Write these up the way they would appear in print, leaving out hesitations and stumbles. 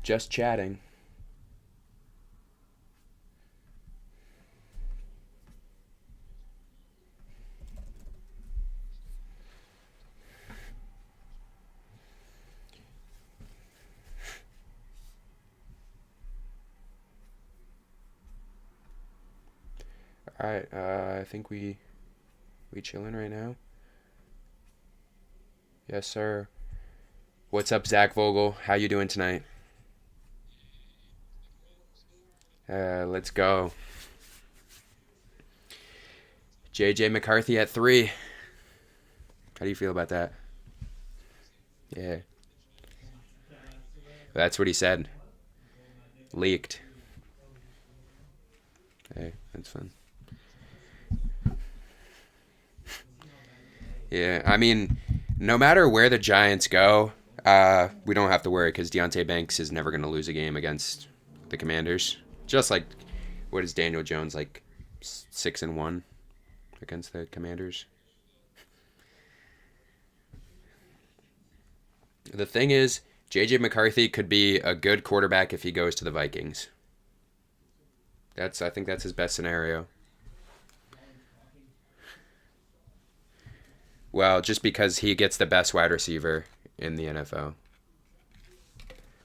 Just chatting. All right, I think we chilling right now. Yes, sir. What's up, Zach Vogel? How you doing tonight? Let's go. JJ McCarthy at 3. How do you feel about that? Yeah, that's what he said. Leaked. Hey, that's fun. Yeah, I mean, no matter where the Giants go, we don't have to worry because Deontay Banks is never going to lose a game against the Commanders. Just like, what is Daniel Jones, like 6-1 against the Commanders? The thing is, JJ McCarthy could be a good quarterback if he goes to the Vikings. I think that's his best scenario. Well, just because he gets the best wide receiver in the NFL.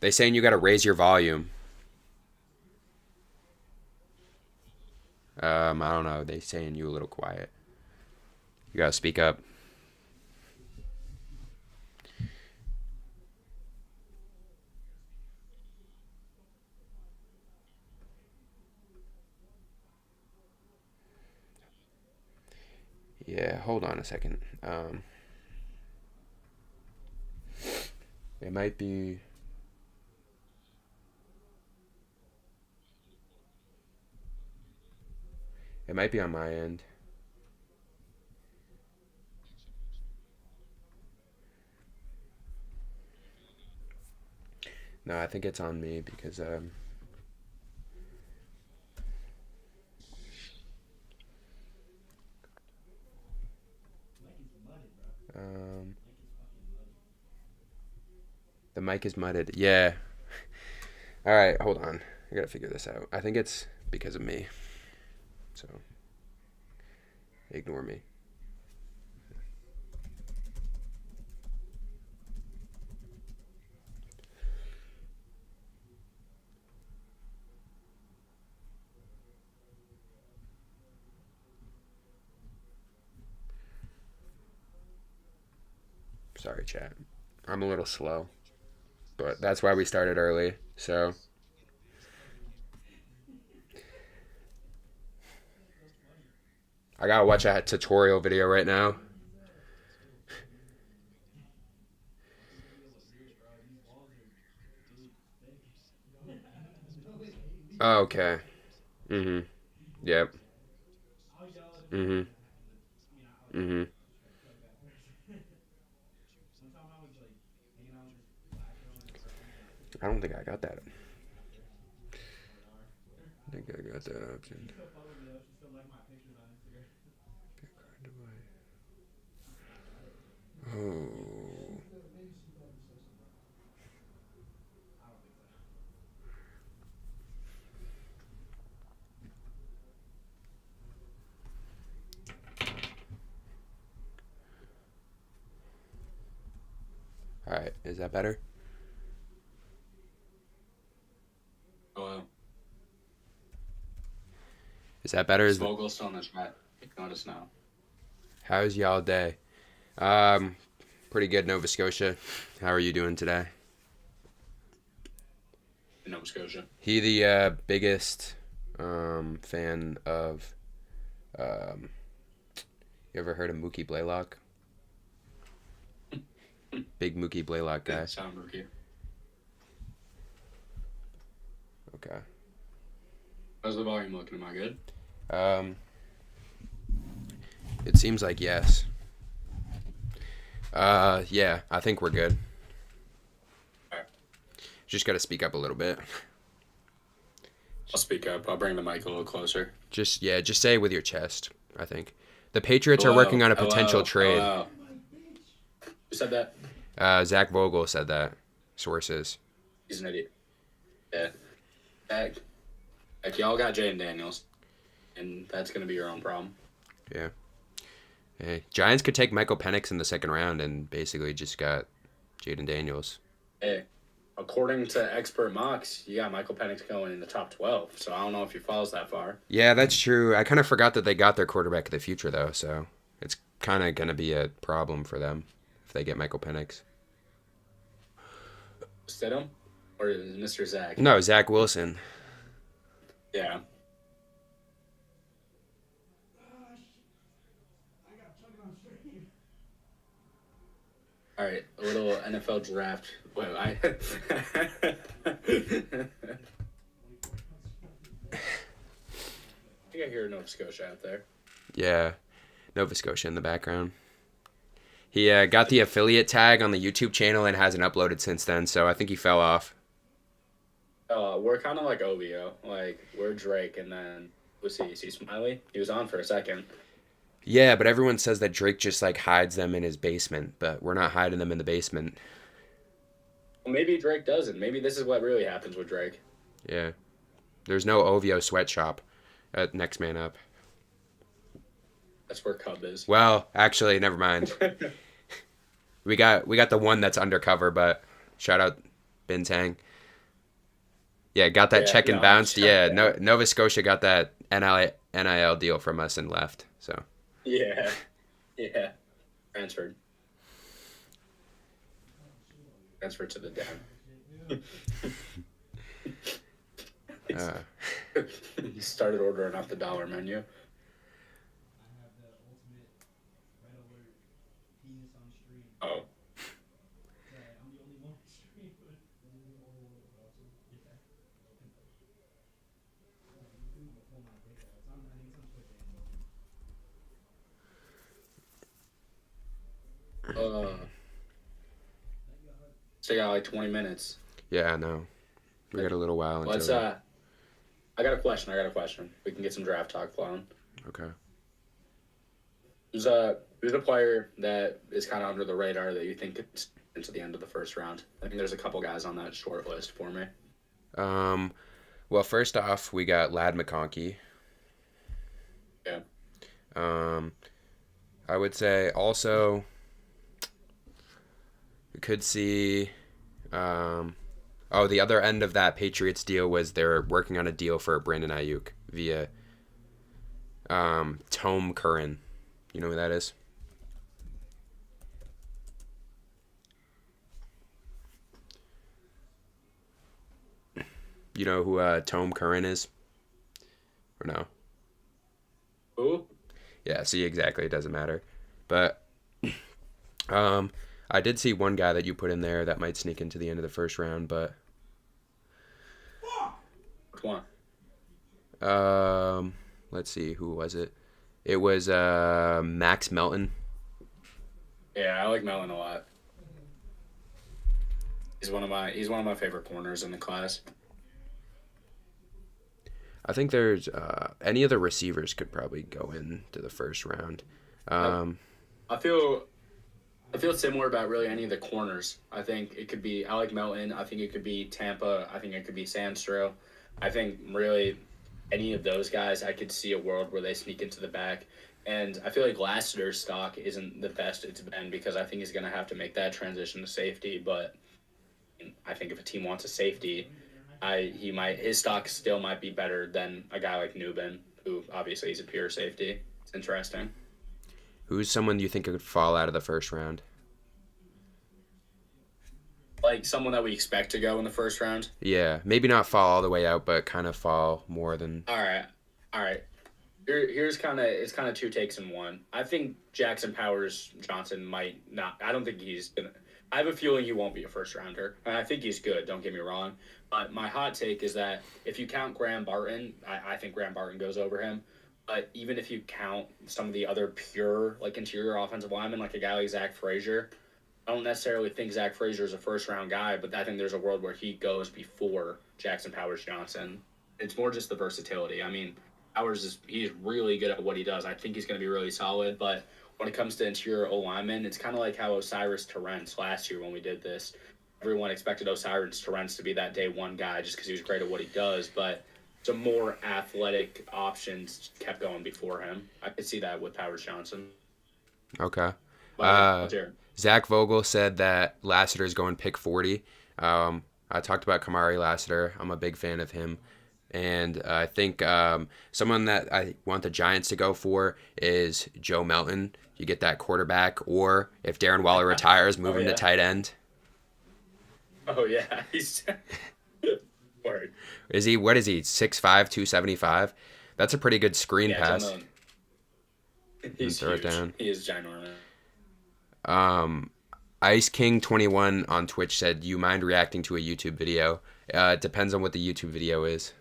They saying you got to raise your volume. I don't know. They saying you a little quiet. You gotta speak up. Yeah, hold on a second. It might be. It might be on my end. No, I think it's on me because um, the mic is mudded. Yeah. All right, hold on. I gotta figure this out. I think it's because of me. So, ignore me. Sorry, chat. I'm a little slow, but that's why we started early. So, I gotta watch a tutorial video right now. Oh, okay. Mhm. Yep. Mhm. Mhm. I don't think I got that. I think I got that option. Oh. All right. Is that better? Hello. Is that better? Is Vogel still in the chat? Notice now. How's y'all day? Um, Pretty good, Nova Scotia. How are you doing today? In Nova Scotia. He the biggest fan of. Um, you ever heard of Mookie Blaylock? Big Mookie Blaylock guy. Sound rookie. Okay. How's the volume looking? Am I good? Um, it seems like yes. Yeah, I think we're good. Alright. Just got to speak up a little bit. I'll speak up. I'll bring the mic a little closer. Just say it with your chest, I think. The Patriots Hello. are working on a potential trade. Hello. Who said that? Zach Vogel said that. Sources. He's an idiot. Yeah. Heck, y'all got Jaden Daniels, and that's going to be your own problem. Yeah. Hey, Giants could take Michael Penix in the second round and basically just got Jaden Daniels. Hey, according to expert mocks, you got Michael Penix going in the top 12, so I don't know if he falls that far. Yeah, that's true. I kind of forgot that they got their quarterback of the future, though, so it's kind of going to be a problem for them if they get Michael Penix. Stidham? Or Mr. Zach? No, Zach Wilson. Yeah. All right, a little NFL draft. Wait, I think I hear Nova Scotia out there. Yeah, Nova Scotia in the background. He got the affiliate tag on the YouTube channel and hasn't uploaded since then, so I think he fell off. We're kind of like OVO. Like, we're Drake, and then, was he Smiley? He was on for a second. Yeah, but everyone says that Drake just, like, hides them in his basement, but we're not hiding them in the basement. Well, maybe Drake doesn't. Maybe this is what really happens with Drake. Yeah. There's no OVO sweatshop at Next Man Up. That's where Cub is. Well, actually, never mind. We got the one that's undercover, but shout out Bintang. Yeah, got that check and bounced. Yeah, Nova Scotia got that NIL deal from us and left. So. Yeah. Transferred to the den. He started ordering off the dollar menu. Oh. So you got like 20 minutes. Yeah, I know. We got a little while until. Let's I got a question. We can get some draft talk flowing. Okay. Who's a player that is kind of under the radar that you think could into the end of the first round? I think there's a couple guys on that short list for me. Well, first off, we got Ladd McConkey. Yeah. I would say also we could see the other end of that Patriots deal was they're working on a deal for Brandon Ayuk via Tom Curran. You know who that is? You know who Tom Curran is? Or no? Who? Yeah, see, exactly. It doesn't matter. But I did see one guy that you put in there that might sneak into the end of the first round, but Which one? Let's see, who was it? It was Max Melton. Yeah, I like Melton a lot. He's one of my favorite corners in the class. I think there's any of the receivers could probably go into the first round. I feel similar about really any of the corners. I think it could be Alec Melton. I think it could be Tampa. I think it could be Sandstro. I think really any of those guys, I could see a world where they sneak into the back. And I feel like Lassiter's stock isn't the best it's been because I think he's going to have to make that transition to safety. But I think if a team wants a safety, his stock still might be better than a guy like Newbin, who obviously is a pure safety. It's interesting. Who's someone you think could fall out of the first round? Like someone that we expect to go in the first round? Yeah, maybe not fall all the way out, but kind of fall more than. All right. It's kind of two takes in one. I think Jackson Powers Johnson might not. I don't think he's gonna. I have a feeling he won't be a first rounder, and I think he's good. Don't get me wrong, but my hot take is that if you count Graham Barton, I think Graham Barton goes over him. But even if you count some of the other pure like interior offensive linemen, like a guy like Zach Frazier, I don't necessarily think Zach Frazier is a first round guy, but I think there's a world where he goes before Jackson Powers Johnson. It's more just the versatility. I mean, he's really good at what he does. I think he's going to be really solid, but when it comes to interior O linemen, it's kind of like how Osiris Torrance last year when we did this. everyone expected Osiris Torrance to be that day one guy just because he was great at what he does, but some more athletic options kept going before him. I could see that with Powers Johnson. Okay. Let's hear it. Zach Vogel said that Lassiter is going pick 40. I talked about Kamari Lassiter. I'm a big fan of him. And I think someone that I want the Giants to go for is Joe Melton. You get that quarterback, or if Darren Waller retires, move him to tight end. Oh, yeah. He's word. What is he, 6'5", 275? That's a pretty good screen pass. He's throw huge. it down. He is ginormous. Ice King 21 on Twitch said, "You mind reacting to a YouTube video?" It depends on what the YouTube video is.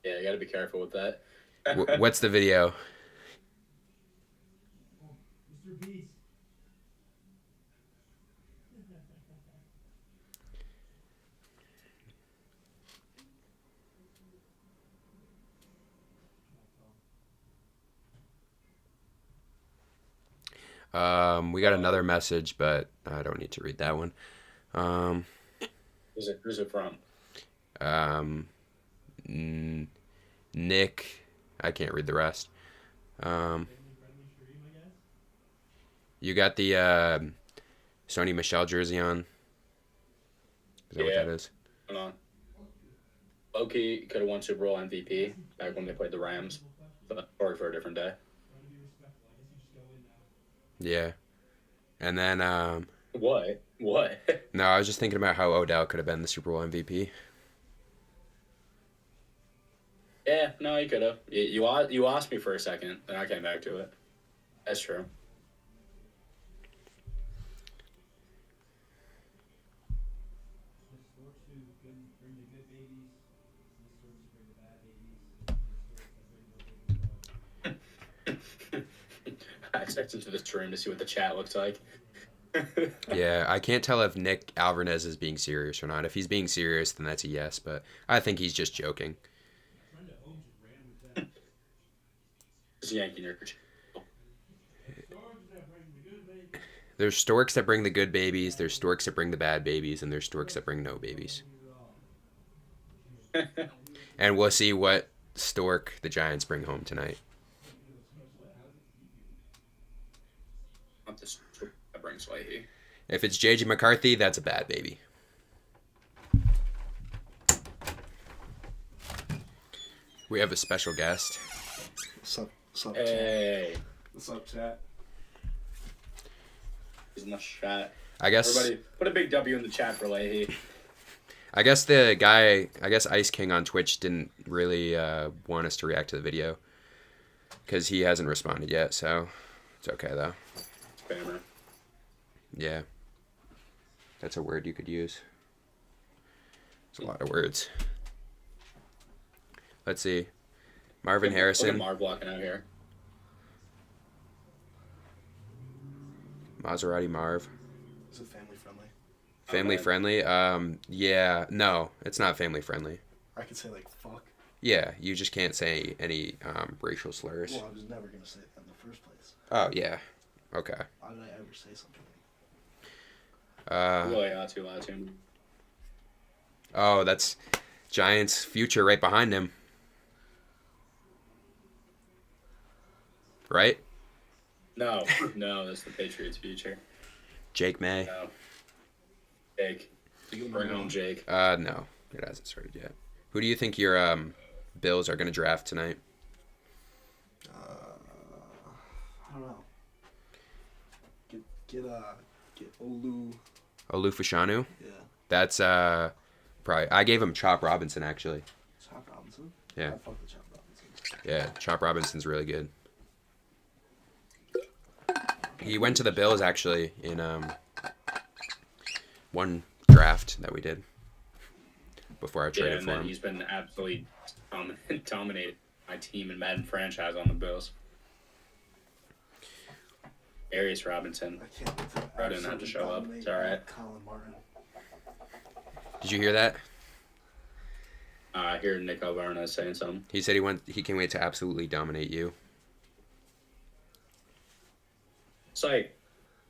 Yeah, you got to be careful with that. What's the video? Mr. Beast. We got another message, but I don't need to read that one. Who's it from? Nick, I can't read the rest. You got the Sony Michel jersey on. Is that what that is? Hold on. Loki could have won Super Bowl MVP back when they played the Rams, but sorry for a different day. Yeah. And then What? no, I was just thinking about how Odell could have been the Super Bowl MVP. Yeah, no, he could have. You asked me for a second, and I came back to it. That's true. I checked into this room to see what the chat looks like. Yeah, I can't tell if Nick Alvarez is being serious or not. If he's being serious, then that's a yes, but I think he's just joking. Just yanking your. There's storks that bring the good babies, there's storks that bring the bad babies, and there's storks that bring no babies. And we'll see what stork the Giants bring home tonight. Not this that brings Leahy. If it's J.J. McCarthy, that's a bad baby. We have a special guest. What's up, Hey, chat? What's up, chat? he's in the chat. I guess Everybody, put a big W in the chat for Leahy. I guess Ice King on Twitch didn't really want us to react to the video because he hasn't responded yet, so it's okay though. Spammer. Yeah. That's a word you could use. It's a lot of words. Let's see. Marvin Look at Harrison. Marv walking out here. Maserati Marv. Is it family friendly? Family Okay. friendly? Yeah. No, it's not family friendly. I could say like fuck. Yeah, you just can't say any racial slurs. Well, I was never gonna say that in the first place. Oh, yeah. Okay. Why did I ever say something? Really not too loud to him. Oh, that's Giants' future right behind him. Right? No, that's the Patriots' future. Jake May. No. Jake. Bring home Jake. No. It hasn't started yet. Who do you think your Bills are going to draft tonight? I don't know. Get Olu. Olufashanu? Yeah. That's probably. I gave him Chop Robinson actually. Chop Robinson. Yeah. I fuck with Chop Robinson. Yeah, Chop Robinson's really good. He went to the Bills actually in one draft that we did before I Yeah, traded and for then him. he's been absolutely dominated my team and Madden franchise on the Bills. Arius Robinson. I can't wait to I didn't have to show up. It's all right. Colin Martin. Did you hear that? I hear Nick Alvarez saying something. He said he can wait to absolutely dominate you. Psych.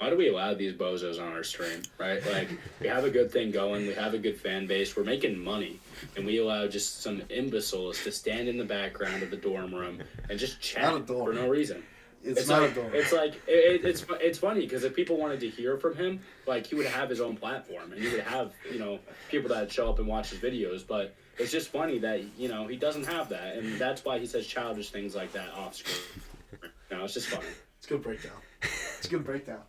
why do we allow these bozos on our stream, right? Like, we have a good thing going, we have a good fan base, we're making money, and we allow just some imbeciles to stand in the background of the dorm room and just chat Not a dorm. for no reason. It's not like, a dorm. It's funny because if people wanted to hear from him, like, he would have his own platform and he would have, people that show up and watch his videos. But it's just funny that, he doesn't have that. And that's why he says childish things like that off screen. It's just funny. It's a good breakdown. It's a good breakdown.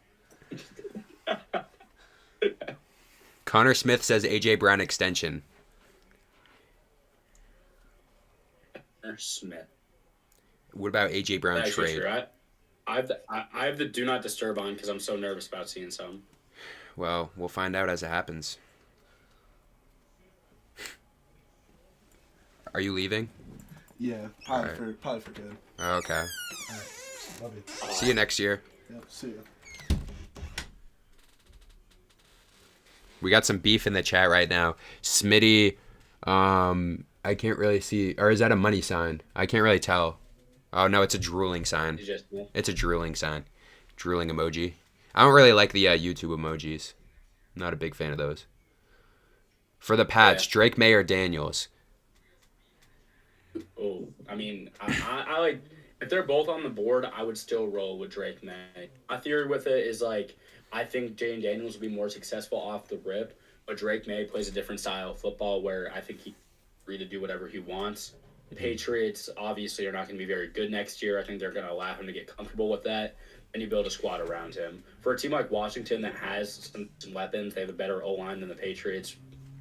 Connor Smith says AJ Brown extension. Smith. What about AJ Brown That's trade? true. I have the do not disturb on because I'm so nervous about seeing some. Well, we'll find out as it happens. Are you leaving? Yeah, probably for good. Okay. Love you. See you next year. Yep, see ya. We got some beef in the chat right now. Smitty, I can't really see, or is that a money sign? I can't really tell. Oh no, it's a drooling sign. It's a drooling sign. Drooling emoji. I don't really like the YouTube emojis. I'm not a big fan of those. For the Pats, Drake May or Daniels? Oh, I mean, I like, if they're both on the board, I would still roll with Drake May. My theory with it is, like, I think Jane Daniels will be more successful off the rip, but Drake May plays a different style of football where I think he's free to do whatever he wants. The Patriots obviously are not going to be very good next year. I think they're going to allow him to get comfortable with that, and you build a squad around him. For a team like Washington that has some weapons, they have a better O-line than the Patriots.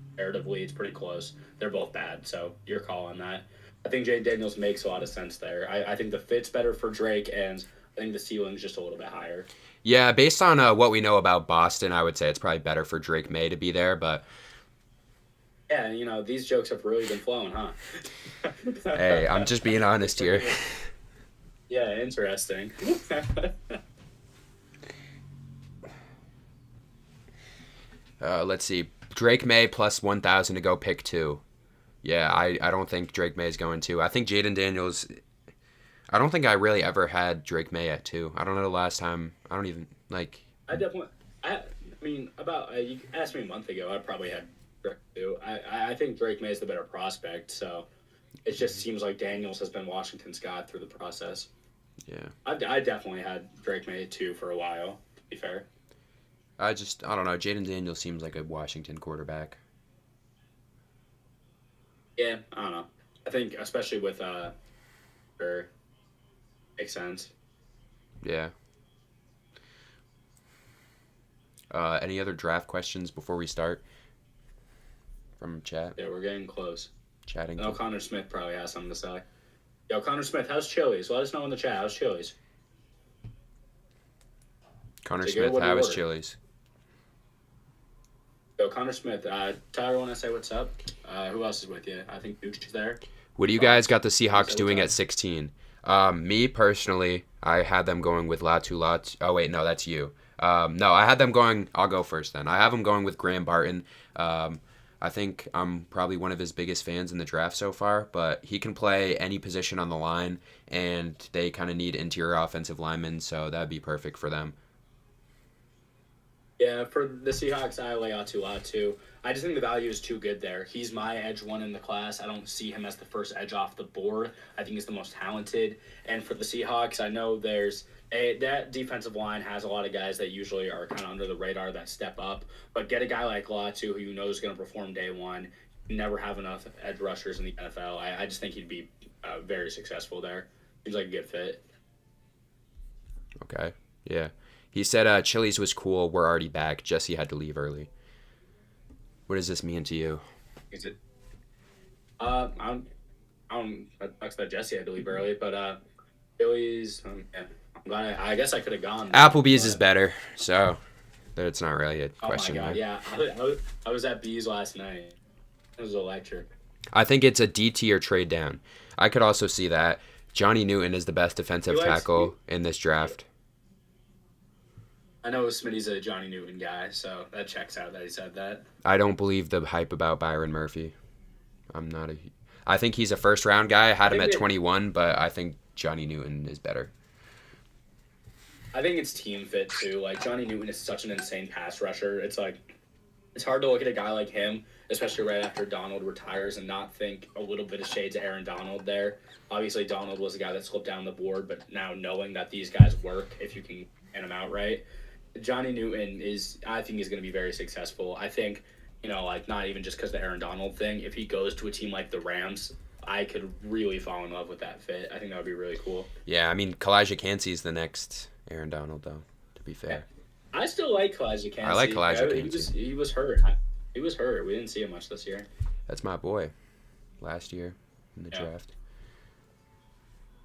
Comparatively, it's pretty close. They're both bad, so your call on that. I think Jane Daniels makes a lot of sense there. I think the fit's better for Drake, and I think the ceiling's just a little bit higher. Yeah, based on what we know about Boston, I would say it's probably better for Drake May to be there, but... Yeah, these jokes have really been flowing, huh? Hey, I'm just being honest here. Yeah, interesting. Let's see. Drake May plus 1,000 to go pick 2. Yeah, I don't think Drake May is going to. I think Jaden Daniels... I don't think I really ever had Drake May at 2. I don't know the last time. I don't even, like... I mean, you asked me a month ago, I probably had Drake 2. I think Drake May is the better prospect, so it just seems like Daniels has been Washington's god through the process. Yeah. I definitely had Drake May 2 for a while, to be fair. I don't know. Jaden Daniels seems like a Washington quarterback. Yeah, I don't know. I think, especially with, makes sense. Yeah. Any other draft questions before we start? From chat? Yeah, we're getting close. Chatting. I know Connor Smith probably has something to say. Yo, Connor Smith, how's Chili's? Let us know in the chat. How's Chili's? Connor Take it, Smith, what do you how is order? Chili's? Yo, Connor Smith, Tyler, want to say what's up? Who else is with you? I think Duke's there. What do you guys got the Seahawks what's doing up? at 16? Me, personally, I had them going with Latu Latu. Oh, wait, no, that's you. No, I had them going... I'll go first, then. I have them going with Graham Barton. I think I'm probably one of his biggest fans in the draft so far, but he can play any position on the line, and they kind of need interior offensive linemen, so that'd be perfect for them. Yeah, for the Seahawks, I lay Latu. I just think the value is too good there. He's my edge one in the class. I don't see him as the first edge off the board. I think he's the most talented. And for the Seahawks, I know that defensive line has a lot of guys that usually are kind of under the radar that step up. But get a guy like Latu who you know is going to perform day one. You never have enough edge rushers in the NFL. I just think he'd be very successful there. Seems like a good fit. Okay, yeah. He said Chili's was cool. We're already back. Jesse had to leave early. What does this mean to you? Is it? I don't. That sucks that Jesse had to leave early, but Phillies. Yeah, I'm glad. I guess I could have gone. Applebee's is better, so it's not really a question. Oh my god! there. Yeah, I was at Bees last night. It was electric. I think it's a D tier trade down. I could also see that. Johnny Newton is the best defensive tackle in this draft. I know Smitty's a Johnny Newton guy, so that checks out that he said that. I don't believe the hype about Byron Murphy. I think he's a first round guy. I had him at 21, but I think Johnny Newton is better. I think it's team fit too. Like Johnny Newton is such an insane pass rusher. It's like it's hard to look at a guy like him, especially right after Donald retires, and not think a little bit of shades of Aaron Donald there. Obviously, Donald was a guy that slipped down the board, but now knowing that these guys work, if you can hand them out right, Johnny Newton is, I think, is going to be very successful. I think, like not even just because the Aaron Donald thing. If he goes to a team like the Rams, I could really fall in love with that fit. I think that would be really cool. Yeah, I mean, Kalijah Kancey's the next Aaron Donald, though, to be fair. I still like Kalijah Kancey. I like Kalijah Kancey. He was hurt. He was hurt. We didn't see him much this year. That's my boy. Last year in the draft.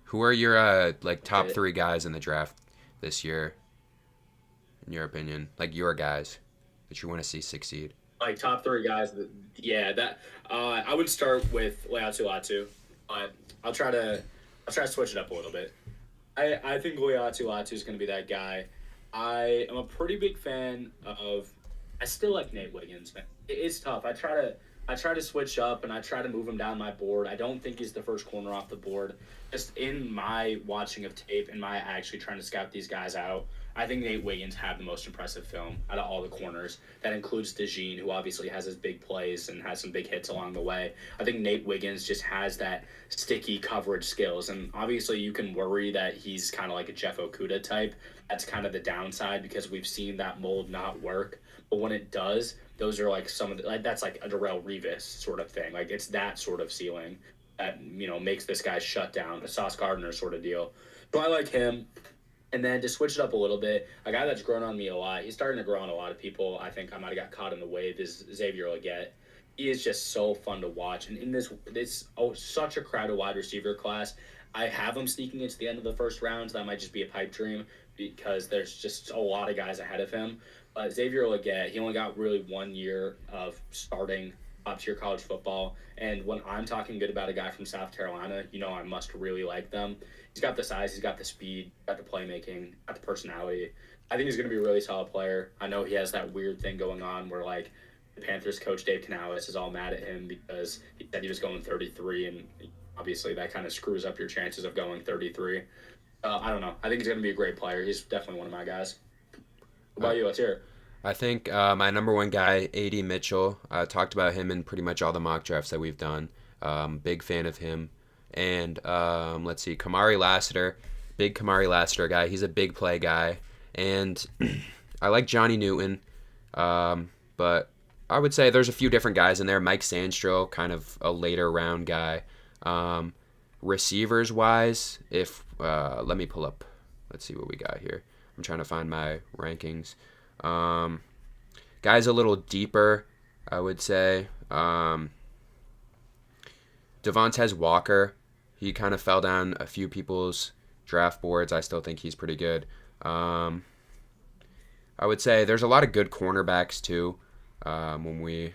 Who are your top 3 guys in the draft this year, in your opinion? Like your guys that you want to see succeed? Like top 3 guys. I would start with Leatu Latu, but I'll try to switch it up a little bit. I think Leatu Latu is going to be that guy. I am a pretty big fan of. I still like Nate Wiggins, man. It's tough. I try to switch up and I try to move him down my board. I don't think he's the first corner off the board. Just in my watching of tape and my actually trying to scout these guys out, I think Nate Wiggins had the most impressive film out of all the corners. That includes DeJean, who obviously has his big plays and has some big hits along the way. I think Nate Wiggins just has that sticky coverage skills. And obviously you can worry that he's kind of like a Jeff Okudah type. That's kind of the downside because we've seen that mold not work. But when it does, those are like some of the, that's like a Darrelle Revis sort of thing. Like it's that sort of ceiling that, makes this guy shut down, a Sauce Gardner sort of deal. So I like him. And then to switch it up a little bit, a guy that's grown on me a lot, he's starting to grow on a lot of people. I think I might have got caught in the wave is Xavier Legette. He is just so fun to watch. And in this such a crowded wide receiver class, I have him sneaking into the end of the first round. That might just be a pipe dream because there's just a lot of guys ahead of him. Xavier Legette, he only got really 1 year of starting top-tier college football. And when I'm talking good about a guy from South Carolina, I must really like them. He's got the size, he's got the speed, got the playmaking, got the personality. I think he's going to be a really solid player. I know he has that weird thing going on where, the Panthers coach Dave Canales is all mad at him because he said he was going 33, and obviously that kind of screws up your chances of going 33. I don't know. I think he's going to be a great player. He's definitely one of my guys. What about you? Let's hear it. I think my number 1 guy, A.D. Mitchell, I talked about him in pretty much all the mock drafts that we've done. Big fan of him. And let's see, Kamari Lassiter, big Kamari Lassiter guy. He's a big play guy. And I like Johnny Newton. But I would say there's a few different guys in there. Mike Sandstro, kind of a later round guy. Receivers-wise, let me pull up. Let's see what we got here. I'm trying to find my rankings. Guys a little deeper, I would say. Devontae Walker, he kind of fell down a few people's draft boards. I still think he's pretty good. I would say there's a lot of good cornerbacks too. Let me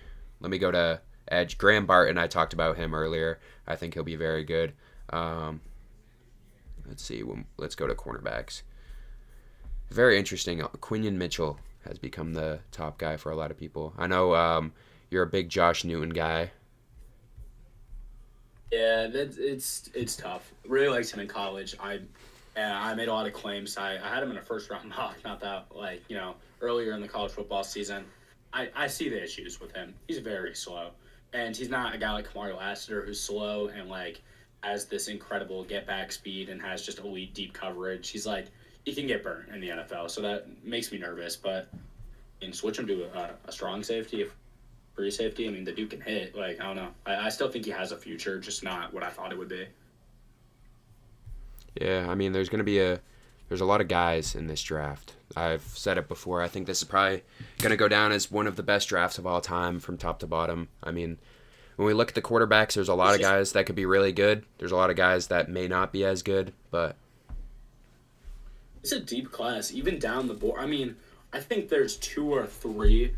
go to edge. Graham Barton, I talked about him earlier. I think he'll be very good. Let's see. Let's go to cornerbacks. Very interesting. Quinion Mitchell has become the top guy for a lot of people. I know you're a big Josh Newton guy. Yeah, it's tough. Really liked him in college. I made a lot of claims. I had him in a first-round mock, not that, earlier in the college football season. I see the issues with him. He's very slow. And he's not a guy like Kamari Lassiter who's slow and, has this incredible get-back speed and has just elite deep coverage. He can get burnt in the NFL, so that makes me nervous. But switch him to a strong safety, free safety. The dude can hit. I don't know. I still think he has a future, just not what I thought it would be. Yeah, there's a lot of guys in this draft. I've said it before. I think this is probably going to go down as one of the best drafts of all time from top to bottom. When we look at the quarterbacks, there's a lot of guys that could be really good. There's a lot of guys that may not be as good, but it's a deep class, even down the board. I think there's 2 or 3,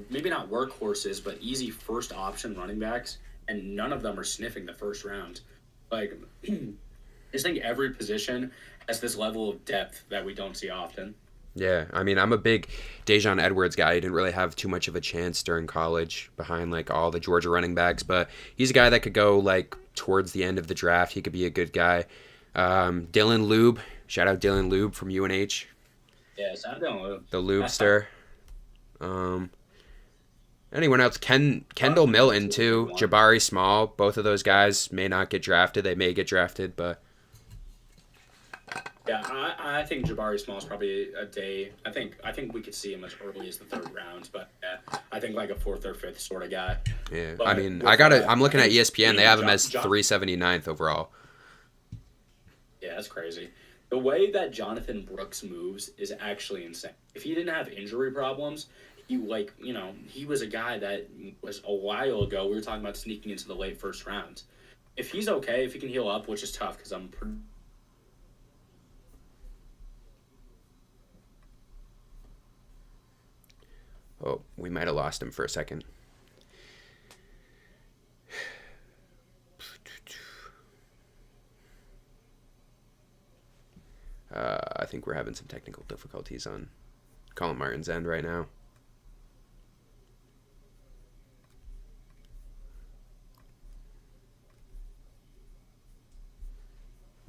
maybe not workhorses, but easy first option running backs, and none of them are sniffing the first round. I just think every position has this level of depth that we don't see often. Yeah, I'm a big Dejon Edwards guy. He didn't really have too much of a chance during college behind all the Georgia running backs, but he's a guy that could go towards the end of the draft. He could be a good guy. Dylan Lube, Shout out Dylan Lube from UNH, Yeah, so I don't know. the Lubester. Anyone else? Kendall Milton too. Jabari Small. Both of those guys may not get drafted. They may get drafted, but Yeah, I think Jabari Small is probably a day. I think we could see him as early as the third round, but yeah, I think like a fourth or fifth sort of guy. yeah. But I mean, with I'm looking at ESPN. They have him as John- 379th overall. Yeah, that's crazy. The way that Jonathan Brooks moves is actually insane. If he didn't have injury problems, he he was a guy that was a while ago. We were talking about sneaking into the late first round. If he's okay, if he can heal up, which is tough because Oh, we might have lost him for a second. I think we're having some technical difficulties on Colin Martin's end right now.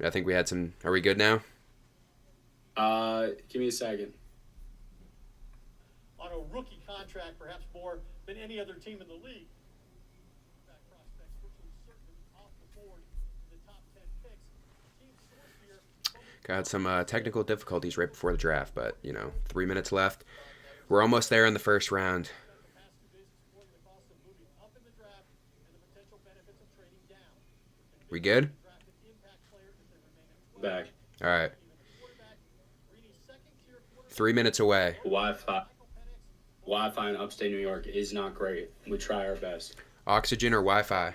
I think we had some. Are we good now? give me a second. On a rookie contract, perhaps more than any other team in the league. Prospects virtually certain off the board in the top 10 picks. Team source here. Got some technical difficulties right before the draft, but 3 minutes left. We're almost there in the first round. We good? Back. All right. 3 minutes away. Wi-Fi in upstate New York is not great. We try our best. Oxygen or Wi-Fi?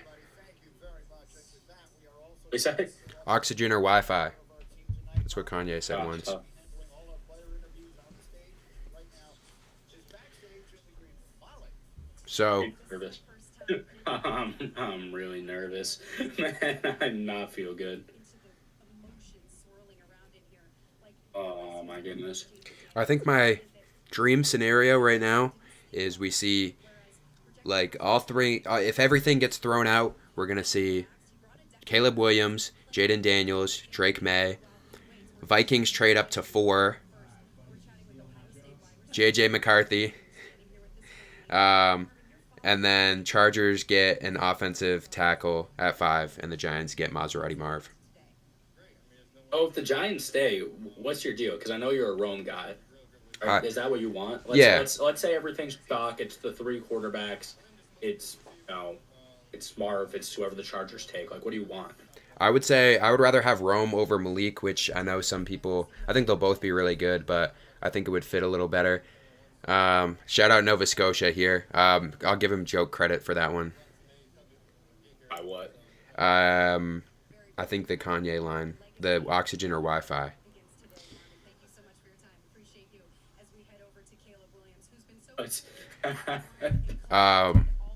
We say? Oxygen or Wi-Fi? That's what Kanye said once. Tough. So, Nervous. I'm really nervous. Man, I not feel good. Oh my goodness. I think my dream scenario right now is we see like all three. If everything gets thrown out, we're gonna see Caleb Williams, Jaden Daniels, Drake May. Vikings trade up to 4. JJ McCarthy. And then Chargers get an offensive tackle at 5, and the Giants get Maserati Marv. Oh, if the Giants stay, what's your deal? Because I know you're a Rome guy. Is that what you want? Yeah. Let's say everything's stock. It's the 3 quarterbacks. It's it's Marv. It's whoever the Chargers take. Like, what do you want? I would say I would rather have Rome over Malik, which I know some people. I think they'll both be really good, but I think it would fit a little better. Shout out Nova Scotia here. I'll give him joke credit for that one. By what? I think the Kanye line, the oxygen or Wi-Fi.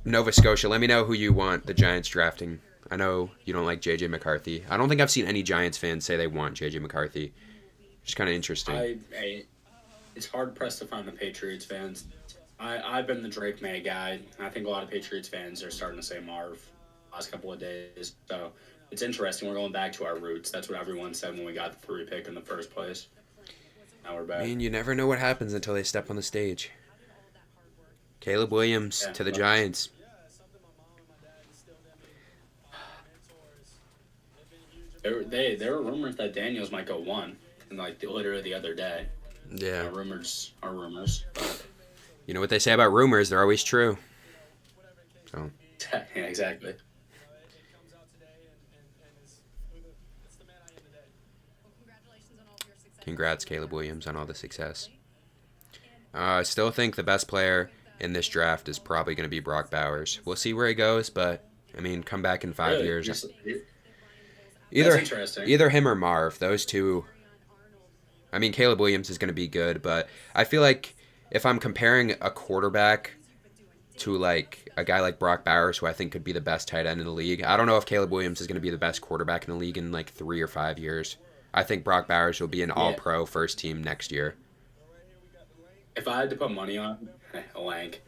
Nova Scotia, let me know who you want the Giants drafting. I know you don't like JJ McCarthy. I don't think I've seen any Giants fans say they want JJ McCarthy. Just kind of interesting. It's hard pressed to find the Patriots fans. I've been the Drake May guy. I think a lot of Patriots fans are starting to say Marv last couple of days. So it's interesting. We're going back to our roots. That's what everyone said when we got the 3 pick in the first place. Now we're back. I mean, you never know what happens until they step on the stage. Caleb Williams to the Giants. There were rumors that Daniels might go 1, and literally the other day. Yeah. Rumors are rumors. But You know what they say about rumors? They're always true. So. yeah, exactly. Congrats, Caleb Williams, on all the success. I still think the best player in this draft is probably going to be Brock Bowers. We'll see where he goes, but, I mean, come back in 5 years. That's Either interesting. either him or Marv, those two. I mean, Caleb Williams is going to be good, but I feel like if I'm comparing a quarterback to like a guy like Brock Bowers, who I think could be the best tight end in the league, I don't know if Caleb Williams is going to be the best quarterback in the league in like 3 or 5 years. I think Brock Bowers will be an all-pro first team next year. If I had to put money on Lank,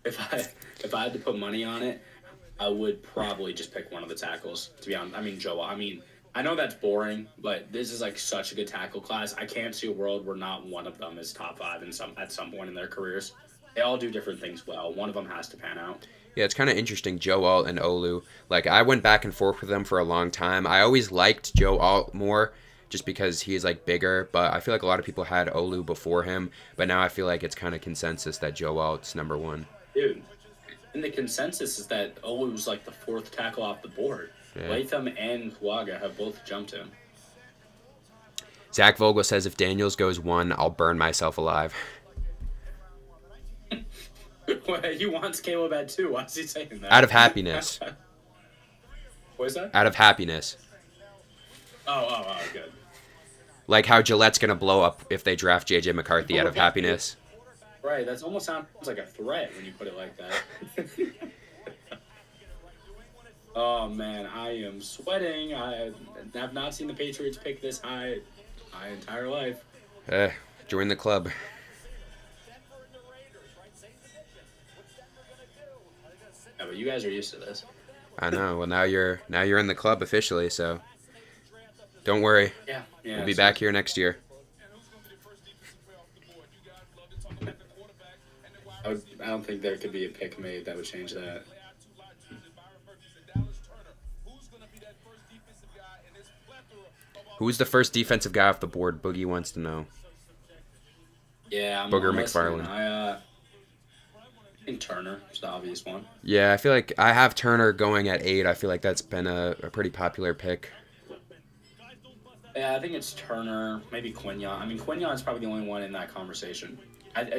if I had to put money on it, I would probably just pick one of the tackles. To be honest, I mean I know that's boring, but this is like such a good tackle class. I can't see a world where not one of them is top 5 at some point in their careers. They all do different things well. One of them has to pan out. Yeah, it's kind of interesting, Joe Alt and Olu. Like, I went back and forth with them for a long time. I always liked Joe Alt more just because he's, like, bigger, but I feel like a lot of people had Olu before him, but now I feel like it's kind of consensus that Joe Alt's number 1. Dude, and the consensus is that Olu's like the 4th tackle off the board. Yeah. Latham and Huaga have both jumped him. Zach Vogel says if Daniels goes 1, I'll burn myself alive. He wants Caleb at 2. Why is he saying that? Out of happiness. What is that? Out of happiness. Oh, good. Like how Gillette's going to blow up if they draft J.J. McCarthy out of happiness. Right, that almost sounds like a threat when you put it like that. Oh, man, I am sweating. I have not seen the Patriots pick this high my entire life. Join the club. Yeah, but you guys are used to this. I know. Well, now you're in the club officially, so don't worry. Yeah. We'll be back here next year. I don't think there could be a pick made that would change that. Who's the first defensive guy off the board? Boogie wants to know. Yeah, Booger listening. McFarland. I think Turner is the obvious one. Yeah, I feel like I have Turner going at 8. I feel like that's been a pretty popular pick. Yeah, I think it's Turner, maybe Quinyon. I mean, Quinyon's probably the only one in that conversation.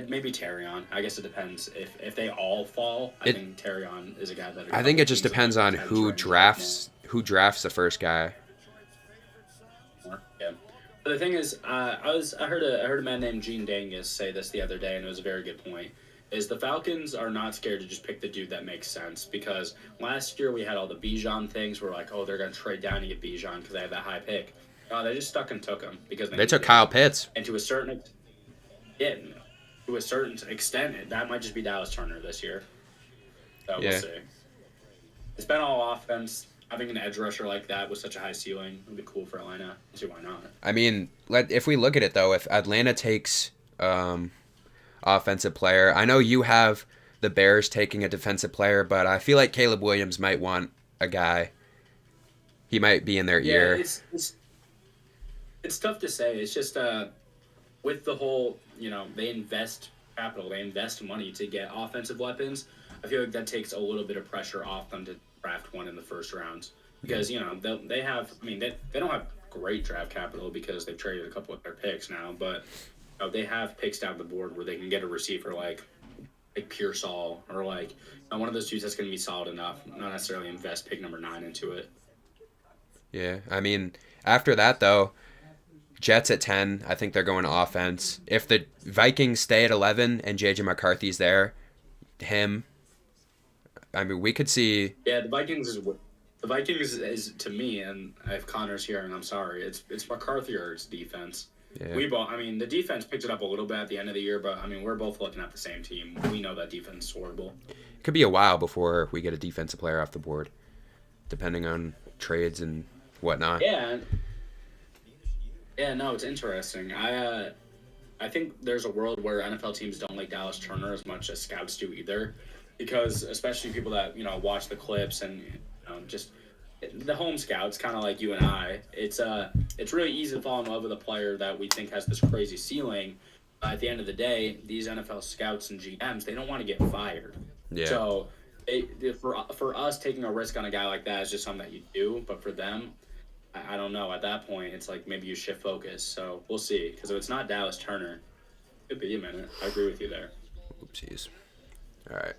Maybe Terrion. I guess it depends. If they all fall, I think Terrion is a guy that. I think it just depends on who drafts the first guy. Yeah. But the thing is, I heard a man named Gene Dangus say this the other day, and it was a very good point. Is the Falcons are not scared to just pick the dude that makes sense, because last year we had all the Bijan things. We're like, oh, they're gonna trade down to get Bijan because they have that high pick. No, they just stuck and took him because They took Kyle Pitts. And to a certain extent, that might just be Dallas Turner this year. So Yeah. we'll see. It's been all offense. Having an edge rusher like that with such a high ceiling would be cool for Atlanta. Let's see why not. I mean, if we look at it though, if Atlanta takes offensive player, I know you have the Bears taking a defensive player, but I feel like Caleb Williams might want a guy. He might be in their ear. It's tough to say. It's just with the whole, they invest capital, they invest money to get offensive weapons. I feel like that takes a little bit of pressure off them to draft one in the first round, because they have. I mean, they don't have great draft capital because they've traded a couple of their picks now, but they have picks down the board where they can get a receiver like Pearsall or like one of those dudes that's going to be solid enough, not necessarily invest pick number 9 into it. Yeah, I mean, after that though, Jets at 10, I think they're going to offense. If the Vikings stay at 11 and J.J. McCarthy's there, I mean, we could see. Yeah, the Vikings is to me, and if Connor's here, and I'm sorry, it's McCarthy or it's defense. Yeah. The defense picked it up a little bit at the end of the year, but I mean, we're both looking at the same team. We know that defense is horrible. It could be a while before we get a defensive player off the board, depending on trades and whatnot. Yeah, no, it's interesting. I think there's a world where NFL teams don't like Dallas Turner as much as scouts do either, because especially people that watch the clips and just the home scouts, kind of like you and I. It's really easy to fall in love with a player that we think has this crazy ceiling. At the end of the day, these NFL scouts and GMs, they don't want to get fired. Yeah. So for us, taking a risk on a guy like that is just something that you do, but for them, I don't know. At that point, it's like maybe you shift focus. So we'll see. Because if it's not Dallas Turner, it could be a minute. I agree with you there. Oopsies. All right.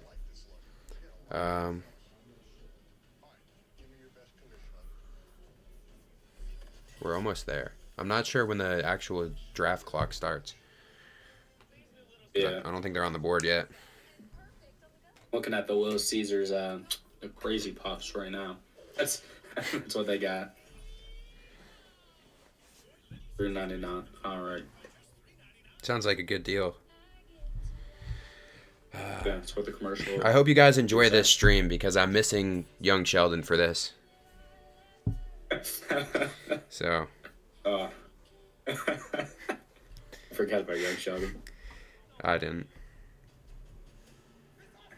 We're almost there. I'm not sure when the actual draft clock starts. Yeah. I don't think they're on the board yet. Looking at the Little Caesars, the crazy puffs right now. That's what they got. $3.99. All right. Sounds like a good deal. Yeah, that's what the commercial. I hope you guys enjoy this stream because I'm missing young Sheldon for this. So, I forgot about young Sheldon. I didn't.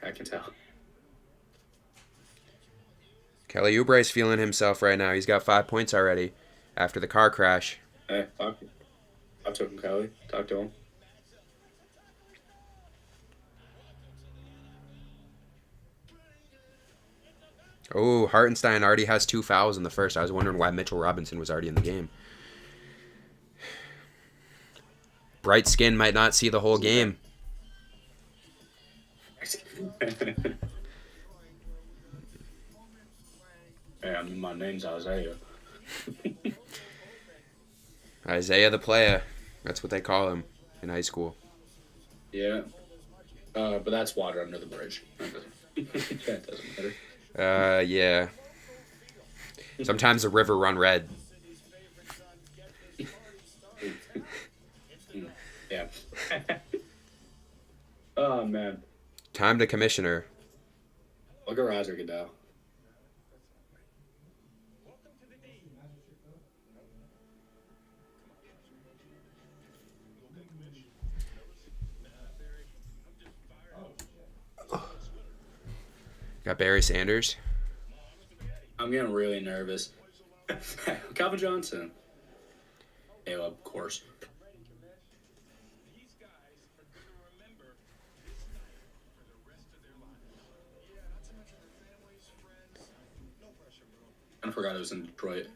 I can tell. Kelly Oubre's feeling himself right now. He's got 5 points already after the car crash. Hey, talk to him, Kelly. Talk to him. Oh, Hartenstein already has 2 fouls in the first. I was wondering why Mitchell Robinson was already in the game. Bright skin might not see the whole game. Hey, my name's Isaiah. Isaiah the player. That's what they call him in high school. Yeah. But that's water under the bridge. That doesn't matter. Yeah. Sometimes the river run red. Yeah. Oh, man. Time to commissioner. Look at Roger Goodell. Got Barry Sanders. I'm getting really nervous. Calvin Johnson. Yeah, well, of course. I forgot it was in Detroit.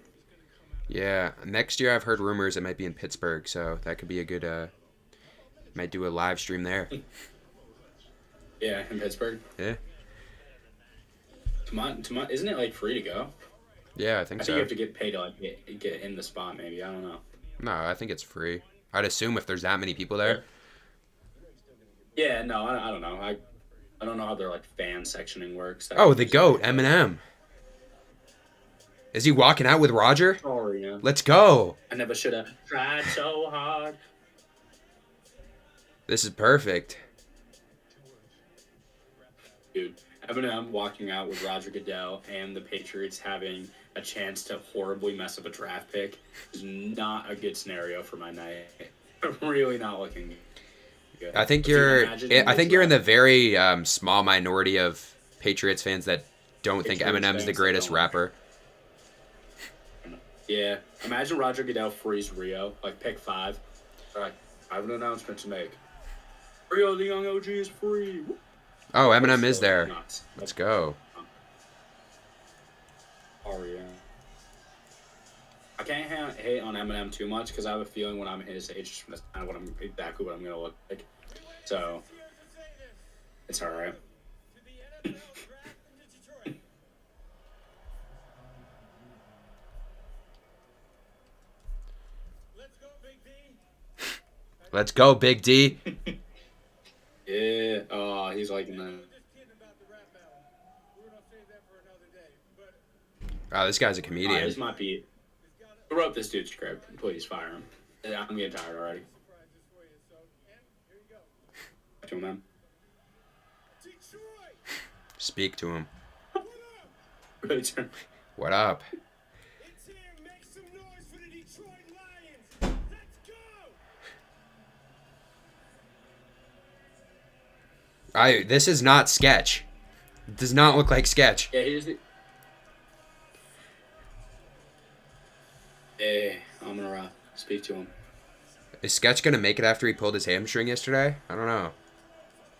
Yeah. Next year I've heard rumors it might be in Pittsburgh, so that could be a good might do a live stream there. Yeah, in Pittsburgh. Yeah. Come on, isn't it like free to go? Yeah, I I think think so. you have to get paid to like get in the spot. Maybe, I don't know. No, I think it's free. I'd assume if there's that many people there. Yeah, no, I don't know. I don't know how their like fan sectioning works. Oh, the GOAT, Eminem. Is he walking out with Roger? Sorry, yeah. Let's go. I never should have tried so hard. This is perfect. Dude, Eminem walking out with Roger Goodell and the Patriots having a chance to horribly mess up a draft pick is not a good scenario for my night. Really not looking good. I think But you you're. imagine I think you're in the very small minority of Patriots fans that don't think Patriots Eminem's fans the that greatest don't. rapper. Yeah, imagine Roger Goodell frees Rio, like pick 5. All right, I have an announcement to make. Rio, the young OG is free. Oh, Eminem That's is so there. nuts. Let's go. Oh, yeah. I can't hate on Eminem too much because I have a feeling when I'm his age, that's kind of exactly what I'm gonna look like. So it's all right. Let's go, Big D. Yeah. Oh, he's liking that. Oh, this guy's a This comedian. might be. Who wrote this dude's script? Please fire him. Yeah, I'm getting tired already. To him, man. Speak to him. Really turn. What up? It's here. Make some noise for the Detroit Lions. Let's go. This is not sketch. It does not look like sketch. Yeah, he's the. Hey, I'm gonna speak to him. Is Sketch gonna make it after he pulled his hamstring yesterday? I don't know.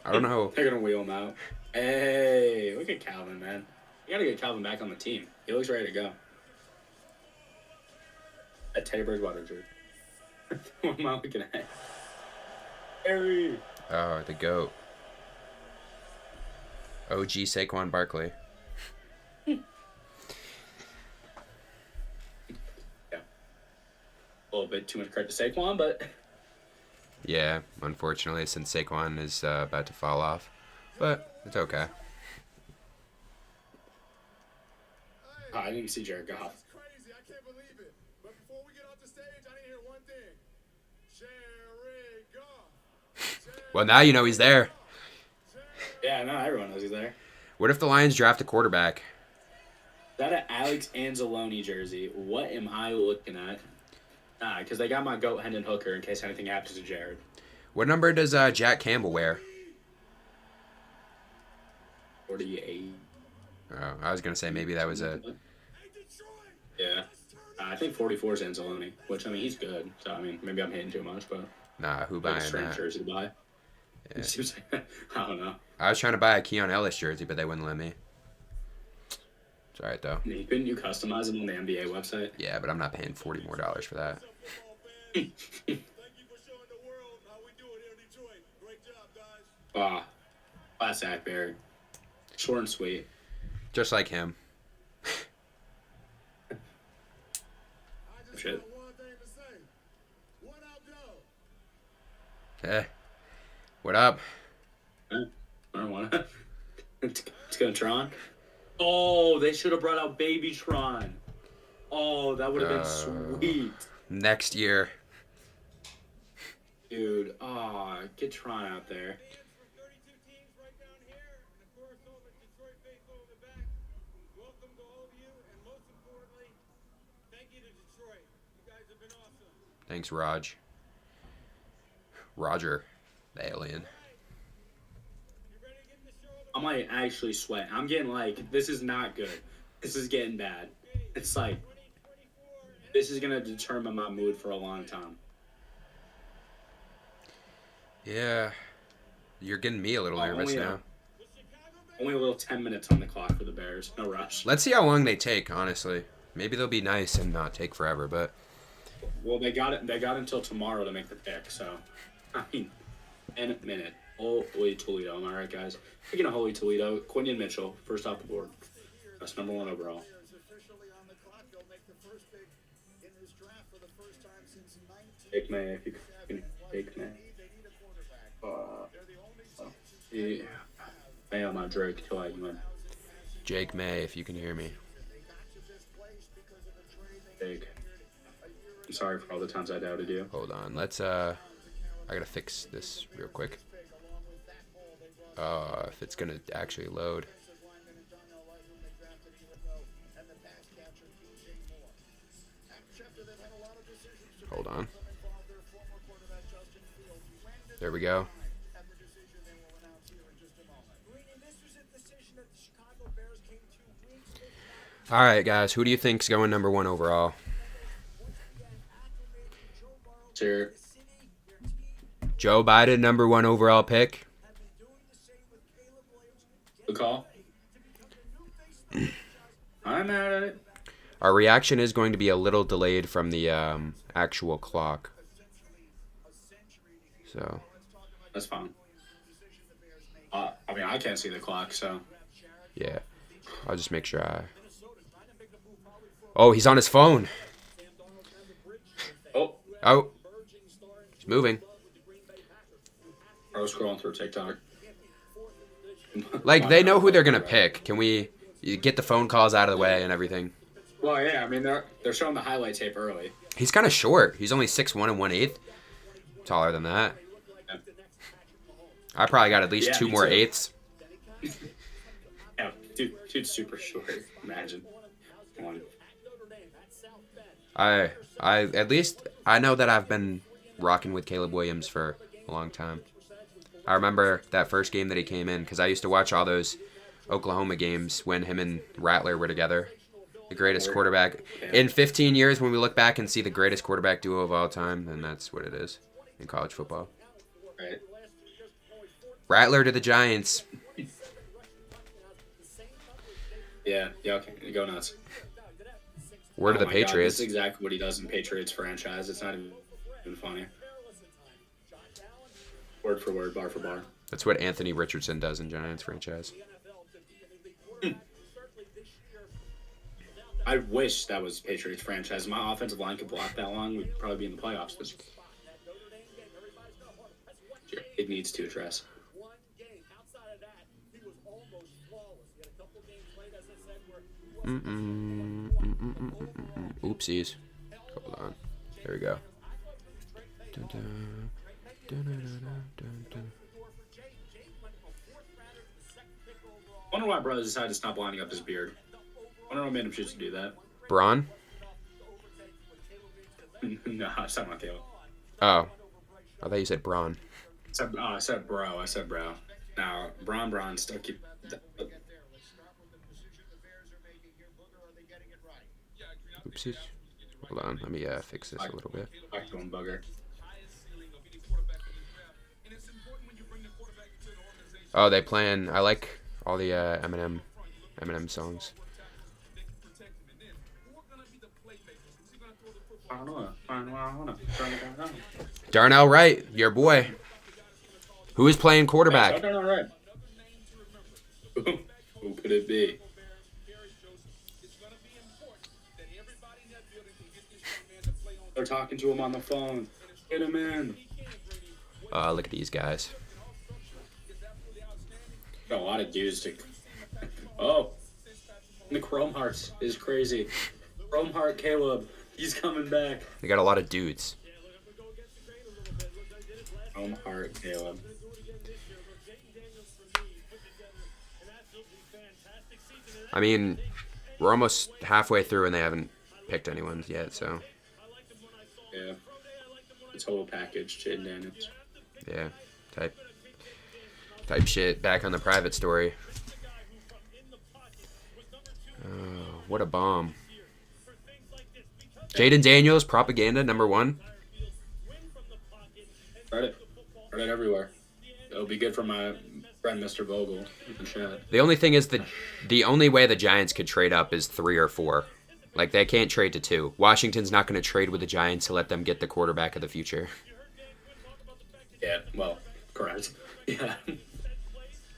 I don't know. They're gonna wheel him out. Hey, look at Calvin, man. You gotta get Calvin back on the team. He looks ready to go. That Teddy Bridgewater jersey. What am I looking at? Harry. Oh, the GOAT. OG Saquon Barkley. A little bit too much credit to Saquon, but Yeah, unfortunately, since Saquon is about to fall off. But it's okay. oh, I didn't see Jared Goff. It's crazy. I can't believe it. But before we get off the stage, I need to hear one thing. Jared Goff. Well, now you know he's there. Yeah, no, everyone knows he's there. What if the Lions draft a quarterback? that an Alex Anzalone jersey? What am I looking at? Because they got my goat Hendon Hooker in case anything happens to Jared. What number does Jack Campbell wear? 48. Oh, I was gonna say maybe that was a. Yeah. I think 44 is Anzalone, which, I mean, he's good. So, I mean, maybe I'm hitting too much, but Nah, who like a buying strange that? jersey to buy. Yeah. It seems like, I don't know. I was trying to buy a Keon Ellis jersey, but they wouldn't let me. It's alright though. Couldn't you customize them on the NBA website? Yeah, but I'm not paying $40 more for that. Thank you for showing the world how we do it here in Detroit. Great job, guys. Class act, Barry. Short and sweet. Just like him. I just Shit. got one thing to say. What up, though? Eh. What up? I don't want to. It's going to Tron. Oh, they should have brought out Baby Tron. Oh, that would have been sweet. Next year. Dude, get Tron out there. Fans from 32 teams right down here, and of course all the Detroit faithful in the back. Welcome to all of you, and most importantly, thank you to Detroit. You guys have been awesome. Thanks, Raj. Roger, the alien. You ready to get the show I might actually sweat. I'm getting like, this is not good. This is getting bad. It's like, 2024? this is going to determine my mood for a long time. Yeah. You're getting me a little nervous only, now. Only a little 10 minutes on the clock for the Bears. No rush. Let's see how long they take, honestly. Maybe they'll be nice and not take forever, but Well, they got it. They got until tomorrow to make the pick. So, I mean, in a minute. Holy Toledo. Am I right, guys? Speaking of Holy Toledo, Quinion Mitchell, first off the board. That's number 1 overall. Is officially on the clock. They'll make the first pick in this draft for the first time since 19. Take May if you can. Take May. They need a quarterback. They're the only team Yeah. May on my Drake till I win. Jake May, if you can hear me. they got to this place because of a trade they Jake. I'm sorry for all the times I doubted you. Hold on. Let's I gotta fix this real quick. If it's gonna actually load. Hold on. There we go. All right, guys. Who do you think's going number 1 overall? Sure. Joe Biden, number 1 overall pick. Good call. I'm mad at it. Our reaction is going to be a little delayed from the actual clock. So, That's fine. I mean, I can't see the clock, so. yeah. I'll just make sure I... Oh, he's on his phone. Oh, Oh. He's moving. I was scrolling through TikTok. Like, they know who they're going to pick. Can we get the phone calls out of the way and everything? Well, yeah, I mean, they're showing the highlight tape early. He's kind of short. He's only 6'1" and 1/8. Taller than that. I probably got at least Yeah, 2 me more too. 8s. Yeah, dude's super short. Imagine. Come on. I at least I know that I've been rocking with Caleb Williams for a long time. I remember that first game that he came in because I used to watch all those Oklahoma games when him and Rattler were together. The greatest quarterback. In 15 years, when we look back and see the greatest quarterback duo of all time, then that's what it is in college football. Right. Rattler to the Giants. Yeah, okay, go nuts. Word to Oh the my God, Patriots. this is exactly what he does in Patriots franchise. It's not even funny. Word for word, bar for bar. That's what Anthony Richardson does in Giants franchise. I wish that was Patriots franchise. My offensive line could block that long. We'd probably be in the playoffs this year. It needs to, Tress. one game. Outside of that, he was almost flawless. He had a couple games played, as I said, where Oopsies. Hold on. There we go. Dun, dun. Dun, dun, dun, dun, dun. I wonder why brothers decided to stop lining up his beard. I don't know what made him choose to do that. Braun? No, I said not Caleb. Oh. I thought you said Braun. I said bro. Now, Braun still keep. Oopsies. Hold on. Let me fix this a little bit. Back to him, bugger. Oh, they playing. I like all the Eminem songs. I don't know. Darnell Wright, your boy. Who is playing quarterback? I don't know, right. Who could it be? They're talking to him on the phone. Get him in. Look at these guys. Got a lot of dudes to. Oh, the Chrome Hearts is crazy. Chrome Heart Caleb, he's coming back. They got a lot of dudes. Chrome Heart Caleb. I mean, we're almost halfway through and they haven't picked anyone yet, so Yeah. The total package, Jaden Daniels. yeah. Type shit. Back on the private story. Oh, what a bomb. Jaden Daniels, propaganda #1. Reddit everywhere. It'll be good for my friend Mr. Vogel in the chat. The only thing is that the only way the Giants could trade up is 3 or 4. Like, they can't trade to 2. Washington's not going to trade with the Giants to let them get the quarterback of the future. Yeah, well, correct. Yeah.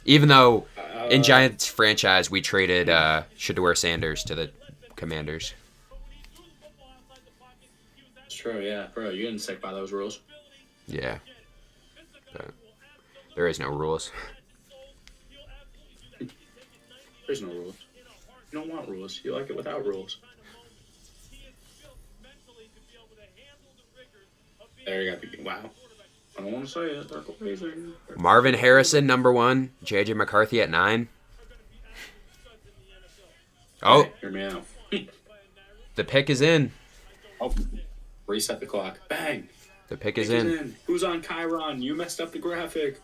Even though in Giants franchise we traded Shedeur Sanders to the Commanders. It's true, yeah. Bro, you didn't stick by those rules. Yeah. But there is no rules. There's no rules. You don't want rules. You like it without rules. There you go. Wow. I don't want to say it. They're crazy. Marvin Harrison #1. JJ McCarthy at 9. Oh, Hey, hear me out. the pick is in. Oh, reset the clock. Bang. The pick is Pick in. Who's on Chiron? You messed up the graphic.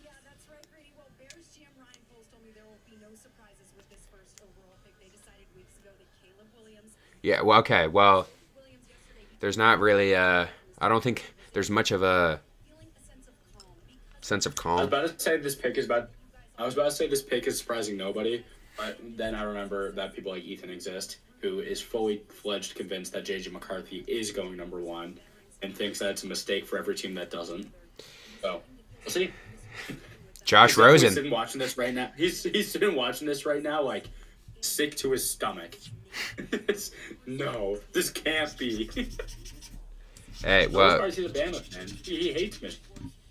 Yeah, that's right, Grady. Well, Bears GM Ryan Poles told me there will be no surprises with this first overall pick. They decided weeks ago that Caleb Williams. Yeah, well, okay. Well, Williams yesterday there's not really I don't think there's much of a feeling a sense of calm because sense of I was calm. about to say this pick is about. I was about to say this pick is surprising nobody, but then I remember that people like Ethan exist, who is fully fledged convinced that JJ McCarthy is going #1, and thinks that it's a mistake for every team that doesn't. So we'll see. Josh He's Rosen. sitting watching this right now. He's sitting watching this right now, like sick to his stomach. No, this can't be. Hey, Well, well, he's a Bama fan. He hates me.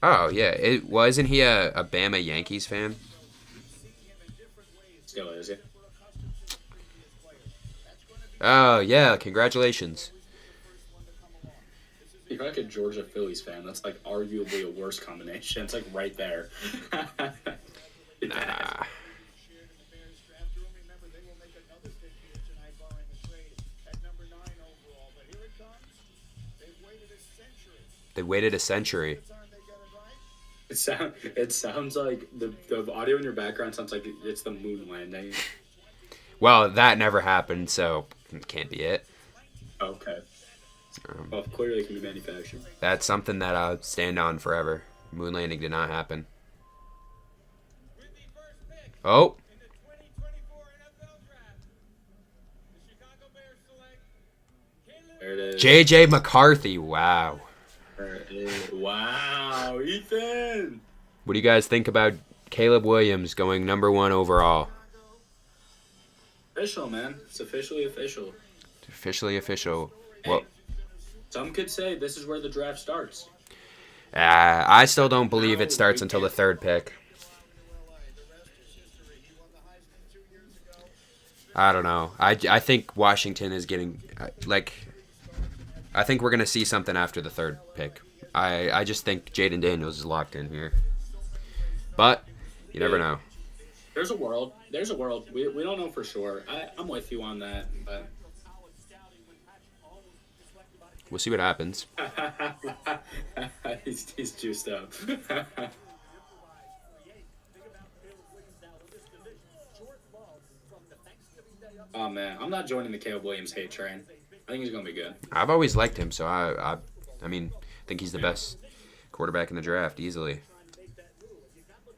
oh yeah. Isn't he a Bama Yankees fan? Still is, yeah. Oh yeah. Congratulations. If you're like a Georgia Phillies fan, that's like arguably a worse combination. It's like right there. Nah. They waited a century. It sounds like the audio in your background sounds like it's the moon landing. Well, that never happened, so it can't be it. Okay. Well, clearly it can be manufactured. That's something that I'll stand on forever. Moon landing did not happen. With the first pick Oh, in the 2024 NFL Draft, the Chicago Bears select Caleb There it is. JJ McCarthy. Wow. There it is. Wow, Ethan. What do you guys think about Caleb Williams going #1 overall? Official, man. It's officially official. Officially official. Well, Some could say this is where the draft starts. I still don't believe it starts until the 3rd pick. I don't know. I think Washington is getting I think we're gonna see something after the 3rd pick. I just think Jaden Daniels is locked in here. But you never know. There's a world. There's a world. We don't know for sure. I'm with you on that, but We'll see what happens. he's juiced up. Oh man, I'm not joining the Caleb Williams hate train. I think he's gonna be good. I've always liked him, so I think he's the best quarterback in the draft easily.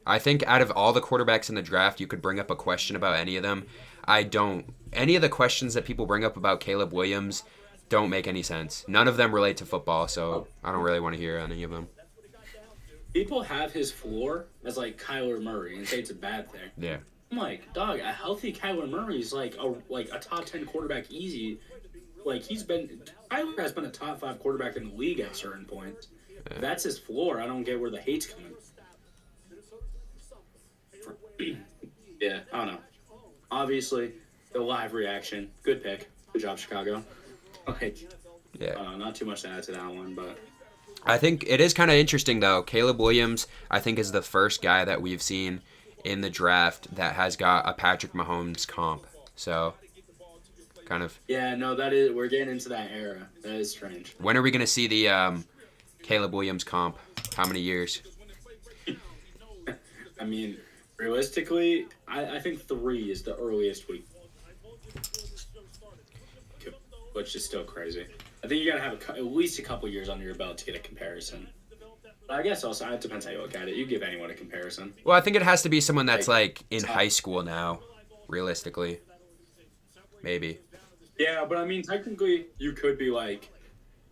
I think out of all the quarterbacks in the draft, you could bring up a question about any of them. Any of the questions that people bring up about Caleb Williams don't make any sense. None of them relate to football, so I don't really want to hear any of them. People have his floor as like Kyler Murray and say it's a bad thing. Yeah. I'm like, dog, a healthy Kyler Murray is like a top 10 quarterback easy. Like Kyler has been a top 5 quarterback in the league at certain points. Yeah. That's his floor. I don't get where the hate's coming. Yeah, I don't know. Obviously, the live reaction, good pick. Good job, Chicago. Like, Yeah. not too much to add to that one, but I think it is kind of interesting, though. Caleb Williams, I think, is the first guy that we've seen in the draft that has got a Patrick Mahomes comp. So, kind of. yeah, no, we're getting into that era. That is strange. When are we going to see the Caleb Williams comp? How many years? I mean, realistically, I think 3 is the earliest we, which is still crazy. I think you gotta have at least a couple years under your belt to get a comparison. But I guess also it depends how you look at it. You give anyone a comparison. Well, I think it has to be someone that's Like, in high school now, realistically. Maybe. Yeah, but I mean, technically, you could be like.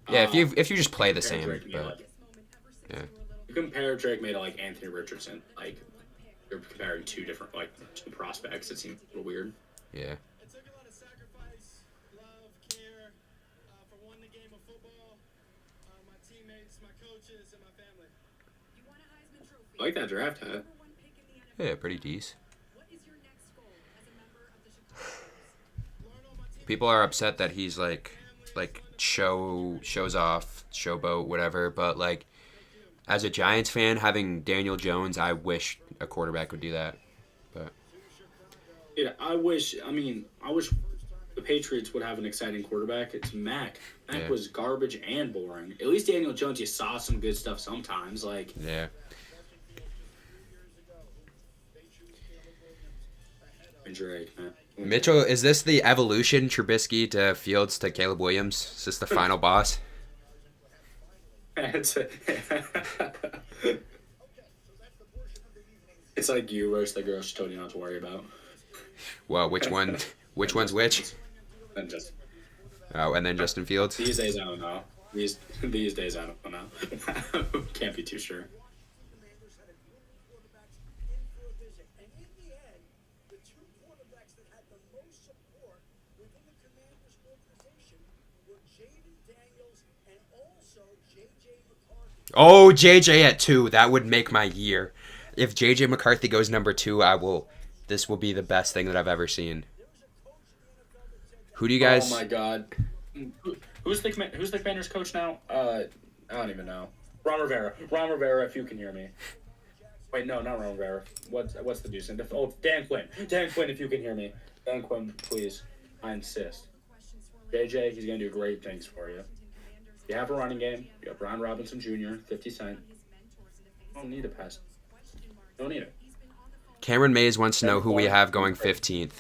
Yeah, if you just play the compare same. Drake May to, But, like, yeah. you compare Drake May to like Anthony Richardson. Like, you're comparing two prospects. It seems a little weird. Yeah. It took a lot of sacrifice, love, care for one, the game of football, my teammates, my coaches, and my family. You won a Heisman Trophy. I like that draft hat. Number 1 pick in the NFL. Yeah, pretty decent. What is your next goal as a member of the Chicago Bears? Learn all my teammates. People are upset that he's like shows off, showboat, whatever. But like, as a Giants fan, having Daniel Jones, I wish a quarterback would do that. But Yeah, I wish the Patriots would have an exciting quarterback. It's Mac. Mac Yeah. was garbage and boring. At least Daniel Jones, you saw some good stuff sometimes. Like, yeah, and Drake, man. Mitchell, is this the evolution Trubisky to Fields to Caleb Williams? Is this the final boss? It's, it's like you versus the girl she told you not to worry about. Well, which one? Which one's which? And just Oh, and then Justin Fields. these days, I don't know. These days, I don't know. Can't be too sure. Commanders had a group of quarterbacks in for a visit. And in the end, the 2 quarterbacks that had the most support within the Commanders organization were Jaden Daniels and also J.J. McCarthy. Oh, JJ at 2. That would make my year. If JJ McCarthy goes number 2, this will be the best thing that I've ever seen. Who do you guys? Oh my God. Who's the Commanders coach now? I don't even know. Ron Rivera. Ron Rivera, if you can hear me. Wait, no, not Ron Rivera. What's the dude's name? Oh, Dan Quinn. Dan Quinn, if you can hear me. Dan Quinn, please. I insist. JJ, he's gonna do great things for you. You have a running game. You have Brian Robinson Jr., 50 Cent. You don't need a pass. You don't need it. Cameron Mays wants to know who we have going 15th.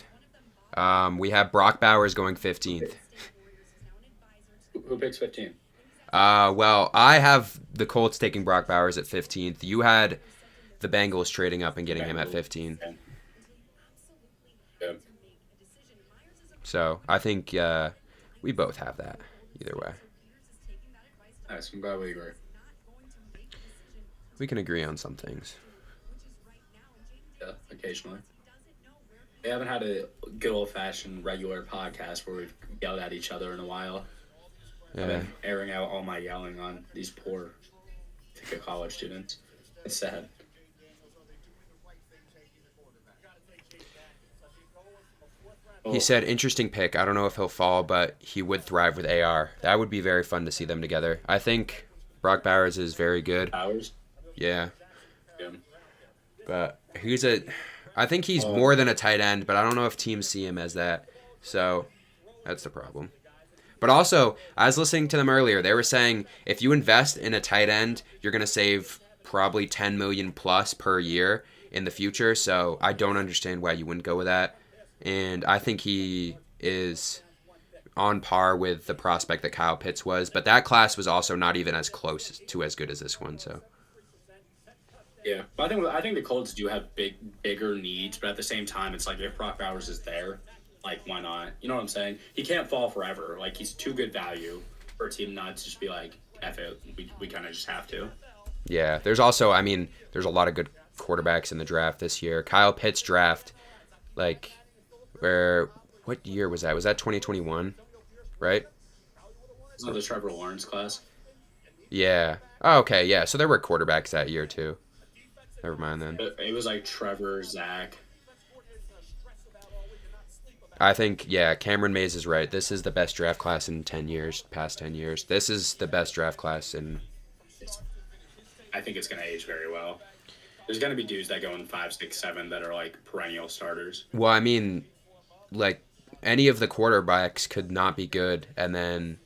We have Brock Bowers going 15th. Who picks 15? Well, I have the Colts taking Brock Bowers at 15th. You had the Bengals trading up and getting him at 15. Yeah. So I think we both have that either way. Nice. I'm glad we agree. We can agree on some things. Yeah, occasionally. We haven't had a good old-fashioned regular podcast where we've yelled at each other in a while. I've Yeah. been airing out all my yelling on these poor college students. It's sad. He said, interesting pick. I don't know if he'll fall, but he would thrive with AR. That would be very fun to see them together. I think Brock Bowers is very good. Powers. Yeah. Yeah. But I think he's more than a tight end, but I don't know if teams see him as that. So that's the problem. But also, I was listening to them earlier. They were saying if you invest in a tight end, you're going to save probably 10 million plus per year in the future. So I don't understand why you wouldn't go with that. And I think he is on par with the prospect that Kyle Pitts was. But that class was also not even as close to as good as this one. So Yeah, but I think the Colts do have bigger needs, but at the same time, it's like if Brock Bowers is there, like why not? You know what I'm saying? He can't fall forever. Like he's too good value for a team not to just be like, F it, we kind of just have to. yeah, there's also, I mean, there's a lot of good quarterbacks in the draft this year. Kyle Pitts draft, like, what year was that? Was that 2021? Right? It's not the Trevor Lawrence class. Yeah. Oh, okay, yeah. So there were quarterbacks that year too. Never mind then. It was like Trevor, Zach. I think, yeah, Cameron Mays is right. This is the best draft class in 10 years, past 10 years. This is the best draft class in... I think it's going to age very well. There's going to be dudes that go in 5, 6, 7 that are like perennial starters. Well, I mean, like, any of the quarterbacks could not be good, and then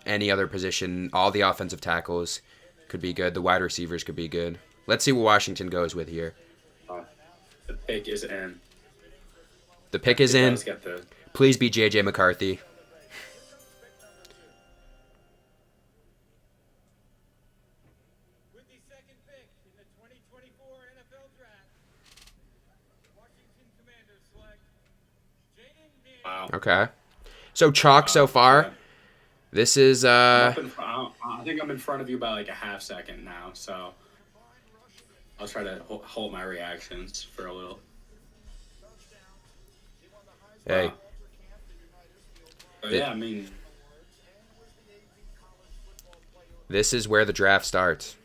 any other position, all the offensive tackles could be good. The wide receivers could be good. Let's see what Washington goes with here. The pick is in. The pick is in. Let's get the Please be J.J. McCarthy. With the second pick in the 2024 NFL Draft, Washington Commanders select Jaden Daniels. wow. Okay. So chalk so far. Yeah. This is I think I'm in front of you by like a half second now, so I'll try to hold my reactions for a little. hey. But yeah, I mean, This is where the draft starts.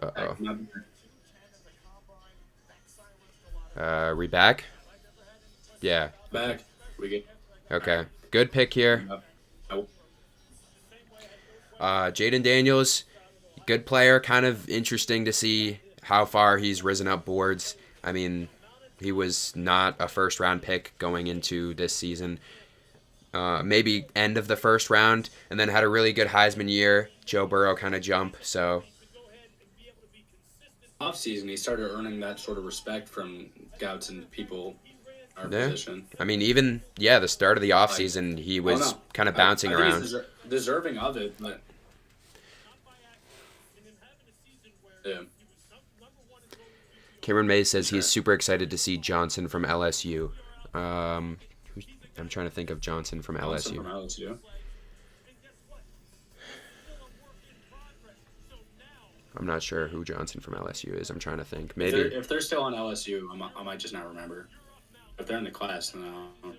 Uh-oh. We back? Yeah. back. We get. Okay. Good pick here. Oh, Jaden Daniels, good player. Kind of interesting to see how far he's risen up boards. I mean, he was not a first-round pick going into this season. Maybe end of the first round, and then had a really good Heisman year. Joe Burrow kind of jump, so... off season, he started earning that sort of respect from scouts and people in our Yeah. position. I mean, even, the start of the offseason, he was no. kind of bouncing I think around. he's deserving of it, but yeah. Cameron Mays says he's super excited to see Johnson from LSU. I'm trying to think of Johnson from Also LSU. from LSU. I'm not sure who Johnson from LSU is. I'm trying to think. If Maybe. if they're still on LSU, I might just not remember. If they're in the class, then I'll...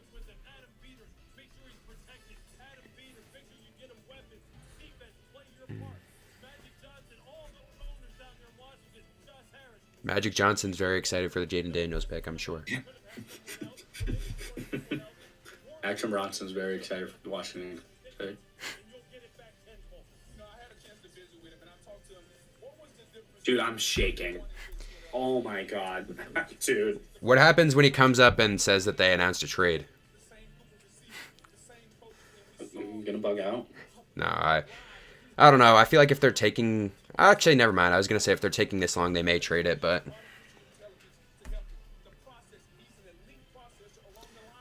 Magic Johnson's very excited for the Jaden Daniels pick, I'm sure. Action Bronson's very excited for the Washington pick. Dude, I'm shaking. Oh my god. Dude. What happens when he comes up and says that they announced a trade? I'm gonna bug out. No, I don't know. I feel like if they're taking... Actually, never mind. I was going to say if they're taking this long, they may trade it, but...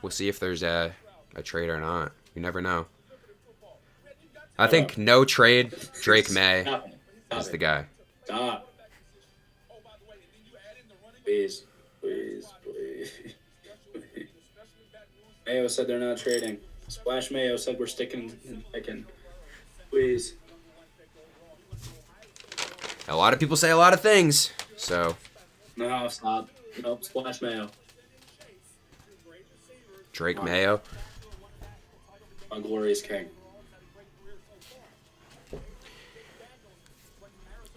We'll see if there's a trade or not. You never know. I think no trade, Drake May Stop it. Stop is it. the guy. Stop. Please. Please. Please. Mayo said they're not trading. Splash Mayo said we're sticking. Please. A lot of people say a lot of things, so No, stop. Nope, Splash Mayo. Drake Mayo. A glorious king.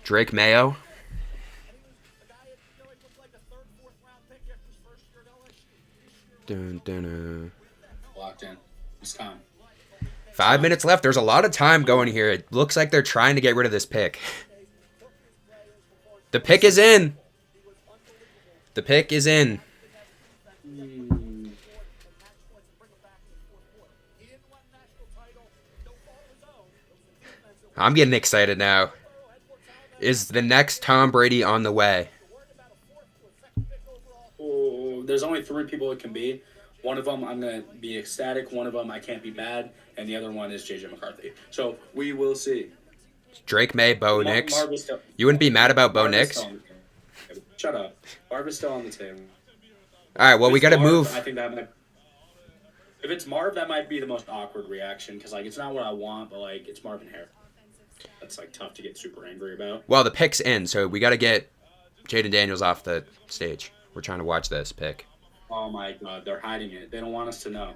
Drake Mayo. Dun, dun, dun. Locked in. It's time. 5 minutes left. There's a lot of time going here. It looks like they're trying to get rid of this pick. The pick is in. The pick is in. I'm getting excited now. Is the next Tom Brady on the way? Oh, there's only 3 people it can be. One of them I'm gonna be ecstatic. One of them I can't be mad, and the other one is JJ McCarthy. So we will see. Drake May, Bo Nix. Marv is still- You wouldn't be mad about Bo Marv is Nix? still on the table. Shut up. Marv is still on the table. All right, well, we If got to it's Marv, move. I think that might. If it's Marv, that might be the most awkward reaction because like it's not what I want, but like it's Marvin Hair. That's like tough to get super angry about. Well, the pick's in, so we got to get Jaden Daniels off the stage. We're trying to watch this pick. Oh my god, they're hiding it. They don't want us to know.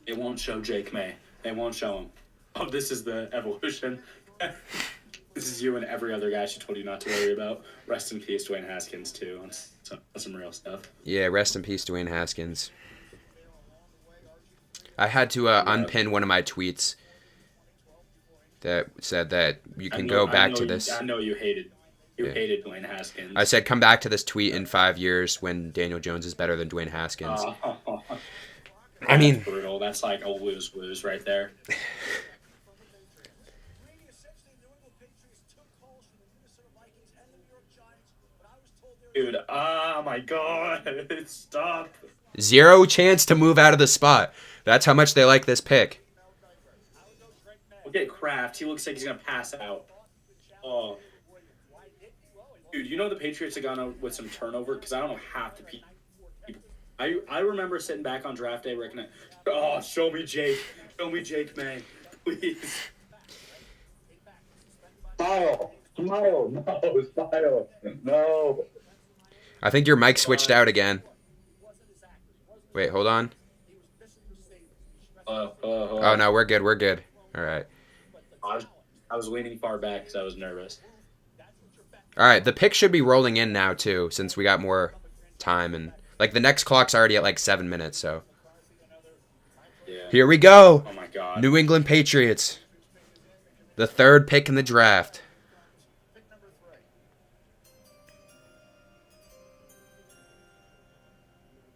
They won't show Jake May. They won't show him. Oh, this is the evolution. This is you and every other guy she told you not to worry about. Rest in peace, Dwayne Haskins, too. On some real stuff. Yeah, rest in peace, Dwayne Haskins. I had to unpin one of my tweets that said that you can go back to this. I know you hated. You Yeah. hated Dwayne Haskins. I said, come back to this tweet in 5 years when Daniel Jones is better than Dwayne Haskins. I mean, That's brutal. That's like a lose-lose right there. Essentially, New England Patriots took calls from the Minnesota Vikings and the New York Giants, but I was told they were Dude, oh my god. Stop. zero chance to move out of the spot. That's how much they like this pick. Look at Kraft. He looks like he's going to pass out. Oh. Dude, you know the Patriots have gone out with some turnover? Because I don't know half the people. I remember sitting back on draft day recognizing, oh, show me Jake. Show me Jake May. Please. Smile. Smile. No, smile. No. I think your mic switched out again. Wait, hold on. Oh, no, we're good. We're good. All right. I was leaning far back because I was nervous. All right, the pick should be rolling in now, too, since we got more time. And, like, the next clock's already at, like, 7 minutes, so. Yeah. Here we go. Oh my god. New England Patriots. The 3rd pick in the draft.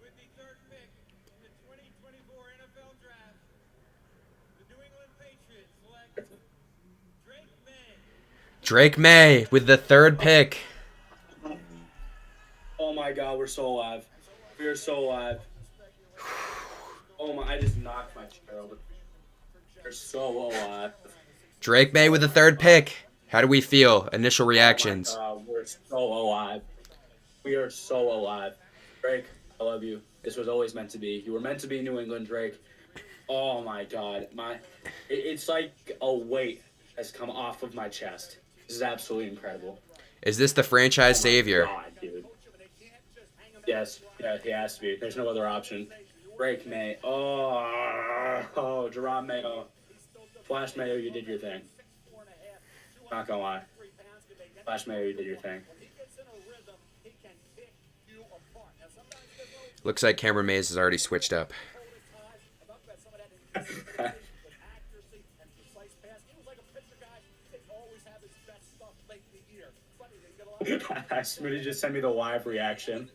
With the 3rd pick in the 2024 NFL Draft, the New England Patriots select Drake May. Drake May with the 3rd pick. Oh my god, we're so alive. We are so alive. Oh my, I just knocked my chair over. We're so alive. Drake May with the 3rd pick. How do we feel? Initial reactions. Oh my god, we're so alive. We are so alive. Drake, I love you. This was always meant to be. You were meant to be New England, Drake. Oh my god. It's like a weight has come off of my chest. This is absolutely incredible. Is this the franchise savior? God, dude. Yes, yeah, he has to be. There's no other option. Drake May. Oh, Jerome Mayo. Flash Mayo, you did your thing. Not gonna lie. Flash Mayo, you did your thing. Looks like Cameron Mays has already switched up. Smitty just sent me the live reaction.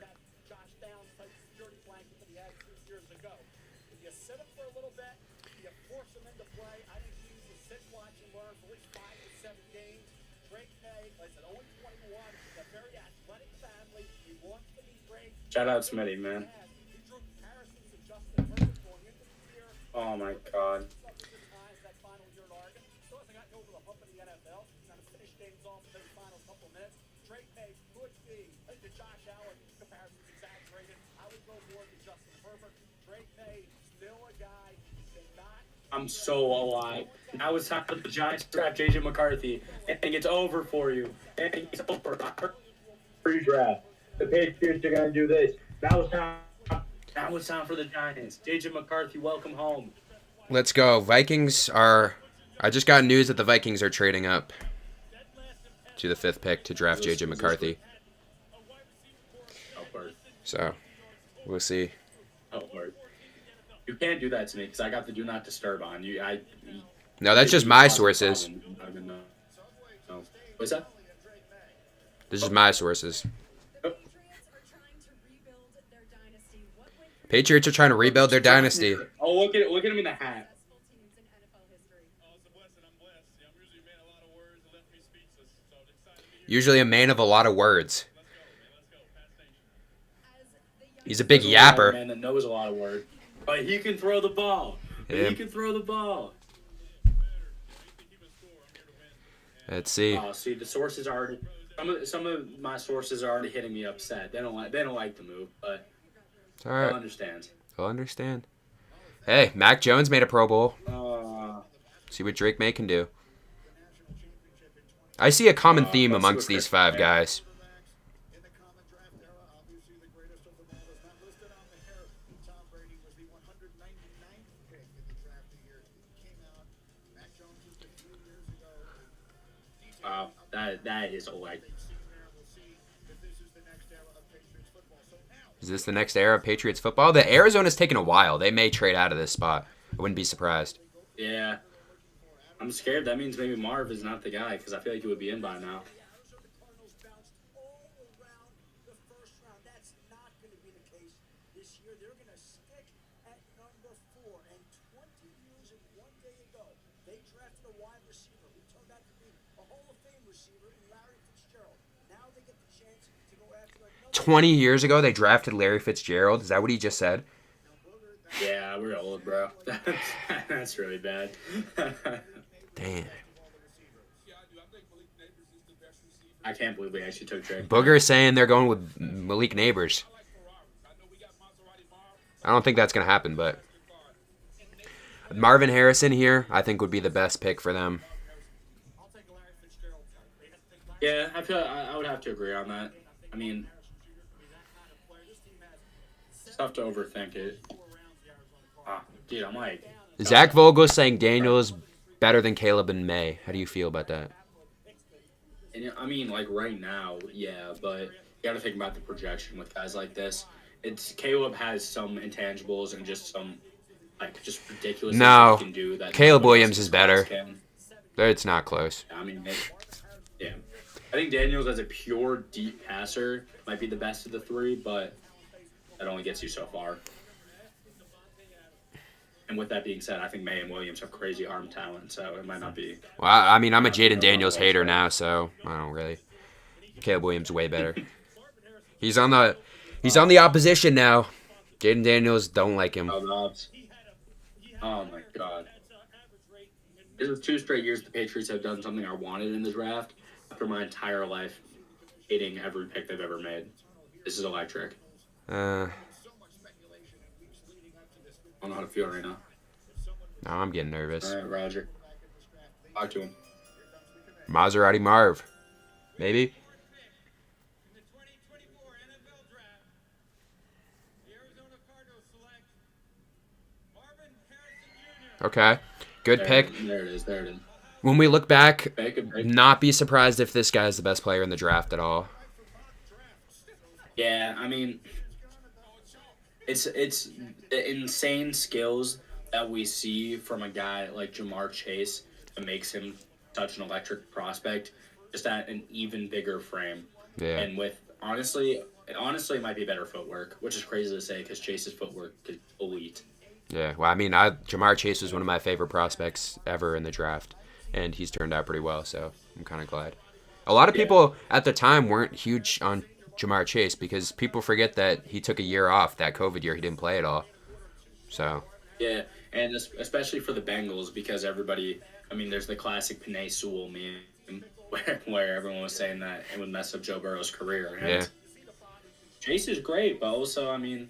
Shout out Smitty, man. Oh my god. I'm so alive. Now it's time for the Giants to draft JJ McCarthy. And it's over for you. And it's over. Pre-draft. The Patriots are gonna do this. Now it's time for the Giants. JJ McCarthy, welcome home. Let's go. Vikings are... I just got news that the Vikings are trading up to the 5th pick to draft JJ McCarthy. Oh, word. So, we'll see. Oh, word. You can't do that to me because I got the do not disturb on. No, that's just you my caused a sources. problem. I don't even know. No. What's that? This is my sources. Patriots are trying to rebuild their dynasty. What went through Patriots are trying to rebuild their dynasty. Oh, look at him in the hat. successful teams in NFL history? Oh, it's a blessing. I'm blessed. Yeah, I'm usually a man of a lot of words and left me speechless. So I'm excited to be here. Usually a man of a lot of words. Let's go, man. Let's go. Pat Station. As the young He's a big There's a lot of yapper. man that knows a lot of words. But he can throw the ball. Yeah. He can throw the ball. Better. If you keep a score, I'm here to win. Let's see. Oh, see, the sources are already. Some of my sources are already hitting me upset. They don't like the move, but It's all they'll right. understand. I'll understand. Hey, Mac Jones made a Pro Bowl. Uh, See what Drake May can do. I see a common theme let's see amongst what these Chris five May- guys. In the common draft era, obviously the greatest of them all is not listed on the hair. Tom Brady was the 199th pick in the draft the year he came out. Mac Jones was a few years ago. wow, that is like. We'll see if this is the next era of Patriots football. So now, Is this the next era of Patriots football? The Arizona's taken a while. They may trade out of this spot. I wouldn't be surprised. Yeah. I'm scared. That means maybe Marv is not the guy because I feel like he would be in by now. the Arizona Cardinals bounced all around the first round. That's not going to be the case this year. They're going to stick at number 4. And 20 years and 1 day ago, they drafted a wide receiver who turned out to be a Hall of Fame receiver in Larry Fitzgerald. Now they get the chance to go after another 20 years ago, they drafted Larry Fitzgerald. Is that what he just said? Yeah, we're old, bro. That's really bad. Damn. I can't believe we actually took Drake. Booger is saying they're going with Malik Neighbors. I don't think that's going to happen, but Marvin Harrison here, I think would be the best pick for them. Yeah, I feel I would have to agree on that. I mean, it's tough to overthink it. Dude, I'm like, Zach Vogel saying Daniel is better than Caleb and May. How do you feel about that? and I mean, like right now, yeah, but you got to think about the projection with guys like this. It's Caleb has some intangibles and just some like just ridiculous No, things he can do that Caleb nobody Williams else is better. can. It's not close. I mean, yeah. I think Daniels as a pure deep passer might be the best of the three, but that only gets you so far. And with that being said, I think May and Williams have crazy arm talent, so it might not be. Well, I mean, I'm a Jaden Daniels hater now, so I don't really. Caleb Williams way better. He's on the opposition now. Jaden Daniels don't like him. Oh, Knobs. Oh my God. This is 2 straight years the Patriots have done something I wanted in the draft after my entire life hating every pick they've ever made. This is electric. I don't know how to feel right now. No, I'm getting nervous. All right, Roger. Talk to him. Maserati Marv. Maybe? In the 2024 NFL Draft, the Arizona Cardinals select Marvin Harrison Jr. Okay. Good pick. There it is. There it is. When we look back, Good pick. not be surprised if this guy is the best player in the draft at all. Yeah, I mean, it's the insane skills that we see from a guy like Jamar Chase that makes him such an electric prospect, just at an even bigger frame. Yeah. And with honestly, it might be better footwork, which is crazy to say because Chase's footwork is elite. Yeah. Well, I mean, Jamar Chase was one of my favorite prospects ever in the draft, and he's turned out pretty well, so I'm kind of glad. A lot of people at the time weren't huge on Jamar Chase because people forget that he took a year off. That COVID year, he didn't play at all. So, Yeah, and especially for the Bengals because everybody, I mean, there's the classic Penei Sewell meme where everyone was saying that it would mess up Joe Burrow's career. And yeah. Chase is great, but also, I mean,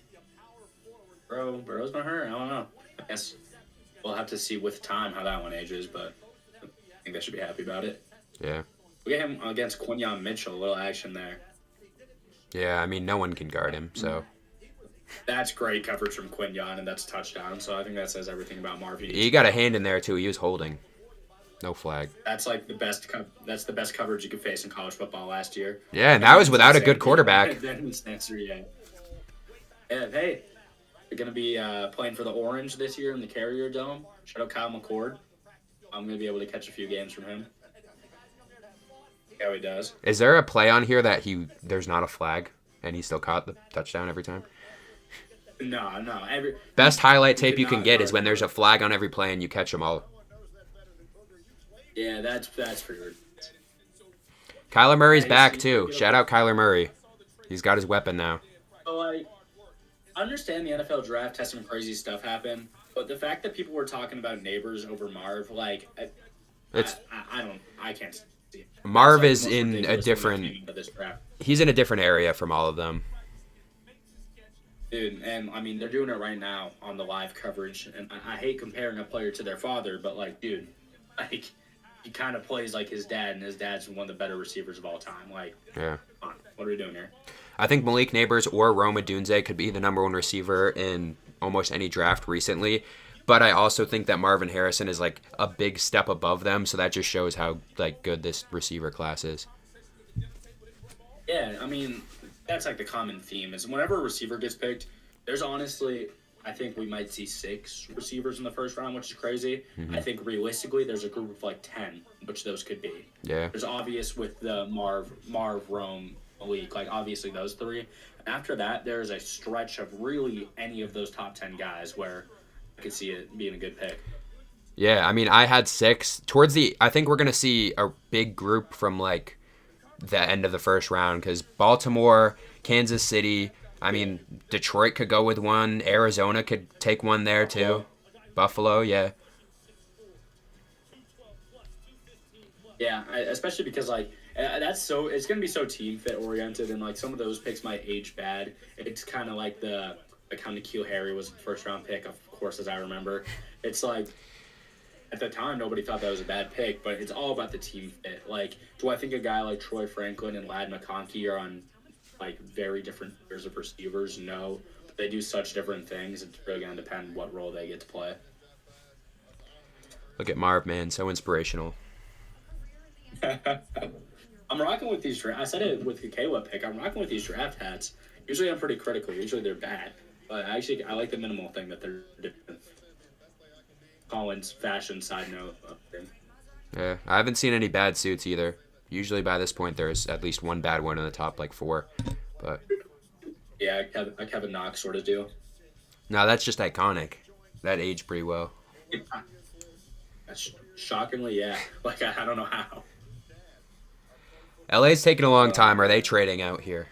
Burrow's been hurt. I don't know. I guess we'll have to see with time how that one ages, but I think they should be happy about it. Yeah. We get him against Quinyon Mitchell, a little action there. Yeah, I mean, no one can guard him, so. That's great coverage from Quinyon, and that's a touchdown, so I think that says everything about Marvin. He got a hand in there, too. He was holding. No flag. That's like that's the best coverage you could face in college football last year. Yeah, and that was without a good quarterback. Yeah, hey, They're going to be playing for the Orange this year in the Carrier Dome. Shout out Kyle McCord. I'm going to be able to catch a few games from him. See how he does. Is there a play on here that there's not a flag and he still caught the touchdown every time? No. Best highlight tape could you can not get is guard when there's a him. flag on every play and you catch them all. Yeah, that's for sure. Kyler Murray's Yeah, back he's too. good. Shout out Kyler Murray. He's got his weapon now. So, like, I understand the NFL draft has some crazy stuff happen, but the fact that people were talking about Neighbors over Marv, like, I can't see it. Marv That's, is like, the most in a ridiculous thing that different. came out of this draft. He's in a different area from all of them. Dude, and I mean, they're doing it right now on the live coverage, and I hate comparing a player to their father, but, like, dude, like, he kind of plays like his dad, and his dad's one of the better receivers of all time. Like, Yeah. come on, what are we doing here? I think Malik Neighbors or Rome Odunze could be the number one receiver in almost any draft recently. But I also think that Marvin Harrison is like a big step above them, so that just shows how like good this receiver class is. Yeah, I mean, that's like the common theme is whenever a receiver gets picked, there's honestly, I think we might see 6 receivers in the first round, which is crazy. I think realistically, there's a group of like 10, which those could be. Yeah. There's obvious with the Marv, Rome, Malik, like obviously those 3. After that, there's a stretch of really any of those top 10 guys where I could see it being a good pick. Yeah, I mean, I had 6. I think we're going to see a big group from like the end of the first round because Baltimore, Kansas City, I mean, Detroit could go with one. Arizona could take one there too. Buffalo, yeah. Yeah, especially because like it's gonna be so team fit oriented, and like some of those picks might age bad. It's kind of like how N'Keal Harry was the first round pick, of course, as I remember. It's like at the time nobody thought that was a bad pick, but it's all about the team fit. Like, do I think a guy like Troy Franklin and Lad McConkey are on like very different tiers of receivers? No, they do such different things. It's really gonna depend what role they get to play. Look at Marv, man, so inspirational. I'm rocking with these I said it with the Caleb pick. I'm rocking with these draft hats. Usually I'm pretty critical. Usually they're bad. But I like the minimal thing that they're doing. Colin's fashion side note. Yeah, I haven't seen any bad suits either. Usually by this point there's at least one bad one in the top like 4. But Yeah, a Kevin Knox sort of do. no, that's just iconic. That aged pretty well. That's shockingly, yeah. Like, I don't know how. LA's taking a long time. Are they trading out here?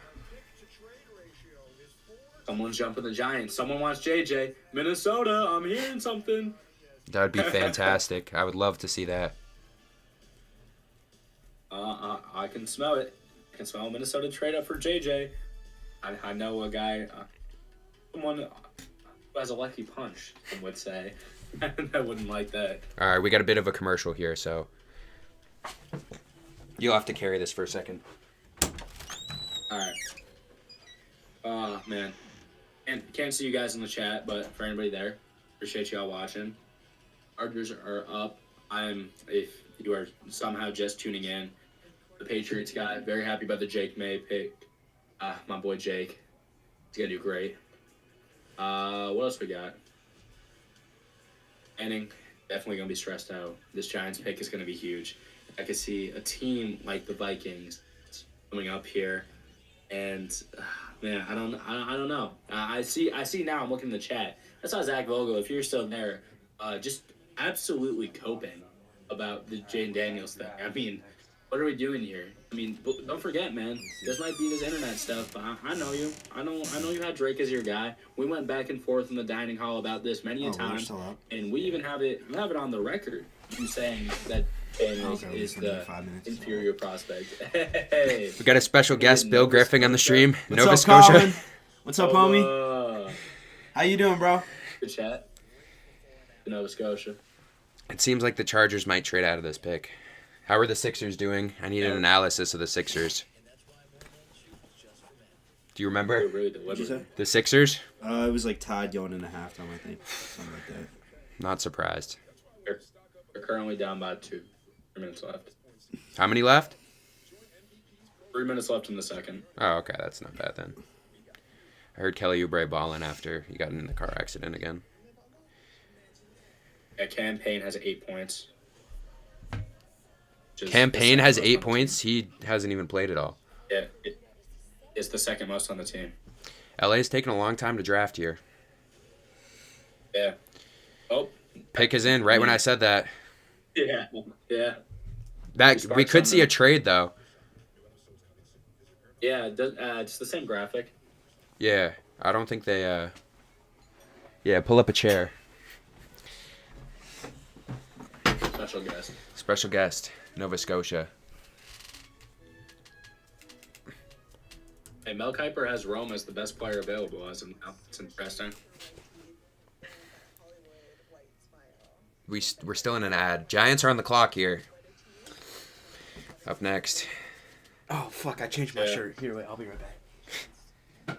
Someone's jumping the Giants. Someone wants JJ. Minnesota, I'm hearing something. That would be fantastic. I would love to see that. I can smell it. I can smell Minnesota trade up for JJ. I know a guy, someone who has a lucky punch, some would say. I wouldn't like that. All right, we got a bit of a commercial here, so you'll have to carry this for a second. All right. Man. And can't see you guys in the chat, but for anybody there, appreciate y'all watching. Chargers are up. If you are somehow just tuning in, the Patriots guy, very happy about the Jake May pick. My boy Jake. He's going to do great. What else we got? Manning, definitely going to be stressed out. This Giants pick is going to be huge. I could see a team like the Vikings coming up here, and man, I don't know. I see now. I'm looking in the chat. I saw Zach Vogel. If you're still there, just absolutely coping about the Jaden Daniels thing. I mean, what are we doing here? I mean, don't forget, man. This might be this internet stuff, but I know you. I know you had Drake as your guy. We went back and forth in the dining hall about this many a time, still up. and we even have it on the record. You saying that Daniels Okay, is we're gonna the do 5 minutes. inferior prospect. Hey. We got a special guest, Bill Griffin, on the stream. What's Nova up, Scotia. Colin? What's up, homie? How you doing, bro? Good chat. Nova Scotia. It seems like the Chargers might trade out of this pick. How are the Sixers doing? I need an analysis of the Sixers. Do you They're remember really What'd you say? deliberate. the Sixers? It was like tied going into halftime, I think. Something like that. Not surprised. They're currently down by 2. 3 minutes left. How many left? 3 minutes left in the second. Oh, okay, that's not bad then. I heard Kelly Oubre balling after he got in the car accident again. Yeah, Campaign has 8 points. Which is Campaign the has second 8 most points. He hasn't even played at all. Yeah, it's the second most on the team. LA's taking a long time to draft here. Yeah. Oh. Pick is in right when I said that. Yeah. Yeah. That we could see a trade though. Yeah. It's the same graphic. Yeah, I don't think they. Yeah, pull up a chair. Special guest. Special guest, Nova Scotia. Hey, Mel Kiper has Rome as the best player available as of now. It's interesting. We're still in an ad. Giants are on the clock here. Up next. Oh fuck! I changed my Yeah. shirt. Here, wait. I'll be right back.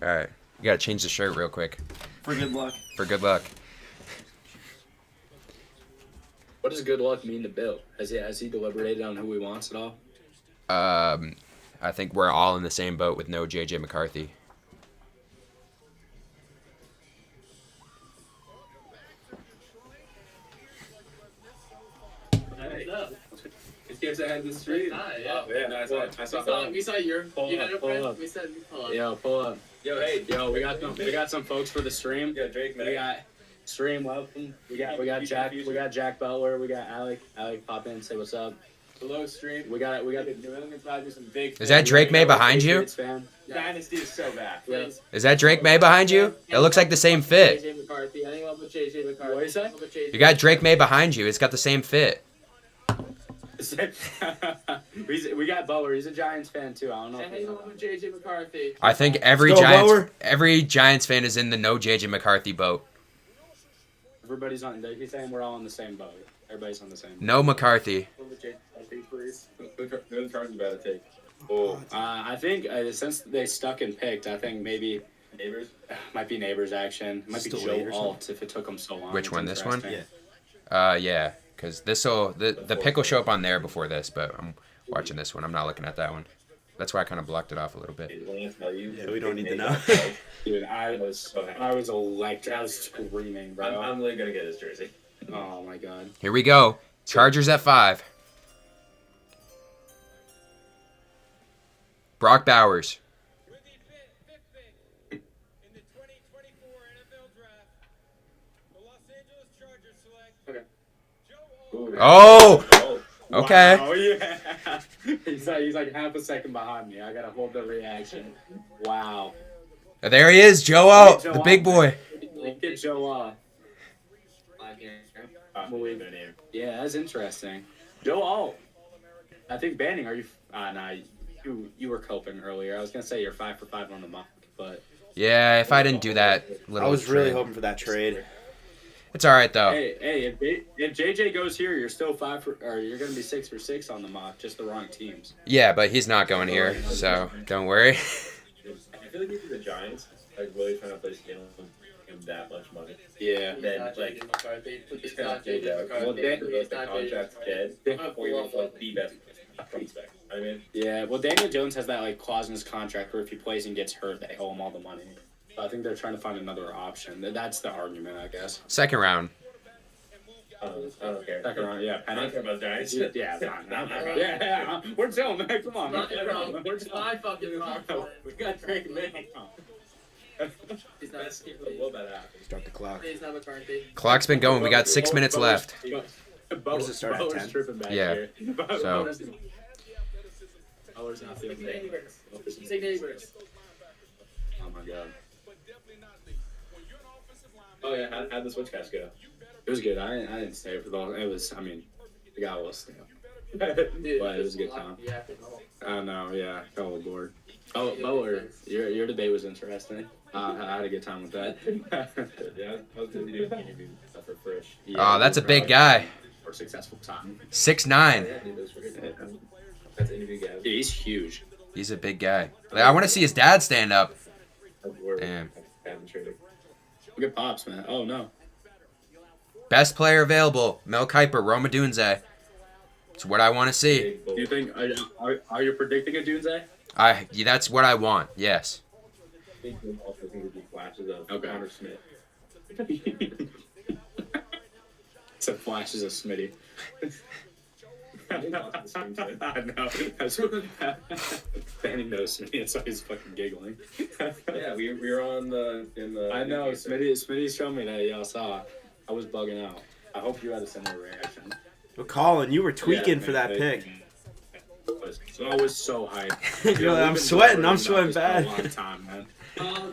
All right, you gotta change the shirt real quick For good luck. for good luck. What does good luck mean to Bill? Has he deliberated on who he wants at all? I think we're all in the same boat with no JJ McCarthy. Kids that had the street. Yeah. Oh, yeah, I saw We saw your Pull you up, had a pull friend. up. We said pull up. Yo, pull up. Yo, hey, Yo, we got some folks for the stream. Yeah, Drake, man. We got stream welcome. We got Jack Butler. We got Alec pop in, say what's up. Hello, stream. We got The New England Dodgers and big. Is that Drake May behind you? Patriots fan. Dynasty is so bad. Yeah. Is that Drake May behind you? It looks like the same fit. JJ McCarthy. Anything up with JJ McCarthy? What is that? Anything up with JJ You got Drake May behind you. It's got the same fit. We got Butler. He's a Giants fan too. I don't know. Anything up with JJ McCarthy? I think every Let's go, Bauer. Giants fan is in the no JJ McCarthy boat. Everybody's on. He's saying we're all on the same boat. Everybody's on the same boat. No McCarthy. The Chargers about to take. Oh, I think since they stuck and picked, I think maybe Neighbors. might be Neighbors action. Might be Still Joe late or something? Alt if it took him so long. Which It's one, this one? interesting. Yeah, because the pick will show up on there before this, but I'm watching this one. I'm not looking at that one. That's why I kind of blocked it off a little bit. Yeah, we don't need to know. Dude, I was electric. I was screaming, bro. I'm literally gonna get his jersey. Oh my god. Here we go. Chargers at 5. Brock Bowers. With the fifth pick in the 2024 NFL Draft, the Los Angeles Chargers select Okay. Joe Oh, okay. Wow, yeah. he's like half a second behind me. I gotta hold the reaction. Wow. There he is, Joe Alt, the big boy. Get Joe. Believe in him. Yeah, that's interesting. Joe Alt. I think Banning. Are you? Nah. You were coping earlier. I was gonna say you're 5 for 5 on the mock, but Yeah, if I didn't do that I little was really trade. hoping for that trade. It's all right though. hey, if JJ goes here, you're still 5 for, or you're gonna be 6 for 6 on the mock. Just the wrong teams. Yeah, but he's not going here, so don't worry. I feel like if the Giants like really trying to play scale him that much money. Yeah. Then like it's kind of JJ. Well, then the contract kid. Or you're like the best prospect. I mean, Yeah. Well, Daniel Jones has that like clause in his contract where if he plays and gets hurt, they owe him all the money. So I think they're trying to find another option. That's the argument, I guess. Second round. I don't care. Second round, yeah. I don't Penny. care about the Giants. Yeah, yeah. We're chilling, man. Come on, man. We're It's chilling. my fucking fault. We got Drake May. He's not What about that? Start the clock. He's not McCarthy. Clock's been going. We got 6 minutes left. does it start at 10? Tripping back Yeah. here. So- Bowers not feeling Say good. neighbors. Say neighbors. Oh my god. Oh yeah, how'd the switchcast go? It was good. I didn't stay for long. It was. I mean, the guy was stale. But it was a good time. Yeah. I know. Yeah, I fell aboard. Oh, Butler, your debate was interesting. I had a good time with that. Yeah, I was busy doing interviews and stuff for Frisch. Oh, that's a big guy. For a successful time. 6'9". Yeah, dude, those were good. That's interview guys. Dude, he's huge. He's a big guy. Like, I want to see his dad stand up. Damn. Good pops, man. Oh no. Best player available. Mel Kiper, Roma Dunze. It's what I want to see. Do you think are you predicting a Dunze? That's what I want. Yes. think we also think it'd be flashes of Okay. Connor Smith. Some flashes of Smitty. I know. I know. Fanning knows Smitty, so he's fucking giggling. Yeah, we were on in the. I know. Smitty showed me that. Y'all saw. I was bugging out. I hope you had a similar reaction. Well, Colin, you were tweaking Yeah, for that man, pick. I was so hyped. You're like, We've I'm been sweating. I'm talking sweating about bad. this for a long time, man.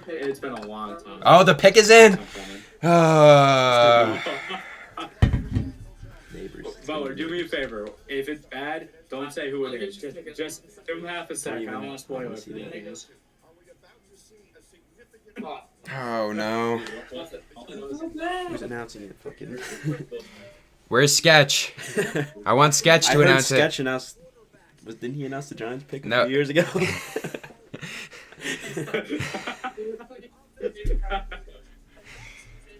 It's been a long time. Oh, the pick is in. Neighbors. Butler, do me a favor. If it's bad, don't say who it is. Just give him half a second. I don't want to spoil it for the Eagles. Oh no. Who's announcing it? Fucking. Where's Sketch? I want Sketch I to heard announce it. Sketch announced. Didn't he announce the Giants pick a No. few years ago?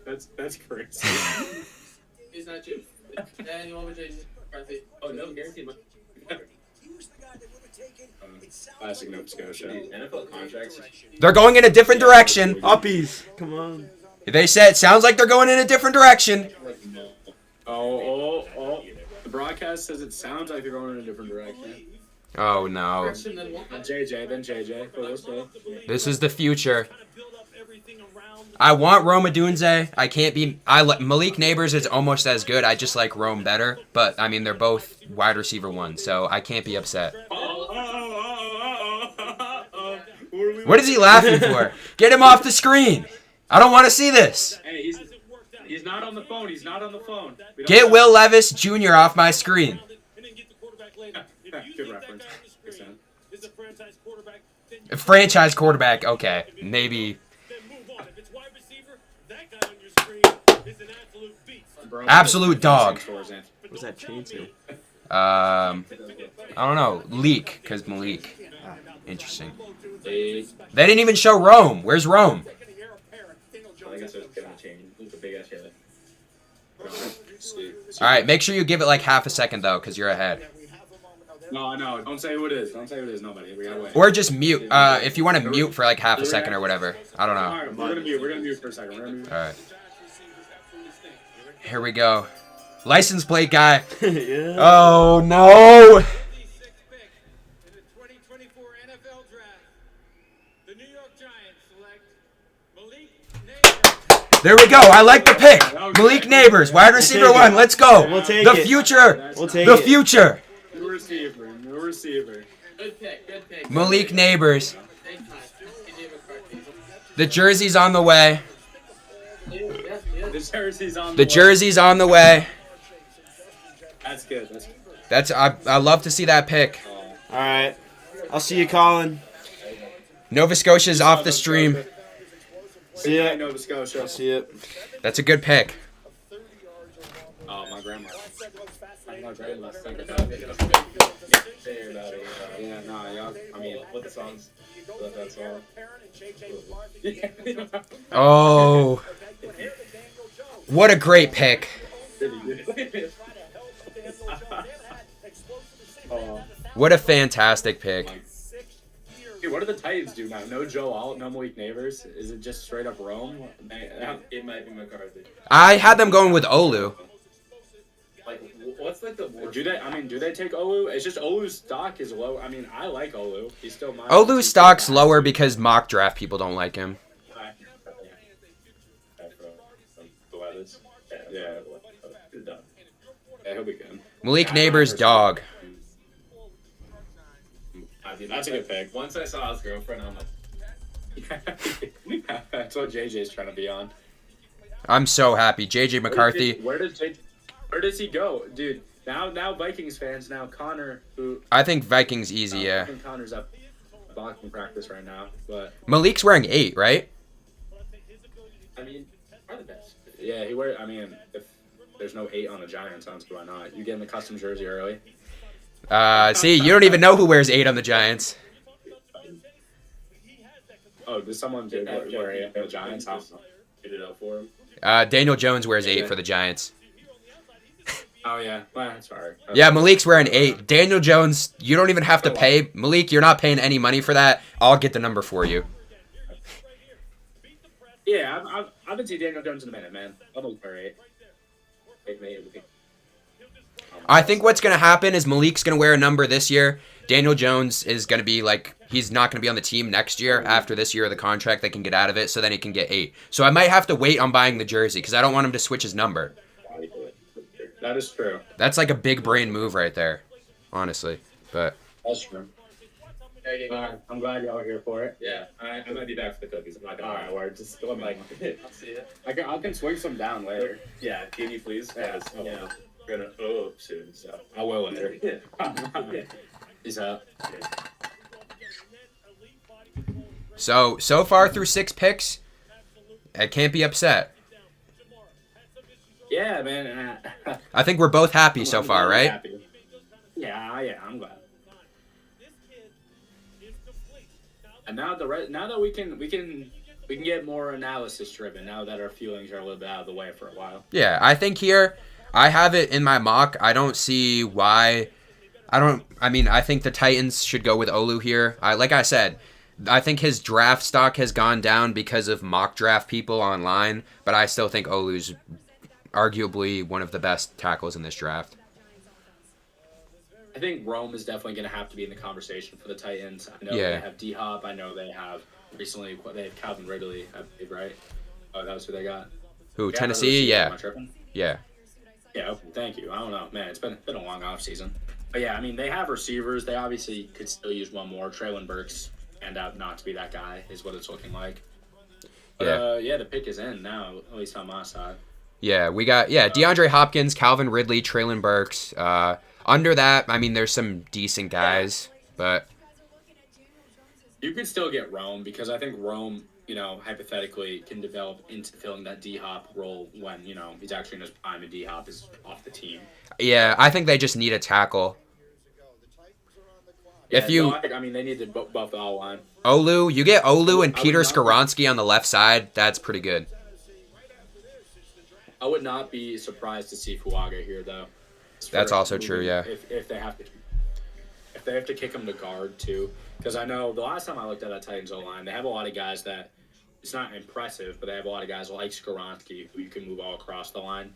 That's crazy. He's not you. And you want me to Oh no, guaranteed. He was the guy that would have taken Classic Nova Scotia. NFL contracts. They're going in a different direction. Uppies. Come on. They said sounds like they're going in a different direction. Oh. The broadcast says it sounds like they're going in a different direction. Oh no. Then JJ. But we'll see. This is the future. I want Rome Odunze. I can't be. Malik Neighbors is almost as good. I just like Rome better. But I mean, they're both wide receiver one, so I can't be upset. What is he laughing for? Get him off the screen. I don't want to see this. Hey, he's not on the phone. He's not on the phone. We don't Get have- Will Levis Jr. off my screen. Good reference. Good sound. A franchise quarterback. Okay, maybe. Bro, Absolute dog. What was that chainsaw? I don't know. Leak, because Malik. Interesting. They, They didn't even show Rome. Where's Rome? I guess there's gonna change. It's a big ass head. All right, make sure you give it like half a second though, because you're ahead. No. Don't say who it is. Don't say who it is. Nobody. We gotta wait. Or just mute. If you want to mute for like half a second or whatever. I don't All know. right, we're gonna mute. We're gonna mute for a second. We're gonna mute. All right. Here we go. License plate guy. Yeah. Oh no. 56th pick in the 2024 NFL Draft. The New York Giants select Malik Neighbors. There we go. I like the pick. Malik Neighbors, wide receiver take it. one. Let's go. We'll take The it. future. We'll take The it. future. New receiver. New receiver. Good pick. Good pick. Malik Neighbors. Thank you. TJ McCarthy. The jersey's on the way. The jersey's on. The jersey's on the way. That's good. That's. That's I love to see that pick. All right. I'll see you, Colin. Nova Scotia's off the stream. See ya. Nova Scotia. I'll see you. That's a good pick. Oh, my grandma. My grandma. Yeah, no, y'all. I mean, What the songs? That song. Oh, what a great pick. What a fantastic pick. Dude, what do the Titans do now? No Joe Alt, no Malik Neighbors. Is it just straight up Rome? It might be McCarthy. I had them going with Olu. Like, what's like the worst? Do they take Olu? It's just Olu's stock is low. I mean, I like Olu. He's still mine. Olu's stock's lower because mock draft people don't like him. Yeah. Yeah, he'll be good. Malik Neighbors, dog. That's a good pick. Once I saw his girlfriend, I'm like, That's what JJ's trying to be on. I'm so happy. JJ McCarthy. Where does he go, dude? Now Vikings fans. Now Connor, who I think Vikings easy, I yeah. think Connor's up blocking practice right now, but Malik's wearing 8, right? I mean, are the best. yeah, he wear. I mean, if there's no 8 on the Giants, honestly, why not? You get in the custom jersey early. See, you don't even know who wears 8 on the Giants. Oh, does someone do wear 8 on the Giants? Get it out for him. Daniel Jones wears 8 for the Giants. Oh yeah, well, sorry. Yeah, Malik's wearing 8. Daniel Jones, you don't even have to pay. Malik, you're not paying any money for that. I'll get the number for you. Yeah, I haven't seen Daniel Jones in a minute, man. I'm alright. I think what's going to happen is Malik's going to wear a number this year. Daniel Jones is going to be like, he's not going to be on the team next year. After this year of the contract, they can get out of it, so then he can get 8. So I might have to wait on buying the jersey because I don't want him to switch his number. That is true. That's like a big brain move right there, honestly. But That's true. I'm glad y'all are here for it. Yeah, I might be back for the cookies. I'm not gonna Alright, word. Just go like, I'll see it. I can swing some down later. Yeah, can you please? Yeah. Yeah. We're gonna soon, so. I will later. He's up. so far through 6 picks, I can't be upset. Yeah, man. I think we're both happy so I'm far, glad right? you're happy. Yeah, I'm glad. And now now that we can get more analysis driven. Now that our feelings are a little bit out of the way for a while. Yeah, I think here, I have it in my mock. I don't see why. I think the Titans should go with Olu here. Like I said, I think his draft stock has gone down because of mock draft people online, but I still think Olu's arguably one of the best tackles in this draft. I think Rome is definitely going to have to be in the conversation for the Titans. I know Yeah. they have D-Hop. I know they have recently they have Calvin Ridley, I believe, right? Oh, that was who they got. Who, Yeah, Tennessee? Am I Yeah. tripping? Yeah. Yeah, okay, thank you. I don't know, man. It's been a long off season, but yeah, I mean they have receivers. They obviously could still use one more. Traylon Burks turned out not to be that guy, is what it's looking like. But, Yeah. the pick is in now, at least on my side. Yeah, we got, DeAndre Hopkins, Calvin Ridley, Traylon Burks. Under that, I mean, there's some decent guys, but You could still get Rome because I think Rome, hypothetically can develop into filling that D-Hop role when, he's actually in his prime and D-Hop is off the team. yeah, I think they just need a tackle. If you, they need to buff the all line. Olu, you get Olu and I would Peter not- Skoronski on the left side, that's pretty good. I would not be surprised to see Fuaga here, though. That's also true, yeah. If they have to kick him to guard too, because I know the last time I looked at that Titans O line, they have a lot of guys that it's not impressive, but they have a lot of guys like Skoronski who you can move all across the line.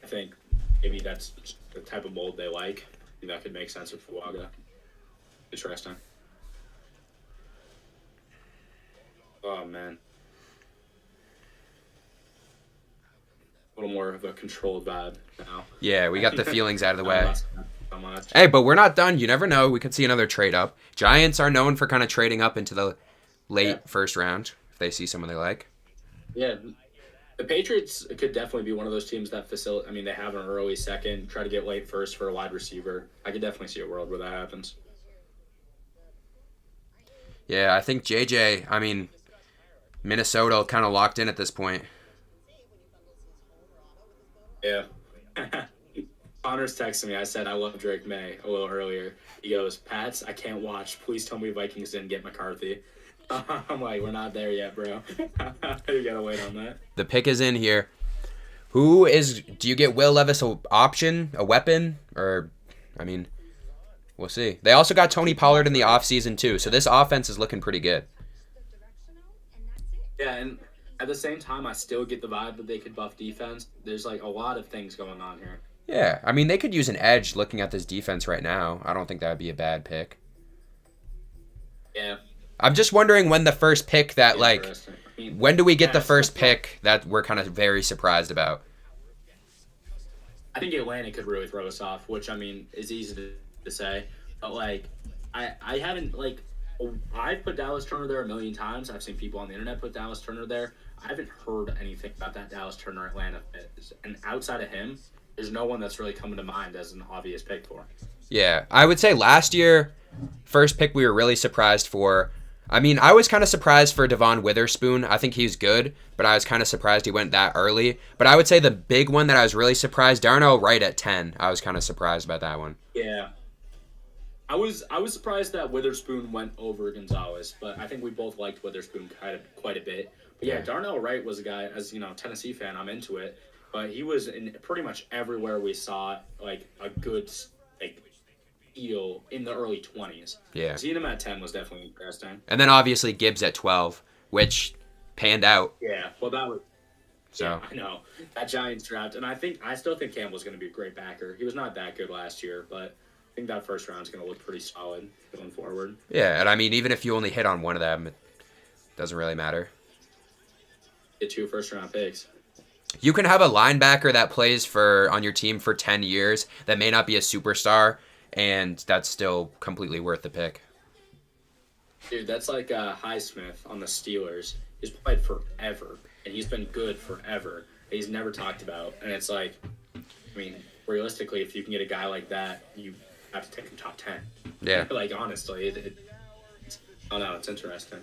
I think maybe that's the type of mold they like. That could make sense with Fuaga. Interesting. Oh man. A little more of a controlled vibe now. Yeah, we got the feelings out of the way. Not so much. Hey, but we're not done. You never know. We could see another trade up. Giants are known for kind of trading up into the late first round if they see someone they like. Yeah, the Patriots could definitely be one of those teams that they have an early second, try to get late first for a wide receiver. I could definitely see a world where that happens. Yeah, I think Minnesota kind of locked in at this point. Yeah. Connor's texting me. I said I love Drake May a little earlier. He goes, Pats, I can't watch. Please tell me Vikings didn't get McCarthy. I'm like, we're not there yet, bro. You gotta wait on that. The pick is in here. Do you get Will Levis a option, a weapon? Or, we'll see. They also got Tony Pollard in the offseason too, so this offense is looking pretty good. Yeah, and at the same time, I still get the vibe that they could buff defense. There's a lot of things going on here. Yeah, they could use an edge looking at this defense right now. I don't think that would be a bad pick. Yeah. I'm just wondering when the first pick Interesting. when do we get the first pick that we're kind of very surprised about? I think Atlanta could really throw us off, which is easy to say, but I haven't I've put Dallas Turner there a million times. I've seen people on the internet put Dallas Turner there. I haven't heard anything about that Dallas Turner Atlanta fit, and outside of him, there's no one that's really coming to mind as an obvious pick for. Yeah, I would say last year, first pick we were really surprised for. I was kind of surprised for Devon Witherspoon. I think he's good, but I was kind of surprised he went that early. But I would say the big one that I was really surprised, Darnell Wright at 10. I was kind of surprised about that one. Yeah. I was surprised that Witherspoon went over Gonzalez, but I think we both liked Witherspoon quite a bit. But yeah, Darnell Wright was a guy, as Tennessee fan, I'm into it. But he was in pretty much everywhere we saw a good deal in the early 20s. Yeah. Seeing him at 10 was definitely interesting. And then obviously Gibbs at 12, which panned out. Yeah, well, that was. So Yeah, I know that Giants draft, and I still think Campbell's going to be a great backer. He was not that good last year, but I think that first round's going to look pretty solid going forward. yeah, and I mean, even if you only hit on one of them, it doesn't really matter. Get 2 first-round picks. You can have a linebacker that plays on your team for 10 years that may not be a superstar, and that's still completely worth the pick. Dude, that's like Highsmith on the Steelers. He's played forever, and he's been good forever. He's never talked about, and it's like, I mean, realistically, if you can get a guy like that, you have to take him top 10. Yeah. Like, honestly, oh no, it's interesting.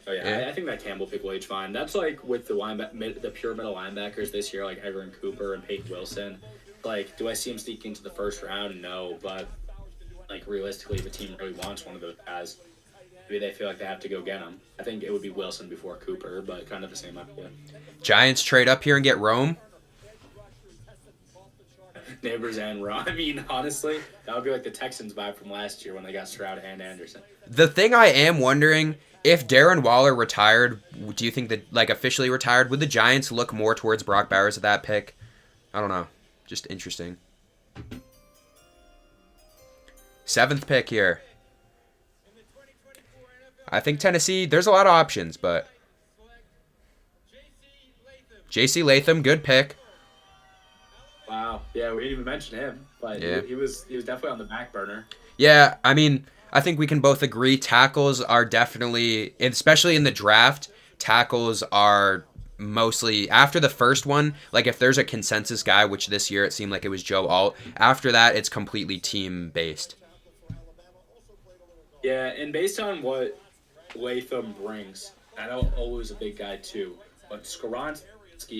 Oh yeah, Yeah. I think that Campbell pick will age fine. That's like with the pure middle linebackers this year, like Everett Cooper and Peyton Wilson. Like, do I see him sneaking to the first round? No, but like realistically, if a team really wants one of those guys, maybe they feel like they have to go get him. I think it would be Wilson before Cooper, but kind of the same idea. Giants trade up here and get Rome. Neighbors and Raw. I mean, honestly, that would be like the Texans vibe from last year when they got Stroud and Anderson. The thing I am wondering, if Darren Waller retired, do you think that, like, officially retired, would the Giants look more towards Brock Bowers at that pick? I don't know. Just interesting. 7th pick here. I think Tennessee, there's a lot of options, but J.C. Latham, good pick. Wow. Yeah, we didn't even mention him, but Yeah. he was definitely on the back burner. Yeah, I mean, I think we can both agree tackles are definitely, especially in the draft, tackles are mostly, after the first one, like if there's a consensus guy, which this year it seemed like it was Joe Alt, after that it's completely team-based. Yeah, and based on what Latham brings, I know Olu's a big guy too, but Skoronski,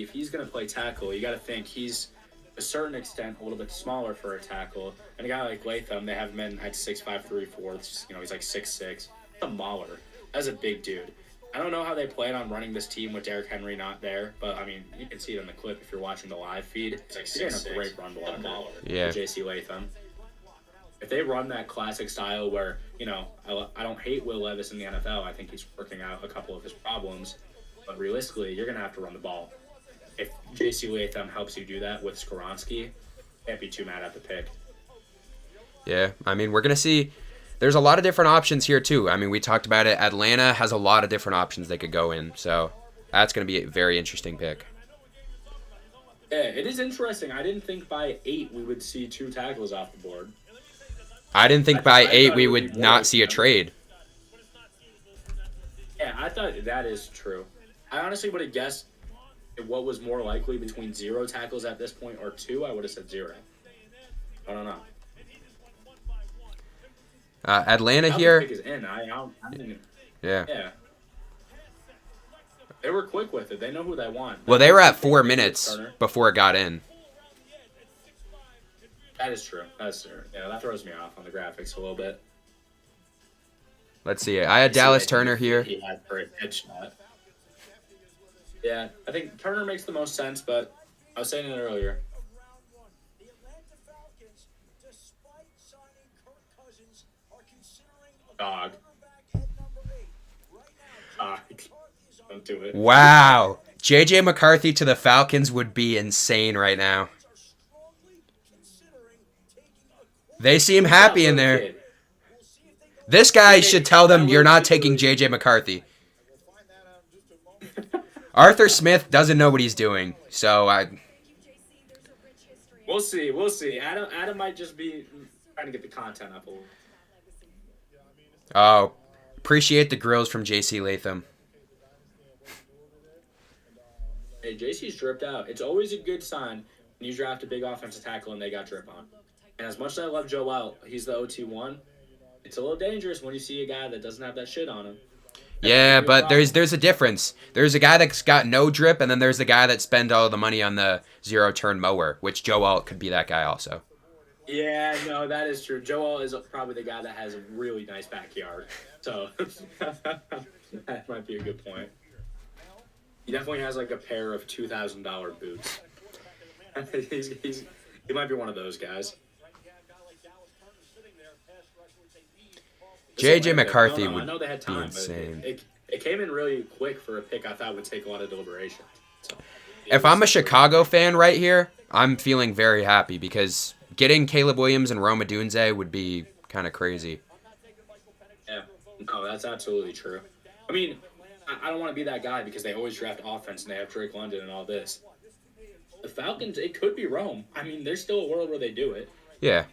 if he's going to play tackle, you got to think he's, to a certain extent, a little bit smaller for a tackle. And a guy like Latham, they have him in at 6'5", 3/4. You know, he's like 6'6". A mauler. That's a big dude. I don't know how they plan on running this team with Derrick Henry not there, but I mean, you can see it in the clip if you're watching the live feed. It's like he's a great run blocker. Yeah. J.C. Latham. If they run that classic style where, you know, I don't hate Will Levis in the NFL. I think he's working out a couple of his problems. But realistically, you're going to have to run the ball. If J.C. Latham helps you do that with Skoronski, can't be too mad at the pick. Yeah, I mean, we're going to see, there's a lot of different options here too. I mean, we talked about it. Atlanta has a lot of different options they could go in. So that's going to be a very interesting pick. Yeah, it is interesting. I didn't think by 8 we would see 2 tackles off the board. I didn't think by I 8 thought we it would would be not more. see a trade. Yeah, I thought that is true. I honestly would have guessed what was more likely between 0 tackles at this point or 2. I would have said 0. I don't know. Atlanta Now the here. pick is in. I mean, Yeah. yeah. They were quick with it. They know who they want. Well, they were at 4 minutes Turner. before it got in. That is true. That's true. Yeah, that throws me off on the graphics a little bit. Let's see. I had Dallas Turner here. He had for a headshot. Yeah, I think Turner makes the most sense, but I was saying it earlier. Round 1, the Atlanta Falcons, despite signing Kirk Cousins, are considering a Dog. quarterback at number 8. Right now, Dog. McCarthy is on Don't do it. Wow. JJ McCarthy to the Falcons would be insane right now. are strongly considering taking a They seem happy in there. Kid. We'll see if they go This guy should tell them you're not taking JJ McCarthy. Arthur Smith doesn't know what he's doing. So JC, there's a rich history. We'll see. We'll see. Adam might just be trying to get the content up a little. oh, appreciate the grills from JC Latham. Hey, JC's dripped out. It's always a good sign when you draft a big offensive tackle and they got drip on. And as much as I love Joe Wild, he's the OT1. It's a little dangerous when you see a guy that doesn't have that shit on him. Yeah, but there's a difference. There's a guy that's got no drip, and then there's the guy that spent all the money on the zero-turn mower, which Joe Alt could be that guy also. Yeah, no, that is true. Joel is probably the guy that has a really nice backyard. So that might be a good point. He definitely has like a pair of $2,000 boots. He might be one of those guys. JJ McCarthy I would know they had be time, insane. but it came in really quick for a pick I thought would take a lot of deliberation. So, If I'm a Chicago fan right here, I'm feeling very happy because getting Caleb Williams and Rome Odunze would be kind of crazy. Yeah, no, that's absolutely true. I mean, I don't want to be that guy because they always draft offense and they have Drake London and all this. The Falcons, it could be Rome. I mean, there's still a world where they do it. Yeah.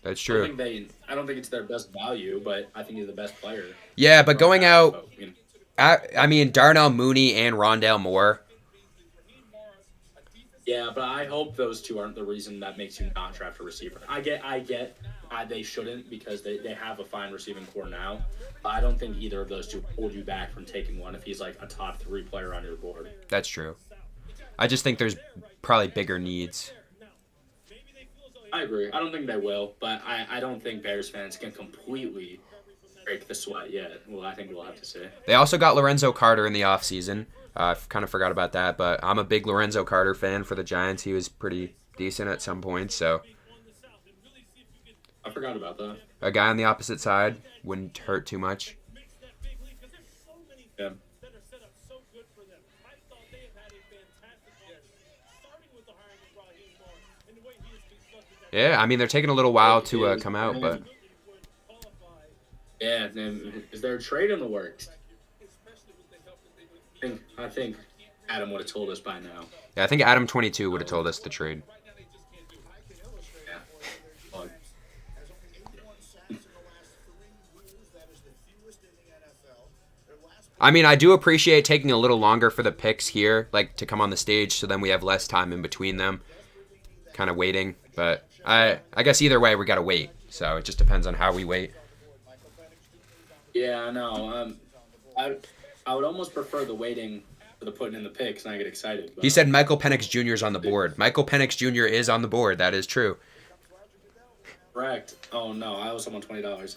That's true. I don't think it's their best value, but I think he's the best player. Yeah, but going out, You know, I mean, Darnell Mooney and Rondale Moore. yeah, but I hope those two aren't the reason that makes you not draft a receiver. I get, they shouldn't because they have a fine receiving core now. But I don't think either of those two hold you back from taking one if he's like a top 3 player on your board. That's true. I just think there's probably bigger needs. I agree. I don't think they will, but I don't think Bears fans can completely break the sweat yet. Well, I think we'll have to see. They also got Lorenzo Carter in the offseason. I kind of forgot about that, but I'm a big Lorenzo Carter fan for the Giants. He was pretty decent at some point, so I forgot about that. a guy on the opposite side wouldn't hurt too much. Yeah. Yeah, I mean, they're taking a little while to come out, but Yeah, and is there a trade in the works? I think Adam would have told us by now. yeah, I think Adam 22 would have told us the trade. Yeah. Well, I mean, I do appreciate taking a little longer for the picks here, like to come on the stage, so then we have less time in between them, kind of waiting. But I guess either way, we got to wait. So it just depends on how we wait. yeah, I know. I would almost prefer the waiting for the putting in the picks, and I get excited. But He said Michael Penix Jr. is on the board. Michael Penix Jr. is on the board. That is true. correct. Oh no, I owe someone $20.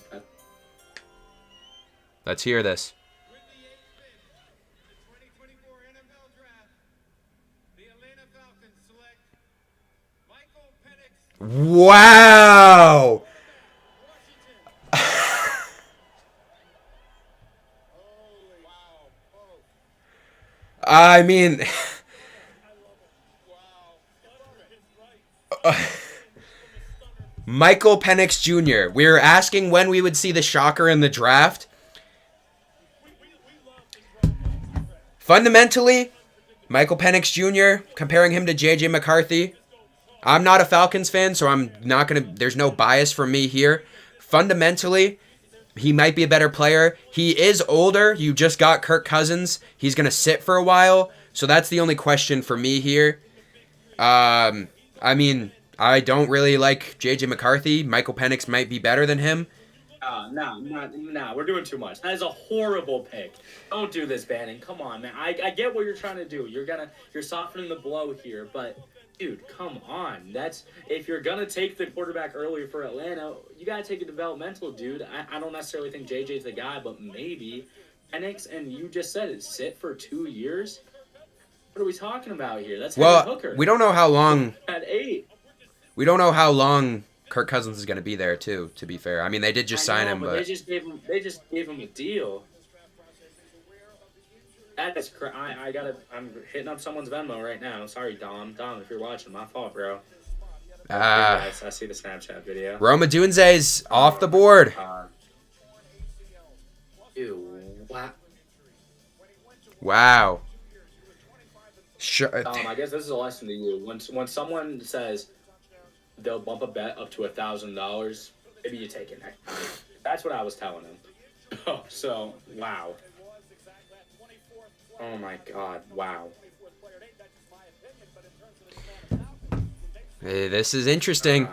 Let's hear this. With the 8th pick in the 2024 NFL Draft, the Atlanta Falcons select Michael Penix Wow. I mean, Michael Penix Jr. We were asking when we would see the shocker in the draft. Fundamentally, Michael Penix Jr., comparing him to J.J. McCarthy, I'm not a Falcons fan, so I'm not going to, there's no bias from me here. Fundamentally, he might be a better player. He is older. You just got Kirk Cousins. He's going to sit for a while. So that's the only question for me here. I mean, I don't really like J.J. McCarthy. Michael Penix might be better than him. No, we're doing too much. That is a horrible pick. Don't do this, Bannon. Come on, man. I get what you're trying to do. You're softening the blow here, but dude, come on. If you're gonna take the quarterback earlier for Atlanta, you gotta take a developmental dude. I don't necessarily think JJ's the guy, but maybe Penix, and you just said it, sit for 2 years. What are we talking about here? That's Hendon Well, Hooker we don't know how long. at 8. We don't know how long Kirk Cousins is going to be there, too, to be fair. I mean, they did just sign him, but they just gave him a deal. That is I'm hitting up someone's Venmo right now. Sorry, Dom. Dom, if you're watching, my fault, bro. I see the Snapchat video. Rome Odunze's off the board. Ew. Wow. Wow. Sure. Dom, I guess this is a lesson to you. When someone says they'll bump a bet up to $1,000, maybe you take it next time. That's what I was telling him. Oh, so wow. Oh my God! Wow. Hey, this is interesting.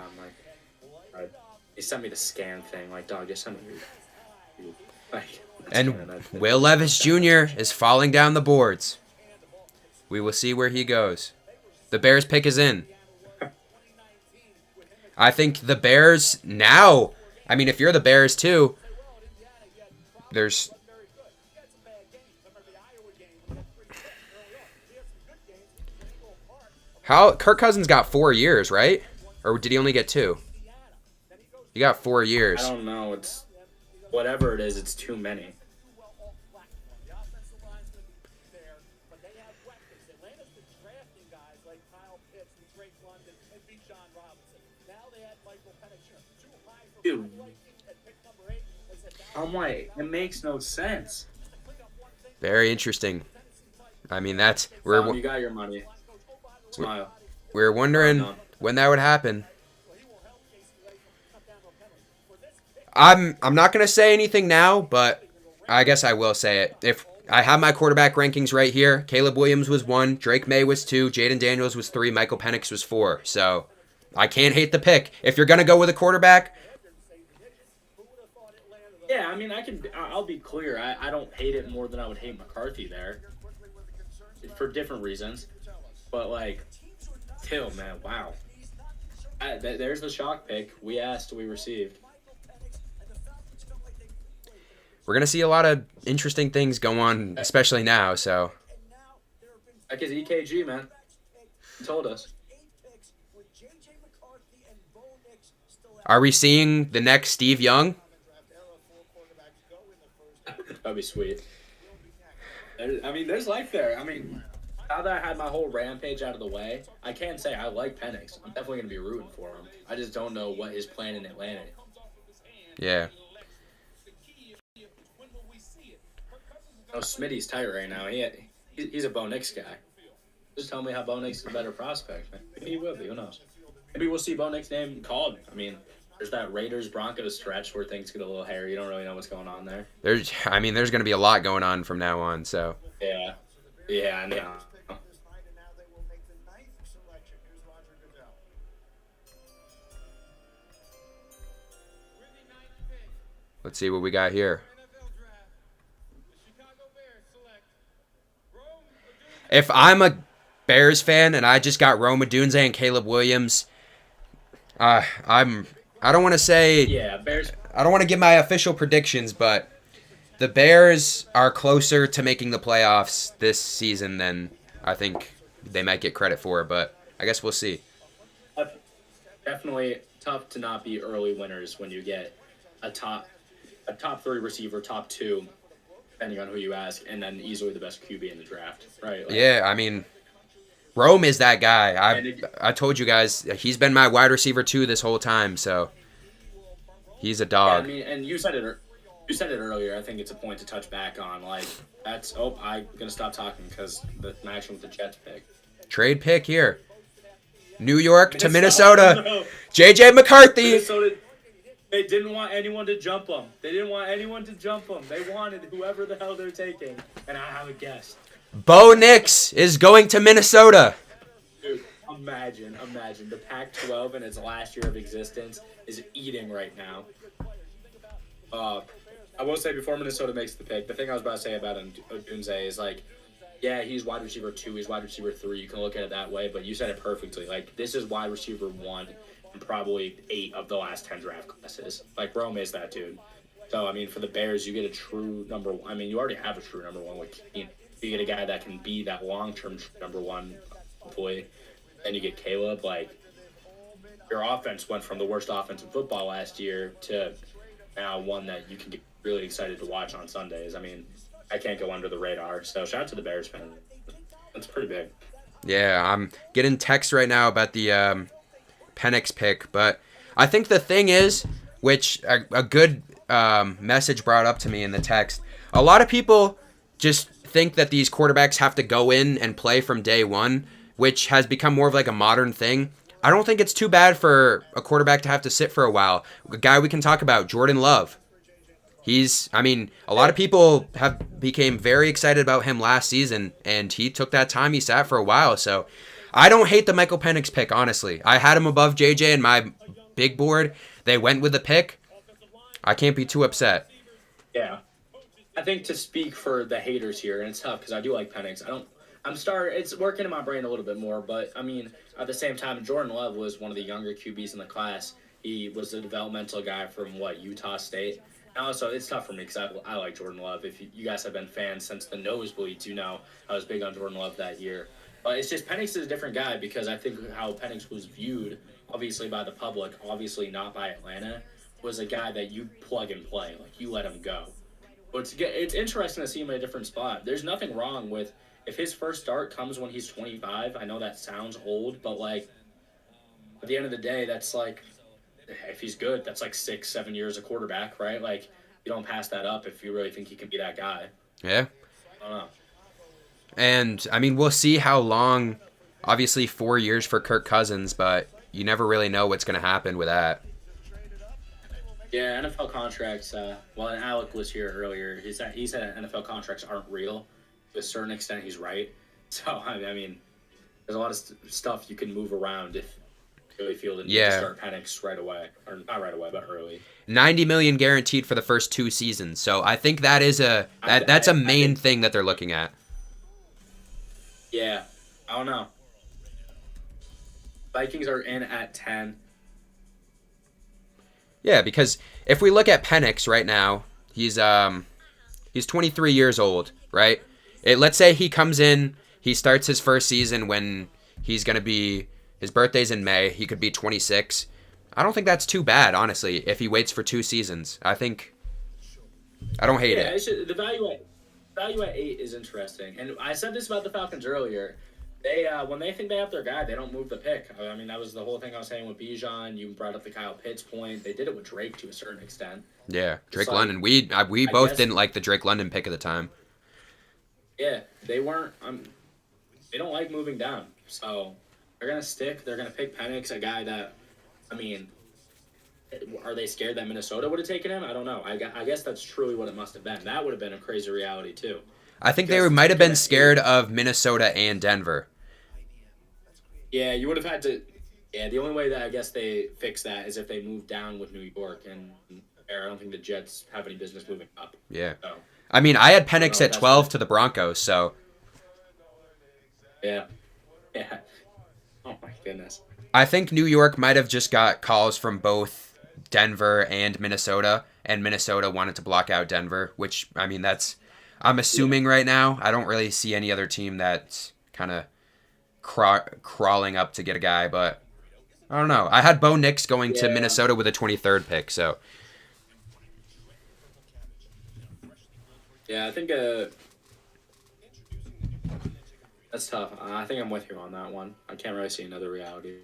He sent me the scan thing. Like, dog, just send me. Like, And Will Levis Jr. is falling down the boards. We will see where he goes. The Bears pick is in. I think the Bears now, I mean, if you're the Bears too, there's... Kirk Cousins got 4 years, right? Or did he only get 2? He got 4 years. I don't know. It's whatever it is. It's too many. Drake London and Bijan Robinson. Now they had Michael Penix too high for Dude. my liking at pick number 8. As a I'm like, it makes no sense. Very interesting. I mean, that's You got your money. Smile. we're wondering when that would happen. I'm not gonna say anything now, but I guess I will say it. If I have my quarterback rankings right here, Caleb Williams was 1, Drake May was 2, Jaden Daniels was 3, Michael Penix was 4. So I can't hate the pick. If you're gonna go with a quarterback, Yeah, I mean, I'll be clear. I don't hate it more than I would hate McCarthy there. For different reasons. But, like, still, man, wow. There's the shock pick. We asked, we received. we're gonna see a lot of interesting things go on, especially now. So Like his EKG, man. He told us. are we seeing the next Steve Young? That'd be sweet. I mean, there's life there. I mean, now that I had my whole rampage out of the way, I can say I like Penix. I'm definitely going to be rooting for him. I just don't know what his plan in Atlanta is. Yeah. Oh, Smitty's tight right now. He's a Bo Nix guy. Just tell me how Bo Nix is a better prospect, man. Maybe he will be. Who knows? Maybe we'll see Bo Nix name called. I mean, there's that Raiders-Broncos stretch where things get a little hairy. You don't really know what's going on there. There's going to be a lot going on from now on. So Yeah. Yeah, I know. let's see what we got here. NFL draft. The Chicago Bears select Rome Odunze. If I'm a Bears fan and I just got Rome Odunze and Caleb Williams, I don't want to say Yeah, Bears. I don't want to give my official predictions, but the Bears are closer to making the playoffs this season than I think they might get credit for, but I guess we'll see. Definitely tough to not be early winners when you get a top 3 receiver, top 2, depending on who you ask, and then easily the best QB in the draft, right? Like, Yeah, I mean, Rome is that guy. I told you guys, he's been my wide receiver 2 this whole time, so he's a I dog. mean, and you said it earlier. I think it's a point to touch back on. Like, I'm gonna stop talking because the action with the Jets pick. Trade pick here. New York to Minnesota. No. JJ McCarthy. Minnesota, they didn't want anyone to jump them. They wanted whoever the hell they're taking. And I have a guess. Bo Nix is going to Minnesota. Dude, imagine. The Pac-12 in its last year of existence is eating right now. I will say before Minnesota makes the pick, the thing I was about to say about Odunze is like, yeah, he's wide receiver 2, he's wide receiver 3. You can look at it that way, but you said it perfectly. Like, this is wide receiver 1 and probably 8 of the last 10 draft classes. Like, Rome is that dude. So, I mean, for the Bears, you get a true number 1. I mean, you already have a true number 1 with Keane. You get a guy that can be that long-term number 1, hopefully. Then you get Caleb. Like, your offense went from the worst offense in football last year to now one that you can get really excited to watch on Sundays. I mean, I can't go under the radar. So shout out to the Bears fan. That's pretty big. Yeah, I'm getting texts right now about the Penix pick, but I think the thing is, which a good message brought up to me in the text, a lot of people just think that these quarterbacks have to go in and play from day one, which has become more of like a modern thing. I don't think it's too bad for a quarterback to have to sit for a while. A guy we can talk about, Jordan Love. A lot of people became very excited about him last season, and he took that time. He sat for a while, so I don't hate the Michael Penix pick, honestly. I had him above JJ in my big board. They went with the pick. I can't be too upset. Yeah. I think to speak for the haters here, and it's tough because I do like Penix. It's working in my brain a little bit more, but I mean, at the same time, Jordan Love was one of the younger QBs in the class. He was a developmental guy from Utah State. And also, it's tough for me because I like Jordan Love. If you guys have been fans since the nosebleeds, you know I was big on Jordan Love that year. But it's just Penix is a different guy because I think how Penix was viewed, obviously by the public, obviously not by Atlanta, was a guy that you plug and play. Like, you let him go. But it's interesting to see him in a different spot. There's nothing wrong with if his first start comes when he's 25. I know that sounds old, but like at the end of the day, that's like, if he's good, that's like 6-7 years of quarterback, right? Like, you don't pass that up if you really think he can be that guy. Yeah. I don't know. And, I mean, we'll see how long. Obviously, 4 years for Kirk Cousins, but you never really know what's going to happen with that. Yeah, NFL contracts. Well, and Alec was here earlier. He said NFL contracts aren't real. To a certain extent, he's right. So, I mean, there's a lot of stuff you can move around if you really feel the need to start Penix right away. Or not right away, but early. $90 million guaranteed for the first 2 seasons. So I think that is that's a main thing that they're looking at. Yeah, I don't know. Vikings are in at 10. Yeah, because if we look at Penix right now, he's 23 years old, right? Let's say he comes in, he starts his first season when he's going to be, his birthday's in May, he could be 26. I don't think that's too bad, honestly, if he waits for 2 seasons. I don't hate it. The value at 8 is interesting. And I said this about the Falcons earlier. They when they think they have their guy, they don't move the pick. I mean, that was the whole thing I was saying with Bijan. You brought up the Kyle Pitts point. They did it with Drake to a certain extent. Yeah, Drake London. We both didn't like the Drake London pick at the time. Yeah, they weren't. They don't like moving down. So they're gonna stick. They're gonna pick Penix, a guy that, I mean, are they scared that Minnesota would have taken him? I don't know. I guess that's truly what it must have been. That would have been a crazy reality too. I think they might have been scared of Minnesota and Denver. Yeah, you would have had to. Yeah, the only way that I guess they fix that is if they move down with New York, and I don't think the Jets have any business moving up. Yeah. So, I mean, I had Penix at 12 to the Broncos, so. Yeah. Yeah. Oh my goodness. I think New York might have just got calls from both Denver and Minnesota wanted to block out Denver, which, I mean, I'm assuming right now. I don't really see any other team that's kind of crawling up to get a guy, but I don't know. I had Bo Nix going to Minnesota with a 23rd pick, so. Yeah, I think that's tough. I think I'm with you on that one. I can't really see another reality.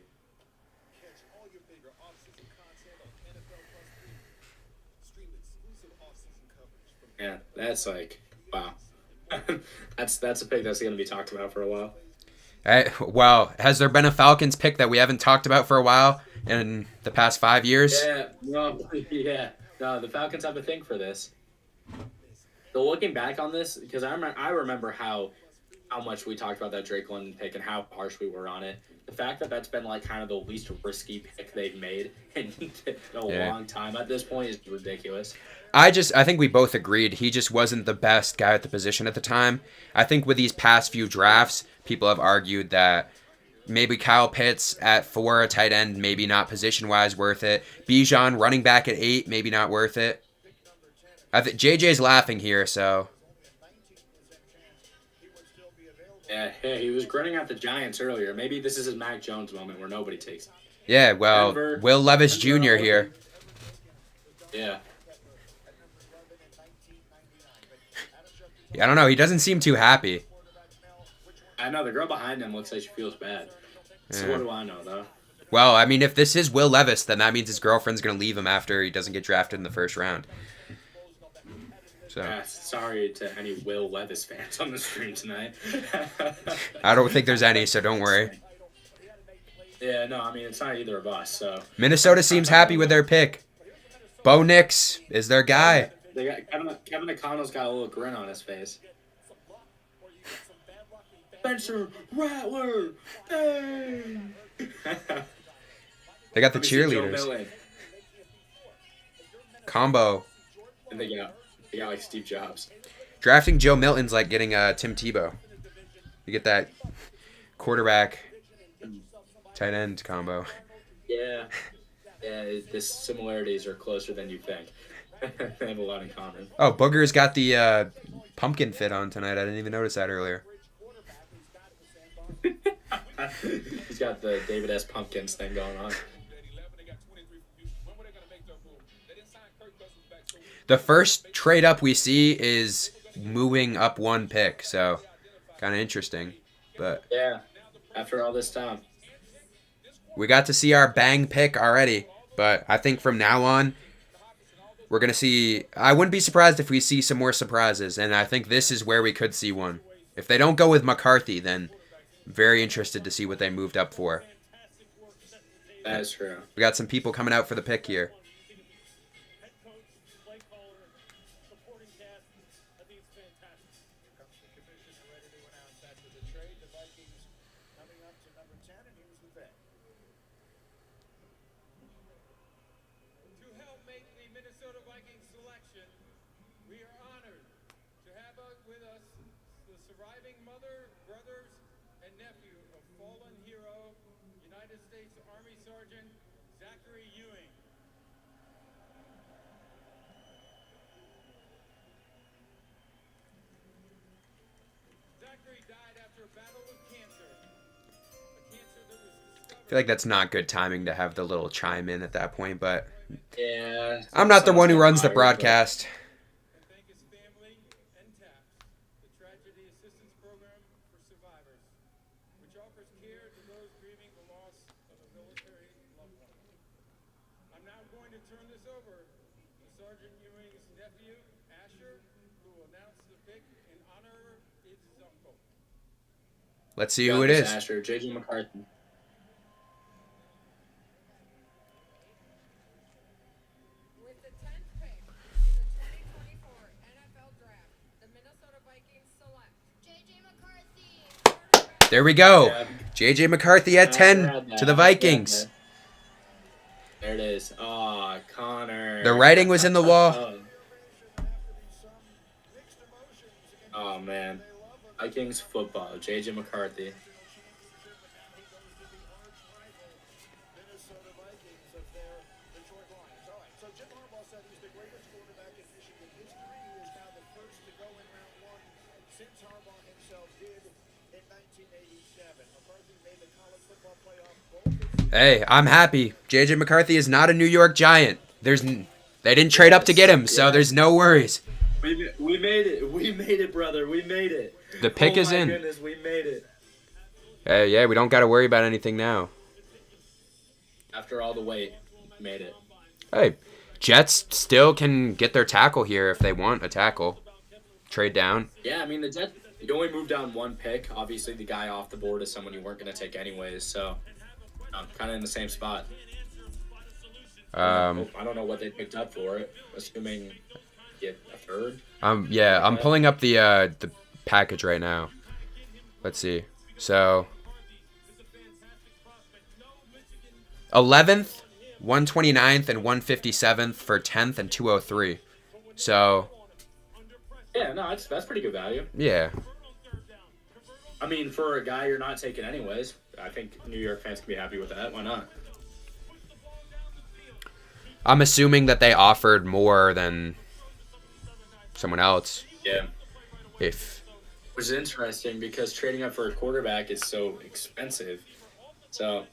Yeah, that's like, wow. that's a pick that's going to be talked about for a while. Well, has there been a Falcons pick that we haven't talked about for a while in the past 5 years? Yeah, no, the Falcons have a thing for this. So looking back on this, because I remember how much we talked about that Drake London pick and how harsh we were on it. The fact that that's been like kind of the least risky pick they've made in a long time at this point is ridiculous. I think we both agreed he just wasn't the best guy at the position at the time. I think with these past few drafts, people have argued that maybe Kyle Pitts at 4, a tight end, maybe not position-wise worth it. Bijan running back at 8, maybe not worth it. I think JJ's laughing here, so. Yeah, he was grinning at the Giants earlier. Maybe this is his Mac Jones moment where nobody takes him. Yeah, well, Denver, Will Levis Jr. here. Yeah. I don't know. He doesn't seem too happy. I know. The girl behind him looks like she feels bad. So what do I know, though? Well, I mean, if this is Will Levis, then that means his girlfriend's going to leave him after he doesn't get drafted in the first round. So. Yeah, sorry to any Will Levis fans on the stream tonight. I don't think there's any, so don't worry. Yeah, no, I mean, it's not either of us, so. Minnesota seems happy with their pick. Bo Nix is their guy. They got Kevin O'Connell's got a little grin on his face. Spencer Rattler, bang! They got the cheerleaders. Combo. And they got like Steve Jobs. Drafting Joe Milton's like getting Tim Tebow. You get that quarterback tight end combo. Yeah, the similarities are closer than you think. They have a lot in common. Oh, Booger's got the pumpkin fit on tonight. I didn't even notice that earlier. He's got the David S. Pumpkins thing going on. The first trade up we see is moving up 1 pick, so kind of interesting. But yeah, after all this time. we got to see our bang pick already. But I think from now on, we're going to see... I wouldn't be surprised if we see some more surprises, and I think this is where we could see one. If they don't go with McCarthy, then very interested to see what they moved up for. That is true. We got some people coming out for the pick here. Head coach, play caller, supporting cast. I think it's fantastic. Comes the commissioner ready to announce after the trade. The Vikings coming up to number 10, and here's the vet. To help make the Minnesota Vikings selection, we are honored to have with us the surviving mother, brothers, and nephew of fallen hero, United States Army Sergeant Zachary Ewing. Zachary died after a battle with cancer. A cancer that was discovered. I feel like that's not good timing to have the little chime in at that point, but Yeah. I'm not the one who runs the Sounds broadcast. And thank his family and TAPS, the Tragedy Assistance Program for Survivors, which offers care to those grieving the loss of a military loved one. I'm now going to turn this over to Sergeant Ewing's nephew, Asher, who will announce the pick in honor of his uncle. Let's see who it is. Asher, J.J. McCarthy. With the 10th pick in the 2024 NFL Draft, the Minnesota Vikings select J.J. McCarthy. There we go. Yeah. J.J. McCarthy at 10 to the Vikings. There it is. Oh, Connor. The writing was in the wall. Oh, man. Vikings football. J.J. McCarthy. Minnesota Vikings of their Detroit Lions. All right, so Jim Harbaugh said he's the greatest quarterback in Michigan history. He is now the first to go in round one since Harbaugh himself did in 1987. McCarthy made the college football playoff both his Hey, I'm happy. J.J. McCarthy is not a New York Giant. They didn't trade up to get him, so there's no worries. We made it. We made it, brother. We made it. The pick is in. Oh, my goodness. We made it. Hey, yeah, we don't got to worry about anything now. After all the wait, made it. Hey, Jets still can get their tackle here if they want a tackle. Trade down. Yeah, I mean, the Jets, you only moved down one pick. Obviously, the guy off the board is someone you weren't going to take anyways, so kind of in the same spot. I don't know what they picked up for it, assuming get a third. Yeah, I'm pulling up the package right now. Let's see. So 11th, 129th, and 157th for 10th and 203. So Yeah, no, that's pretty good value. yeah. I mean, for a guy you're not taking anyways, I think New York fans can be happy with that. Why not? I'm assuming that they offered more than someone else. Yeah. If Which is interesting because trading up for a quarterback is so expensive. So,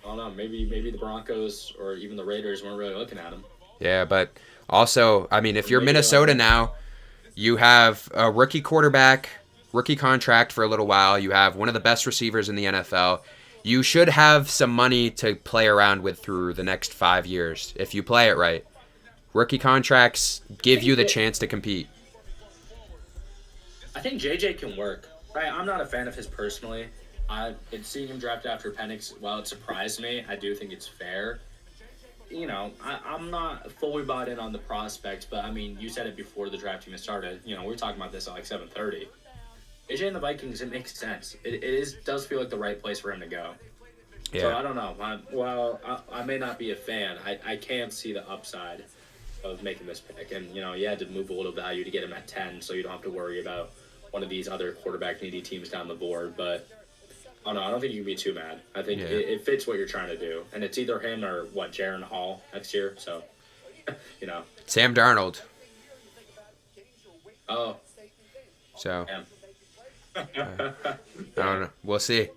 I don't know. Maybe the Broncos or even the Raiders weren't really looking at him. yeah, but also, I mean, if you're Minnesota now, you have a rookie quarterback, rookie contract for a little while. You have one of the best receivers in the NFL. You should have some money to play around with through the next 5 years if you play it right. Rookie contracts give you the chance to compete. I think JJ can work. Right, I'm not a fan of his personally. Seeing him drafted after Penix, while it surprised me, I do think it's fair. You know, I'm not fully bought in on the prospect, but I mean, you said it before the draft even started. You know, we were talking about this at like 7:30. AJ and the Vikings, it makes sense. It does feel like the right place for him to go. Yeah. So I don't know. I may not be a fan. I can't see the upside of making this pick. And, you know, you had to move a little value to get him at 10 so you don't have to worry about one of these other quarterback needy teams down the board. But, I don't think you can be too mad. I think it fits what you're trying to do. And it's either him or, Jaron Hall next year. So, you know. Sam Darnold. Oh. So, Damn. I don't know. We'll see.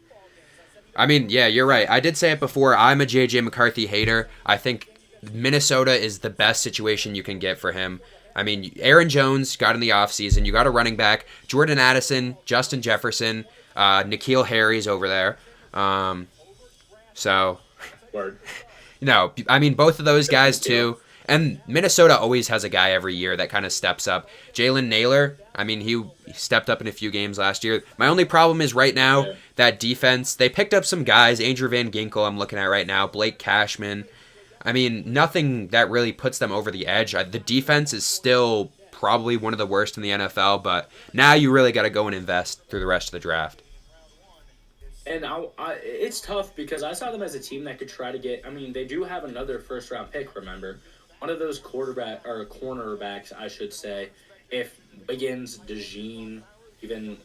I mean, yeah, you're right. I did say it before. I'm a J.J. McCarthy hater. I think Minnesota is the best situation you can get for him. I mean, Aaron Jones got in the offseason. You got a running back. Jordan Addison, Justin Jefferson, N'Keal Harry's over there. So, Word. No, I mean both of those guys too. And Minnesota always has a guy every year that kind of steps up. Jalen Naylor, I mean, he stepped up in a few games last year. My only problem is right now that defense. They picked up some guys. Andrew Van Ginkel, I'm looking at right now. Blake Cashman. I mean, nothing that really puts them over the edge. The defense is still probably one of the worst in the NFL, but now you really got to go and invest through the rest of the draft. And it's tough because I saw them as a team that could try to get. I mean, they do have another first-round pick. Remember, one of those cornerbacks, I should say. If Wiggins, DeJean, even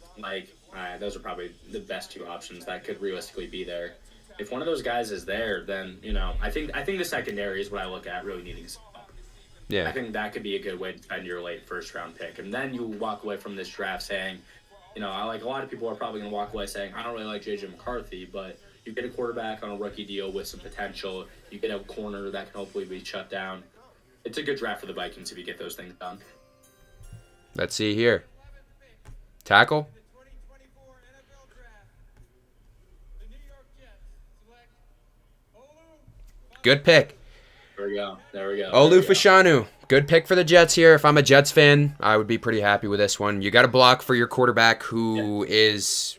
those are probably the best two options that could realistically be there. If one of those guys is there, then I think the secondary is what I look at really needing some help. Yeah, I think that could be a good way to spend your late first-round pick, and then you walk away from this draft saying. I like a lot of people are probably going to walk away saying, I don't really like J.J. McCarthy, but you get a quarterback on a rookie deal with some potential. You get a corner that can hopefully be shut down. It's a good draft for the Vikings if you get those things done. Let's see here. Tackle. The 2024 NFL Draft. The New York Jets select Olu. Good pick. There we go. Olu Fashanu. Good pick for the Jets here. If I'm a Jets fan, I would be pretty happy with this one. You got to block for your quarterback who is,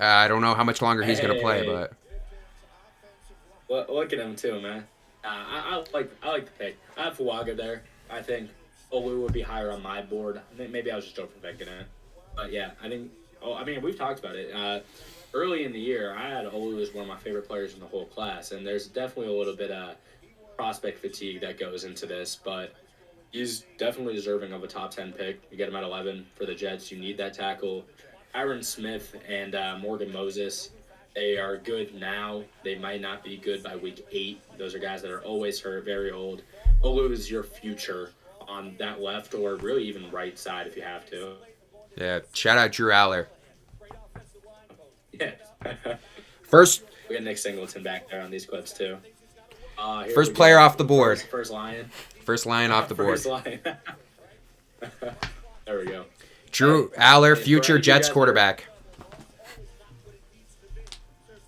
I don't know how much longer he's going to play, but. Look at him too, man. I like the pick. I have Fuaga there. I think Olu would be higher on my board. Maybe I was just overthinking it. But yeah, we've talked about it. Early in the year, I had Olu as one of my favorite players in the whole class, and there's definitely a little bit of prospect fatigue that goes into this, but he's definitely deserving of a top 10 pick. You get him at 11 for the Jets. You need that tackle. Aaron Smith and Morgan Moses, they are good now. They might not be good by week 8. Those are guys that are always hurt, very old. Olu is your future on that left or really even right side if you have to. Yeah, shout out Drew Aller. Yeah. First We got Nick Singleton back there on these clips too. First player off the board. First Lion. First Lion off the board. First Lion. There we go. Drew Aller, Hey, for future any of you Jets guys quarterback.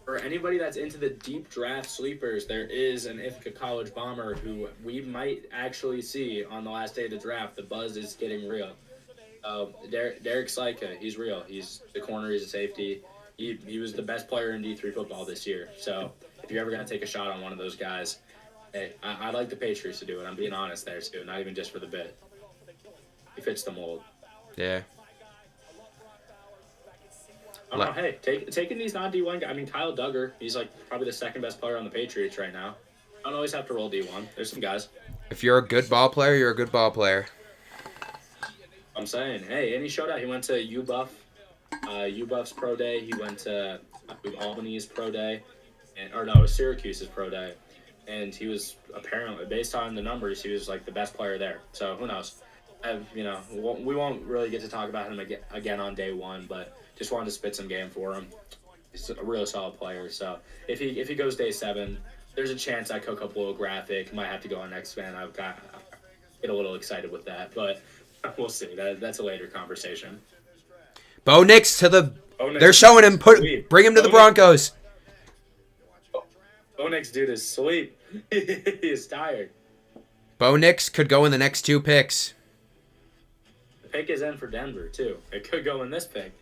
For anybody that's into the deep draft sleepers, there is an Ithaca College bomber who we might actually see on the last day of the draft. The buzz is getting real. Derek Slyka, he's real. He's the corner. He's a safety. He was the best player in D3 football this year. So if you're ever going to take a shot on one of those guys, hey, I'd like the Patriots to do it. I'm being honest there, too. Not even just for the bit. He fits the mold. Yeah. I don't know. Hey, taking these non-D1 guys. I mean, Kyle Duggar, he's like probably the second best player on the Patriots right now. I don't always have to roll D1. There's some guys. If you're a good ball player, you're a good ball player. I'm saying, hey, and he showed out. He went to UBuff, UBuff's pro day. He went to Albany's pro day, Syracuse's pro day, and he was apparently, based on the numbers, he was like the best player there. So who knows? We won't really get to talk about him again on day one, but just wanted to spit some game for him. He's a really solid player. So if he goes day 7, there's a chance that Coco Blow graphic might have to go on next man. I've got get a little excited with that, but. We'll see. That's a later conversation. Bo Nix to the. They're showing him. Bring him to the Broncos. Bo Nix, dude, is asleep. He is tired. Bo Nix could go in the next 2 picks. The pick is in for Denver too. It could go in this pick.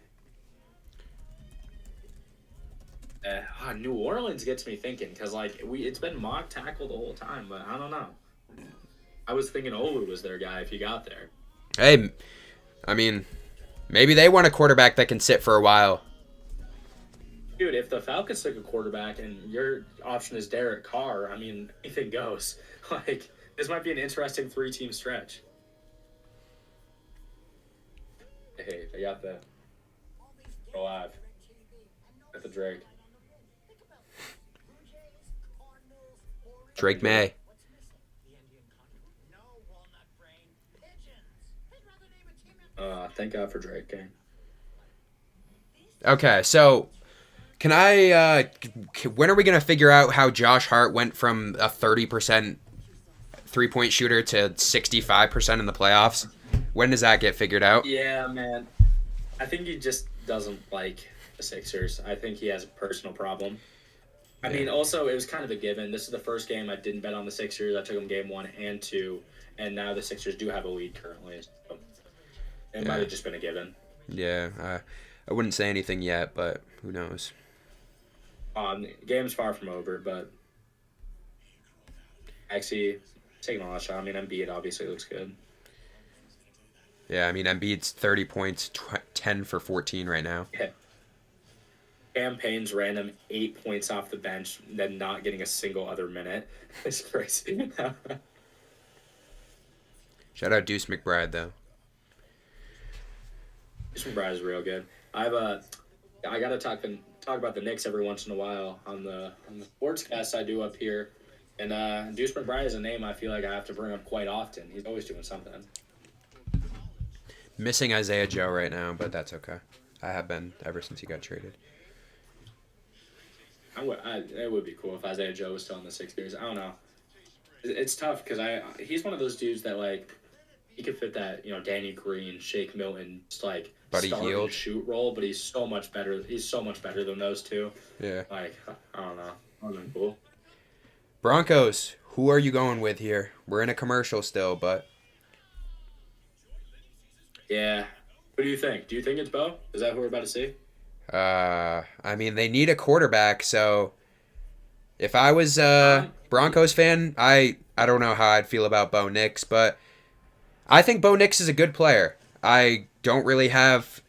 New Orleans gets me thinking because it's been mock tackle the whole time, but I don't know. I was thinking Olu was their guy if he got there. Hey, I mean, maybe they want a quarterback that can sit for a while. Dude, if the Falcons took a quarterback and your option is Derek Carr, I mean, anything goes. This might be an interesting 3-team stretch. Hey, I got that. We're alive. Got the Drake. Drake May. Thank God for Drake, gang. Okay, so can I? When are we gonna figure out how Josh Hart went from a 30% 3-point shooter to 65% in the playoffs? When does that get figured out? Yeah, man. I think he just doesn't like the Sixers. I think he has a personal problem. I mean, also, it was kind of a given. This is the first game I didn't bet on the Sixers. I took them game 1 and 2, and now the Sixers do have a lead currently. So it might have just been a given. Yeah, I wouldn't say anything yet, but who knows? Game's far from over, but actually taking a lot of shot. I mean, Embiid obviously looks good. Yeah, I mean, Embiid's 30 points, 10 for 14 right now. Yeah. Cam Payne's random 8 points off the bench, then not getting a single other minute. It's crazy. Shout out Deuce McBride, though. This McBride is real good. I gotta talk about the Knicks every once in a while on the sportscast I do up here, and Deuce McBride is a name I feel like I have to bring up quite often. He's always doing something. Missing Isaiah Joe right now, but that's okay. I have been ever since he got traded. It would be cool if Isaiah Joe was still in the Sixers. I don't know. It's tough because he's one of those dudes that like he could fit that Danny Green, Shake Milton, just like Buddy start Hield. and shoot role, but he's so much better. He's so much better than those two. Yeah. Like I don't know. That would be cool. Broncos, who are you going with here? We're in a commercial still, but Yeah. What do you think? Do you think it's Bo? Is that who we're about to see? I mean, they need a quarterback, so if I was a Broncos fan, I don't know how I'd feel about Bo Nix, but I think Bo Nix is a good player. I don't really have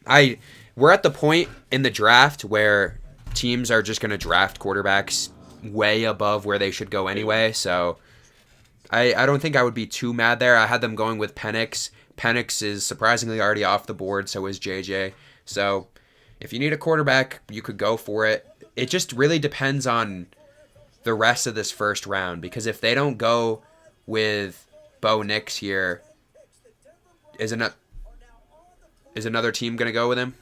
we're at the point in the draft where teams are just going to draft quarterbacks way above where they should go anyway, so I don't think I would be too mad there. I had them going with Penix. Penix is surprisingly already off the board, so is JJ. So if you need a quarterback, you could go for it. It just really depends on the rest of this first round, because if they don't go with Bo Nix here, is another team going to go with him?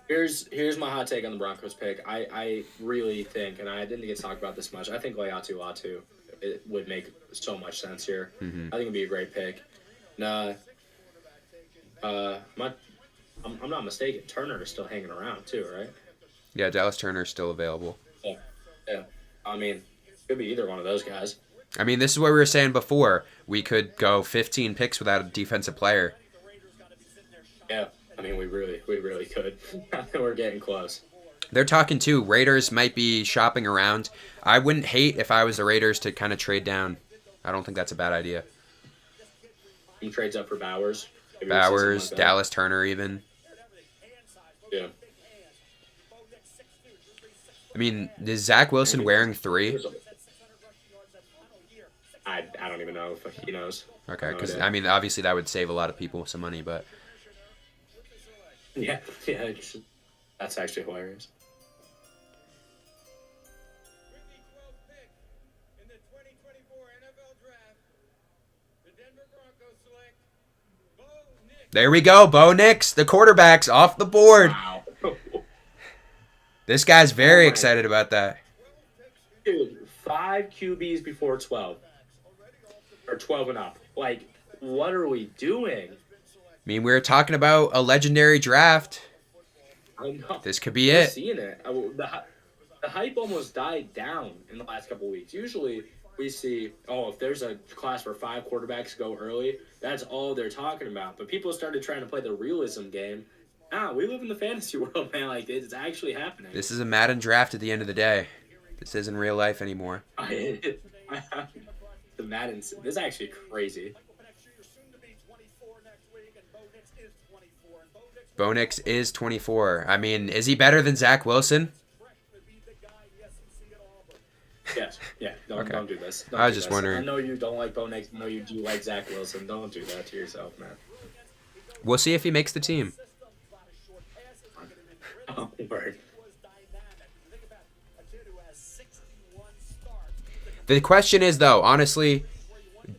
Here's my hot take on the Broncos pick. I really think, and I didn't get to talk about this much, I think Laiatu Latu it would make so much sense here. Mm-hmm. I think it'd be a great pick. Nah, I'm not mistaken. Turner is still hanging around too, right? Yeah, Dallas Turner is still available. Yeah. I mean, could be either one of those guys. I mean, this is what we were saying before. We could go 15 picks without a defensive player. Yeah. I mean, we really could. We're getting close. They're talking too. Raiders might be shopping around. I wouldn't hate if I was the Raiders to kind of trade down. I don't think that's a bad idea. He trades up for Bowers. Maybe Bowers, like that. Dallas Turner even. Yeah. I mean, is Zach Wilson wearing 3? I don't even know if he knows. Okay, No because, idea. I mean, obviously that would save a lot of people some money, but... Yeah. That's actually hilarious. With the 12th pick in the 2024 NFL Draft, the Denver Broncos select Bo Nix. There we go, Bo Nix, the quarterback's off the board. Wow. This guy's very excited about that. Dude, 5 QBs before 12. Or 12 and up. Like, what are we doing? I mean, we were talking about a legendary draft. I know. This could be We're it. seeing it. The hype almost died down in the last couple weeks. Usually we see, if there's a class where 5 quarterbacks go early, that's all they're talking about. But people started trying to play the realism game. We live in the fantasy world, man. Like, it's actually happening. This is a Madden draft at the end of the day. This isn't real life anymore. The Madden, this is actually crazy. Bo Nix is 24. I mean, is he better than Zach Wilson? Yes, yeah. Okay. Don't do this. I was do just this. wondering. I know you don't like Bo Nix. I know you do like Zach Wilson. Don't do that to yourself, man. We'll see if he makes the team. Oh, word. The question is, though, honestly,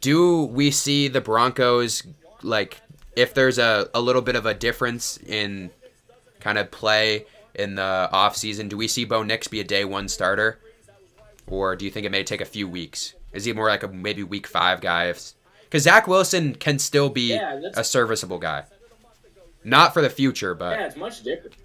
do we see the Broncos, like, if there's a little bit of a difference in kind of play in the offseason, do we see Bo Nix be a day 1 starter? Or do you think it may take a few weeks? Is he more like a maybe week 5 guy? Because Zach Wilson can still be a serviceable guy. Not for the future, but... Yeah, it's much different.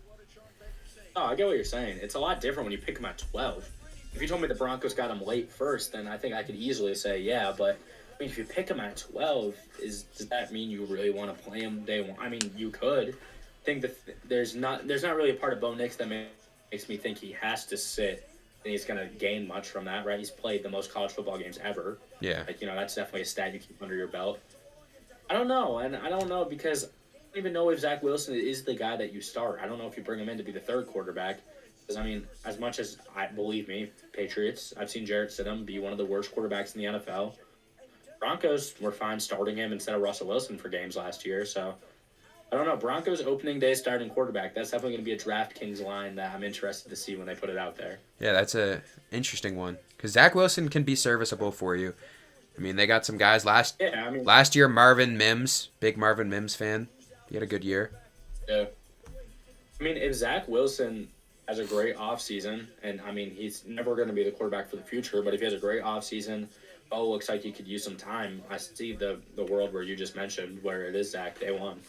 Oh, I get what you're saying. It's a lot different when you pick him at 12. If you told me the Broncos got him late first, then I think I could easily say yeah. But I mean, if you pick him at 12, does that mean you really want to play him day one? I mean, you could. I think that there's not really a part of Bo Nix that makes me think he has to sit and he's going to gain much from that, right? He's played the most college football games ever. Yeah. Like, that's definitely a stat you keep under your belt. I don't know, and I don't know because I don't even know if Zach Wilson is the guy that you start. I don't know if you bring him in to be the third quarterback. Because, I mean, as much as believe me, Patriots, I've seen Jarrett Stidham be one of the worst quarterbacks in the NFL. Broncos were fine starting him instead of Russell Wilson for games last year, so I don't know. Broncos opening day starting quarterback. That's definitely going to be a DraftKings line that I'm interested to see when they put it out there. Yeah, that's a interesting one. Because Zach Wilson can be serviceable for you. I mean, they got some guys last year. Marvin Mims, big Marvin Mims fan. He had a good year. Yeah. I mean, if Zach Wilson has a great offseason, and I mean, he's never going to be the quarterback for the future, but if he has a great offseason, looks like he could use some time. I see the world where you just mentioned where it is Zach day one.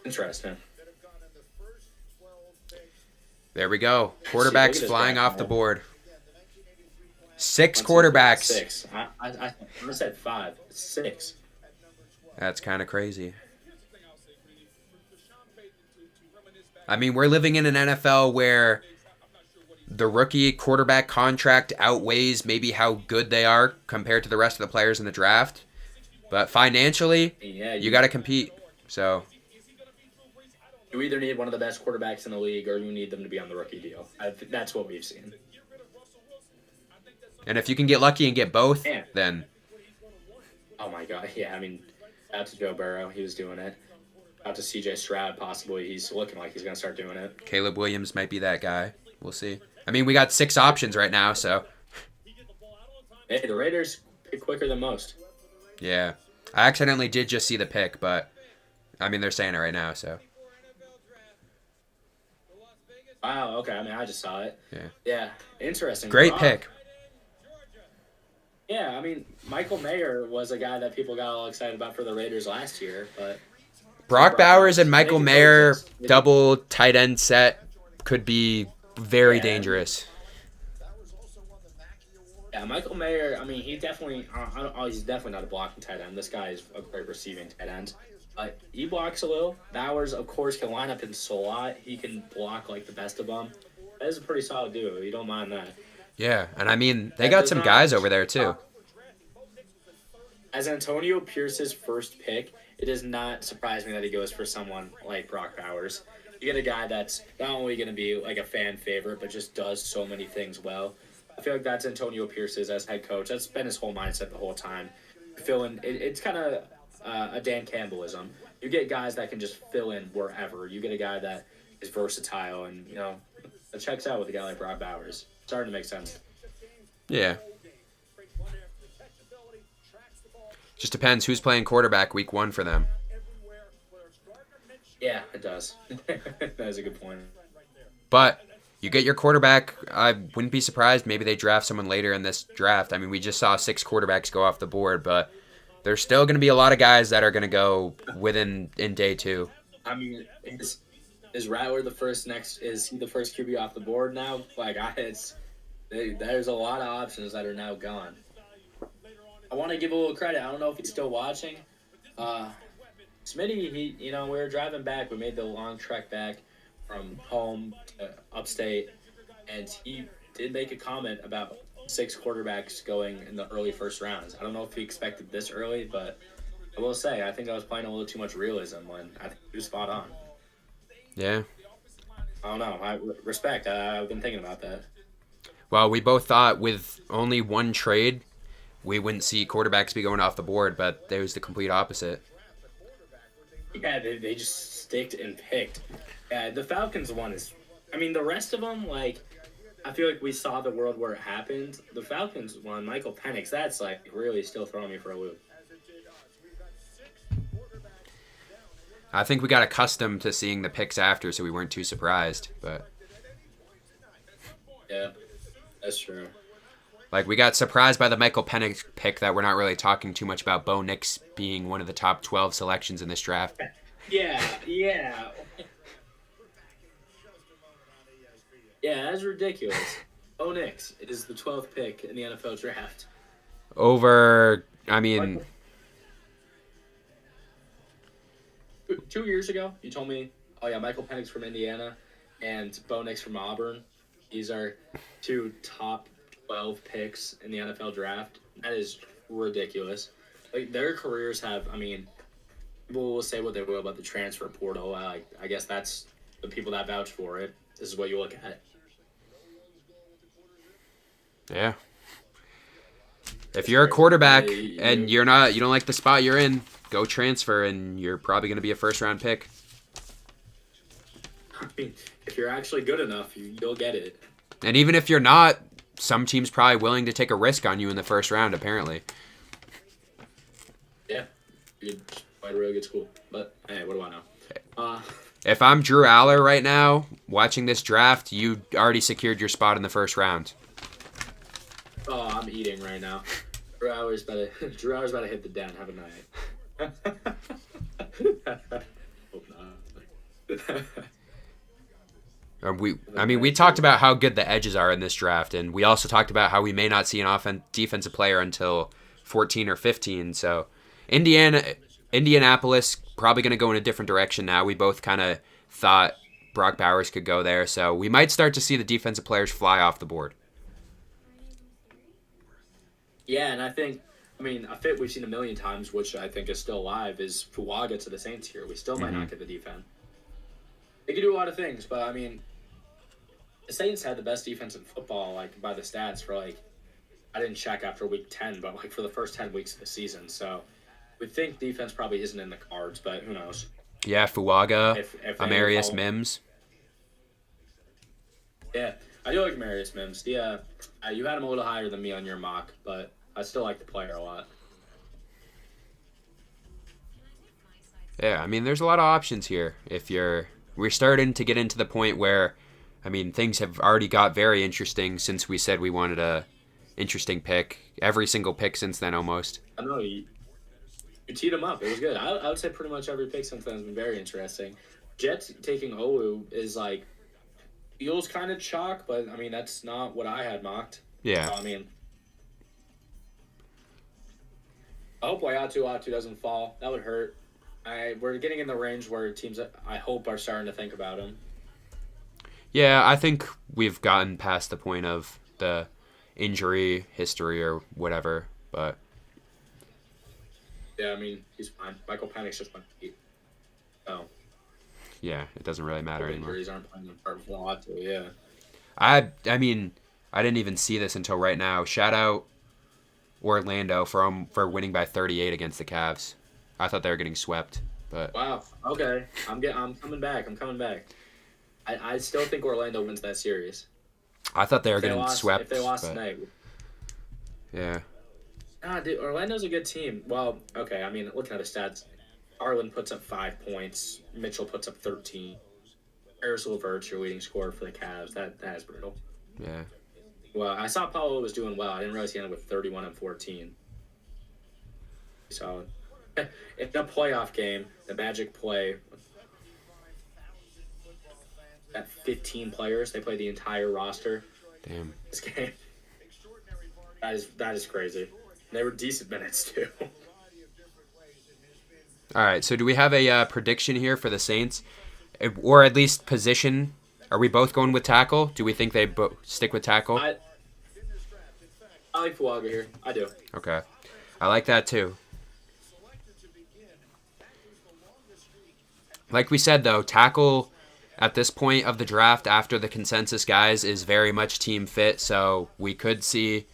Interesting. There we go. Quarterbacks flying off the board. 6 quarterbacks. 6. I said 5. 6. That's kind of crazy. I mean, we're living in an NFL where the rookie quarterback contract outweighs maybe how good they are compared to the rest of the players in the draft. But financially, you got to compete. So you either need one of the best quarterbacks in the league or you need them to be on the rookie deal. That's what we've seen. And if you can get lucky and get both, then... Oh, my God. Yeah, I mean, out to Joe Burrow. He was doing it. Out to C.J. Stroud, possibly. He's looking like he's going to start doing it. Caleb Williams might be that guy. We'll see. I mean, we got 6 options right now, so... Hey, the Raiders pick quicker than most. Yeah. I accidentally did just see the pick, but... I mean, they're saying it right now, so... Wow, okay. I mean, I just saw it. Yeah. Yeah, interesting. Great pick. Yeah, I mean, Michael Mayer was a guy that people got all excited about for the Raiders last year, but... Brock Bowers and Michael Mayer double tight end set could be very dangerous. Yeah, Michael Mayer, I mean, he's definitely not a blocking tight end. This guy is a great receiving tight end. He blocks a little. Bowers, of course, can line up in slot. He can block like the best of them. That is a pretty solid duo. You don't mind that. Yeah, and I mean, they got some guys over there, too. As Antonio Pierce's first pick, it does not surprise me that he goes for someone like Brock Bowers. You get a guy that's not only going to be like a fan favorite, but just does so many things well. I feel like that's Antonio Pierce's as head coach. That's been his whole mindset the whole time. It's kind of a Dan Campbellism. You get guys that can just fill in wherever. You get a guy that is versatile, and it checks out with a guy like Brock Bowers. It's starting to make sense. Yeah. Just depends who's playing quarterback week 1 for them. Yeah, it does. That is a good point. But you get your quarterback. I wouldn't be surprised. Maybe they draft someone later in this draft. I mean, we just saw 6 quarterbacks go off the board, but there's still going to be a lot of guys that are going to go in day 2. I mean, is Rattler the first QB off the board now? Like, there's a lot of options that are now gone. I want to give a little credit. I don't know if he's still watching. Smitty, we were driving back. We made the long trek back from home to upstate, and he did make a comment about 6 quarterbacks going in the early first rounds. I don't know if he expected this early, but I will say I think I was playing a little too much realism when I think he was spot on. Yeah. I don't know. Respect. I've been thinking about that. Well, we both thought with only 1 trade, we wouldn't see quarterbacks be going off the board, but it was the complete opposite. Yeah, they just sticked and picked. Yeah, the Falcons one is... I mean, the rest of them, I feel like we saw the world where it happened. The Falcons one, Michael Penix, that's, really still throwing me for a loop. I think we got accustomed to seeing the picks after, so we weren't too surprised, but... Yeah, that's true. We got surprised by the Michael Penix pick that we're not really talking too much about Bo Nix being one of the top 12 selections in this draft. Yeah. Yeah, that's ridiculous. Bo Nix is the 12th pick in the NFL draft. Over, I mean, 2 years ago, you told me, oh yeah, Michael Penix from Indiana and Bo Nix from Auburn. These are 2 top 12 picks in the NFL draft. That is ridiculous. Like their careers have, I mean, people will say what they will about the transfer portal. I guess that's the people that vouch for it. This is what you look at. yeah. If you're a quarterback and you don't like the spot you're in, go transfer, and you're probably going to be a first-round pick. I mean, if you're actually good enough, you'll get it. And even if you're not, some team's probably willing to take a risk on you in the first round, apparently. Yeah, you played a really good school. But hey, what do I know? If I'm Drew Aller right now, watching this draft, you already secured your spot in the first round. Oh, I'm eating right now. Drew Aller's about to hit the den. Have a night. Hope not. We talked about how good the edges are in this draft, and we also talked about how we may not see an defensive player until 14 or 15. So, Indianapolis probably going to go in a different direction now. We both kind of thought Brock Bowers could go there, so we might start to see the defensive players fly off the board. Yeah, and I think, a fit we've seen a million times, which I think is still alive, is Fuaga to the Saints here. We still might not get the defense. They can do a lot of things, but the Saints had the best defense in football, by the stats for I didn't check after week 10, but for the first 10 weeks of the season. So we think defense probably isn't in the cards, but who knows? Yeah, Fuaga, If Amarius Mims. Yeah, I do like Amarius Mims. Yeah, you had him a little higher than me on your mock, but I still like the player a lot. Yeah, there's a lot of options here. We're starting to get into the point where, things have already got very interesting since we said we wanted a interesting pick. Every single pick since then, almost. I know you teed him up. It was good. I would say pretty much every pick since then has been very interesting. Jets taking Olu is feels kind of chalk, but that's not what I had mocked. Yeah. So, I hope Waiatu doesn't fall. That would hurt. We're getting in the range where teams, I hope, are starting to think about him. Yeah, I think we've gotten past the point of the injury history or whatever, but... Yeah, he's fine. Michael Penix just went to so. Yeah, it doesn't really matter anymore. Injuries aren't playing a part of Waiatu, yeah. I didn't even see this until right now. Shout out Orlando for winning by 38 against the Cavs. I thought they were getting swept, but wow. Okay, I'm coming back. I still think Orlando wins that series. I thought they were getting swept. If they lost tonight. Yeah. Dude, Orlando's a good team. Well, okay. Looking at the stats, Arlen puts up 5 points. Mitchell puts up 13. Harris LeVert's your leading scorer for the Cavs. That is brutal. Yeah. Well, I saw Paolo was doing well. I didn't realize he ended with 31 and 14. Solid. In a playoff game, the Magic play at 15 players. They play the entire roster. Damn. This game. That is crazy. They were decent minutes too. All right. So do we have a prediction here for the Saints, or at least position? Are we both going with tackle? Do we think they stick with tackle? I like Fuaga here. I do. Okay. I like that too. Like we said, though, tackle at this point of the draft after the consensus guys is very much team fit, so we could see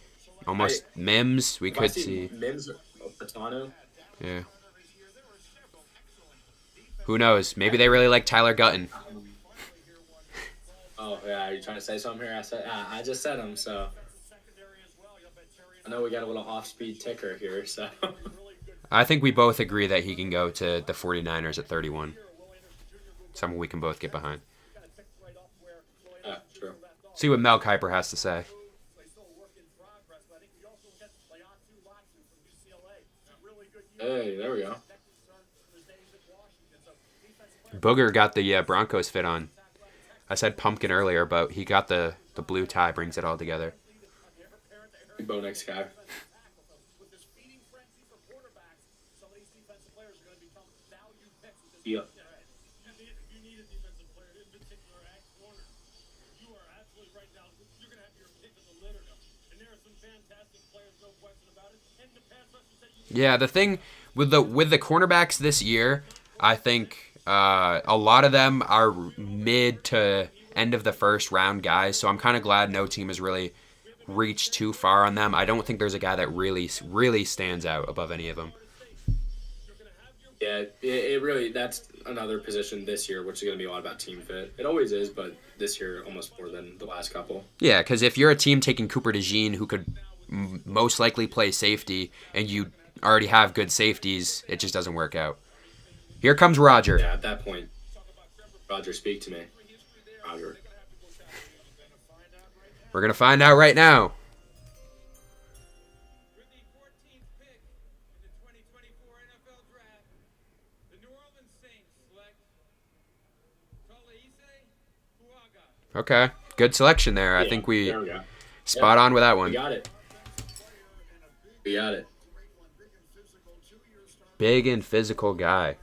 almost Mims. We could see Mims or Patano. Yeah. Who knows? Maybe they really like Tyler Gutton. Oh, yeah. Are you trying to say something here? I just said him, so. I know we got a little off-speed ticker here, so. I think we both agree that he can go to the 49ers at 31. Someone we can both get behind. True. See what Mel Kiper has to say. Hey, there we go. Booger got the Broncos fit on. I said pumpkin earlier, but he got the blue tie, brings it all together. Bo Nix guy. With this feeding frenzy for quarterbacks, some of these defensive players are going to become value picks with this Yeah. You need a defensive player, in particular at corner. You are absolutely right now. You're going to have your pick of the litter. And there are some fantastic players, no question about it. And the pass rushers that you Yeah, the thing with the cornerbacks this year, I think a lot of them are mid to end of the first round guys. So I'm kind of glad no team has really reached too far on them. I don't think there's a guy that really stands out above any of them. Yeah, it really, that's another position this year, which is going to be a lot about team fit. It always is, but this year almost more than the last couple. Yeah, because if you're a team taking Cooper DeJean, who could most likely play safety, and you already have good safeties, it just doesn't work out. Here comes Roger. Yeah, at that point, Roger, speak to me. Roger. We're going to find out right now. With the 14th pick in the 2024 NFL Draft, the New Orleans Saints select Tolaise Fuaga. Okay, good selection there. I think we There we go. spot on with that We one. got it. We got it. Big and physical guy.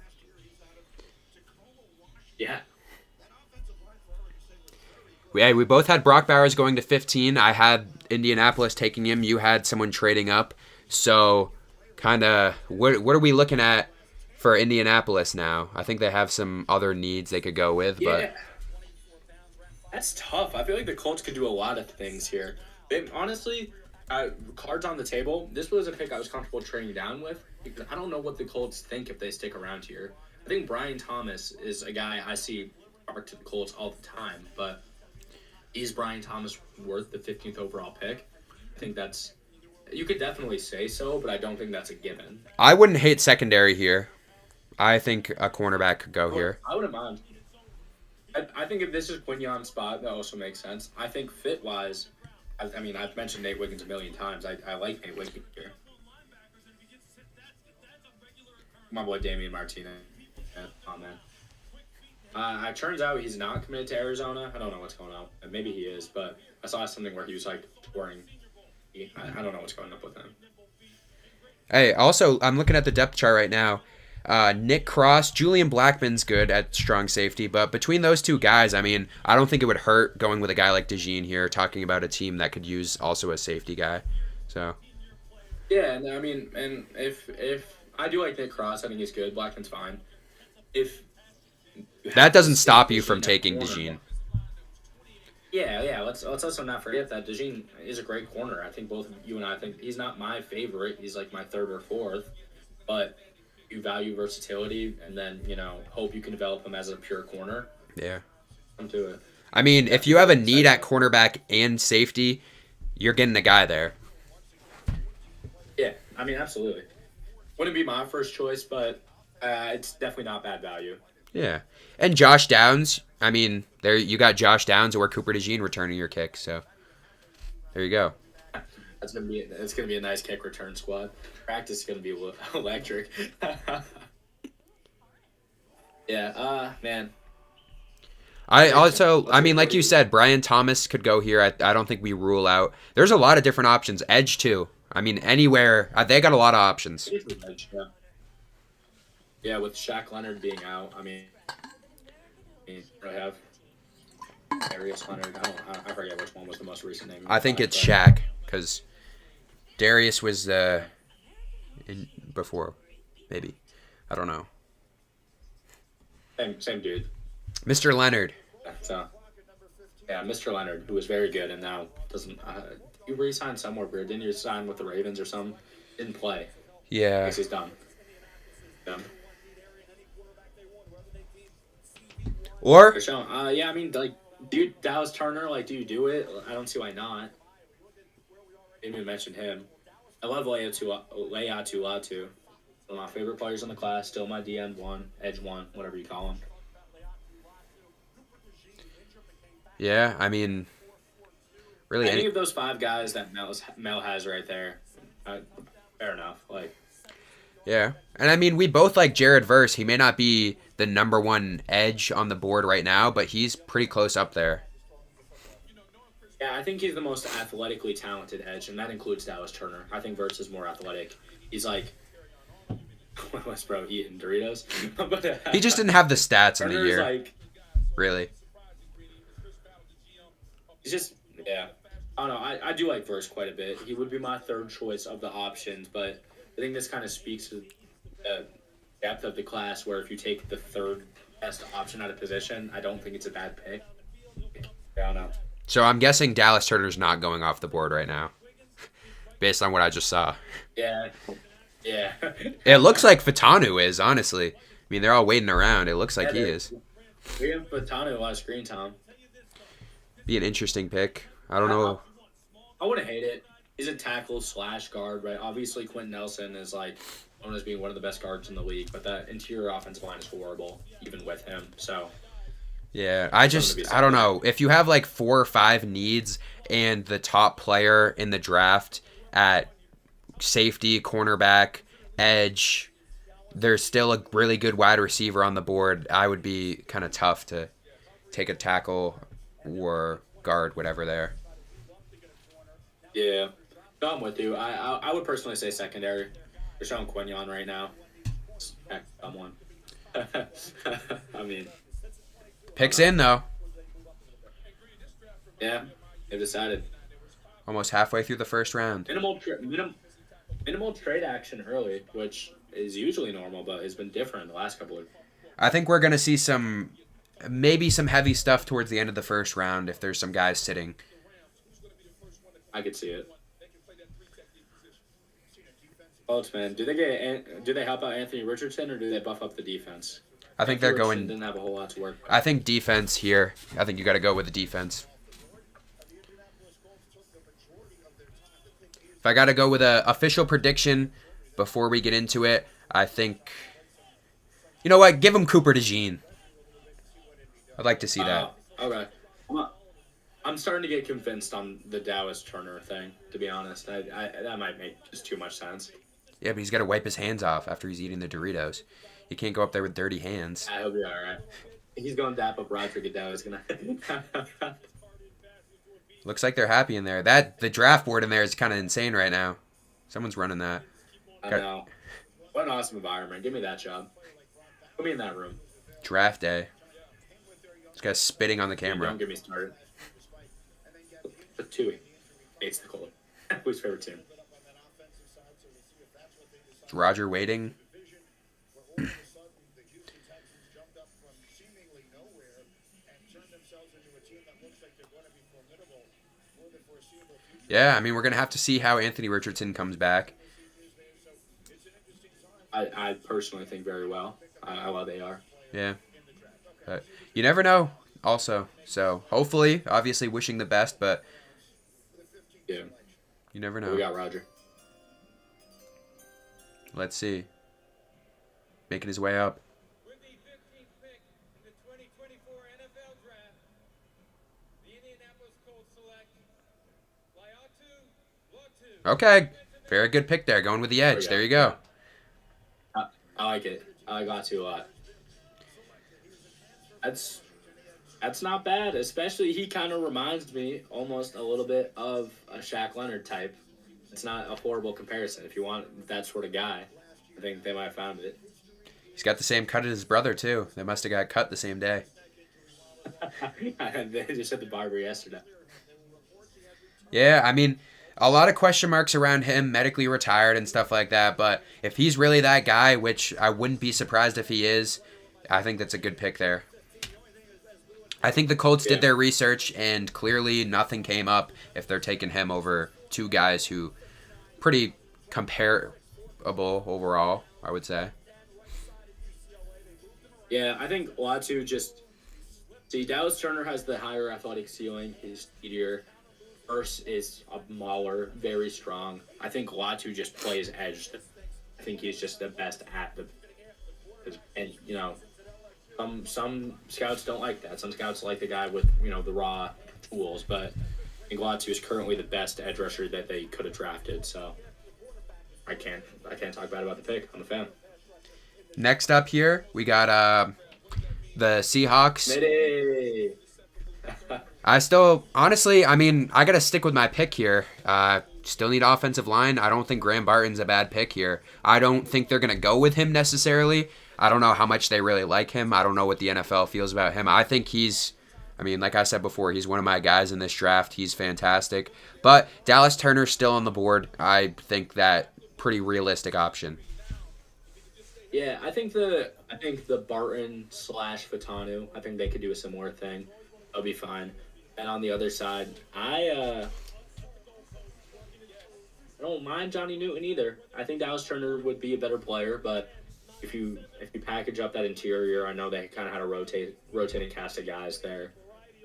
Yeah. We both had Brock Bowers going to 15. I had Indianapolis taking him. You had someone trading up. So, kind of, what are we looking at for Indianapolis now? I think they have some other needs they could go with, but Yeah. That's tough. I feel like the Colts could do a lot of things here. Honestly, cards on the table, this was a pick I was comfortable trading down with because I don't know what the Colts think if they stick around here. I think Brian Thomas is a guy I see talk to the Colts all the time, but is Brian Thomas worth the 15th overall pick? I think that's, you could definitely say so, but I don't think that's a given. I wouldn't hate secondary here. I think a cornerback could go here. I wouldn't mind. I think if this is Quignon's spot, that also makes sense. I think fit-wise, I mean, I've mentioned Nate Wiggins a million times. I like Nate Wiggins here. My boy Damian Martinez. Yeah, oh, man. It turns out he's not committed to Arizona. I don't know what's going on. Maybe he is, but I saw something where he was, like, touring. I don't know what's going up with him. Hey, also, I'm looking at the depth chart right now. Nick Cross, Julian Blackmon's good at strong safety, but between those two guys, I mean, I don't think it would hurt going with a guy like DeJean here, talking about a team that could use also a safety guy. So Yeah, and I mean, and if I do like Nick Cross, I think he's good. Blackman's fine. If that doesn't stop you from DeJean taking at corner- DeJean. Yeah. Let's also not forget that DeJean is a great corner. I think both you and I think he's not my favorite. He's like my third or fourth, but you value versatility, and then hope you can develop him as a pure corner. Yeah. Come to it. I mean, if you have a need at cornerback and safety, you're getting a guy there. Yeah, I mean, absolutely. Wouldn't be my first choice, but it's definitely not bad value. Yeah. And Josh Downs, I mean, there you got Josh Downs or Cooper DeJean returning your kick, so there you go. It's gonna be a nice kick return squad. Practice is gonna be electric. Yeah, man. I mean, like you said, Brian Thomas could go here. I don't think we rule out. There's a lot of different options. Edge too. I mean, anywhere. They got a lot of options. Yeah, with Shaq Leonard being out, I mean, we have Darius Leonard. I forget which one was the most recent name. I think it's Shaq because Darius was before, maybe. I don't know. Same dude. Mr. Leonard. So, yeah, Mr. Leonard, who was very good and now doesn't. You re-signed somewhere weird. Didn't you sign with the Ravens or something? Didn't play. Yeah. I guess he's done. Done. Or Yeah, I mean, like, dude, Dallas Turner, like, do you do it? I don't see why not. Didn't even mention him. I love Leatu Latu. One of my favorite players in the class. Still my DN one, Edge one, whatever you call him. yeah, I mean, really Any of those five guys that Mel has right there, fair enough. Like, Yeah. And I mean, we both like Jared Verse. He may not be the number one edge on the board right now, but he's pretty close up there. Yeah, I think he's the most athletically talented edge, and that includes Dallas Turner. I think Verts is more athletic. He's like, what was bro eating Doritos? But, He just didn't have the stats in the Turner's year, like, really. he's just, yeah. I don't know. I do like Verse quite a bit. He would be my third choice of the options, but I think this kind of speaks to the depth of the class, where if you take the third best option out of position, I don't think it's a bad pick. I don't know. So I'm guessing Dallas Turner's not going off the board right now, based on what I just saw. Yeah. Yeah. It looks like Fatanu is, honestly. I mean, they're all waiting around. It looks like he is. We have Patano a lot of screen time. Be an interesting pick. I don't know. I wouldn't hate it. He's a tackle / guard, right? Obviously, Quentin Nelson is like known as being one of the best guards in the league, but that interior offensive line is horrible, even with him. So Yeah, I don't know. If you have like 4 or 5 needs and the top player in the draft at safety, cornerback, edge, there's still a really good wide receiver on the board, I would be kind of tough to take a tackle or guard, whatever there. yeah, no, I'm with you. I would personally say secondary. They're showing Quinion right now. Heck, someone. I mean, Picks in, though. yeah, they've decided. Almost halfway through the first round. Minimal trade action early, which is usually normal, but has been different in the last couple of. I think we're going to see maybe some heavy stuff towards the end of the first round if there's some guys sitting. I could see it. Bolts, man, do they help out Anthony Richardson or do they buff up the defense? I think they're Richardson going. Didn't have a whole lot to work with. I think defense here. I think you got to go with the defense. If I got to go with an official prediction before we get into it, I think. You know what? Give him Cooper DeJean. I'd like to see that. Okay. I'm starting to get convinced on the Dallas Turner thing, to be honest. That might make just too much sense. Yeah, but he's got to wipe his hands off after he's eating the Doritos. You can't go up there with dirty hands. I hope you're all right. He's going to dap up Roger Goodell. He's going to... Looks like they're happy in there. The draft board in there is kind of insane right now. Someone's running that. I know. What an awesome environment. Give me that job. Put me in that room. Draft day. This guy's spitting on the camera. Don't get me started. But Tui. Nate's the cold. Who's favorite team? Is Roger waiting? Yeah, I mean, we're going to have to see how Anthony Richardson comes back. I personally think very well. I love AR. Yeah. But you never know, also. So, hopefully, obviously wishing the best, but Yeah. you never We know. got Roger. Let's see. Making his way up. With the 15th pick in the 2024 NFL Draft, the Indianapolis Colts select Laiatu Latu. Okay. Very good pick there. Going with the edge. There you go. I like it. I like Latu a lot. That's not bad. Especially he kind of reminds me almost a little bit of a Shaq Leonard type. It's not a horrible comparison. If you want that sort of guy, I think they might have found it. He's got the same cut as his brother, too. They must have got cut the same day. They just hit the barber yesterday. Yeah, I mean, a lot of question marks around him, medically retired and stuff like that. But if he's really that guy, which I wouldn't be surprised if he is, I think that's a good pick there. I think the Colts did their research, and clearly nothing came up if they're taking him over 2 guys who pretty comparable overall, I would say. Yeah, I think Latu just... See, Dallas Turner has the higher athletic ceiling. He's speedier. Verse is a mauler, very strong. I think Latu just plays edge. I think he's just the best at the... And, you know, some scouts don't like that. Some scouts like the guy with, you know, the raw tools. But I think Latu is currently the best edge rusher that they could have drafted. So I can't talk bad about the pick. I'm a fan. Next up here, we got the Seahawks. Mayday. I still, honestly, I mean, I got to stick with my pick here. Still need offensive line. I don't think Graham Barton's a bad pick here. I don't think they're going to go with him necessarily. I don't know how much they really like him. I don't know what the NFL feels about him. I think like I said before, he's one of my guys in this draft. He's fantastic. But Dallas Turner's still on the board. I think that pretty realistic option. Yeah, I think the Barton / Fatanu, I think they could do a similar thing. They'll be fine. And on the other side, I don't mind Johnny Newton either. I think Dallas Turner would be a better player, but if you package up that interior, I know they kind of had a rotating cast of guys there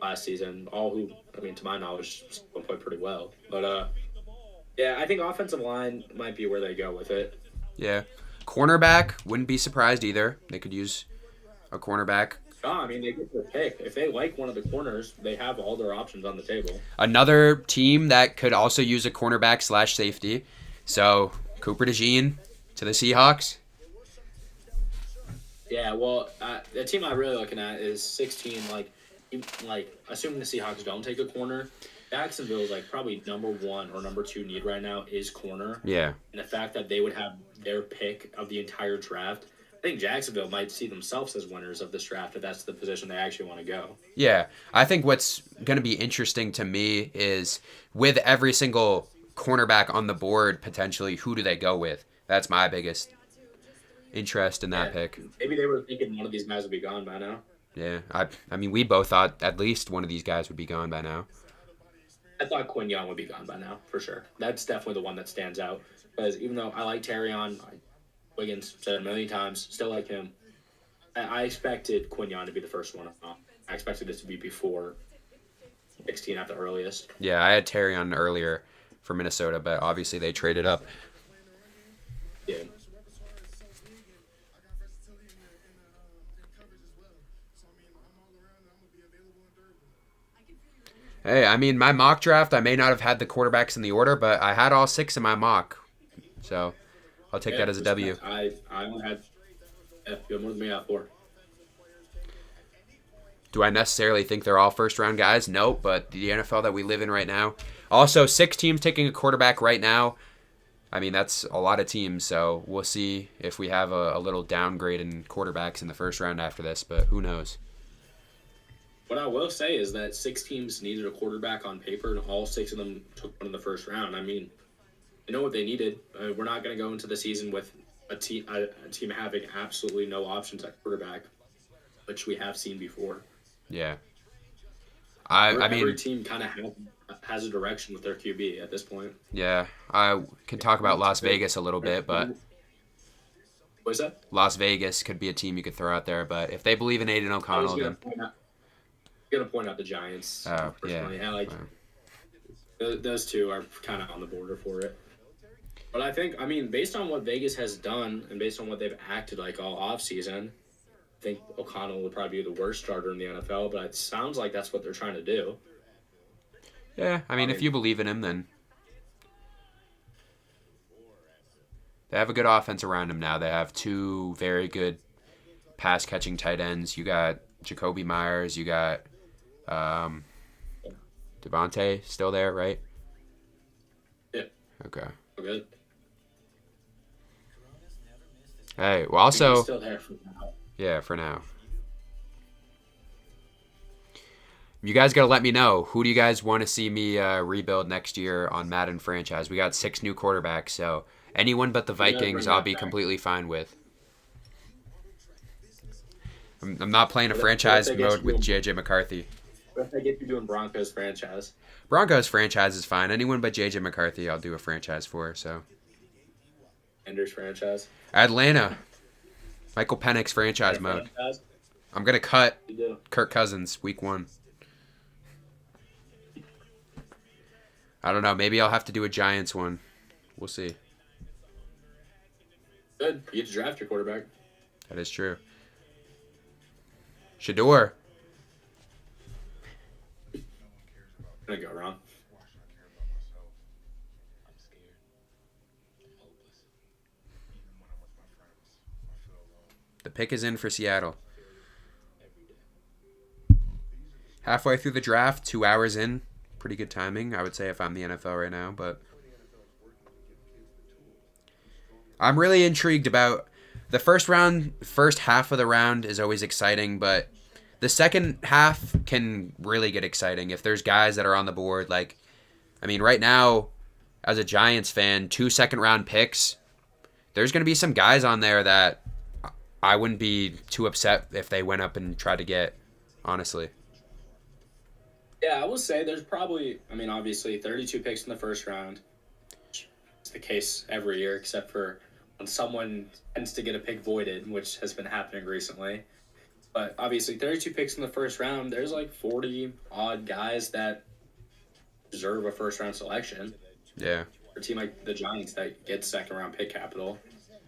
last season, all who, I mean, to my knowledge, played pretty well. But yeah, I think offensive line might be where they go with it. Yeah. Cornerback, wouldn't be surprised either. They could use a cornerback. Oh, I mean, they get their pick. If they like one of the corners, they have all their options on the table. Another team that could also use a cornerback / safety. So, Cooper DeJean to the Seahawks. Yeah, well, the team I'm really looking at is 16. Like assuming the Seahawks don't take a corner, Jacksonville's like probably number 1 or number 2 need right now is corner. Yeah. And the fact that they would have their pick of the entire draft, I think Jacksonville might see themselves as winners of this draft if that's the position they actually want to go. Yeah. I think what's going to be interesting to me is with every single cornerback on the board, potentially, who do they go with? That's my biggest interest in that pick. Maybe they were thinking one of these guys would be gone by now. Yeah. I mean, we both thought at least one of these guys would be gone by now. I thought Quinn Young would be gone by now, for sure. That's definitely the one that stands out. Because even though I like Terrion, Wiggins said it a million times, still like him. I expected Quinn Young to be the first one. I expected this to be before 16 at the earliest. Yeah, I had Terry on earlier for Minnesota, but obviously they traded up. Yeah. Hey, I mean, my mock draft, I may not have had the quarterbacks in the order, but I had all 6 in my mock. So I'll take that as a W. I only had you had more than me at 4. Do I necessarily think they're all first-round guys? No, but the NFL that we live in right now. Also, 6 teams taking a quarterback right now. I mean, that's a lot of teams, so we'll see if we have a little downgrade in quarterbacks in the first round after this, but who knows? What I will say is that 6 teams needed a quarterback on paper, and all 6 of them took one in the first round. I mean, they know what they needed. We're not going to go into the season with a team having absolutely no options at quarterback, which we have seen before. Yeah. I mean, every team kind of has a direction with their QB at this point. Yeah, I can talk about Las Vegas a little bit, but what is that? Las Vegas could be a team you could throw out there, but if they believe in Aiden O'Connell, then Gonna point out the Giants. Oh, personally. yeah. Those two are kind of on the border for it. But I think, I mean, based on what Vegas has done and based on what they've acted like all offseason, I think O'Connell would probably be the worst starter in the NFL, but it sounds like that's what they're trying to do. Yeah, I mean, if you believe in him, then they have a good offense around him now. They have 2 very good pass-catching tight ends. You got Jacoby Myers. You got Devontae still there, right? Yeah. Okay. Good. Hey, well, also, He's still there for now. Yeah, for now. You guys got to let me know. Who do you guys want to see me rebuild next year on Madden franchise? We got 6 new quarterbacks, so anyone but the Vikings I'll be completely fine with. I'm not playing a franchise mode with JJ McCarthy. What if I get you doing Broncos franchise? Broncos franchise is fine. Anyone but JJ McCarthy I'll do a franchise for, so. Enders franchise. Atlanta. Michael Penix franchise mode. I'm going to cut Kirk Cousins week 1. I don't know. Maybe I'll have to do a Giants one. We'll see. Good. You get to draft your quarterback. That is true. Shador. Gonna go wrong. pick is in for Seattle. Halfway through the draft, 2 hours in. Pretty good timing, I would say, if I'm the NFL right now. But I'm really intrigued about the first round. First half of the round is always exciting, but the second half can really get exciting if there's guys that are on the board. Like, I mean, right now, as a Giants fan, 2 second-round picks, there's going to be some guys on there that I wouldn't be too upset if they went up and tried to get, honestly. Yeah, I will say there's probably, I mean, obviously 32 picks in the first round. It's the case every year, except for when someone tends to get a pick voided, which has been happening recently. But obviously 32 picks in the first round, there's like 40 odd guys that deserve a first round selection. Yeah. For a team like the Giants that gets second round pick capital.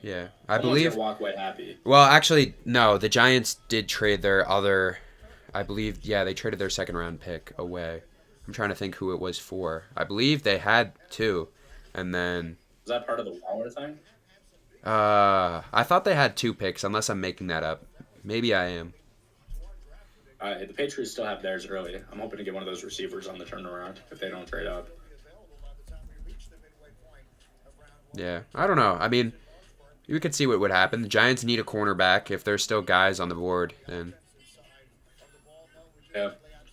Yeah. I Someone's believe. gonna walk away happy. Well, actually, no. The Giants did trade their other. I believe, yeah, they traded their second round pick away. I'm trying to think who it was for. I believe they had 2, and then. Is that part of the Waller thing? I thought they had 2 picks, unless I'm making that up. Maybe I am. The Patriots still have theirs early. I'm hoping to get one of those receivers on the turnaround if they don't trade up. Yeah, I don't know. I mean, you could see what would happen. The Giants need a cornerback. If there's still guys on the board, then. Yeah,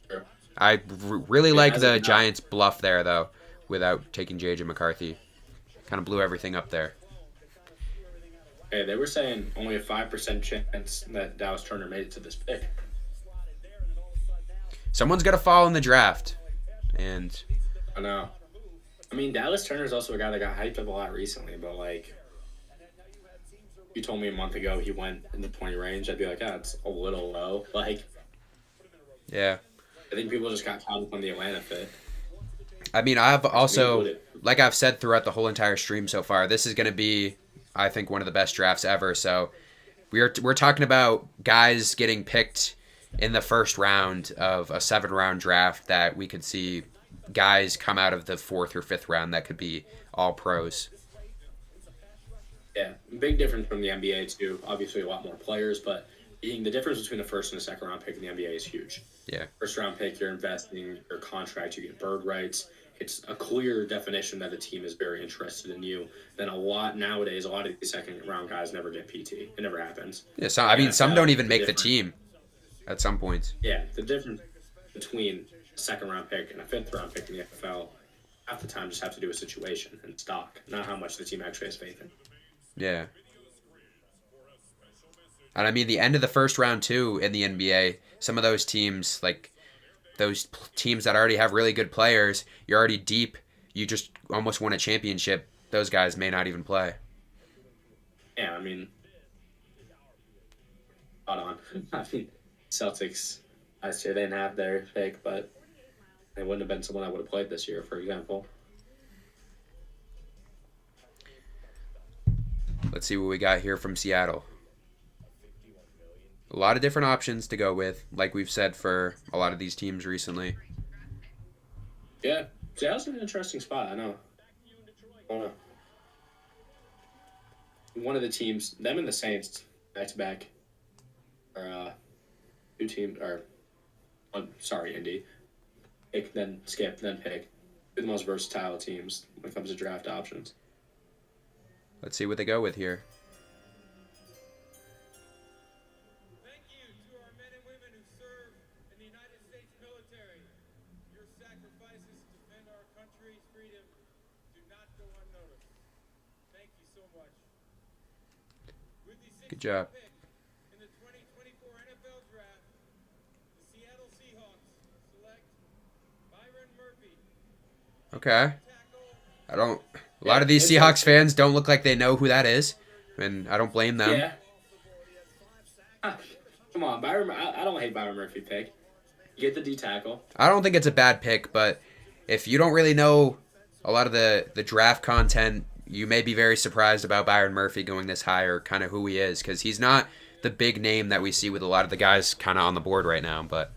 sure. I really like as the of now- Giants' bluff there, though, without taking J.J. McCarthy. Kind of blew everything up there. Hey, they were saying only a 5% chance that Dallas Turner made it to this pick. Someone's got to fall in the draft, and I know. I mean, Dallas Turner's also a guy that got hyped up a lot recently, but like, if you told me a month ago he went in the 20 range, I'd be like, yeah, it's a little low. Like, yeah. I think people just got caught up on the Atlanta fit. I mean, I've also, included. like I've said throughout the whole entire stream so far, this is going to be, I think, one of the best drafts ever. So we're talking about guys getting picked in the first round of a 7-round draft that we could see guys come out of the 4th or 5th round that could be all pros. Yeah, big difference from the NBA too. Obviously, a lot more players, but being the difference between the first and the second round pick in the NBA is huge. Yeah. First round pick, you're investing your contract, you get bird rights. It's a clear definition that a team is very interested in you. Then nowadays, a lot of these second round guys never get PT. It never happens. Yeah, so, I mean, some don't even make the difference. team at some points. Yeah, the difference between a second round pick and a 5th round pick in the NFL, half the time just have to do with situation and stock, not how much the team actually has faith in. Yeah. And I mean, the end of the first round, too, in the NBA, some of those teams, like those teams that already have really good players, you're already deep, you just almost won a championship, those guys may not even play. Yeah, I mean, spot on. I mean, Celtics, last year they didn't have their pick, but they wouldn't have been someone that would have played this year, for example. Let's see what we got here from Seattle. A lot of different options to go with, like we've said for a lot of these teams recently. Yeah, Seattle's an interesting spot, I know. I don't know. One of the teams, them and the Saints, back-to-back, are 2 teams, or, Indy. Pick, then skip, then pick. 2 of the most versatile teams when it comes to draft options. Let's see what they go with here. Thank you to our men and women who serve in the United States military. Your sacrifices to defend our country's freedom do not go unnoticed. Thank you so much. With the 6th Good job. pick in the 2024 NFL Draft, the Seattle Seahawks select Byron Murphy. Okay. Tackle. I don't... A lot of these it's Seahawks fans don't look like they know who that is, and I don't blame them. Yeah. Come on, Byron. I don't hate Byron Murphy pick. You get the D tackle. I don't think it's a bad pick, but if you don't really know a lot of the draft content, you may be very surprised about Byron Murphy going this high or kind of who he is, because he's not the big name that we see with a lot of the guys kind of on the board right now. But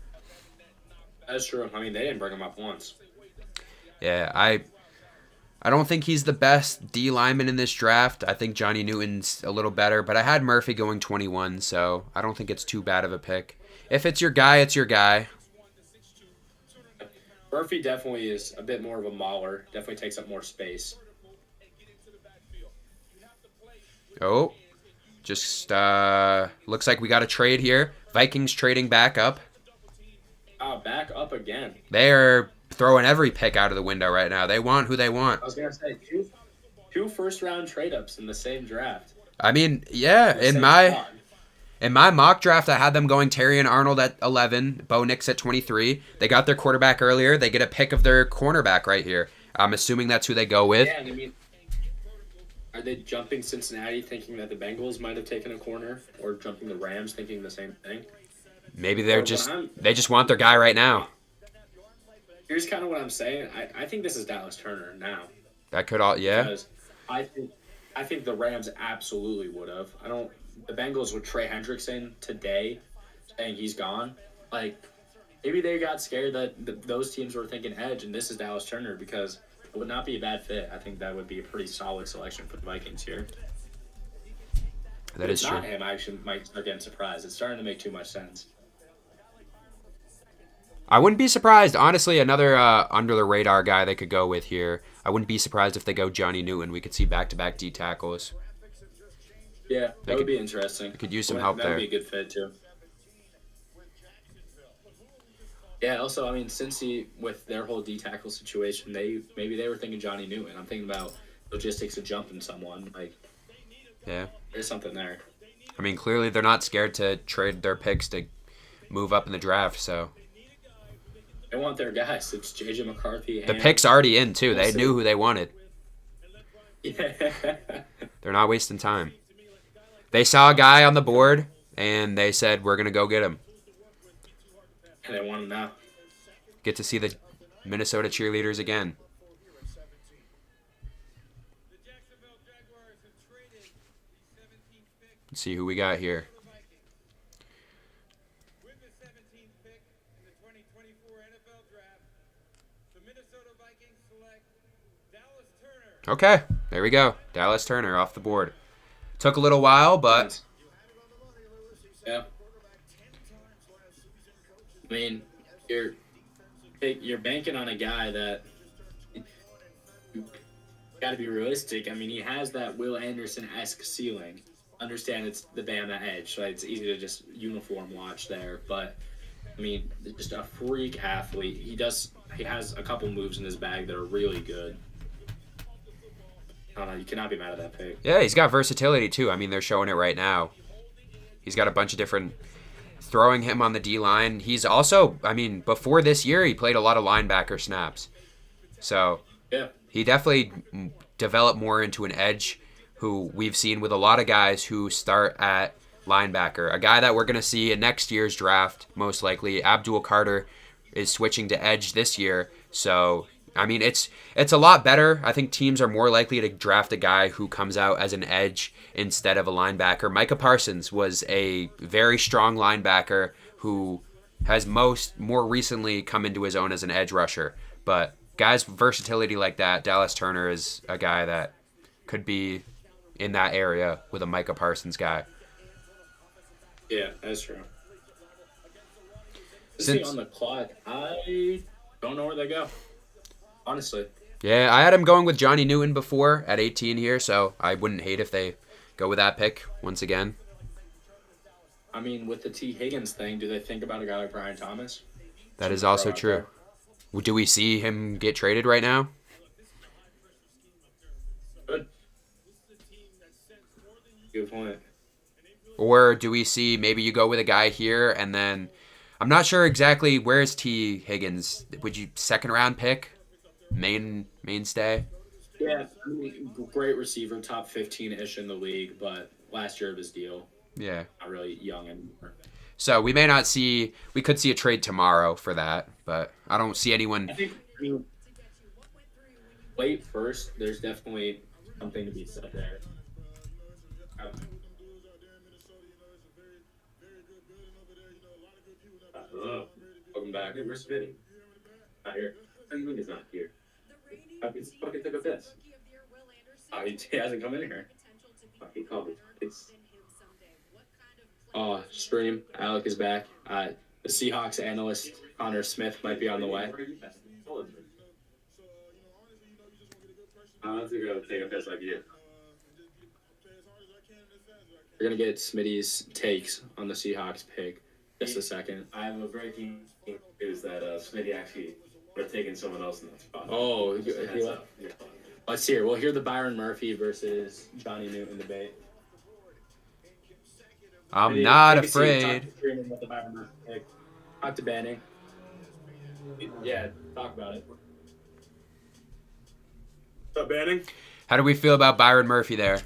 That's true. I mean, they didn't bring him up once. yeah, I don't think he's the best D lineman in this draft. I think Johnny Newton's a little better, but I had Murphy going 21, so I don't think it's too bad of a pick. If it's your guy, it's your guy. Murphy definitely is a bit more of a mauler. Definitely takes up more space. Oh, just looks like we got a trade here. Vikings trading back up. Back up again. They're throwing every pick out of the window right now. They want who they want. I was gonna say two first-round trade-ups in the same draft. I mean, yeah, in my mock draft, I had them going Terry and Arnold at 11, Bo Nix at 23. They got their quarterback earlier. They get a pick of their cornerback right here. I'm assuming that's who they go with. Yeah, and I mean, are they jumping Cincinnati thinking that the Bengals might have taken a corner, or jumping the Rams thinking the same thing? Maybe they just want their guy right now. Here's kind of what I'm saying. I think this is Dallas Turner now. That could all, yeah. Because I think the Rams absolutely would have. The Bengals with Trey Hendrickson today, saying he's gone. Like, maybe they got scared that those teams were thinking edge, and this is Dallas Turner, because it would not be a bad fit. I think that would be a pretty solid selection for the Vikings here. That is true. Not him. I actually might start getting surprised. It's starting to make too much sense. I wouldn't be surprised. Honestly, another under-the-radar guy they could go with here. I wouldn't be surprised if they go Johnny Newton. We could see back-to-back D tackles. Yeah, that would be interesting. They could use some help there. That would be a good fit, too. Yeah, also, I mean, Cincy, with their whole D tackle situation, maybe they were thinking Johnny Newton. I'm thinking about logistics of jumping someone. Like, yeah, there's something there. I mean, clearly they're not scared to trade their picks to move up in the draft, so. They want their guys. It's J.J. McCarthy. The pick's already in, too. They knew who they wanted. Yeah. They're not wasting time. They saw a guy on the board, and they said, we're going to go get him. And they want him now. Get to see the Minnesota cheerleaders again. Let's see who we got here. With the 17th pick in the 2024 NFL Draft, the Minnesota Vikings select Dallas Turner. Okay, there we go. Dallas Turner off the board. Took a little while, but... Yeah. I mean, you're banking on a guy that... Got to be realistic. I mean, he has that Will Anderson-esque ceiling. Understand it's the Bama edge, so it's easy to just uniform watch there. But I mean, just a freak athlete. He has a couple moves in his bag that are really good. I don't know. You cannot be mad at that pick. Yeah, he's got versatility too. I mean, they're showing it right now. He's got a bunch of different throwing him on the D line. He's also, I mean, before this year, he played a lot of linebacker snaps. So yeah, he definitely developed more into an edge, who we've seen with a lot of guys who start at linebacker. A guy that we're going to see in next year's draft, most likely, Abdul Carter, is switching to edge this year. So, I mean, it's a lot better. I think teams are more likely to draft a guy who comes out as an edge instead of a linebacker. Micah Parsons was a very strong linebacker who has more recently come into his own as an edge rusher. But guys with versatility like that, Dallas Turner is a guy that could be in that area with a Micah Parsons guy. Yeah, that's true. Since on the clock, I don't know where they go. Honestly. Yeah, I had him going with Johnny Newton before at 18 here, so I wouldn't hate if they go with that pick once again. I mean, with the T. Higgins thing, do they think about a guy like Brian Thomas? That is also true. Do we see him get traded right now? Good. Good point. Or do we see maybe you go with a guy here and then I'm not sure exactly where's T. Higgins. Would you second round pick? Mainstay? Yeah, I mean, great receiver, top 15-ish in the league, but last year of his deal. Yeah. Not really young anymore. So we could see a trade tomorrow for that, but I don't see anyone. I mean, late first, there's definitely something to be said there. Welcome back. Where's Vinny? Not here. Vinny's not here. The reigning It's fucking took a piss. He hasn't come in here. He called it. It's Oh, stream. Alec is back. The Seahawks analyst Connor Smith might be on the way. I want to go take a piss like you. We're gonna get Smitty's takes on the Seahawks pick. Just a second. I have a breaking news that Smitty actually would have taken someone else in that spot. Oh, Just a heads up. Yeah. let's hear. We'll hear the Byron Murphy versus Johnny Newton debate. I'm not Take a seat, afraid. Talk to Freeman about the Byron Murphy pick. Talk to Banning. Yeah, talk about it. What's up, Banning? How do we feel about Byron Murphy there?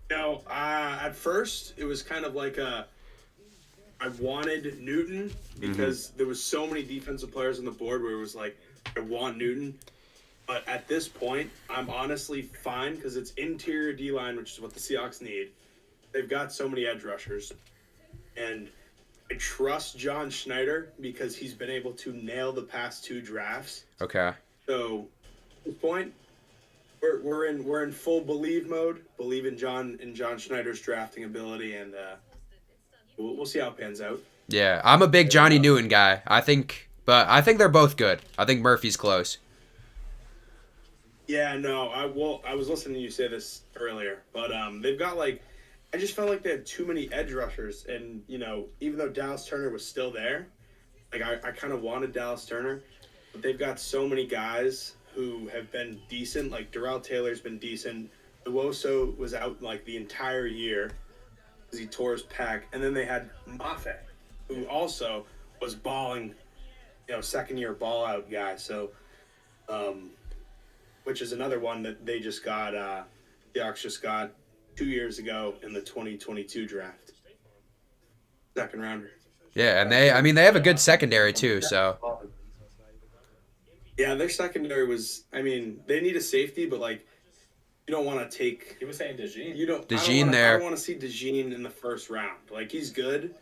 You know, at first it was kind of like I wanted Newton because there was so many defensive players on the board where it was like I want Newton, but at this point I'm honestly fine because it's interior D line, which is what the Seahawks need. They've got so many edge rushers, and I trust John Schneider because he's been able to nail the past 2 drafts. Okay. So at this point, we're in full believe mode. Believe in John Schneider's drafting ability, and we'll see how it pans out. Yeah, I'm a big Johnny Newton guy. I think they're both good. I think Murphy's close. Yeah, no, I was listening to you say this earlier, but they've got like, I just felt like they had too many edge rushers, and you know, even though Dallas Turner was still there, like I kind of wanted Dallas Turner, but they've got so many guys who have been decent. Like Darrell Taylor's been decent. Nwosu was out like the entire year because he tore his pec, and then they had Moffett, who also was balling, you know, second-year ball-out guy. So, which is another one that they just got. The Hawks just got 2 years ago in the 2022 draft, second rounder. Yeah, and they have a good secondary too. So Yeah, their secondary was. I mean, they need a safety, but like, you don't want to take. He was saying DeJean. You don't. DeJean I there. don't want to see DeJean in the first round. Like he's good,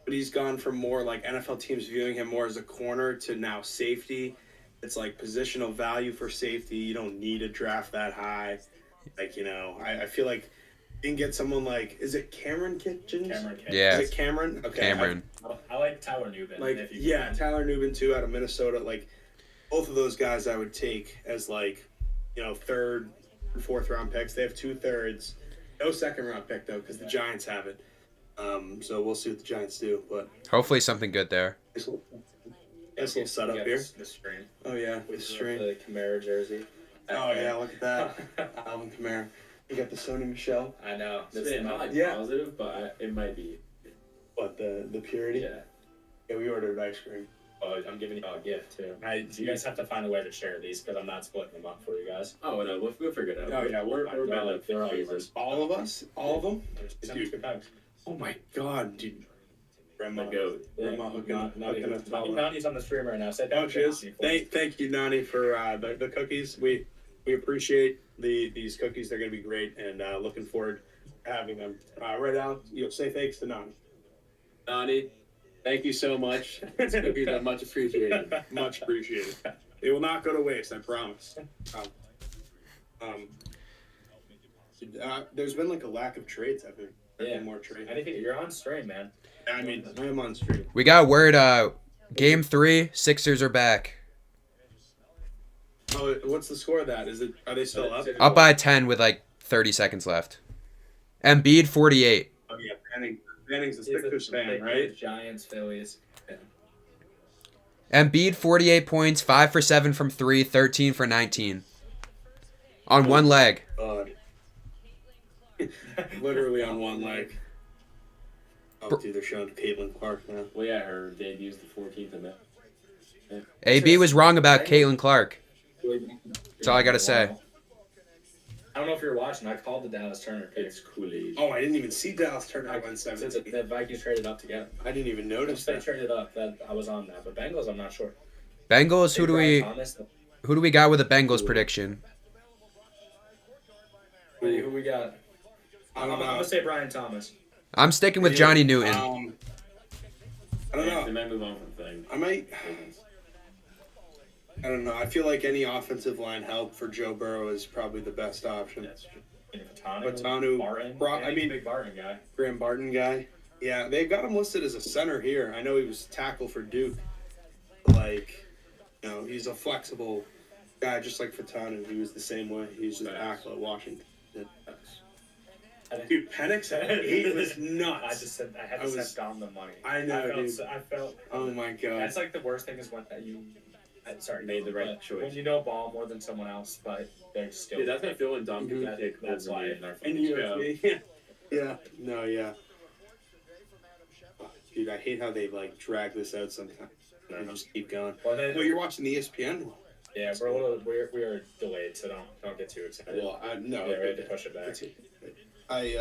but he's gone from more like NFL teams viewing him more as a corner to now safety. It's like positional value for safety. You don't need to draft that high. Like, you know, I feel like you can get someone like, is it Cameron Kitchens? Yeah. Is it Cameron? Okay. Cameron. I like Tyler Newbin. Like, yeah, Tyler Newbin too out of Minnesota. Like, both of those guys I would take as like, you know, 3rd and 4th round picks. They have 2/3. No 2nd round pick though, because the Giants have it. So we'll see what the Giants do. But Hopefully something good there. nice little setup here. The string. Oh yeah, the string. The Camaro jersey. Oh yeah, look at that. Alvin Kamara. You got the Sony Michelle. I know. It's not like Yeah. positive, but it might be. What, the purity? Yeah. Yeah, we ordered ice cream. Oh, I'm giving you all a gift too. You guys have to find a way to share these because I'm not splitting them up for you guys. Oh no, we'll figure it out. Oh, yeah, we're they're about all- like they're all favors. All of us? All of them? Dude. Good bags. Oh my god, dude. Grandma. The goat. Grandma hooking up a Nani's on the stream right now. Say Oh, thank cheers. you. Thank you, Nani, for the cookies. We appreciate these cookies. They're gonna be great, and looking forward to having them. Right now, you'll say thanks to Nani. Nani, thank you so much. These cookies are much appreciated. Much appreciated. They will not go to waste, I promise. There's been like a lack of trades. I've been more trades. Anything you're on stream, man. I mean, I'm on stream. We got word. Game 3, Sixers are back. Oh, what's the score of that? Are they still up? Up by 10 with like 30 seconds left. Embiid 48. Oh yeah, Manning's the Sixers fan, right? Giants, Phillies. Embiid 48 points, 5 for 7 from 3, 13 for 19. On one leg. God. Literally on one leg. Oh, dude, they're showing Caitlin Clark now. Well, yeah, her debut's the 14th of May. AB was wrong about Caitlin Clark. That's all I gotta say. I don't know if you're watching. I called the Dallas Turner pick. It's Kool-Aid. Oh, I didn't even see Dallas Turner at Since 117. the Vikings traded up together. I didn't even notice They that. traded up. That I was on that, but Bengals, I'm not sure. Bengals, who do we got with a Bengals prediction? Who we got? I'm gonna say Brian Thomas. I'm sticking with Johnny Newton. I don't They know. might move on from things. I might. I don't know. I feel like any offensive line help for Joe Burrow is probably the best option. That's true. Fatanu, Fatanu, Barton. Big Barton guy. Graham Barton guy. Yeah, they've got him listed as a center here. I know he was tackle for Duke. Like, he's a flexible guy, just like Fatanu. He was the same way. He was a tackle at Washington. Dude, Penix, he was nuts. I had to send Dom the money. I know, dude. I felt. Oh my god. That's like the worst thing is when you. Made the right choice. When you know ball more than someone else, but they're still. Dude, that's how I feel when Dom Mhm. pick That's over why. me in our And show. yeah. Dude, I hate how they like drag this out sometimes. And just keep going. Well, you're watching the ESPN one. Yeah, we are delayed, so don't get too excited. Well, no. Yeah, we had to push it back. I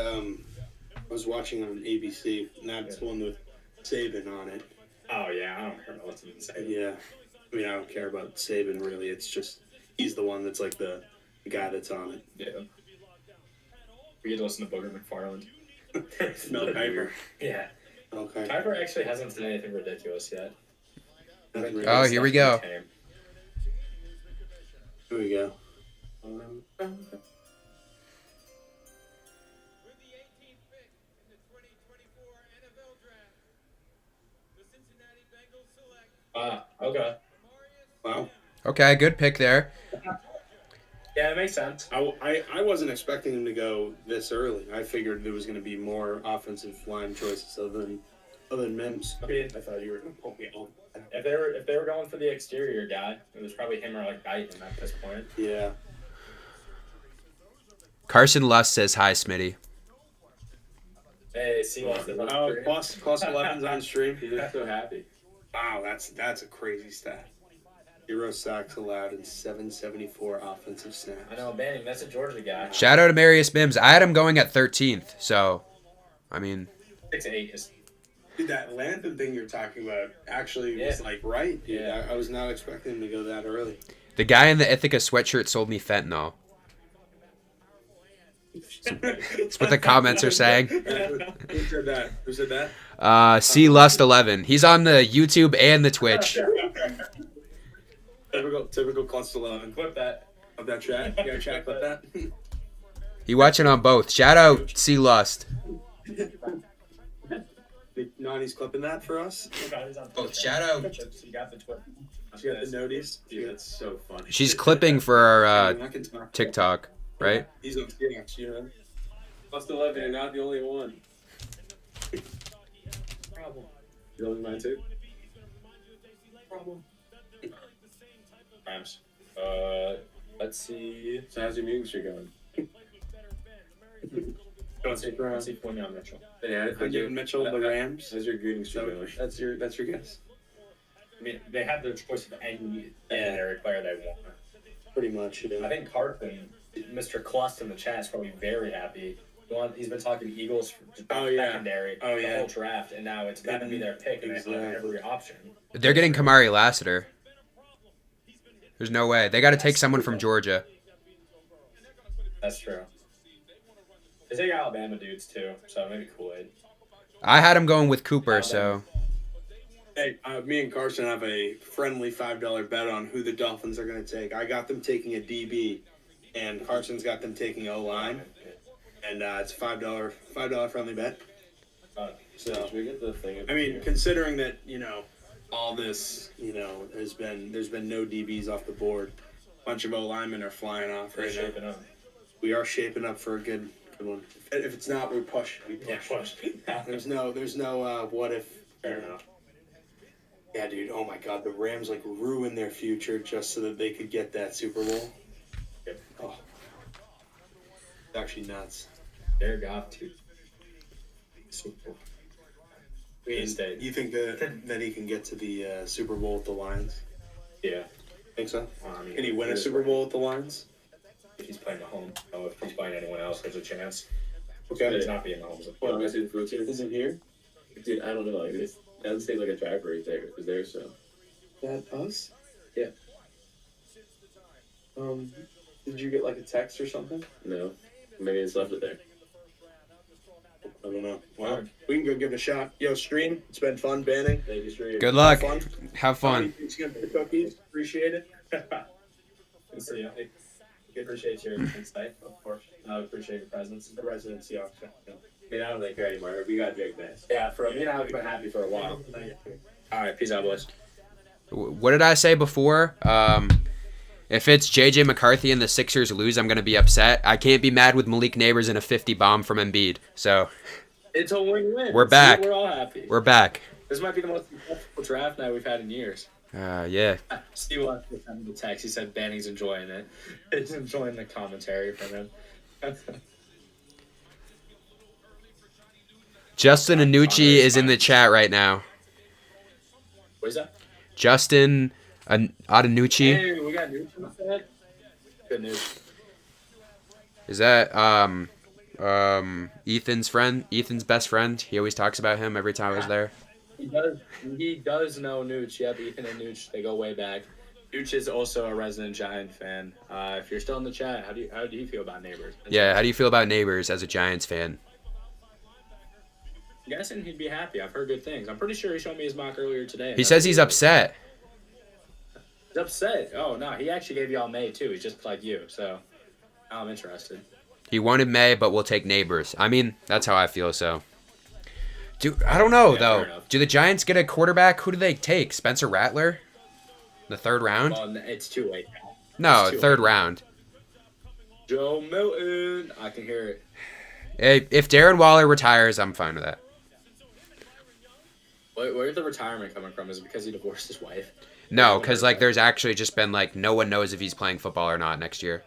was watching on ABC, and that's the one with Saban on it. Oh yeah, I don't care what's even say. Yeah. I mean, I don't care about Saban really. It's just he's the one that's like the guy that's on it. Yeah. We get to listen to Booger McFarland. Mel Kiper. Yeah. Okay. Kiper actually hasn't said anything ridiculous yet. Oh, here we go. Here we go. With the 18th pick in the 2024 NFL Draft, the Cincinnati Bengals select Okay. Wow. Okay, good pick there. Yeah, it makes sense. I wasn't expecting him to go this early. I figured there was going to be more offensive line choices other than Mims. I mean, I thought you were going to pull me on. if they were going for the exterior guy, it was probably him or like Guyton at this point. Yeah. Carson Lust says hi, Smitty. Hey, see what's the Oh, plus 11's on stream. He looks so happy. Wow, that's a crazy stat. 0 sacks allowed and 774 offensive snaps. I know, Banning, that's a Georgia guy. Shout out to Marius Mims. I had him going at 13th, so, I mean. 6'8" is. Dude, that Landon thing you're talking about actually was like right, dude. Yeah. I was not expecting him to go that early. The guy in the Ithaca sweatshirt sold me fentanyl. That's what the comments are saying. Who said that? Who said that? C Lust 11. He's on the YouTube and the Twitch. Typical Clutch 11. Clip that. Of that chat. You got a chat clip that? You watching on both. Shout out C Lust. Nani's clipping that for us. Both. Shout out. You got the Twitter. She got the noties. Dude, that's so funny. She's clipping for our I can talk. TikTok, right? He's on TikTok, you know. Plus 11, you're not the only one. Problem. You're only mine too. Problem. Rams. Let's see. So how's your music streak going? Let's see Quinyon Mitchell. Yeah, I'm giving Mitchell the Rams. How's your greeting streak going? That's your guess. I mean, they have their choice of any secondary player they want. Pretty much. Yeah. I think Carson, Mr. Clust in the chat is probably very happy. He's been talking Eagles for secondary the whole draft, and now it's got to be their pick, and they have every option. They're getting Kamari Lassiter. There's no way. They got to take someone from Georgia. That's true. They take Alabama dudes too, so maybe Kool-Aid. I had him going with Cooper, so. Hey, me and Carson have a friendly $5 bet on who the Dolphins are going to take. I got them taking a DB, and Carson's got them taking O-line, and it's a $5 friendly bet. So Should we get the thing? I mean, considering that all this, there's been no DBs off the board. A bunch of O linemen are flying off right now. We are shaping up for a good one. If it's not, we push. Yeah, push. There's no what if. Fair enough. Yeah, dude. Oh my God, the Rams ruined their future just so that they could get that Super Bowl. Yep. Oh, it's actually nuts. They're got to. Super Bowl. You think that he can get to the Super Bowl with the Lions? Yeah. Think so? I mean, Can he win a Super Bowl with the Lions? If he's playing Mahomes, if he's playing anyone else, there's a chance. Okay. He's not being Mahomes. Well, I see the fruit here. Isn't here? Dude, I don't know. Like this, that doesn't seem like a driver right there. Is there so? That us? Yeah. Did you get like a text or something? No. Maybe it's left it there. I don't know. Well, we can go give it a shot. Yo, stream. It's been fun, Banning. Thank you, Street. Good luck. Fun. Have fun. It's gonna be cookies. Appreciate it. So yeah, we appreciate your insight, of course. I appreciate your presence. The resident Seahawks fan. I mean, I don't think care anymore. We got big fans. Yeah, for me and I've been happy for a while. All right, peace out, boys. What did I say before? If it's JJ McCarthy and the Sixers lose, I'm going to be upset. I can't be mad with Malik Neighbors and a 50 bomb from Embiid. So It's a win-win. We're back. We're all happy. we're back. This might be the most successful draft night we've had in years. Yeah. Steve left me the text. He said Banning's enjoying it. He's enjoying the commentary from him. Justin Anucci is in the chat right now. What is that? Justin Adenucci. Hey, we got news from that. Good news. Is that Ethan's friend? Ethan's best friend? He always talks about him every time I was there. He does know Nooch. Yep, Ethan and Nooch, they go way back. Nooch is also a resident Giant fan. If you're still in the chat, how do you feel about Neighbors? Yeah, how do you feel about Neighbors as a Giants fan? I'm guessing he'd be happy. I've heard good things. I'm pretty sure he showed me his mock earlier today. He says he's upset. He's upset. Oh, no, he actually gave y'all May, too. He's just like you, so I'm interested. He wanted May, but we'll take Neighbors. I mean, that's how I feel, so. I don't know, Yeah, though. fair enough. Do the Giants get a quarterback? Who do they take? Spencer Rattler? The third round? Well, it's too late now. No, it's too third late. round. Joe Milton. I can hear it. If Darren Waller retires, I'm fine with that. Where's the retirement coming from? Is it because he divorced his wife? No, because, like, there's actually just been, like, no one knows if he's playing football or not next year.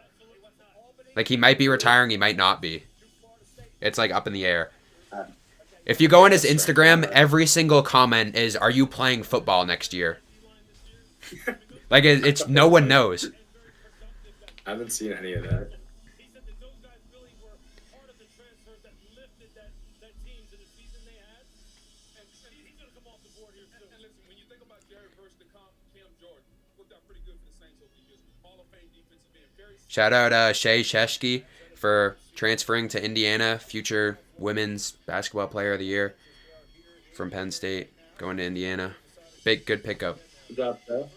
Like, he might be retiring, he might not be. It's, like, up in the air. If you go on his Instagram, every single comment is, "Are you playing football next year?" Like, it's no one knows. I haven't seen any of that. He said that those guys really were part of the transfers that lifted that team to the season they had. And he's going to come off the board here, too. And listen, when you think about Jared versus the Cam Jordan, worked out pretty good for the Saints over the years. Hall of Fame defensive end. Very Shout out Shay Sheshki for transferring to Indiana, future women's basketball player of the year from Penn State, going to Indiana. Good pickup. Good job, Joe.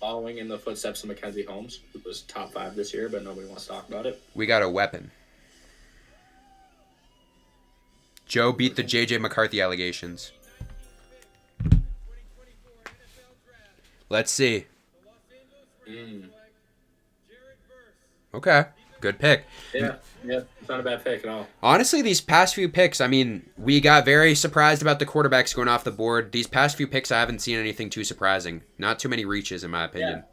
Following in the footsteps of Mackenzie Holmes, who was top 5 this year, but nobody wants to talk about it. We got a weapon. Joe beat the JJ McCarthy allegations. Let's see. Okay, good pick. Yeah, it's not a bad pick at all. Honestly, these past few picks, I mean, we got very surprised about the quarterbacks going off the board. These past few picks, I haven't seen anything too surprising. Not too many reaches, in my opinion.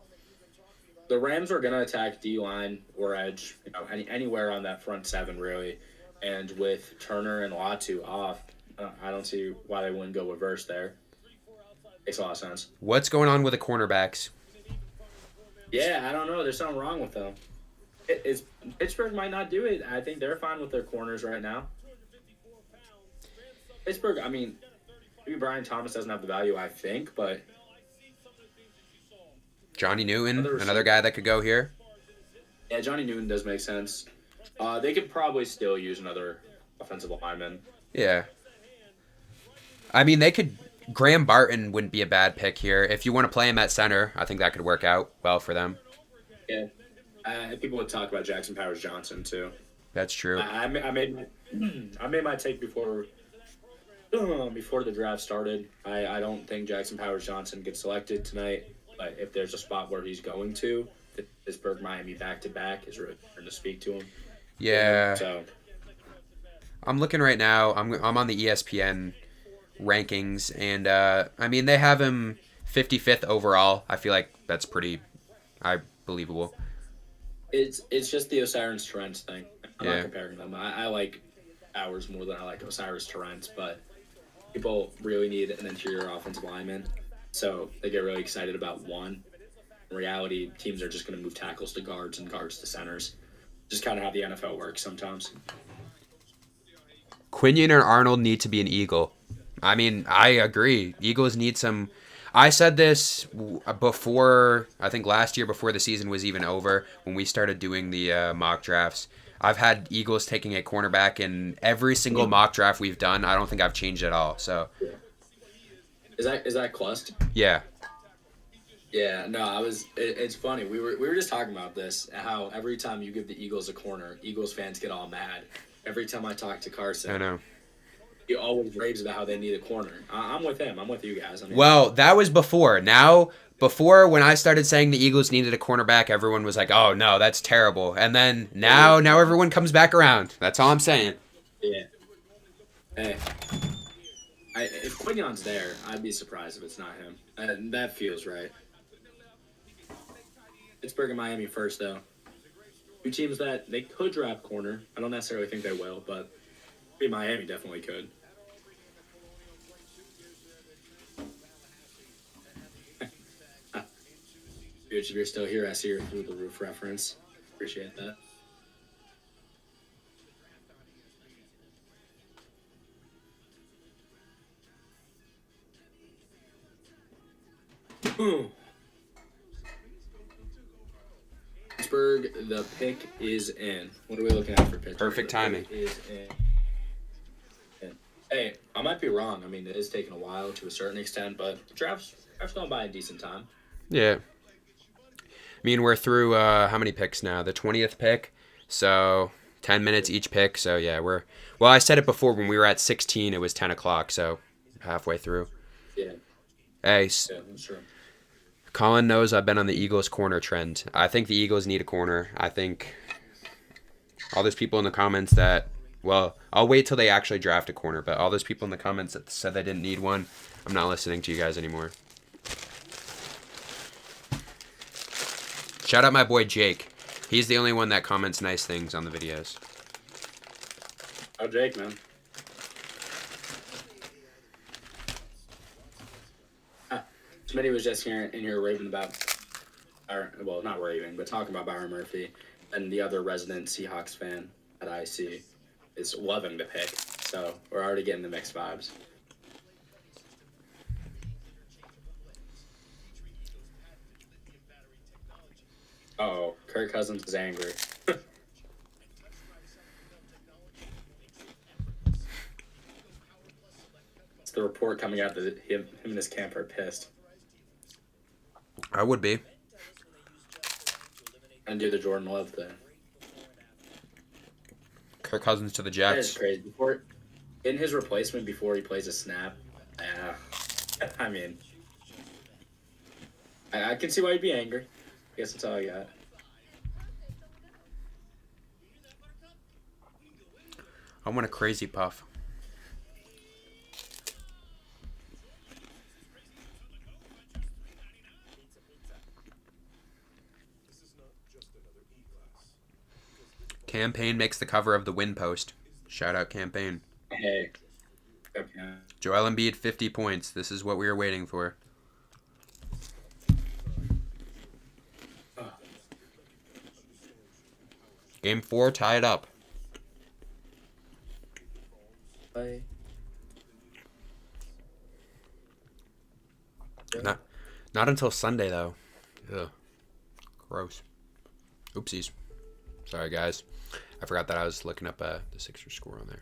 The Rams were going to attack D-line or edge, anywhere on that front 7, really. And with Turner and Latu off, I don't see why they wouldn't go reverse there. Makes a lot of sense. What's going on with the cornerbacks? Yeah, I don't know. There's something wrong with them. Pittsburgh might not do it. I think they're fine with their corners right now. Pittsburgh, I mean, maybe Brian Thomas doesn't have the value, I think, but Johnny Newton, another guy that could go here. yeah, Johnny Newton does make sense. They could probably still use another offensive lineman. Yeah. I mean, they could. Graham Barton wouldn't be a bad pick here. If you want to play him at center, I think that could work out well for them. Yeah. People would talk about Jackson Powers Johnson too. That's true. I made my take before the draft started. I don't think Jackson Powers Johnson gets selected tonight, but if there's a spot where he's going to, the Pittsburgh Miami back-to-back is really hard to speak to him. Yeah. So I'm looking right now. I'm on the ESPN rankings, and I mean, they have him 55th overall. I feel like that's pretty believable. it's just the Osiris Torrance thing. I'm Yeah. not comparing them. I like Powers more than I like Osiris Torrance, but people really need an interior offensive lineman, so they get really excited about one. In reality, teams are just going to move tackles to guards and guards to centers. Just kind of how the NFL works sometimes. Quinion or Arnold need to be an Eagle. I mean, I agree. Eagles need some. I said this before, I think last year, before the season was even over, when we started doing the mock drafts. I've had Eagles taking a cornerback in every single mock draft we've done. I don't think I've changed at all. So, Is that Clust? yeah. Yeah, no, it's funny. We were just talking about this. How every time you give the Eagles a corner, Eagles fans get all mad. Every time I talk to Carson, I know. he always raves about how they need a corner. I'm with him. I'm with you guys. I mean, Well, that was before. Now, before when I started saying the Eagles needed a cornerback, everyone was like, "Oh no, that's terrible." And then now everyone comes back around. That's all I'm saying. yeah. Hey, if Quignon's there, I'd be surprised if it's not him. And that feels right. Pittsburgh and Miami first, though. Two teams that they could draft corner. I don't necessarily think they will, but Miami definitely could. Dude, if you're still here, I see your through the roof reference. Appreciate that. Pittsburgh, the pick is in. What are we looking at for Pittsburgh? Perfect timing. Is in. Hey, I might be wrong. I mean, it is taking a while to a certain extent, but draft's going by in decent time. Yeah. I mean, we're through how many picks now? The 20th pick. So 10 minutes each pick. So yeah, well, I said it before when we were at 16, it was 10 o'clock. So halfway through. Yeah. Hey, Yeah, that's true. Colin knows I've been on the Eagles corner trend. I think the Eagles need a corner. I think all those people in the comments that, well, I'll wait till they actually draft a corner, but all those people in the comments that said they didn't need one, I'm not listening to you guys anymore. Shout out my boy Jake. He's the only one that comments nice things on the videos. Oh, Jake, man. Smitty was just here in here raving about, well, not raving, but talking about Byron Murphy, and the other resident Seahawks fan that I see is loving the pick. So we're already getting the mixed vibes. Oh, Kirk Cousins is angry. It's the report coming out that him and his camp are pissed. I would be. And do the Jordan Love thing. Kirk Cousins to the That is Jets. crazy. In his replacement before he plays a snap, I mean, I can see why you'd be angry. I guess that's all I got. I want a crazy puff. Campaign makes the cover of the Win Post. Shout out Campaign. Hey. Okay. Joel Embiid, 50 points. This is what we were waiting for. Game 4, tie it up. Bye. Not until Sunday, though. Ugh. Gross. Oopsies. Sorry, guys. I forgot that I was looking up the Sixers score on there.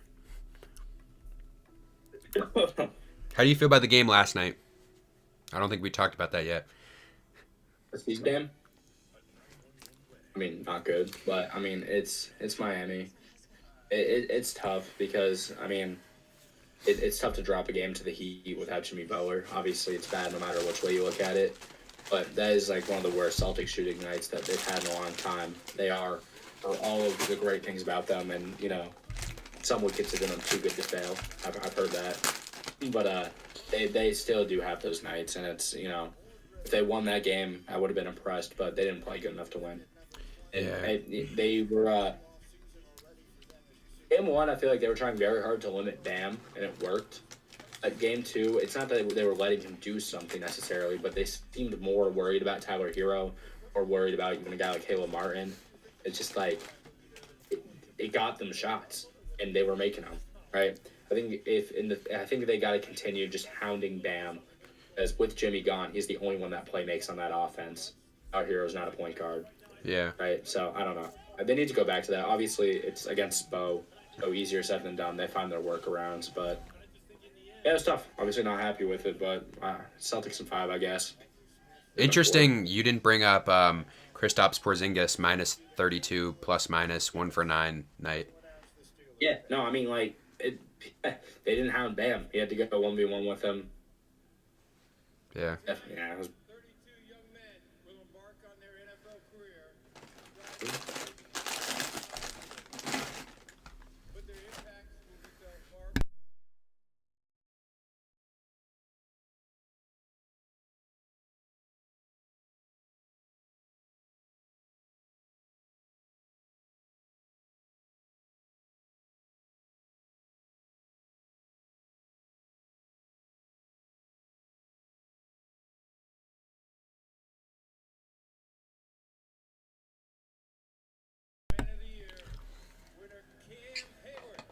How do you feel about the game last night? I don't think we talked about that yet. This game? I mean, not good, but I mean, it's Miami. It's tough because I mean, it's tough to drop a game to the Heat without Jimmy Butler. Obviously, it's bad no matter which way you look at it. But that is like one of the worst Celtics shooting nights that they've had in a long time. They are, for all of the great things about them, and you know, some would consider them too good to fail. I've heard that, but they still do have those nights, and it's, you know, if they won that game, I would have been impressed, but they didn't play good enough to win. And Yeah. they were game one. I feel like they were trying very hard to limit Bam, and it worked. At game two, it's not that they were letting him do something necessarily, but they seemed more worried about Tyler Hero or worried about even a guy like Caleb Martin. It's just like it got them shots, and they were making them, right? I think I think they got to continue just hounding Bam, as with Jimmy gone, he's the only one that play makes on that offense. Our Hero's not a point guard, Yeah. right? So I don't know. They need to go back to that. Obviously, it's against Bo, so easier said than done. They find their workarounds, but yeah, it's tough. Obviously, not happy with it, but Celtics in 5, I guess. Interesting. You didn't bring up Kristaps Porzingis minus 32 plus minus 1 for 9 night. Yeah, no, I mean like they didn't hound Bam. He had to go 1v1 with him. Yeah. Yeah, it was 32 young men will embark on their NFL career. But their impact will be felt far. Man of the year, winner Cam Hayward.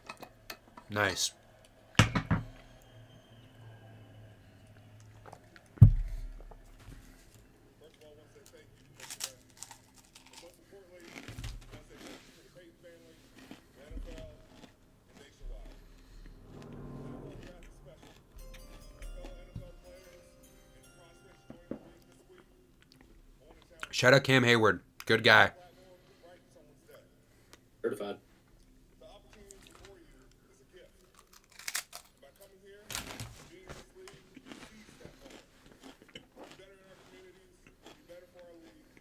Nice. First of all, I want to say thank you for today. But most importantly, I want to say thank you to the Peyton family, the NFL, and nationwide. NFL draft is special. Fellow NFL players and prospects joining the league this week. I want to challenge Shout out Cam Hayward. Good guy. the platform to brighten someone's day. certified. The opportunity before you is a gift. And by coming here, being in this league, you seize that moment. Be better in our communities, be better for our league,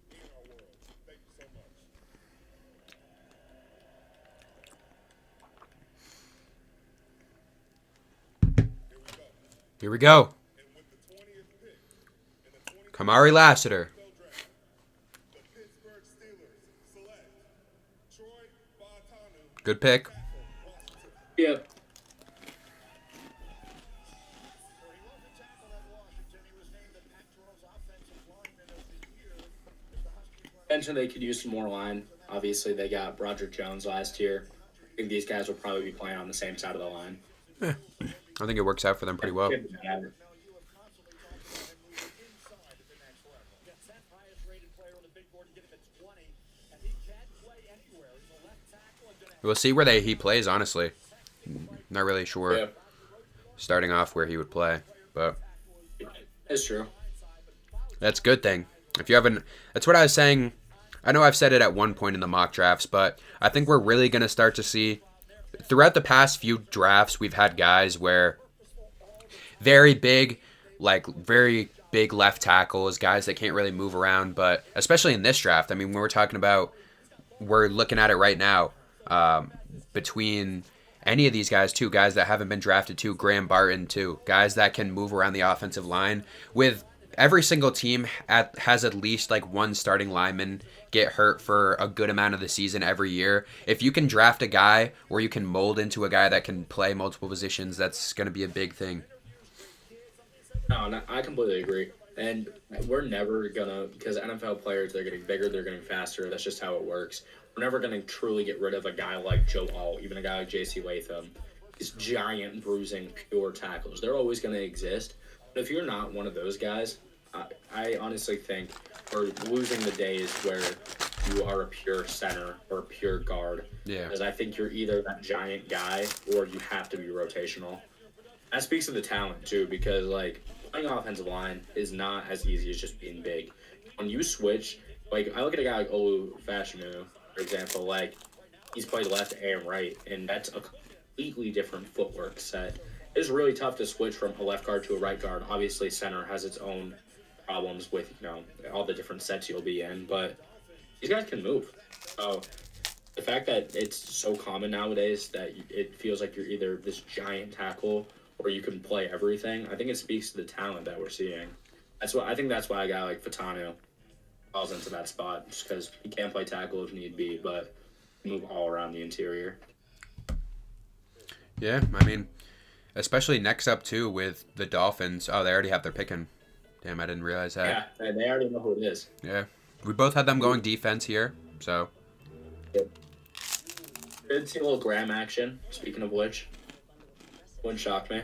and our world. Thank you so much. Here we go. And with the 20th pick in the 20 Kamari Lassiter. NFL draft, the Pittsburgh Steelers select Troy Fautanu, Good pick. Washington. Yeah. He was the tackle at Washington. He was named the Pac-12's Offensive Lineman of the Year as the Huskies were Mentioned they could use some more line. Obviously, they got Broderick Jones last year. I think these guys will probably be playing on the same side of the line. I think it works out for them pretty well. Now, you have constantly talked about him moving inside at the next level. The 10th highest rated player on the big board to get him at 20, and he can play anywhere. He's a left tackle and gonna We'll see where he plays, honestly. Not really sure Yeah, starting off where he would play, but it's true. that's a good thing. If you haven't, that's what I was saying. I know I've said it at one point in the mock drafts, but I think we're really going to start to see throughout the past few drafts, we've had guys where very big left tackles, guys that can't really move around, but especially in this draft, I mean, when we're talking about, we're looking at it right now, between any of these guys too, guys that haven't been drafted too, Graham Barton too, guys that can move around the offensive line. With every single team has at least like one starting lineman get hurt for a good amount of the season every year. If you can draft a guy where you can mold into a guy that can play multiple positions, that's going to be a big thing. No, I completely agree. And we're never gonna, because NFL players, they're getting bigger, they're getting faster. That's just how it works. We're never gonna truly get rid of a guy like Joe Alt, even a guy like J.C. Latham. These giant, bruising, pure tackles. They're always gonna exist. But if you're not one of those guys, I honestly think we're losing the days where you are a pure center or a pure guard. Yeah. Because I think you're either that giant guy or you have to be rotational. That speaks to the talent too, because like playing offensive line is not as easy as just being big. When you switch, like I look at a guy like Olu Fashanu, for example, like he's played left and right, and that's a completely different footwork set. It's really tough to switch from a left guard to a right guard. Obviously, center has its own problems with all the different sets you'll be in, but these guys can move. So the fact that it's so common nowadays that it feels like you're either this giant tackle or you can play everything, I think it speaks to the talent that we're seeing. I think that's why a guy like Fautanu falls into that spot, just because he can play tackle if need be, but move all around the interior. Yeah, I mean, especially next up too with the Dolphins. Oh, they already have their picking. Damn, I didn't realize that. Yeah, and they already know who it is. Yeah. We both had them going defense here, so. Good to see a little Graham action, speaking of which. Wouldn't shock me.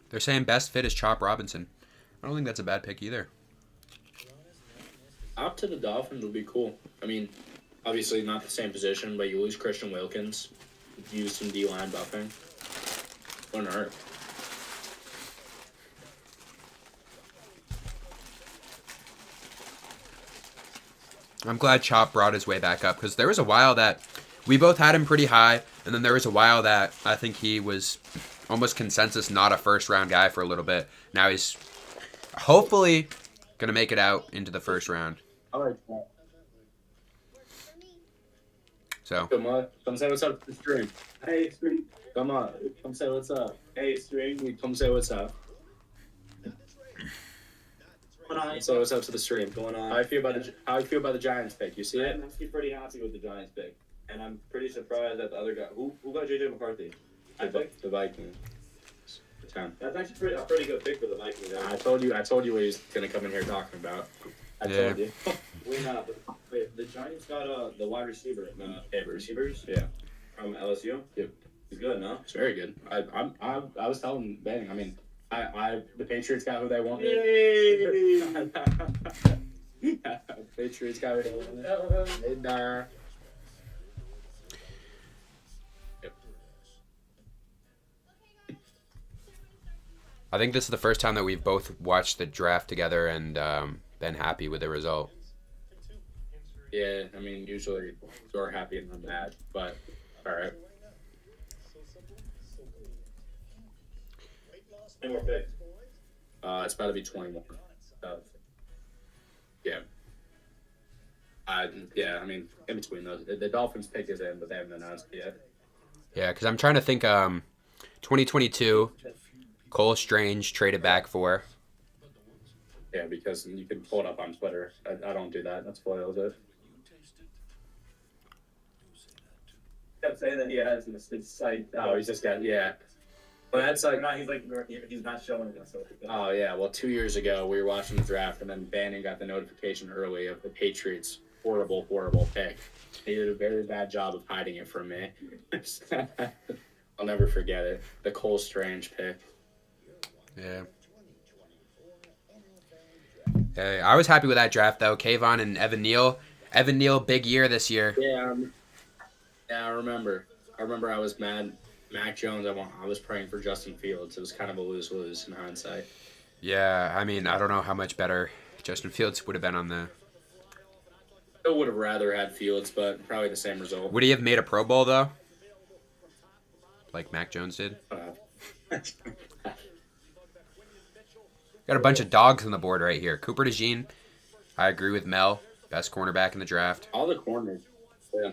They're saying best fit is Chop Robinson. I don't think that's a bad pick either. Up to the Dolphins would be cool. I mean, Obviously not the same position, but you lose Christian Wilkins. Use some D-line buffing. Wouldn't hurt. I'm glad Chop brought his way back up because there was a while that we both had him pretty high, and then there was a while that I think he was almost consensus not a first-round guy for a little bit. Now he's hopefully going to make it out into the first round. I like that. So, Come on. Come say what's up to the stream. Hey, stream. Come on. Come say what's up. Hey, stream. Come say what's up. Going on? Say what's up to the stream. Going on? How I feel about the Giants pick. You see it? I'm actually pretty happy with the Giants pick, and I'm pretty surprised that the other guy who got JJ McCarthy. I think The Vikings. 10. that's actually a pretty good pick for the Vikings. I told you what he's gonna come in here talking about. I Yeah. told you. Wait, the Giants got the wide receiver, receivers. Yeah. From LSU. Yep. He's good, no? It's very good. I was telling Bang. I mean, the Patriots got who they wanted. Yay! Patriots got who they wanted. And, I think this is the first time that we've both watched the draft together and been happy with the result. yeah, I mean, usually you're happy and I'm mad, but all right. Any more picks? It's about to be 21. Yeah. Yeah, I mean, in between those, the Dolphins pick is in, but they haven't announced it yet. Yeah, because I'm trying to think 2022, Cole Strange traded back for. Yeah, because you can pull it up on Twitter. I don't do that. That spoils it. Kept saying that he has his site. Oh, he's just got, yeah. Well, that's like, He's not showing it. So. oh, yeah. Well, 2 years ago, we were watching the draft, and then Bannon got the notification early of the Patriots' horrible, horrible pick. He did a very bad job of hiding it from me. I'll never forget it. The Cole Strange pick. Yeah. Hey, I was happy with that draft though. Kayvon and Evan Neal. Evan Neal, big year this year. Yeah, I remember. I was mad. Mac Jones, I was praying for Justin Fields. It was kind of a lose-lose in hindsight. Yeah, I mean, I don't know how much better Justin Fields would have been on the. I would have rather had Fields, but probably the same result. Would he have made a Pro Bowl though? Like Mac Jones did. Got a bunch of dogs on the board right here. Cooper DeJean. I agree with Mel. Best cornerback in the draft. All the corners. Yeah.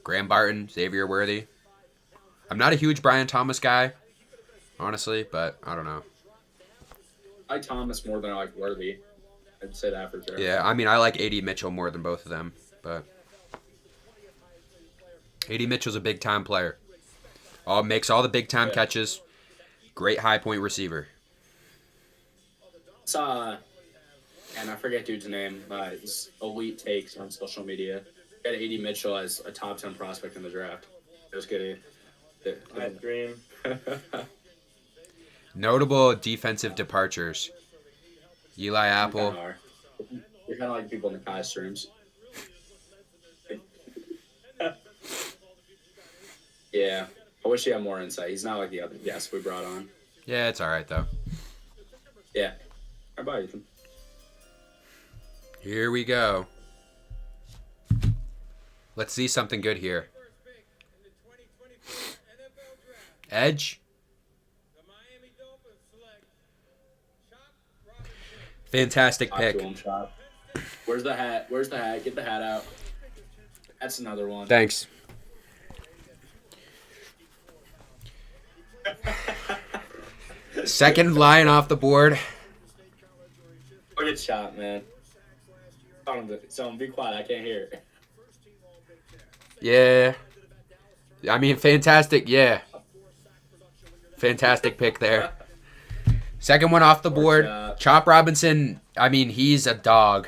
Graham Barton, Xavier Worthy. I'm not a huge Brian Thomas guy, honestly, but I don't know. I like Thomas more than I like Worthy. I'd say that for sure. Yeah, I mean, I like A.D. Mitchell more than both of them, but A.D. Mitchell's a big-time player. Makes all the big-time catches. Great high-point receiver. And I forget dude's name. It's Elite Takes on social media. Got A.D. Mitchell as a top 10 prospect in the draft. Just kidding. I dream. Notable defensive departures. Eli Apple. You're kind of like people in the Kai streams. Yeah. I wish he had more insight. He's not like the other guests we brought on. Yeah, it's all right, though. Yeah. How about Ethan? Here we go. Let's see something good here. First pick in the 2024 NFL Draft, Edge. the Miami Dolphins select Chop Robinson. Fantastic Talk to pick. him, Chop. Where's the hat? Get the hat out. That's another one. Thanks. Second Lion off the board. Look at Chop, man. Tell him, be quiet. I can't hear it. Yeah. I mean, fantastic. Yeah. Fantastic pick there. Second one off the board. Chop Robinson, I mean, he's a dog.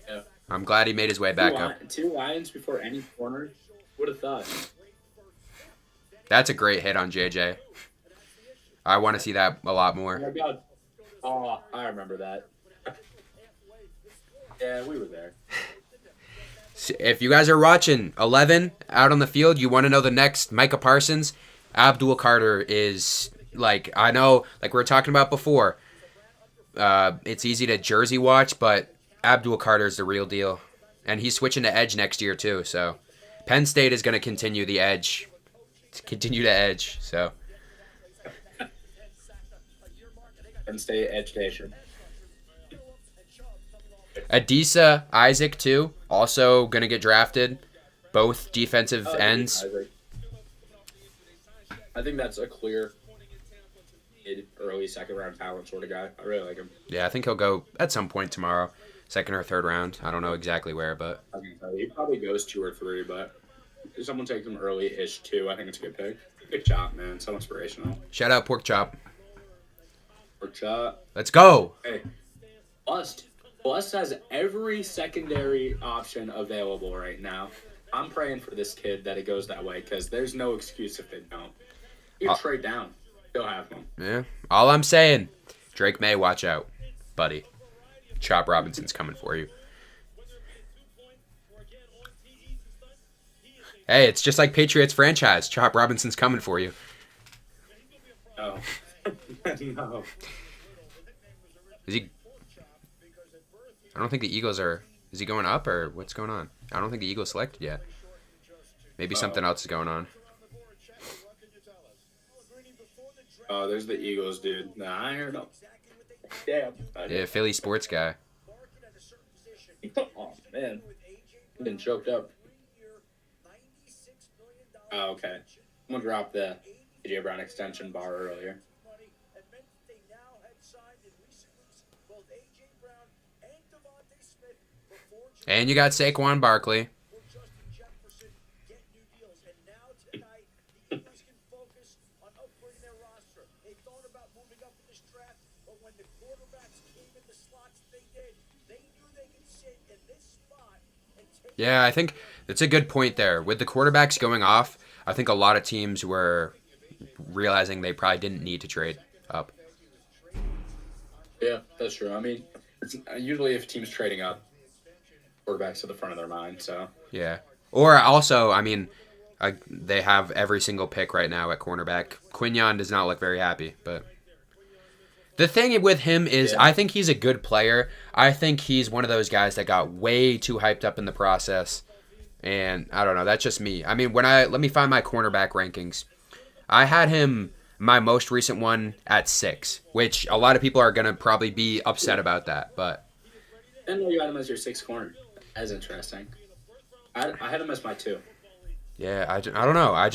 Yeah. I'm glad he made his way back up. Two Lions before any corner. Would have thought. That's a great hit on JJ. I want to see that a lot Oh more. my God. Oh, I remember that. Yeah, we were there. If you guys are watching 11 out on the field, you want to know the next Micah Parsons, Abdul Carter is like, I know, like we were talking about before, it's easy to jersey watch, but Abdul Carter is the real deal. And he's switching to edge next year too, so Penn State is going to continue the edge. Continue to edge, so. Penn State education. Adisa Isaac too, also going to get drafted. Both defensive ends. I think that's a clear early second round talent sort of guy. I really like him. Yeah, I think he'll go at some point tomorrow. Second or third round. I don't know exactly where, but I can tell you, he probably goes 2 or 3, but if someone takes him early-ish too, I think it's a good pick. Good job, man. So inspirational. shout out Pork Chop. Pork Chop. Let's go. Hey, Bust has every secondary option available right now. I'm praying for this kid that it goes that way because there's no excuse if they don't. You trade down. They'll have him. Yeah. All I'm saying, Drake May, watch out, buddy. Chop Robinson's coming for you. Hey, it's just like Patriots franchise. Chop Robinson's coming for you. Oh. No. Is he? I don't think the Eagles are. Is he going up or what's going on? I don't think the Eagles selected yet. Maybe something else is going on. Oh, there's the Eagles, dude. Nah, I heard them. Damn. Yeah, Philly sports guy. Oh, man. I'm getting choked up. Oh, okay. I'm going to drop the AJ Brown extension bar earlier. And you got Saquon Barkley. Yeah, I think that's a good point there. With the quarterbacks going off, I think a lot of teams were realizing they probably didn't need to trade up. Yeah, that's true. I mean, it's, usually if teams trading up, quarterbacks at the front of their mind, so. Yeah. Or also, I mean, they have every single pick right now at cornerback. Quinyon does not look very happy, but the thing with him is I think he's a good player. I think he's one of those guys that got way too hyped up in the process. And I don't know, that's just me. I mean, let me find my cornerback rankings. I had him, my most recent one, at 6, which a lot of people are going to probably be upset about that, but. I didn't know you had him as your 6th corner. That's interesting. I had him as my 2. Yeah, I don't know. I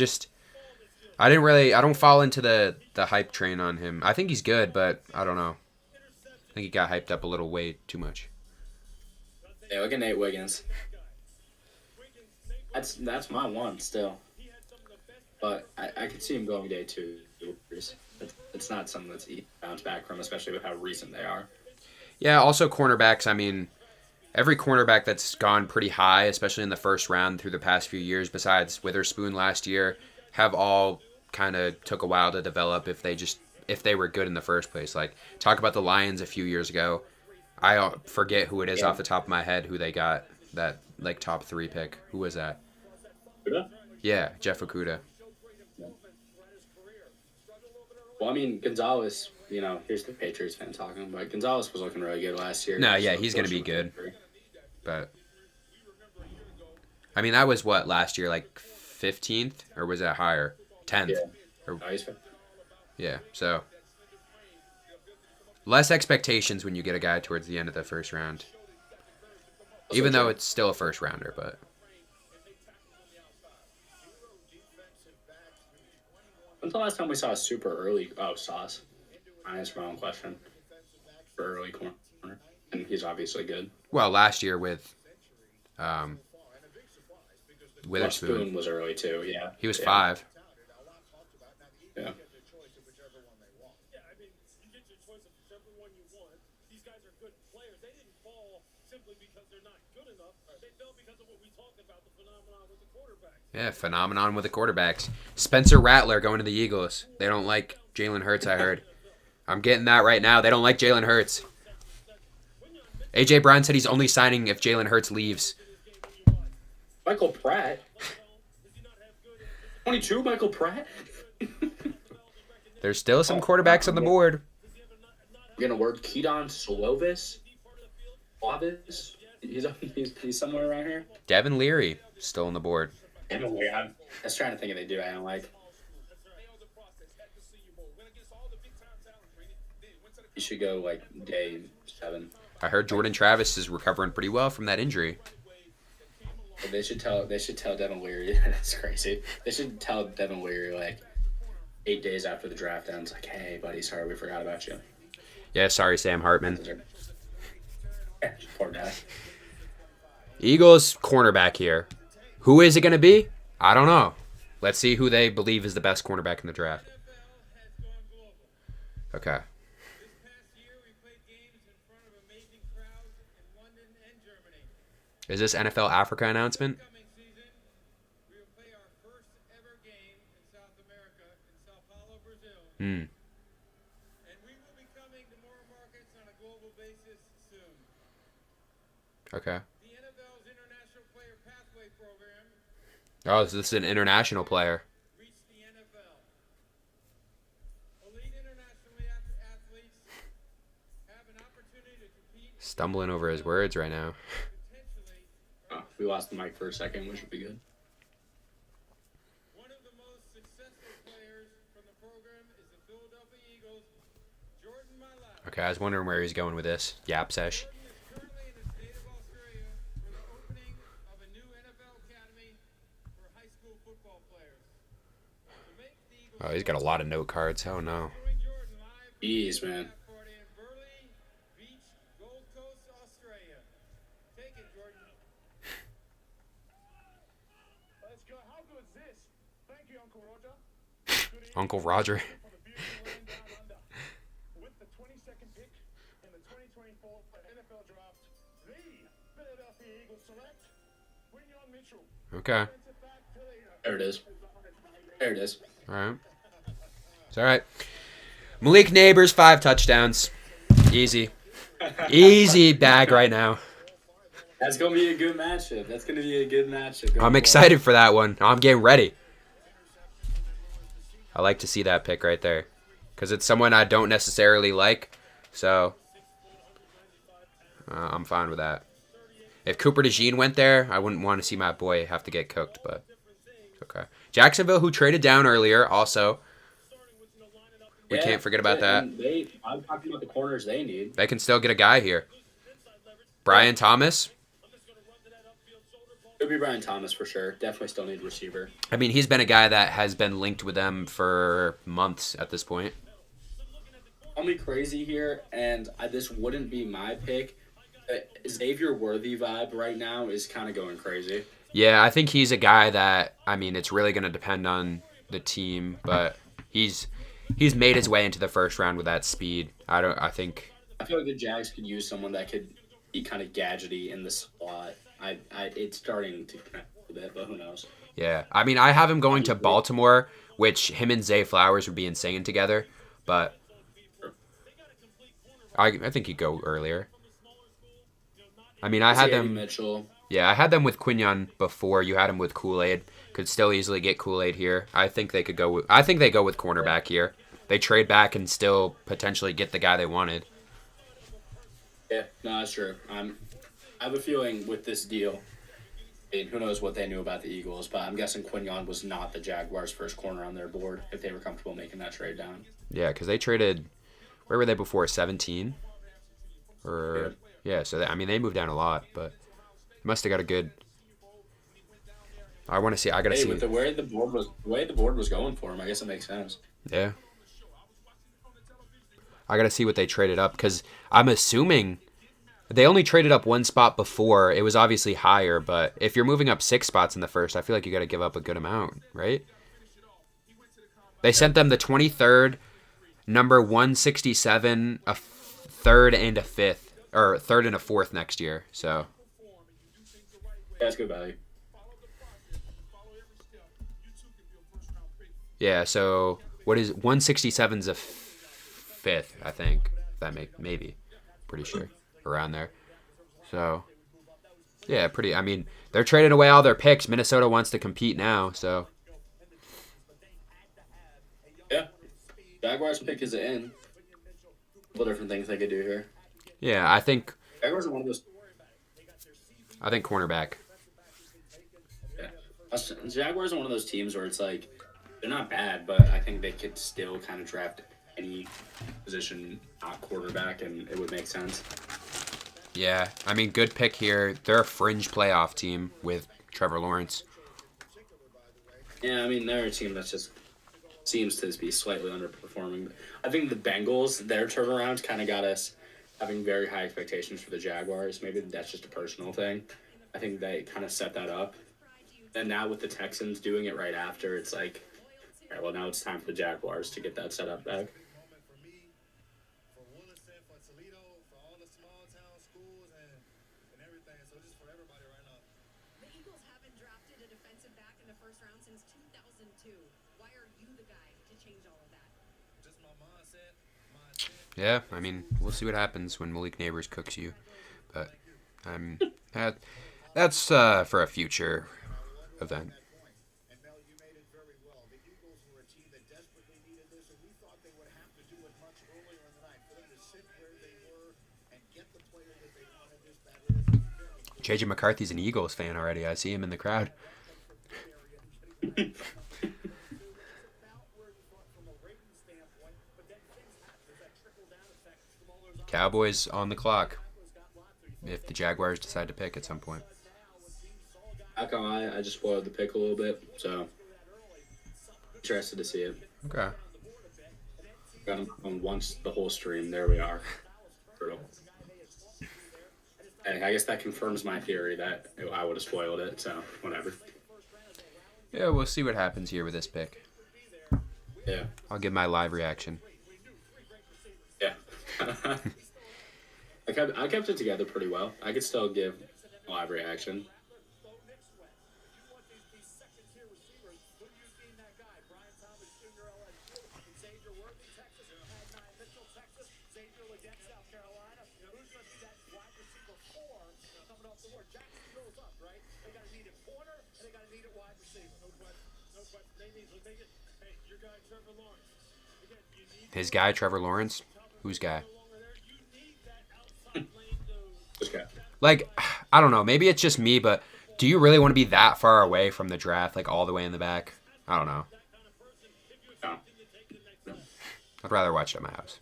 don't fall into the hype train on him. I think he's good, but I don't know. I think he got hyped up a little way too much. Yeah, look at Nate Wiggins. That's my 1 still. But I could see him going day 2. It's not something that's easy to bounce back from, especially with how recent they are. Yeah, also cornerbacks, I mean, every cornerback that's gone pretty high, especially in the first round through the past few years, besides Witherspoon last year, have all kind of took a while to develop if they were good in the first place. Like, talk about the Lions a few years ago. I forget who it is off the top of my head who they got that like top 3 pick. Who was that? Okudah? Yeah, Jeff Okudah. Yeah. Well, I mean, Gonzalez, here's the Patriots fan talking, but Gonzalez was looking really good last year. No, yeah, he's going to be good. But, I mean, that was what, last year, like 15th? Or was that higher? 10th? Yeah. Yeah, so. Less expectations when you get a guy towards the end of the first round. Even though it's still a first rounder, but. When's the last time we saw a super early... Oh, Sauce. I asked my own question. For early corner. And he's obviously good. Well, last year with Witherspoon. Well, Spoon was early too, yeah. He was 5. Yeah. Yeah, I mean, you get your choice of whichever one you want. These guys are good players. They didn't fall simply because they're not good enough. They fell because of what we talked about, the phenomenon with the quarterback. Yeah, phenomenon with the quarterbacks. Spencer Rattler going to the Eagles. They don't like Jalen Hurts, I heard. I'm getting that right now. They don't like Jalen Hurts. A.J. Brown said he's only signing if Jalen Hurts leaves. Michael Pratt. 22, Michael Pratt. There's still some quarterbacks on the board. We're gonna work Keaton Slovis. He's somewhere around here. Devin Leary still on the board. Anyway, I was trying to think of they do. I don't like. You should go like day 7. I heard Jordan Travis is recovering pretty well from that injury. But they should tell Devin Leary. That's crazy. They should tell Devin Leary like 8 days after the draft ends, like, hey buddy, sorry we forgot about you. Yeah, sorry, Sam Hartman. Poor guy. Eagles cornerback here. Who is it going to be? I don't know. Let's see who they believe is the best cornerback in the draft. Okay. Is this NFL Africa announcement? Hmm. Okay. Oh, so this is an international player. Stumbling over his words right now. Oh, we lost the mic for a second, which would be good. One of the most successful players from the program is the Philadelphia Eagles, Jordan Mailata. Okay, I was wondering where he's going with this. Yap sesh. Currently in the state of Australia for the opening of a new NFL academy for high school football players. To make the Eagles Oh, he's got a lot of note cards. Oh no. showing Jordan live Jeez, man. party in Burleigh Beach, Gold Coast, Australia. Take it, Jordan. Let's go. How good is this? Thank you, Uncle Roger. Uncle Roger. For the beautiful land down under. With the 22nd pick in the 2024 NFL Draft, the Philadelphia Eagles select Quinyon Mitchell. Okay. Defensive back, Philly. There it is. There it is. All right. It's all right. Malik Neighbors, 5 touchdowns. Easy. Easy bag right now. That's gonna be a good matchup. That's gonna be a good matchup. Go I'm for it. excited for that one. I'm getting ready. I like to see that pick right there. Because it's someone I don't necessarily like. So, I'm fine with that. If Cooper DeJean went there, I wouldn't want to see my boy have to get cooked, but it's okay. Jacksonville, who traded down earlier, also. We Yeah, can't forget about that. and I'm talking about the corners they need. They can still get a guy here. Brian Thomas. It would be Brian Thomas for sure. Definitely still need receiver. I mean, he's been a guy that has been linked with them for months at this point. Call me crazy here, and this wouldn't be my pick. Xavier Worthy vibe right now is kind of going crazy. Yeah, I think he's a guy that, I mean, it's really going to depend on the team, but he's made his way into the first round with that speed. I think I feel like the Jags could use someone that could be kind of gadgety in the slot. It's starting to connect a bit, but who knows? yeah. I mean, I have him going to Baltimore, which him and Zay Flowers would be insane together, but I think he'd go earlier. I mean, I had Eddie them. Mitchell. Yeah, I had them with Quinyon before. You had him with Kool-Aid. Could still easily get Kool-Aid here. I think they could go. I think they go with cornerback here. They trade back and still potentially get the guy they wanted. Yeah, no, that's true. I have a feeling with this deal, I mean, who knows what they knew about the Eagles, but I'm guessing Quinyon was not the Jaguars' first corner on their board if they were comfortable making that trade down. Yeah, because they traded. Where were they before? 17. Or yeah. So I mean, they moved down a lot, but must have got a good. I want to see. I gotta Hey, see. with the way the board was going for him, I guess it makes sense. Yeah. I gotta see what they traded up because I'm assuming they only traded up one spot before. It was obviously higher, but if you're moving up 6 spots in the first, I feel like you gotta give up a good amount, right? They sent them the 23rd, number 167, a third and a fifth, or third and a fourth next year. So That's good value. yeah, so what is 167's a fifth, I think. That maybe pretty sure around there. So Yeah, pretty. I mean, they're trading away all their picks. Minnesota wants to compete now, so. Yeah. Jaguars pick is in. A couple different things they could do here. Yeah, I think Jaguars are one of those. cornerback. Yeah. Jaguars are one of those teams where it's like they're not bad, but I think they could still kind of draft any position not quarterback, and it would make sense. Yeah, I mean, good pick here. They're a fringe playoff team with Trevor Lawrence. Yeah, I mean, they're a team that just seems to be slightly underperforming. I think the Bengals, their turnaround kind of got us having very high expectations for the Jaguars. Maybe that's just a personal thing. I think they kind of set that up. And now with the Texans doing it right after, it's like, all right, well, now it's time for the Jaguars to get that set up back. The Eagles haven't drafted a defensive back in the first round since 2002. Why are you the guy to change all of that? Yeah, I mean, we'll see what happens when Malik Neighbors cooks you. But that's for a future event. And Mel, you made it very well. The Eagles were a team that desperately needed this, and we thought they would have to do it much earlier in the night. For them to sit where they were and get the player that they wanted this badly. JJ McCarthy's an Eagles fan already. I see him in the crowd. Cowboys on the clock if the Jaguars decide to pick at some point. Not gonna lie, I just spoiled the pick a little bit, so interested to see it. Okay. Got them on once the whole stream. There we are. Brutal. Hey, I guess that confirms my theory that I would have spoiled it, so whatever. Yeah, we'll see what happens here with this pick. Yeah. I'll give my live reaction. Yeah. I kept it together pretty well. I could still give a live reaction. His guy, Trevor Lawrence? Whose guy? Okay. Like, I don't know. Maybe it's just me, but do you really want to be that far away from the draft, like all the way in the back? I don't know. No. I'd rather watch it at my house.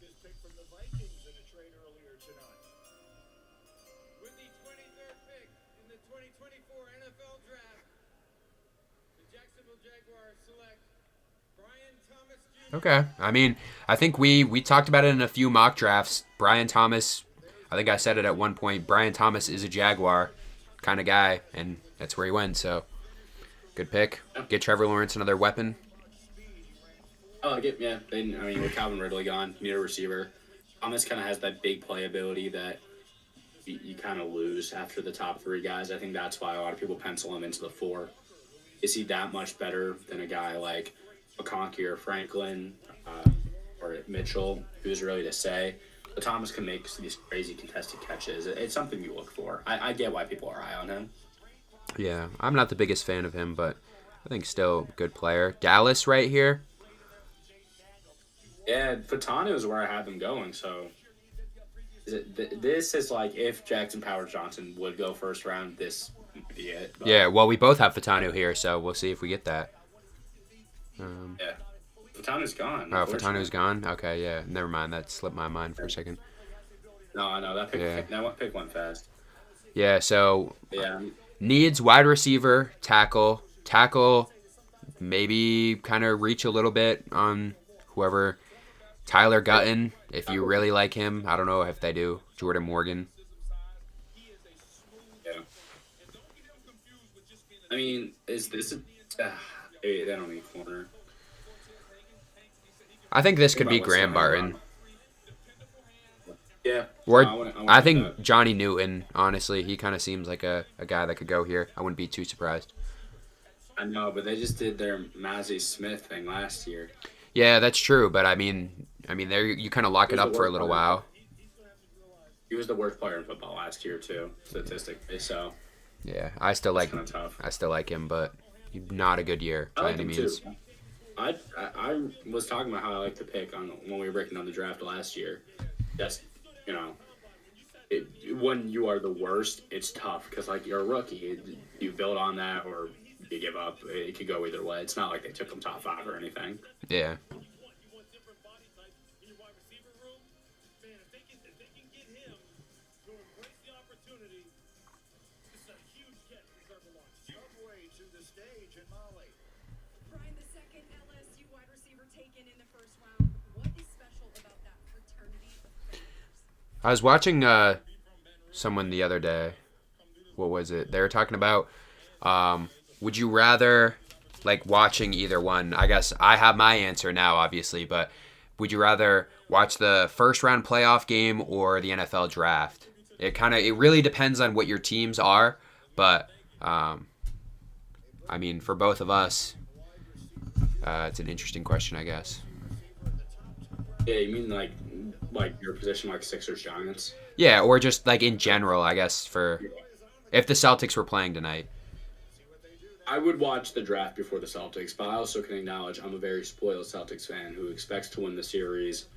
With the 23rd pick in the 2024 NFL Draft, the Jacksonville Jaguars select Brian Thomas Jr. Okay. I mean, I think we talked about it in a few mock drafts. Brian Thomas, I think I said it at one point, Brian Thomas is a Jaguar kind of guy, and that's where he went, so good pick. Get Trevor Lawrence another weapon. Oh, yeah. I mean, with Calvin Ridley gone, you need a receiver. Thomas kind of has that big playability that you kind of lose after the top three guys. I think that's why a lot of people pencil him into the 4. Is he that much better than a guy like McConkey or Franklin or Mitchell? Who's really to say? But Thomas can make these crazy contested catches. It's something you look for. I get why people are high on him. Yeah, I'm not the biggest fan of him, but I think still good player. Dallas right here. Yeah, Fatanu is where I have them going. So this is like if Jackson Powers Johnson would go first round, this would be it. But, Yeah, well, we both have Fatanu here, so we'll see if we get that. Yeah. Fatanu's gone. Oh, Fatanu's gone? Okay, yeah. Never mind. That slipped my mind for a second. No, that pick went fast. Yeah, so Yeah. needs wide receiver, tackle, maybe kind of reach a little bit on whoever. Tyler Gutton, if you really like him. I don't know if they do. Jordan Morgan. Yeah. I mean, is this a... they don't need corner. I think this could be Graham Barton. Yeah. Or No, I wouldn't I do think that. Johnny Newton, honestly. He kind of seems like a guy that could go here. I wouldn't be too surprised. I know, but they just did their Mazzie Smith thing last year. Yeah, that's true. But, I mean, there you kind of lock it up for a little while. He was the worst player in football last year, too, statistically. So, Yeah, I still like Kind of tough. him, but not a good year I by like any him means. too. I was talking about how I like to pick on when we were breaking down the draft last year. Just when you are the worst, it's tough because like you're a rookie, you build on that or you give up. It could go either way. It's not like they took him top 5 or anything. Yeah. You want different body types in your wide receiver room? Man, if they can get him to embrace the opportunity, this is a huge get for Trevor Lawrence. Subway to the stage in Molly. Brian, the second LSU wide receiver taken in the first round. What is special about that fraternity of players? I was watching someone the other day. What was it? They were talking about would you rather, like, watching either one? I guess I have my answer now, obviously, but would you rather watch the first round playoff game or the NFL draft? It really depends on what your teams are, but I mean, for both of us, it's an interesting question, I guess. Yeah, you mean like your position, like Sixers Giants? Yeah, or just like in general, I guess, for if the Celtics were playing tonight. I would watch the draft before the Celtics, but I also can acknowledge I'm a very spoiled Celtics fan who expects to win the series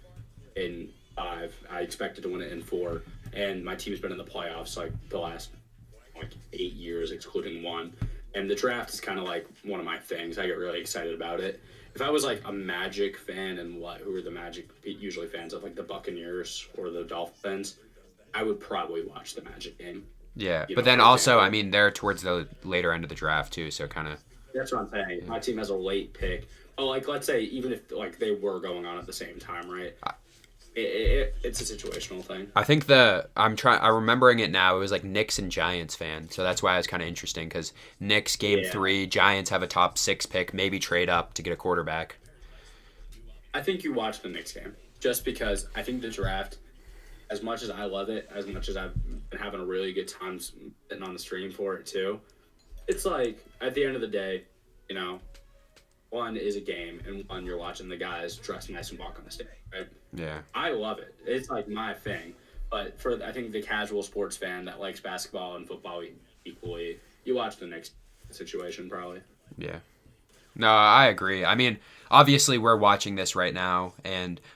in 5. I expected to win it in 4, and my team's been in the playoffs like the last 8 years, excluding 1. And the draft is kind of like one of my things. I get really excited about it. If I was like a Magic fan and who are the Magic usually fans of, like the Buccaneers or the Dolphins, I would probably watch the Magic game. Yeah, You but know, then for also, example. I mean, they're towards the later end of the draft too, so kind of. That's what I'm saying. My team has a late pick. Oh, like let's say even if like they were going on at the same time, right? It's a situational thing. I think I'm remembering it now. It was like Knicks and Giants fan, so that's why it was kind of interesting because Knicks game 3, Giants have a top 6 pick, maybe trade up to get a quarterback. I think you watch the Knicks game just because I think the draft, as much as I love it, as much as I've been having a really good time sitting on the stream for it too, it's like at the end of the day, one is a game and one you're watching the guys dress nice and walk on the stage, right? Yeah. I love it. It's like my thing. But for I think the casual sports fan that likes basketball and football equally, you watch the Knicks situation probably. Yeah. No, I agree. I mean, obviously we're watching this right now,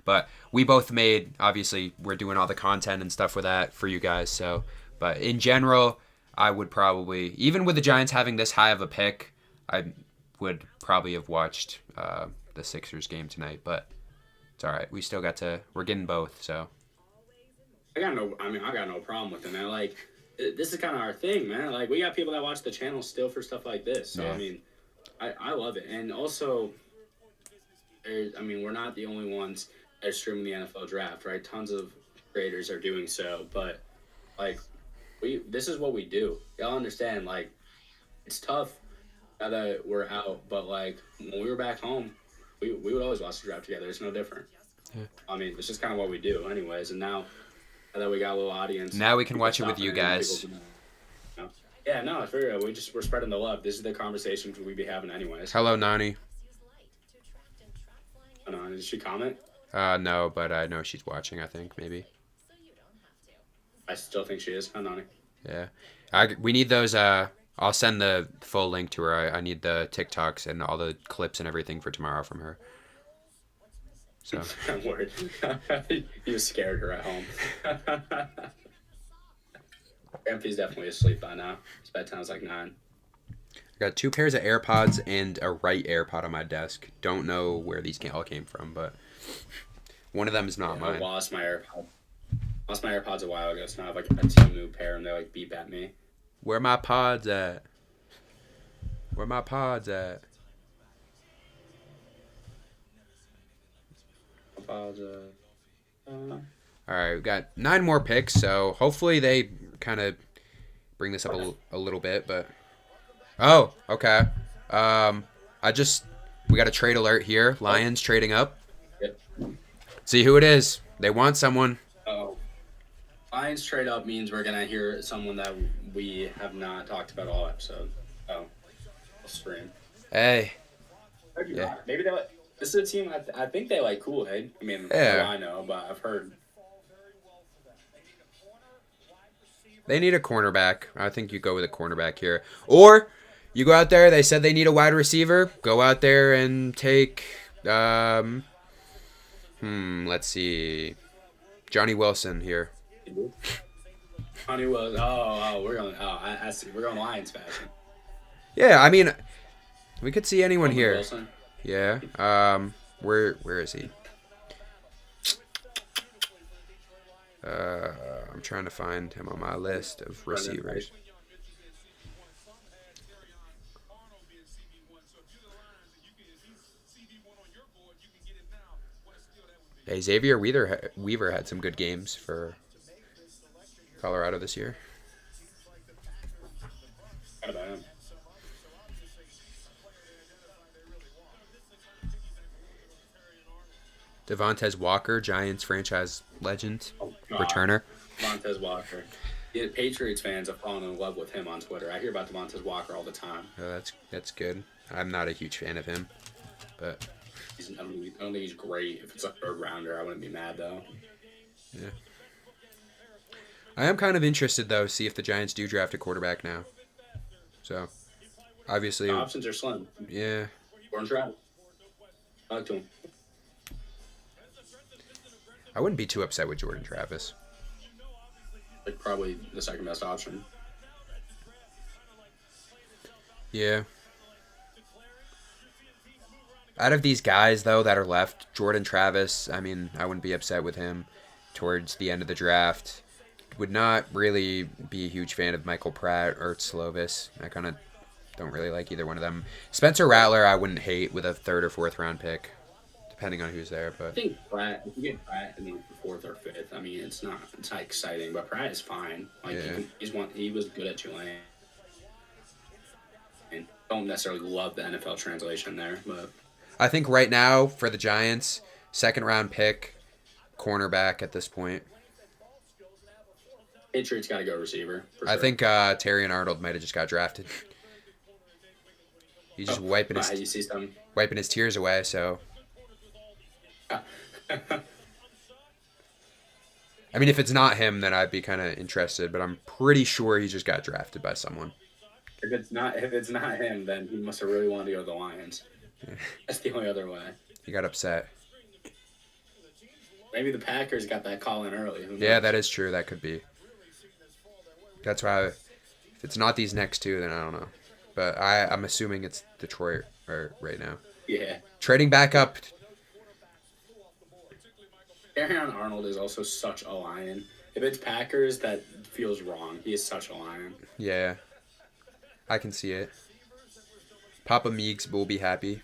but we both obviously we're doing all the content and stuff with that for you guys. So, but in general, I would probably, even with the Giants having this high of a pick, I would probably have watched the Sixers game tonight. But it's all right. We're getting both. So. I got no problem with it, man. Like, this is kind of our thing, man. Like, we got people that watch the channel still for stuff like this. So, Yeah. I mean, I love it. And also, we're not the only ones that are streaming the NFL draft, right? Tons of creators are doing so. But, like, this is what we do. Y'all understand, like, it's tough now that we're out. But, like, when we were back home, we would always watch the draft together. It's no different. Yeah. I mean, it's just kind of what we do anyways. And now that we got a little audience. Now we can people watch it with stopping you in, guys. people can- Yeah, no, it's very good. We're spreading the love. This is the conversations we'd be having anyways. Hello, Nani. I don't know, did she comment? No, but I know she's watching. I think maybe. I still think she is. Hi, Nani. Yeah. We need those. I'll send the full link to her. I need the TikToks and all the clips and everything for tomorrow from her. So. I'm worried. You scared her at home. Grandpa's definitely asleep by now. His bedtime's like 9. I got 2 pairs of AirPods and a right AirPod on my desk. Don't know where these all came from, but one of them is not I mine. lost my AirPods. Lost my AirPods a while ago, so now I have like a Temu pair and they like beep at me. Where my pods at? Where my pods at? All right, we got 9 more picks, so hopefully they kind of bring this up a little bit. But okay. We got a trade alert here. Lions trading up. Yep. See who it is. They want someone. Oh. Lions trade up means we're gonna hear someone that we have not talked about all episode. Oh, I'll stream. Hey. Yeah. Maybe they like. This is a team I think they like Kool-Aid. I mean, Yeah. I know, but I've heard. They need a cornerback. I think you go with a cornerback here. Or you go out there, they said they need a wide receiver. Go out there and take, let's see, Johnny Wilson here. Johnny was. We're going. I see. We're going Lions fashion. Yeah, I mean, we could see anyone here. Wilson. Yeah. Where is he? I'm trying to find him on my list of receivers. Hey, Xavier Weaver had some good games for Colorado this year. What about him? Devontae Walker, Giants franchise legend, returner. Montez Walker. Yeah, Patriots fans have fallen in love with him on Twitter. I hear about Devontae Walker all the time. Oh, that's good. I'm not a huge fan of him, but I don't think he's great. If it's a third rounder, I wouldn't be mad though. yeah. I am kind of interested though, see if the Giants do draft a quarterback now. So, obviously, The options are slim. yeah. Orange Rat. I like to him. I wouldn't be too upset with Jordan Travis. Like probably the second best option. Yeah. Out of these guys, though, that are left, Jordan Travis, I mean, I wouldn't be upset with him towards the end of the draft. Would not really be a huge fan of Michael Pratt or Slovis. I kind of don't really like either one of them. Spencer Rattler, I wouldn't hate with a 3rd or 4th round pick, depending on who's there. I But think Pratt. If you get Pratt in the 4th or 5th, I mean, it's not exciting, but Pratt is fine. Like Yeah. he was good at Tulane. And don't necessarily love the NFL translation there, but I think right now for the Giants, 2nd round pick, cornerback at this point. Patriots got to go receiver. For I sure. think Terry and Arnold might have just got drafted. He's just wiping You see some. his tears away. So, I mean, if it's not him, then I'd be kind of interested. But I'm pretty sure he just got drafted by someone. If it's not him, then he must have really wanted to go to the Lions. That's the only other way. He got upset. Maybe the Packers got that call in early. Who Yeah, knows? that is true. That could be. That's why. If it's not these next two, then I don't know. But I'm assuming it's Detroit right now. Yeah. Trading back up. Aaron Arnold is also such a lion. If it's Packers, that feels wrong. He is such a lion. Yeah. I can see it. Papa Meeks will be happy.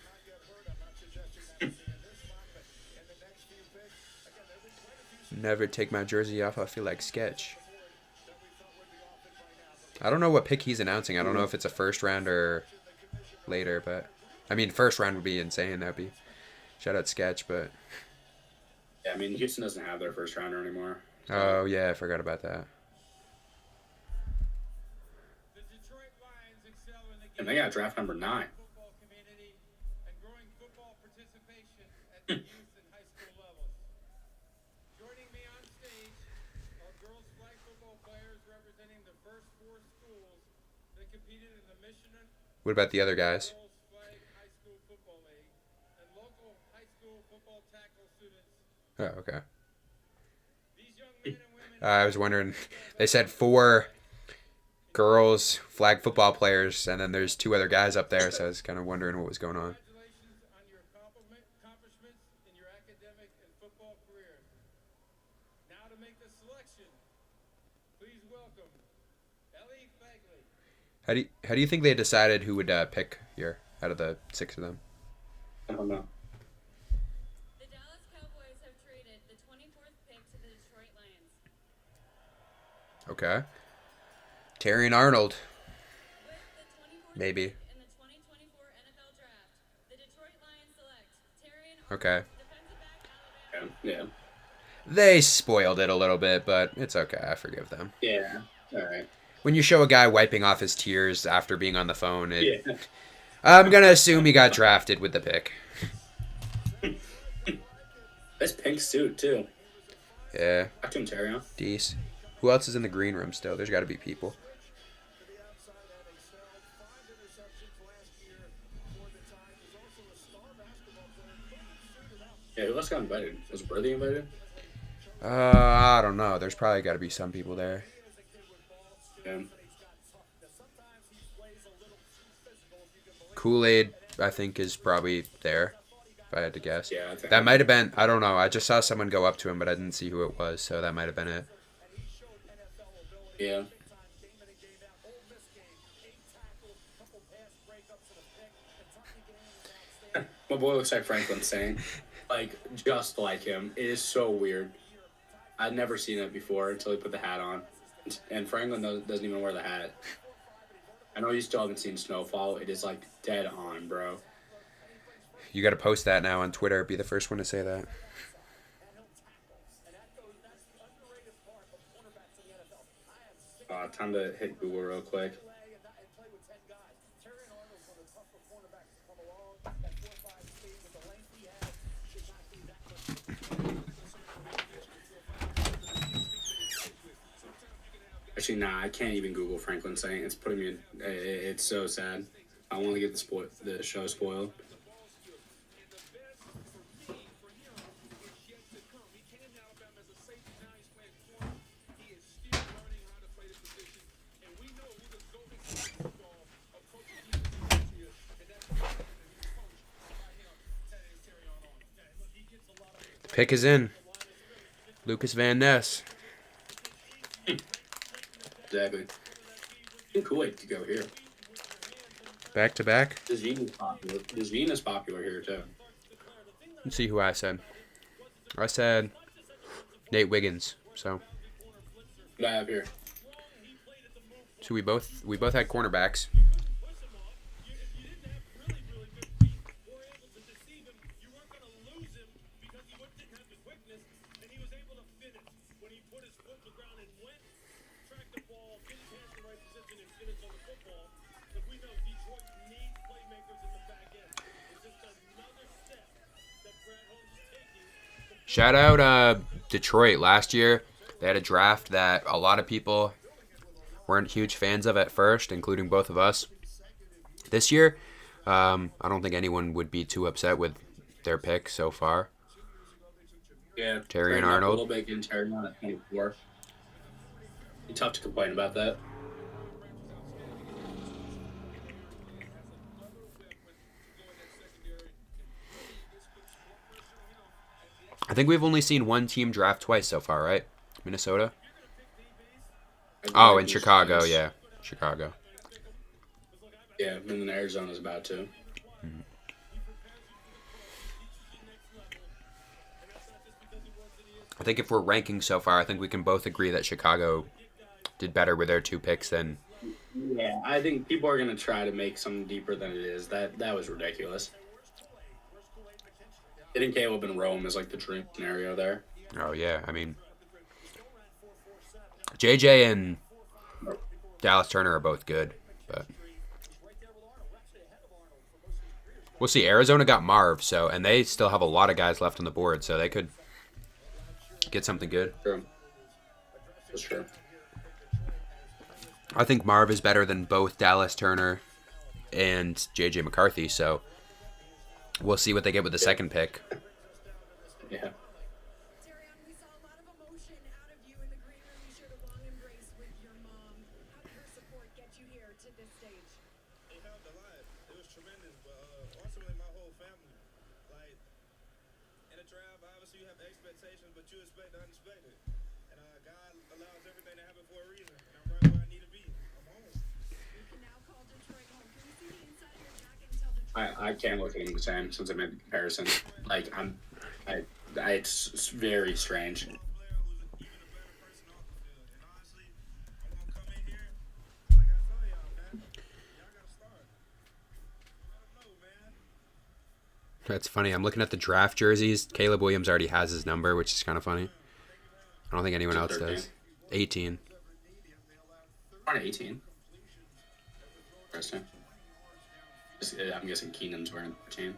Never take my jersey off. I feel like Sketch. I don't know what pick he's announcing. I don't know if it's a 1st round or later, but I mean, 1st round would be insane. That'd be shout out Sketch, but Yeah, I mean, Houston doesn't have their 1st rounder anymore. oh yeah, I forgot about that. The Detroit Lions excel in the And they got draft number 9. football community and growing football participation at the youth and high school levels. Joining me on stage are girls flag football players representing the first 4 schools that competed in the Michigan What about the other guys? Girls Flag High School Football League and local high school football tackle students. Oh, okay. These young men and women I was wondering. They said 4 girls flag football players, and then there's 2 other guys up there. So I was kind of wondering what was going on. congratulations on your accomplishments in your academic and football careers. Now to make the selection, please welcome Ellie Fagley. How do you think they decided who would pick here out of the 6 of them? I don't know. The Dallas Cowboys have traded the 24th pick to the Detroit Lions. Okay. Terry and Arnold, With the 24th maybe. pick in the 2024 NFL Draft, the Detroit Lions select Terry and Arnold, Okay. defensive back, Alabama. Yeah. They spoiled it a little bit, but it's okay. I forgive them. Yeah. All right. When you show a guy wiping off his tears after being on the phone, Yeah. I'm going to assume he got drafted with the pick. This pink suit too. Yeah, Back to him, Terry. Dees. Who else is in the green room still? There's got to be people. Yeah, who else got invited? Was Worthy invited? I don't know. There's probably got to be some people there. Yeah. Kool-Aid, I think, is probably there, if I had to guess. Yeah, I think That might have been, I don't know. I just saw someone go up to him, but I didn't see who it was, so that might have been it. Yeah. My boy looks like Franklin Saint. Like, just like him. It is so weird. I'd never seen it before until he put the hat on. And Franklin doesn't even wear the hat. I know you still haven't seen Snowfall. It is, like, dead on, bro. You got to post that now on Twitter. Be the first one to say that. Time to hit Google real quick. Actually, nah, I can't even Google Franklin Saint. It's putting me in. It's so sad. I want to get the show spoiled. The pick is in. Lucas Van Ness. Exactly. I think Kool-Aid could go here. Back to back. Desvine is popular here, too. Let's see who I said. I said Nate Wiggins. So What I have here? we both had cornerbacks. Shout out Detroit. Last year, they had a draft that a lot of people weren't huge fans of at first, including both of us. This year, I don't think anyone would be too upset with their pick so far. Yeah. Terry and A Arnold. little bit getting Terry on at 24. It's tough to complain about that. I think we've only seen one team draft twice so far, right? Minnesota? Oh, in Chicago, yeah. Chicago. Yeah, and then Arizona's about to. I think if we're ranking so far, I think we can both agree that Chicago did better with their two picks than... Yeah, I think people are going to try to make something deeper than it is. That was ridiculous. Getting Caleb in Rome is like the dream scenario there. Oh, yeah. I mean, JJ and Dallas Turner are both good, but we'll see. Arizona got Marv, and they still have a lot of guys left on the board, so they could get something good. True. That's true. I think Marv is better than both Dallas Turner and JJ McCarthy, so we'll see what they get with the second pick. Yeah. Darian, we saw a lot of emotion out of you in the green room. You shared a long embrace with your mom. How did her support get you here to this stage? It helped a lot. It was tremendous, but ultimately my whole family. Like, in a draft, obviously you have expectations, but you expect the unexpected. And God allows everything to happen for a reason. And I'm right where I need to be. I'm home. You can now call Detroit home. Can we see the inside of your jacket and tell Detroit? I can't look at him the same since I made the comparison. Like, it's very strange. That's funny. I'm looking at the draft jerseys. Caleb Williams already has his number, which is kind of funny. I don't think anyone else does. 18. On 18. Interesting. I'm guessing Keenan's wearing 13.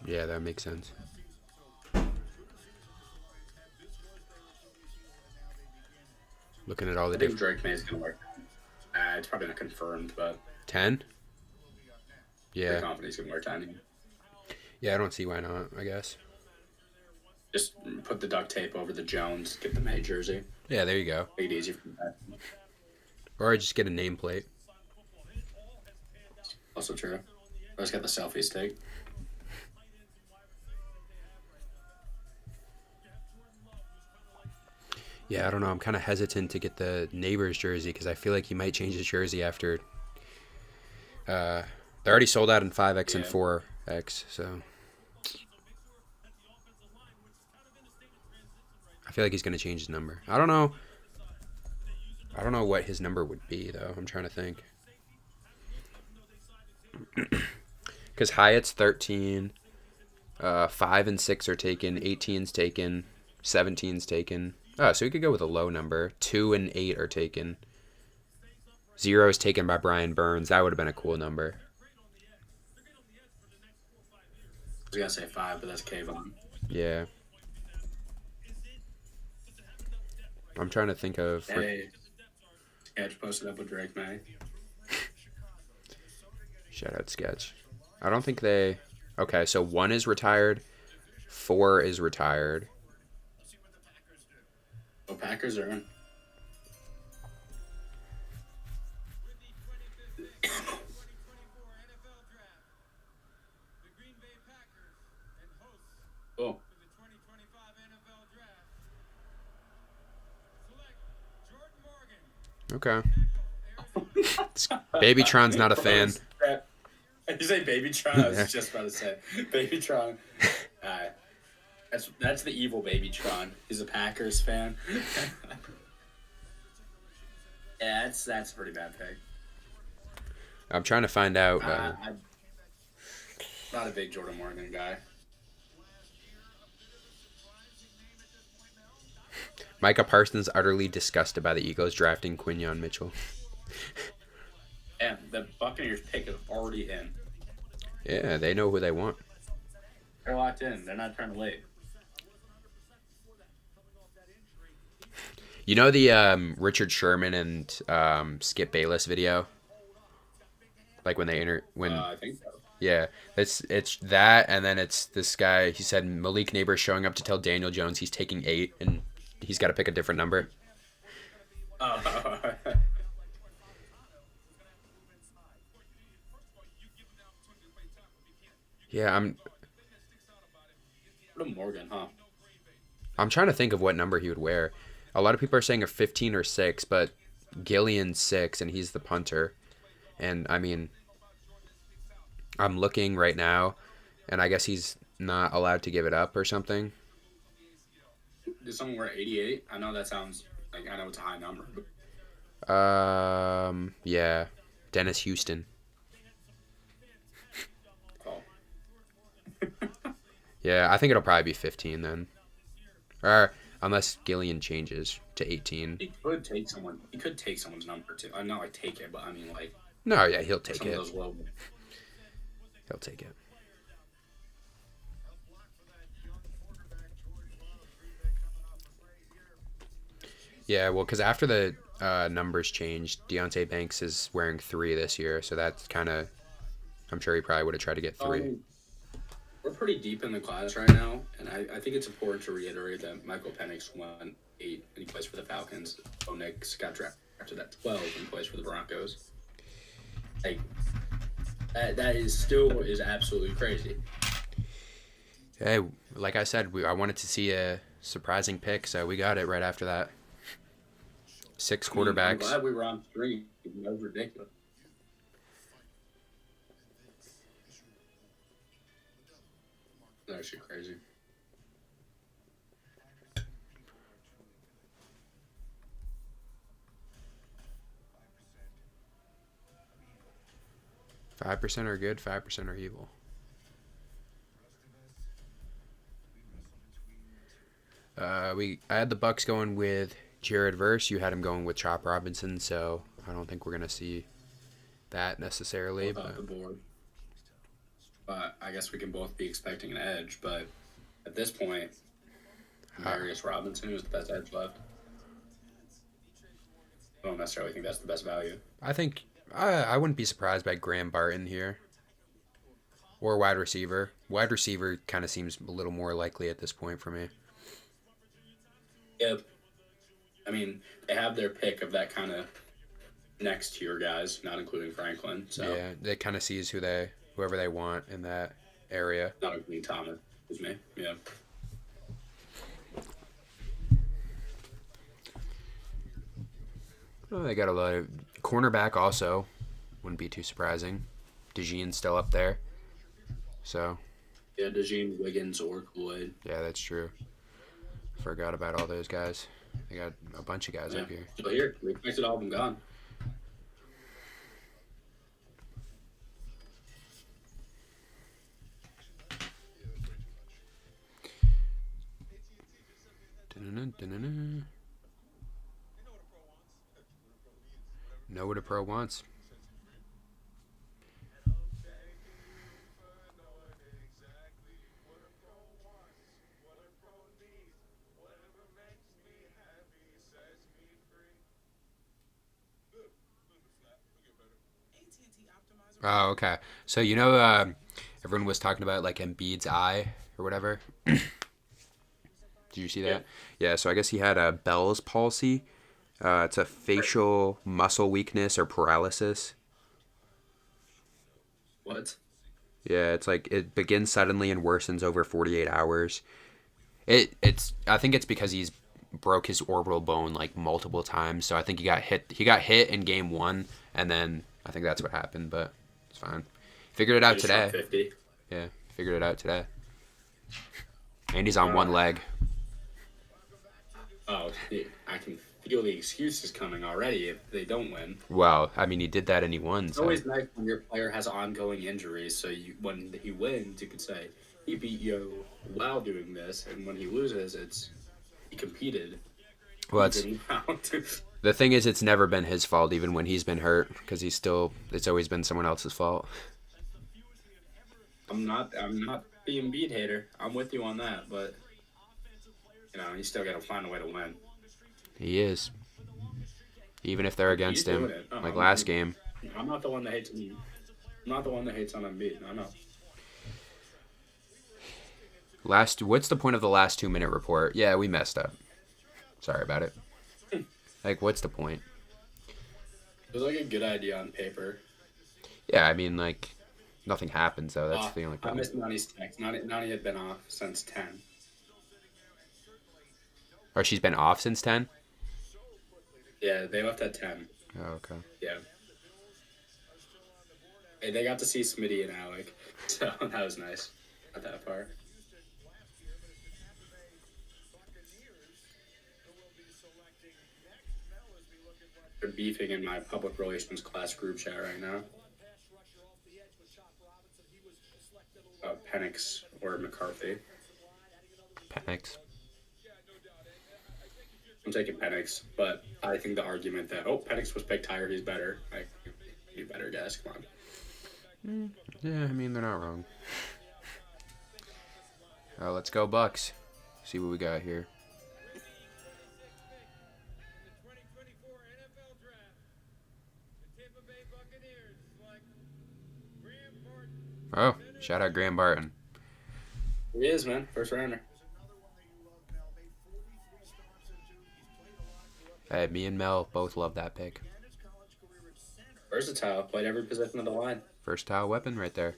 Yeah, that makes sense. Looking at all the I think different. Drake May's gonna wear. It's probably not confirmed, but 10? the Yeah. company's gonna wear 10. Yeah, I don't see why not, I guess. Just put the duct tape over the Jones, get the May jersey. Yeah, there you go. Make it easy for that. Or just get a nameplate. Also true. I just got the selfie stick. Yeah, I don't know. I'm kind of hesitant to get the neighbor's jersey because I feel like he might change his jersey after. They're already sold out in 5X and Yeah. 4X, so. I feel like he's going to change his number. I don't know. I don't know what his number would be, though. I'm trying to think. Because Hyatt's 13. 5 and 6 are taken. 18's taken. 17's taken. Oh, so we could go with a low number. 2 and 8 are taken. 0 is taken by Brian Burns. That would have been a cool number. I was gonna say 5, but that's Kayvon. Yeah. I'm trying to think of... Hey, Sketch posted up with Drake May. Shout out Sketch. I don't think they... Okay, so 1 is retired. 4 is retired. Oh, Packers are in. Oh, Okay. Babytron's not a fan. You say Babytron? I was Yeah. just about to say Babytron. That's the evil Babytron. He's a Packers fan. Yeah, that's a pretty bad pick. I'm trying to find out. I'm not a big Jordan Morgan guy. Micah Parsons utterly disgusted by the Eagles drafting Quinyon Mitchell. And the Buccaneers pick is already in. Yeah, they know who they want. They're locked in. They're not trying to wait. You know the Richard Sherman and Skip Bayless video? Like when they I think so. Yeah, it's that, and then it's this guy. He said Malik Neighbor showing up to tell Daniel Jones he's taking 8, and he's got to pick a different number. Yeah, Jordan Morgan, huh? I'm trying to think of what number he would wear. A lot of people are saying a 15 or 6, but Gillian's 6, and he's the punter. And I mean, I'm looking right now, and I guess he's not allowed to give it up or something. Did someone wear 88? I know that sounds like I know it's a high number. Yeah, Dennis Houston. Oh. Yeah, I think it'll probably be 15 then. Or unless Gillian changes to 18. He could take someone. He could take someone's number too. I'm not like take it, but I mean like. No, yeah, he'll take some it. of those low. He'll take it. Yeah, well, because after the numbers changed, Deontay Banks is wearing 3 this year, so that's kind of. I'm sure he probably would have tried to get 3. We're pretty deep in the class right now, and I think it's important to reiterate that Michael Penix won 8 and he plays for the Falcons. Bo Nix got drafted at 12 and plays for the Broncos. Like that is still absolutely crazy. Hey, like I said, I wanted to see a surprising pick, so we got it right after that. 6 quarterbacks. I'm glad we were on 3. That was ridiculous. That's actually crazy. Five 5% are good, 5% are evil. I had the Bucks going with Jared Verse. You had him going with Chop Robinson, so I don't think we're gonna see that necessarily. Off the board. But I guess we can both be expecting an edge. But at this point, Marius Robinson is the best edge left. I don't necessarily think that's the best value. I think I wouldn't be surprised by Graham Barton here. Or wide receiver. Wide receiver kind of seems a little more likely at this point for me. Yep. I mean, they have their pick of that kind of next tier guys, not including Franklin. So Yeah, they kind of sees whoever they want in that area. not including Thomas, is me. Yeah. Oh, they got a lot of cornerback also. Wouldn't be too surprising. DeJean's still up there. So, Yeah, DeJean, Wiggins, or Floyd. yeah, that's true. Forgot about all those guys. They got a bunch of guys Yeah. up here. So here, we expected all of them gone. Dun-dun-dun, dun-dun-dun. Know what a pro wants. Oh, okay. So everyone was talking about like Embiid's eye or whatever. Did you see that? Yeah. So I guess he had a Bell's palsy. It's a facial muscle weakness or paralysis. What? Yeah, it's like it begins suddenly and worsens over 48 hours. I think it's because he's broke his orbital bone like multiple times. So I think he got hit in game 1, and then I think that's what happened. But it's fine. Figured it out Just shot today. 50. Yeah, figured it out today. And he's on one leg. Oh, yeah, I can feel the excuses coming already if they don't win. Well, I mean, he did that and he won. It's So. always nice when your player has ongoing injuries, so when he wins, you can say, he beat you while doing this, and when he loses, it's he competed. Well, He didn't count. the thing is, it's never been his fault, even when he's been hurt, because it's always been someone else's fault. I'm not the Embiid hater. I'm with you on that, but you still got to find a way to win. He is. Even if they're against He's him, doing it. like last game. I'm not the one that hates him. I'm not the one that hates on Embiid. No. What's the point of the last 2-minute report? Yeah, we messed up. Sorry about it. Like, what's the point? It was like a good idea on paper. Yeah, I mean, like, nothing happens, though. That's the only I problem. missed Nani's text. Nani had been off since 10. Or she's been off since 10? Yeah, they left at 10. Oh, okay. Yeah. Hey, they got to see Smitty and Alec, so that was nice. Not that far. They're beefing in my public relations class group chat right now. Penix or McCarthy. Penix. I'm taking Penix, but I think the argument that Penix was picked higher, he's better. Like, you better guess. Come on. Yeah, I mean, they're not wrong. Let's go Bucks. See what we got here. In the 2024 NFL Draft, the Tampa Bay Buccaneers select Graham Barton. Oh, shout out Graham Barton. He is, man. First rounder. Hey, me and Mel both love that pick. Versatile. Played every position of the line. Versatile weapon right there.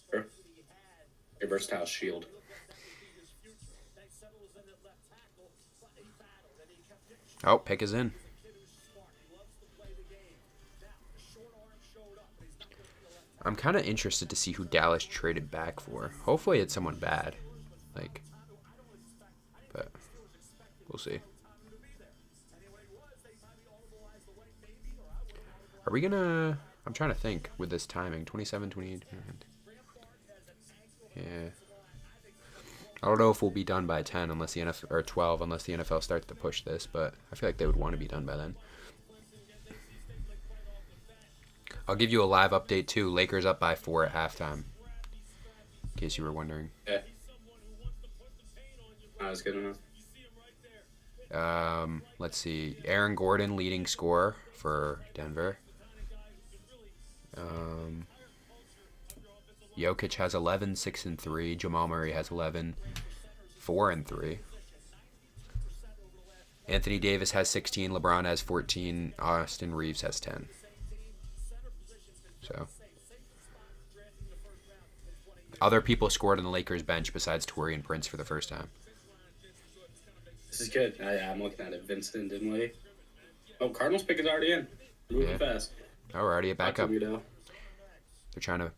Sure. A versatile shield. Oh, pick is in. I'm kind of interested to see who Dallas traded back for. Hopefully it's someone bad. But we'll see. Are we gonna... I'm trying to think with this timing. 27, 28... Yeah. I don't know if we'll be done by 10 unless the NFL... Or 12 unless the NFL starts to push this, but I feel like they would want to be done by then. I'll give you a live update too. Lakers up by 4 at halftime. In case you were wondering. Yeah. That was good enough. Let's see. Aaron Gordon, leading scorer for Denver. Jokic has 11, 6 and 3. Jamal Murray has 11, 4 and 3. Anthony Davis has 16. LeBron has 14. Austin Reeves has 10. So, other people scored on the Lakers bench besides Taurean Prince for the first time. This is good. I'm looking at it. Vincent Dinwiddie. Oh, Cardinals pick is already in. Moving fast. Oh, we're already a backup. They're They're trying to. With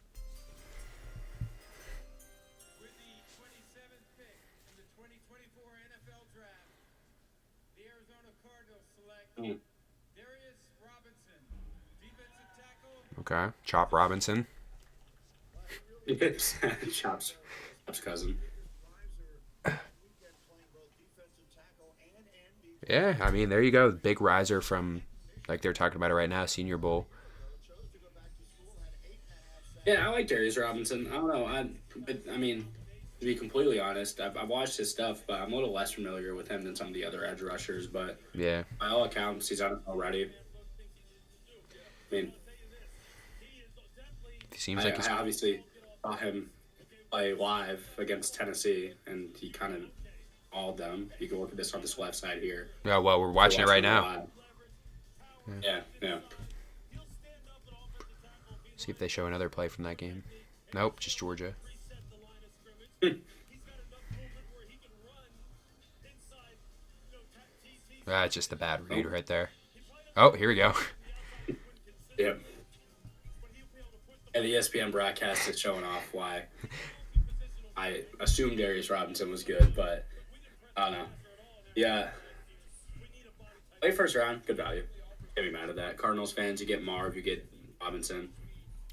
the 27th pick in the 2024 NFL Draft, the Arizona Cardinals select Darius Robinson, defensive tackle. Okay. Chop Robinson. Chop's cousin. Yeah, I mean, there you go. Big riser from, like they're talking about it right now, Senior Bowl. Yeah, I like Darius Robinson. I don't know. I mean, to be completely honest, I've watched his stuff, but I'm a little less familiar with him than some of the other edge rushers. But Yeah. by all accounts, he's NFL ready. I mean, Seems like he's. I obviously saw him play live against Tennessee, and he kind of mauled them. You can look at this on this left side here. Yeah, well, we're watching it right now. Yeah. See if they show another play from that game. Nope, just Georgia. That's just a bad read right there. Oh, here we go. Yeah. And the ESPN broadcast is showing off why I assumed Darius Robinson was good, but I don't know. Yeah. Late first round, good value. Can't be mad at that. Cardinals fans, you get Marv, you get Robinson.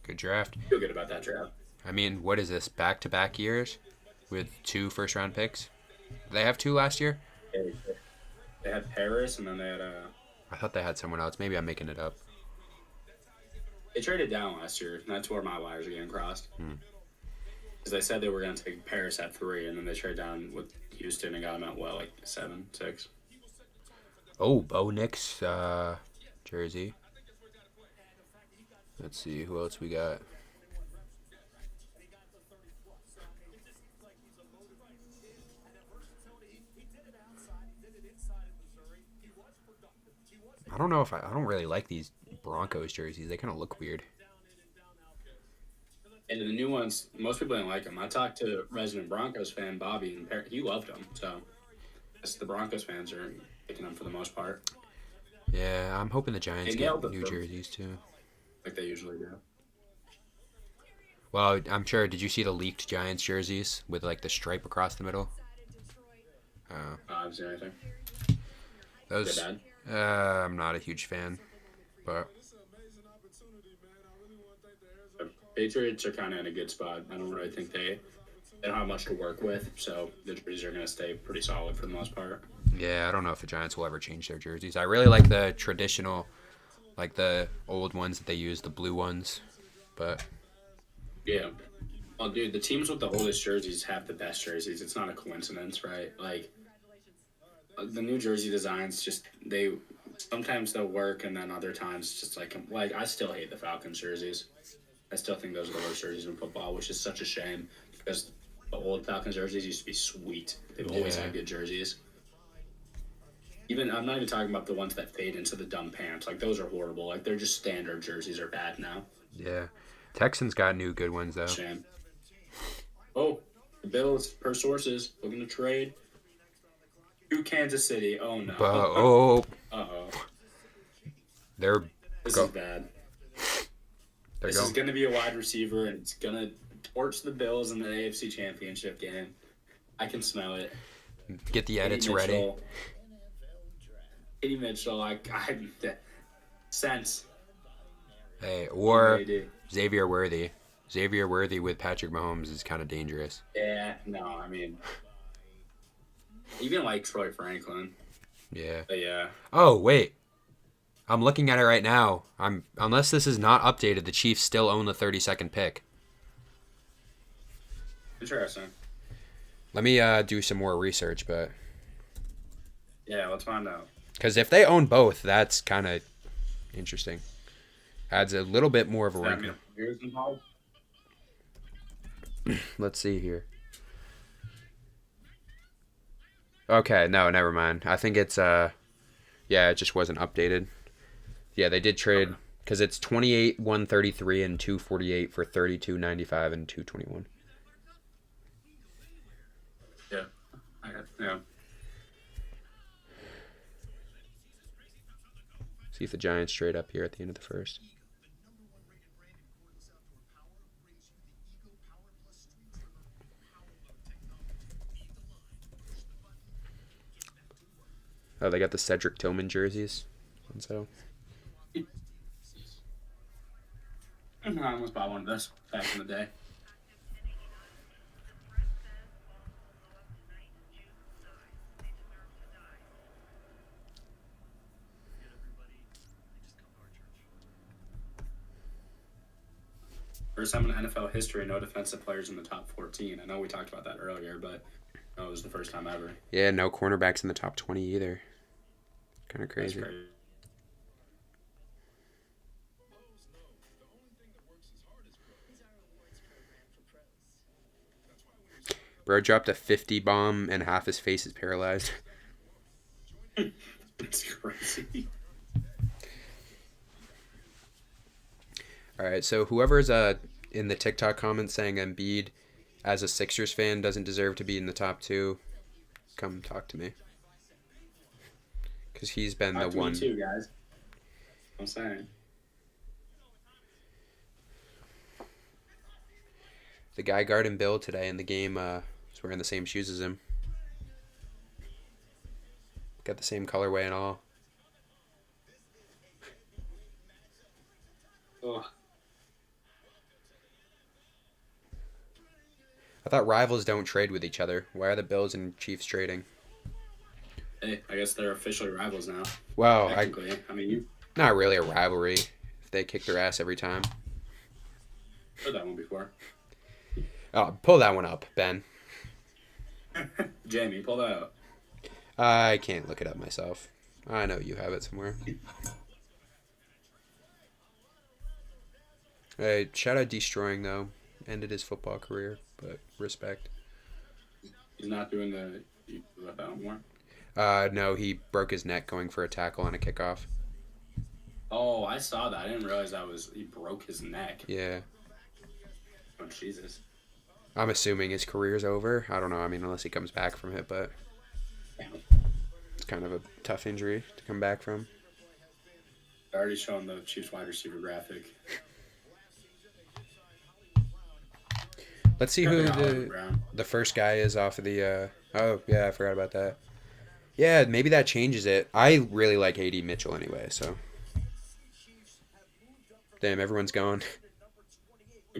Good draft. Feel good about that draft. I mean, what is this? Back-to-back years with 2 first-round picks? Did they have 2 last year? They had Paris, and then they had I thought they had someone else. Maybe I'm making it up. they traded down last year, and that's where my wires are getting crossed. Because they said they were going to take Paris at 3, and then they traded down with Houston and got him at, what, like 7, 6? Oh, Bo Nix jersey. Let's see, who else we got? I don't know if I don't really like these Broncos jerseys. They kind of look weird. And the new ones, most people didn't like them. I talked to resident Broncos fan Bobby, and he loved them. So, guess the Broncos fans are picking them for the most part, Yeah, I'm hoping the Giants They get nailed the new first. jerseys too. like they usually do. Well, I'm sure. Did you see the leaked Giants jerseys with like the stripe across the middle? Is there anything? Those. They're I'm not a huge fan, but The Patriots are kind of in a good spot. I don't really think they don't have much to work with, so the jerseys are going to stay pretty solid for the most part. yeah, I don't know if the Giants will ever change their jerseys. I really like the traditional, like the old ones that they use, the blue ones, but Yeah. Well, dude, the teams with the oldest jerseys have the best jerseys. It's not a coincidence, right? Like, the new jersey designs sometimes they'll work, and then other times just like I still hate the Falcons jerseys. I still think those are the worst jerseys in football, which is such a shame because the old Falcons jerseys used to be sweet. They've always Yeah. had good jerseys. Even I'm not even talking about the ones that fade into the dumb pants. Like those are horrible. Like they're just standard jerseys are bad now. yeah, Texans got new good ones though. Shame. Oh, the Bills, per sources, looking to trade to Kansas City. Oh no. But oh, Uh-oh. they're This Go. is bad. they're This going. is going to be a wide receiver, and it's going to torch the Bills in the AFC Championship game. I can smell it. Get the edits Eddie ready. Mitchell. Eddie Mitchell, I sense. Hey, or AD. Xavier Worthy. Xavier Worthy with Patrick Mahomes is kind of dangerous. Yeah, no, I mean, even like Troy Franklin. Yeah. But yeah. Oh wait, I'm looking at it right now. Unless this is not updated, the Chiefs still own the 32nd pick. Interesting. Let me do some more research, but Yeah, Yeah, let's find out. Because if they own both, that's kind of interesting. Adds a little bit more of a Does that wrinkle. mean Bears involved? Let's see here. Okay, no, never mind. I think it's yeah, it just wasn't updated. Yeah, they did trade because it's 28, 133, and 248 for 32.95 and 221. Yeah. Yeah. See if the Giants trade up here at the end of the first. Oh, they got the Cedric Tillman jerseys. And so I almost bought one of those back in the day. First time in NFL history, no defensive players in the top 14. I know we talked about that earlier, but it was the first time ever. yeah, no cornerbacks in the top 20 either. Kind of That's crazy. crazy. Bro dropped a 50 bomb and half his face is paralyzed. It's crazy. All right, so whoever's in the TikTok comments saying Embiid as a Sixers fan doesn't deserve to be in the top 2, come talk to me. Because he's been the Talk to one. me too, guys. I'm saying. The guy guarding Bill today in the game was wearing the same shoes as him. Got the same colorway and all. Ugh. I thought rivals don't trade with each other. Why are the Bills and Chiefs trading? Hey, I guess they're officially rivals now. Well, Technically. I mean, you not really a rivalry. If they kick their ass every time. heard that one before. Oh, pull that one up, Ben. Jamie, pull that out. I can't look it up myself. I know you have it somewhere. Hey, shout out Destroying, though. Ended his football career, but respect. He's not doing the that anymore. No, he broke his neck going for a tackle on a kickoff. Oh, I saw that. I didn't realize he broke his neck. Yeah. Oh, Jesus. I'm assuming his career's over. I don't know. I mean, unless he comes back from it, but it's kind of a tough injury to come back from. I already shown the Chiefs wide receiver graphic. Let's see who Hollywood Brown. the first guy is off of the. Oh, yeah, I forgot about that. Yeah, maybe that changes it. I really like A.D. Mitchell anyway, so. Damn, everyone's gone.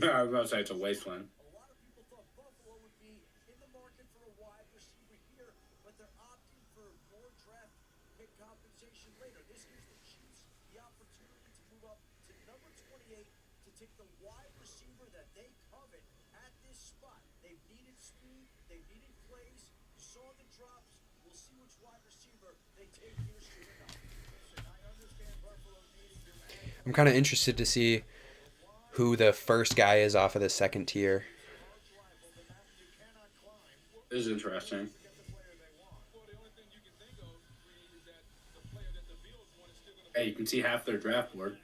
I was about to say it's a wasteland. A lot of people thought Buffalo would be in the market for a wide receiver here, but they're opting for more draft pick compensation later. This gives the Chiefs the opportunity to move up to number 28 to take the wide receiver that they covet at this spot. They've needed speed, they've needed plays. You saw the drops. We'll see which wide receiver they take here soon enough. Listen, I understand Buffalo needing to add I'm kind of interested to see who the first guy is off of the second tier. This is interesting. Hey, you can see half their draft board.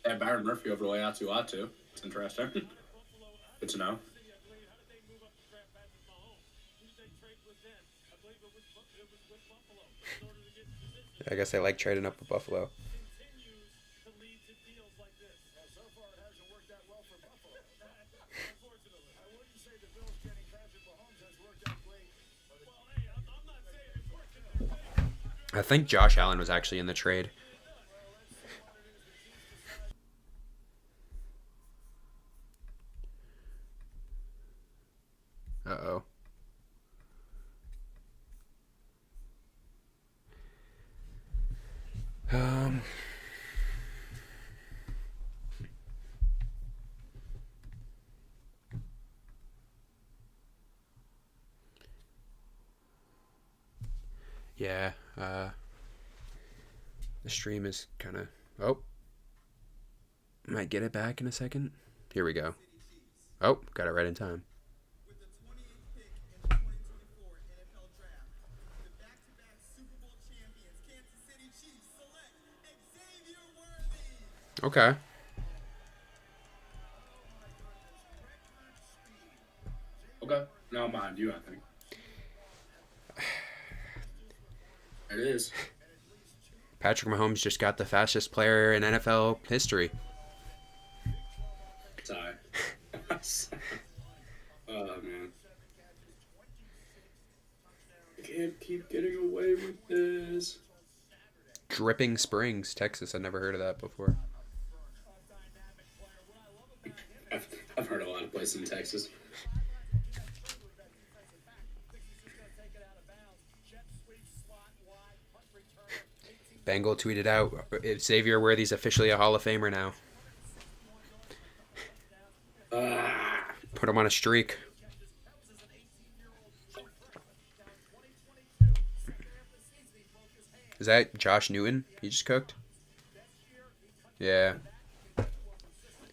They have Byron Murphy over Leatu Atu. It's interesting. Good to know. I guess they like trading up with Buffalo. so far it hasn't worked out well for Buffalo. Unfortunately, I wouldn't say the Bills getting Patrick Mahomes has worked out great. I think Josh Allen was actually in the trade. Uh-oh. Um... Yeah. The stream is kind of... Oh. Might get it back in a second. Here we go. Oh, got it right in time. With the 28th pick in the 2024 NFL Draft, the back-to-back Super Bowl champions Kansas City Chiefs select Xavier Worthy. Okay. Okay. Now I'm behind you, I think. There it is. Patrick Mahomes just got the fastest player in NFL history. Sorry. Oh, man. I can't keep getting away with this. Dripping Springs, Texas. I've never heard of that before. I've heard a lot of places in Texas. Bengal tweeted out, Xavier Worthy's officially a Hall of Famer now. Put him on a streak. Is that Josh Newton he just cooked? Yeah.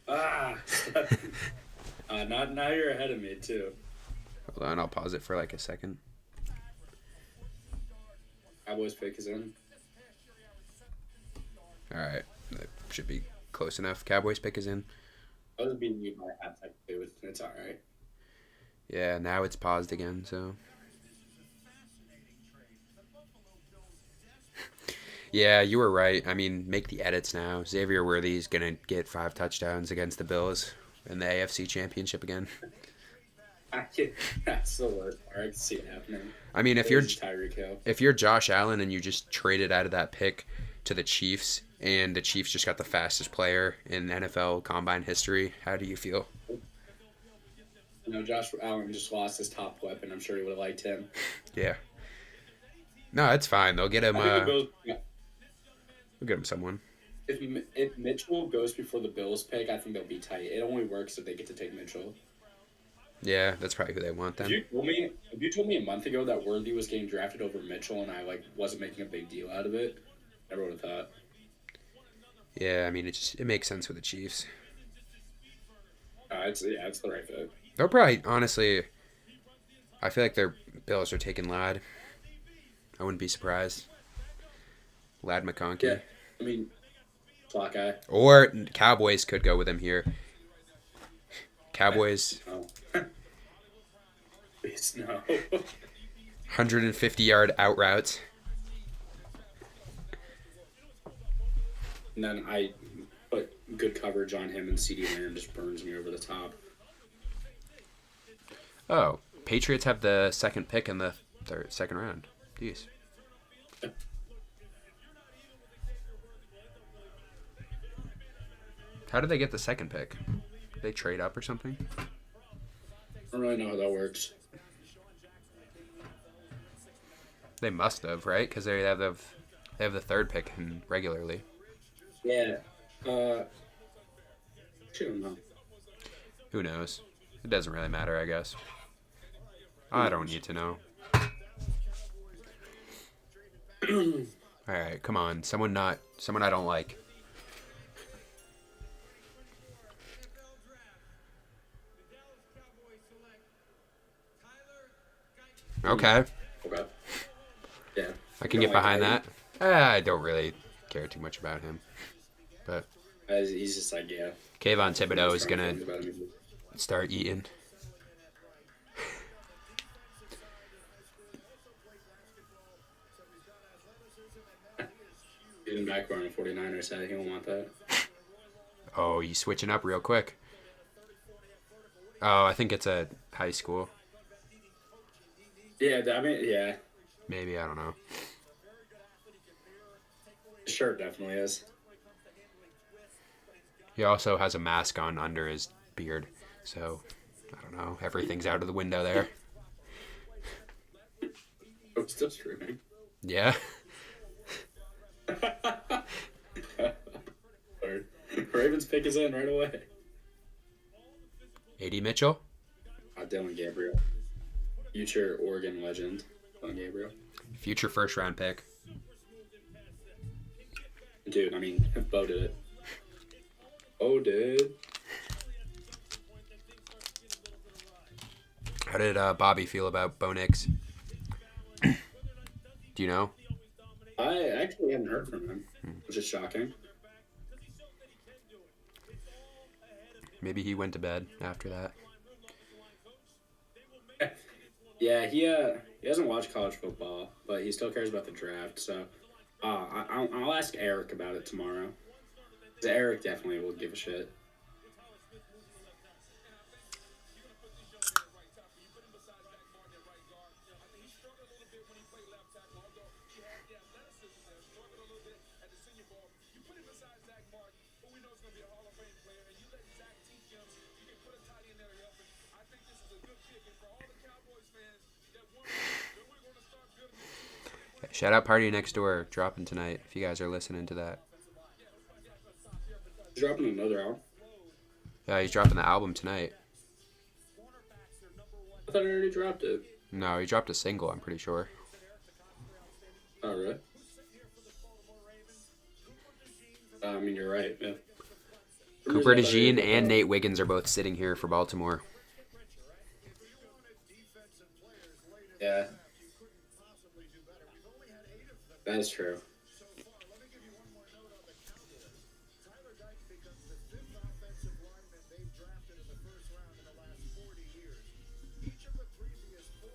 Now you're ahead of me, too. Hold on, I'll pause it for like a second. Cowboys pick is in. Alright, that should be close enough. Cowboys pick is in. I was being mute by halftime, too. It's alright. Yeah, now it's paused again, so. Yeah, you were right. I mean, make the edits now. Xavier Worthy's going to get 5 touchdowns against the Bills in the AFC Championship again. That's the worst part. I can see it happening. I mean, if Tyreek Hill. you're Josh Allen and you just traded out of that pick to the Chiefs, and the Chiefs just got the fastest player in NFL Combine history, how do you feel? You know, Josh Allen just lost his top weapon. I'm sure he would have liked him. Yeah. No, it's fine. They'll get him. I think the Bills, We'll get him someone. if Mitchell goes before the Bills pick, I think they'll be tight. It only works if they get to take Mitchell. Yeah, that's probably who they want then. If you told me a month ago that Worthy was getting drafted over Mitchell and I wasn't making a big deal out of it, I never would have thought. Yeah, I mean it makes sense with the Chiefs. It's the right fit. They'll probably honestly. I feel like their Bills are taking Ladd. I wouldn't be surprised. Ladd McConkey. Yeah, I mean, slot guy. Or Cowboys could go with him here. Cowboys. Oh. Please no. 150-yard out routes. And then I put good coverage on him, and CeeDee Lamb just burns me over the top. Oh, Patriots have the second pick in the second round. Jeez. How did they get the second pick? Did they trade up or something? I don't really know how that works. They must have, right? Because they have the third pick regularly. Yeah. I don't know. Who knows? It doesn't really matter, I guess. I don't need to know. All right, come on. Someone I don't like. Okay. Okay. Yeah. I can get behind that. I don't really care too much about him. But He's just like, yeah. Kayvon Thibodeau is going to start eating. Getting back on the 49ers side, he won't want that. Oh, you switching up real quick. Oh, I think it's a high school. Yeah, I mean, yeah. Maybe, I don't know. Sure, definitely is. He also has a mask on under his beard, so I don't know. Everything's out of the window there. I'm still streaming. Yeah. Ravens pick is in right away. A.D. Mitchell? Dylan Gabriel. Future Oregon legend, Dylan Gabriel. Future first round pick. Dude, I mean, if Bo did it. Oh, dude. How did Bobby feel about Bo Nix? Do you know? I actually hadn't heard from him, which is shocking. Maybe he went to bed after that. Yeah, he hasn't watched college football, but he still cares about the draft. So I'll ask Eric about it tomorrow. 'Cause Eric definitely will give a shit. Shout out Party Next Door dropping tonight if you guys are listening to that. He's dropping another album. Yeah, he's dropping the album tonight. I thought he already dropped it. No, he dropped a single, I'm pretty sure. Oh, really? I mean, you're right. Yeah. Cooper DeJean and Nate Wiggins are both sitting here for Baltimore. Yeah. That's true. Tyler Dyke becomes the 5th offensive lineman they've drafted in the first round in the last 40 years. Each of the previous 4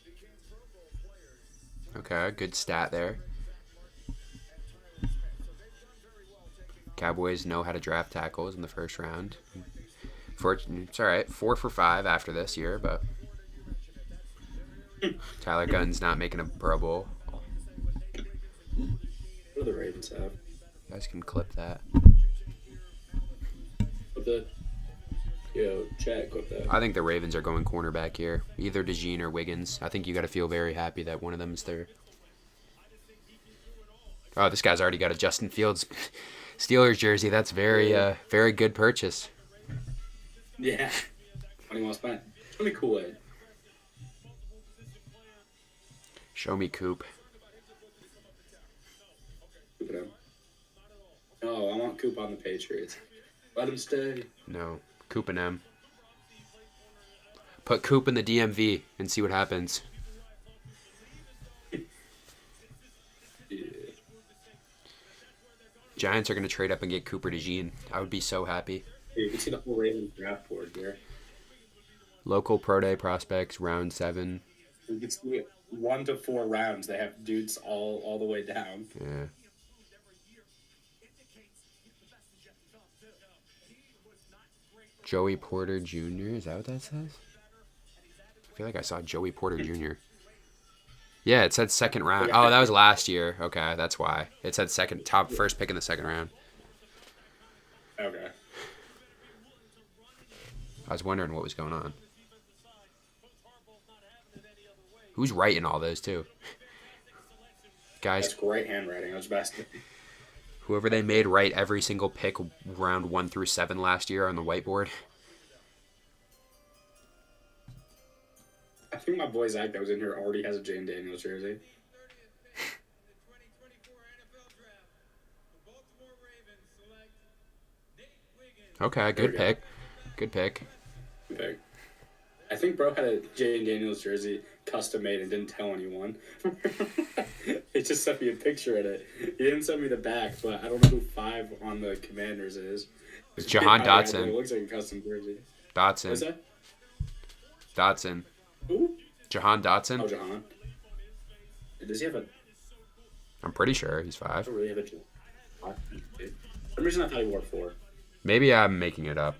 became Pro Bowl players. Okay, good stat there. Cowboys know how to draft tackles in the first round. It's all right. 4 for 5 after this year, but Tyler Gunn's not making a Pro Bowl. What do the Ravens have? You guys can clip that. What the? Yo, chat, clip that. I think the Ravens are going cornerback here. Either DeJean or Wiggins. I think you got to feel very happy that one of them is there. Oh, this guy's already got a Justin Fields Steelers jersey. That's very good purchase. Yeah. What do you want to spend? Show me Kool-Aid. Show me Coop. Coop it out. No, I want Coop on the Patriots. Let him stay. No, Coop and M. Put Coop in the DMV and see what happens. Yeah. Giants are going to trade up and get Cooper DeJean. I would be so happy. You can see the whole Ravens draft board here. Local Pro Day prospects, round 7. You can see 1 to 4 rounds. They have dudes all the way down. Yeah. Joey Porter Jr. Is that what that says? I feel like I saw Joey Porter Jr. Yeah, it said second round. Oh, that was last year. Okay, that's why. It said first pick in the second round. Okay. I was wondering what was going on. Who's writing all those, too? Guys, That's great handwriting. I was about to... whoever they made write every single pick round 1 through 7 last year on the whiteboard. I think my boy Zach that was in here already has a Jane Daniels jersey. Okay, good pick. Good pick. Okay. I think bro had a Jane Daniels jersey custom made and didn't tell anyone. He just sent me a picture of it. He didn't send me the back, but I don't know who 5 on the Commanders is. It's Jahan It Dotson. looks like a custom jersey. Dotson. What's that? Dotson. Who? Jahan Oh, Dotson. Jahan. Does he have a... I'm pretty sure he's I 5. don't really have a... For some reason I thought he wore 4. Maybe I'm making it up.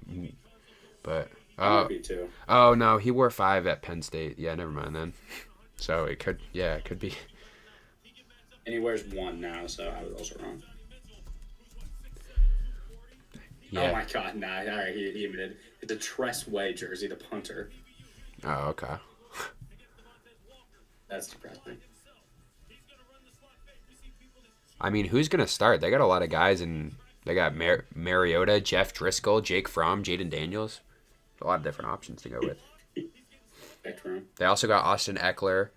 But I might be too. oh no, he wore 5 at Penn State. Yeah, never mind then. So it could be. And he wears 1 now, so I was also wrong. Yeah. Oh my god, nah. Alright, he admitted. It's a Tress Way jersey, the punter. Oh, okay. That's depressing. I mean, who's gonna start? They got a lot of guys, and they got Mariota, Jeff Driscoll, Jake Fromm, Jaden Daniels. A lot of different options to go with. They also got Austin Eckler,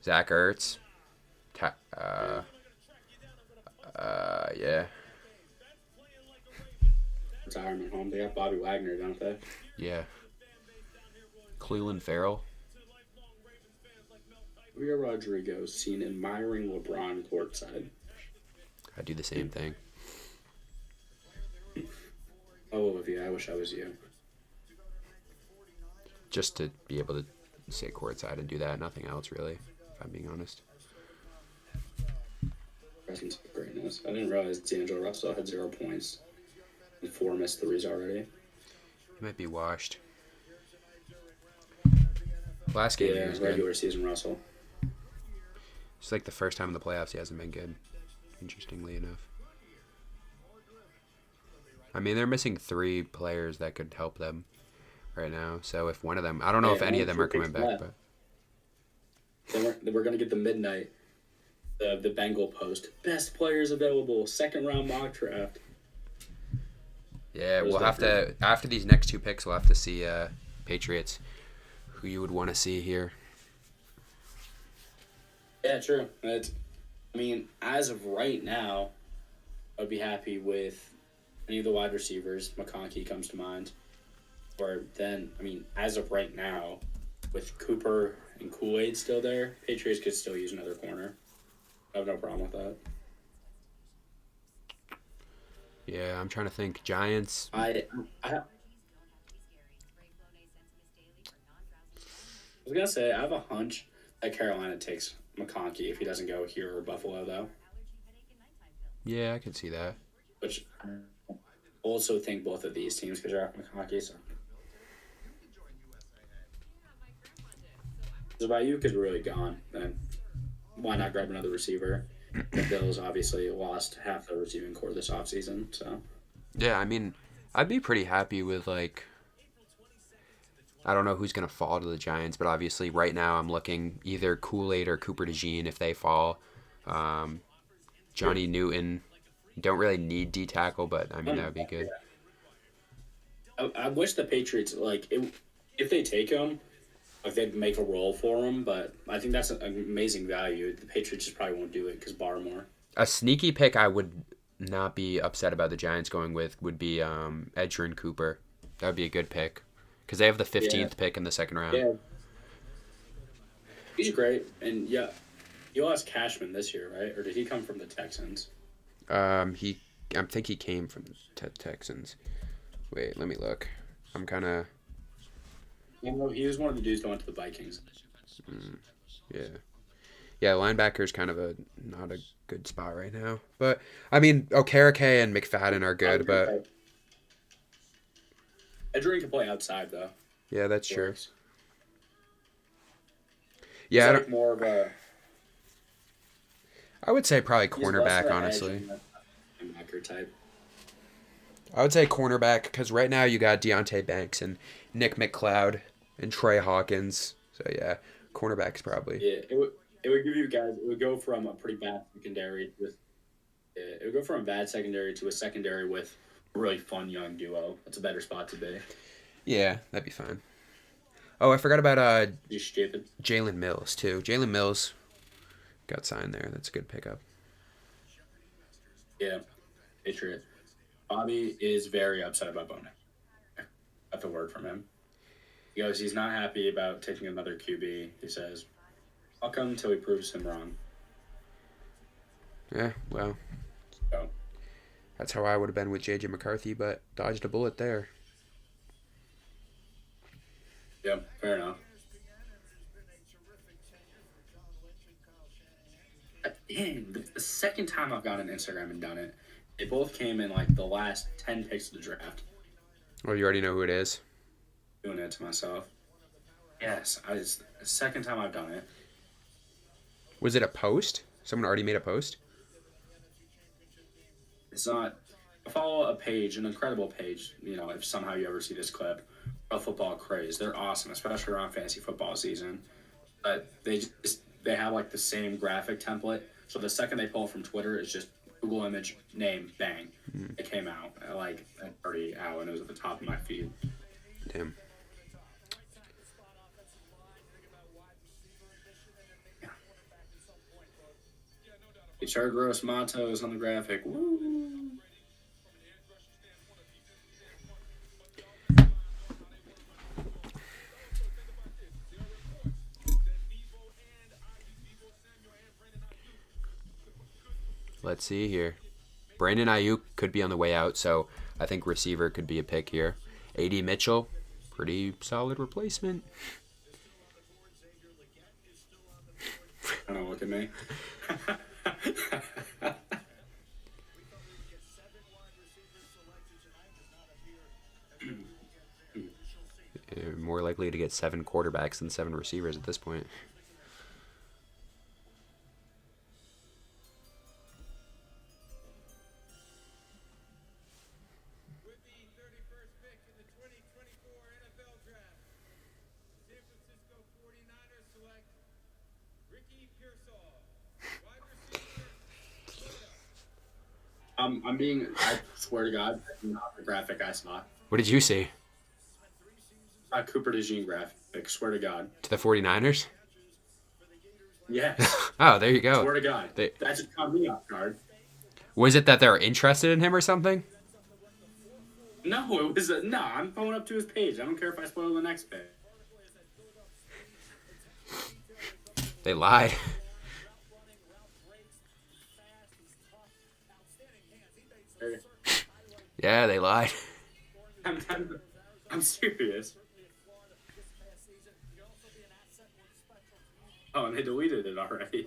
Zach Ertz. Yeah. Retirement home. They got Bobby Wagner, don't they? Yeah. Cleveland Farrell. Julio Rodrigo seen admiring LeBron courtside. I do the same thing. Oh, Olivia, I wish I was you. Just to be able to sit courtside and do that, nothing else really, if I'm being honest. Presence of greatness. I didn't realize D'Angelo Russell had 0 points and 4 missed threes already. He might be washed. Last game he Yeah, was regular good. season Russell. It's like the first time in the playoffs he hasn't been good, interestingly enough. I mean, they're missing 3 players that could help them right now. So if one of them, I don't know if any of them are coming back, but We're going to get the midnight, the Bengal post. Best players available, second round mock draft. yeah, Where's we'll that have to, after these next 2 picks, we'll have to see Patriots, who you would want to see here. Yeah, true. I mean, as of right now, I'd be happy with any of the wide receivers. McConkey comes to mind. Or then, I mean, as of right now, with Cooper and Kool-Aid still there, Patriots could still use another corner. I have no problem with that. Yeah, I'm trying to think. Giants. I was going to say, I have a hunch that Carolina takes McConkey if he doesn't go here or Buffalo, though. Yeah, I can see that. Which I also think both of these teams could draft McConkey. So Bayou could really gone. Then why not grab another receiver? The Bills obviously lost half the receiving core this offseason. So Yeah, I mean, I'd be pretty happy with, like, I don't know who's going to fall to the Giants, but obviously right now I'm looking either Kool-Aid or Cooper DeJean if they fall. Johnny Newton. Don't really need D-tackle, but, I mean, that would be good. I wish the Patriots, like, if they take him, like, they'd make a role for him, but I think that's an amazing value. The Patriots just probably won't do it because Barmore. A sneaky pick I would not be upset about the Giants going with would be Edgerrin Cooper. That would be a good pick because they have the 15th pick in the second round. Yeah. He's great. And, yeah, he lost Cashman this year, right? Or did he come from the Texans? I think he came from the Texans. Wait, let me look. I'm kind of... Well, he was one of the dudes that went to the Vikings. Yeah. Yeah, linebacker's kind of not a good spot right now. But, I mean, Okereke and McFadden are good, but... Edgerrin can play outside, though. Yeah, that's true. Works. Yeah, He's like more of a... I would say probably he's less cornerback, of an honestly. edge and a linebacker type. I would say cornerback because right now you got Deontay Banks and Nick McLeod and Trey Hawkins. So, yeah, cornerback's probably. Yeah, it would give you guys... It would go from a pretty bad secondary with... It would go from a bad secondary to a secondary with a really fun young duo. That's a better spot to be. Yeah, that'd be fine. Oh, I forgot about You stupid. Jalen Mills, too. Jalen Mills got signed there. That's a good pickup. Yeah, Patriot. Bobby is very upset about Bonek. Got the word from him. He goes, he's not happy about taking another QB. He says, I'll come until he proves him wrong. Yeah, well, So, that's how I would have been with J.J. McCarthy, but dodged a bullet there. yeah, fair enough. Dang, the second time I've gone on Instagram and done it, they both came in like the last 10 picks of the draft. Well, you already know who it is. Doing it to myself. Yes, the second time I've done it. Was it a post? Someone already made a post? It's not. I follow a page, an incredible page. You know, if somehow you ever see this clip, Pro Football Craze. They're awesome, especially around fantasy football season. But they have like the same graphic template. So the second they pull from Twitter, it's just Google image, name, bang. It came out at like at 30 out, and it was at the top of my feed. Damn. HR Gross Matos on the graphic. Woo. Let's see here. Brandon Ayuk could be on the way out, so I think receiver could be a pick here. A.D. Mitchell, pretty solid replacement. Don't look at me. More likely to get 7 quarterbacks than 7 receivers at this point. With the 31st pick in the 2024 NFL Draft, San Francisco 49ers select Ricky Pearsall, wide receiver, Florida. I swear to God, that's not the graphic I saw. What did you say? Cooper DeJean graphic, swear to God. To the 49ers? Yes, Oh, there you go. swear to God. They- That just caught me off guard. Was it that they're interested in him or something? No, it was no. I'm going up to his page. I don't care if I spoil the next bit. They lied. Yeah, they lied. I'm serious. Oh, and they deleted it already.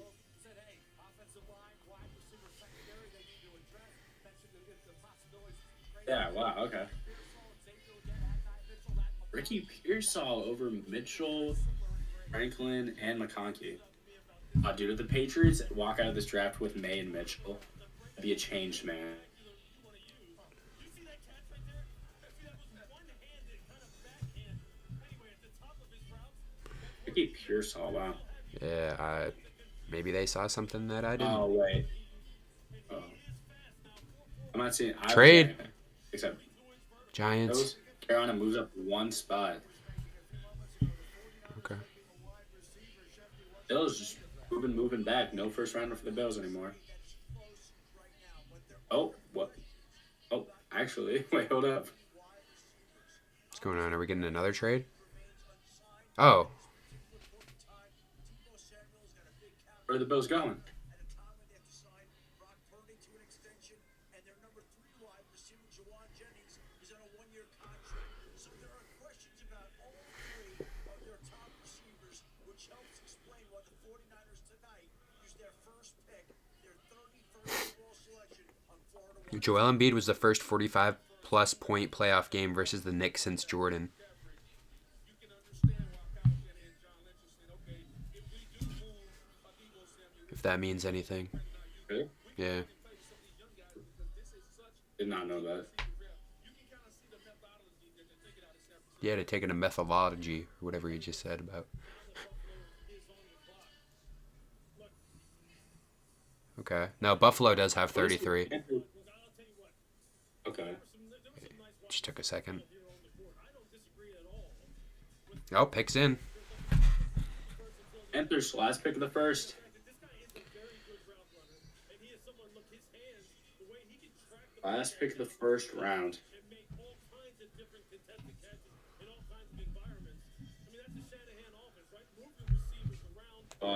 Yeah, wow, okay. Ricky Pearsall over Mitchell, Franklin, and McConkey. Dude, if the Patriots walk out of this draft with May and Mitchell, that'd be a changed man. Ricky Pearsall, wow. Yeah, maybe they saw something that I didn't. Oh, wait. Oh. I'm not seeing... Trade. Except Giants. those, Carolina moves up one spot. Okay. Bills just moving back. No first rounder for the Bills anymore. Oh, what? Oh, actually, wait, hold up. What's going on? Are we getting another trade? Oh. Where are the Bills going? Joel Embiid was the first 45-plus point playoff game versus the Knicks since Jordan. If that means anything. Really? Yeah. Did not know that. Yeah, to take it a methodology, or whatever you just said about. Okay. No, Buffalo does have 33. Okay. Just took a second. Oh, picks in. Panthers, last pick of the first. Last pick of the first round.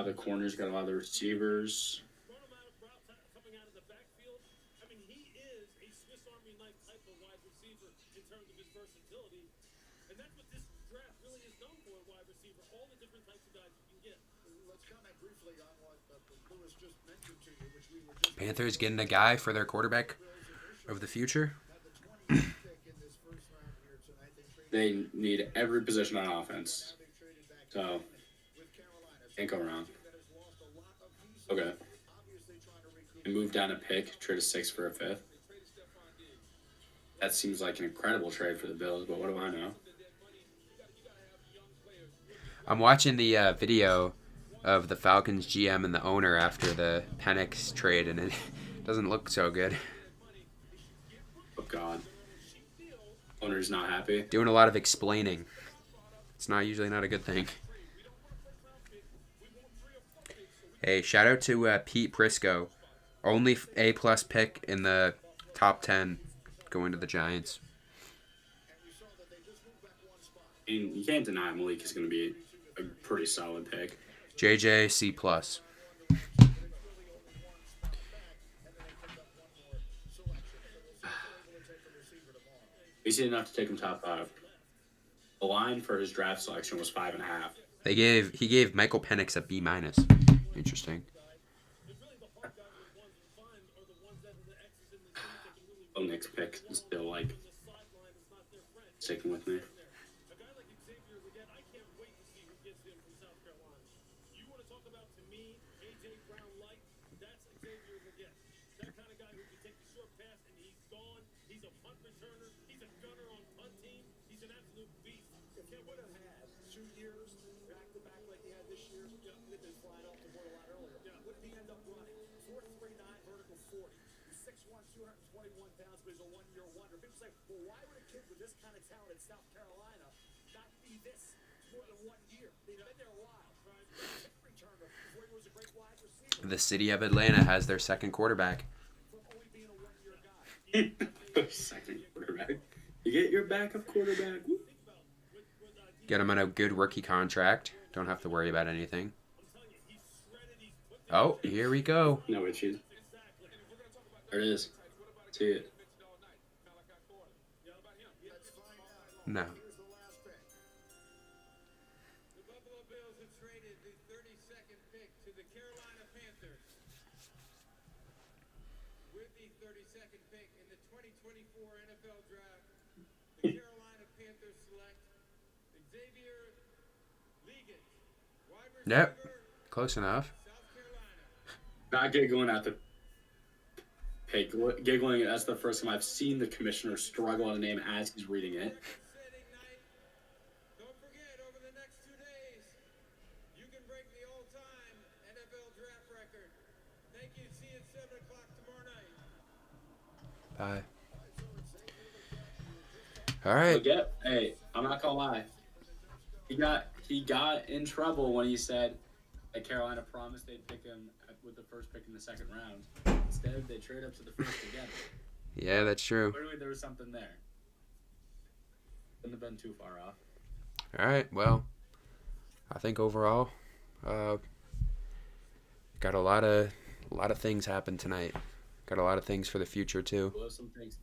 The corners got a lot of the receivers. Panthers getting a guy for their quarterback of the future. They need every position on offense. So, can't go wrong. Okay. And move down a pick, trade a 6 for a 5th. That seems like an incredible trade for the Bills, but what do I know? I'm watching the video of the Falcons GM and the owner after the Penix trade, and it doesn't look so good. Oh, God. Owner's not happy. Doing a lot of explaining. It's usually not a good thing. Hey, shout out to Pete Prisco. Only A plus pick in the top 10 going to the Giants. I mean, you can't deny Malik is going to be a pretty solid pick. JJ C plus. Easy enough to take him top 5. The line for his draft selection was 5.5. He gave Michael Penix a B minus. Interesting. The next pick is still like sticking with me. The city of Atlanta has their second quarterback. Second quarterback. You get your backup quarterback. Get him on a good rookie contract. Don't have to worry about anything. Oh, here we go. No issues. There it is. See it. No. The Buffalo Bills have traded the 32nd pick to the Carolina Panthers. With the 32nd pick in the 2024 NFL Draft, the Carolina Panthers select Xavier Legate, wide receiver, Yep. Close enough. South Carolina. Not giggling at the pick. Giggling, that's the first time I've seen the commissioner struggle on a name as he's reading it. Setting night. Don't forget, over the next 2 days, you can break the all-time NFL draft record. Thank you. See you at 7 o'clock tomorrow night. Bye. All right. Forget, hey, I'm not gonna lie. He got in trouble when he said that Carolina promised they'd pick him with the first pick in the second round. Instead, they trade up to the first together. Yeah, that's true. Clearly, there was something there. Couldn't have been too far off. All right. Well, I think overall, got a lot of things happen tonight. Got a lot of things for the future too. Blow some things.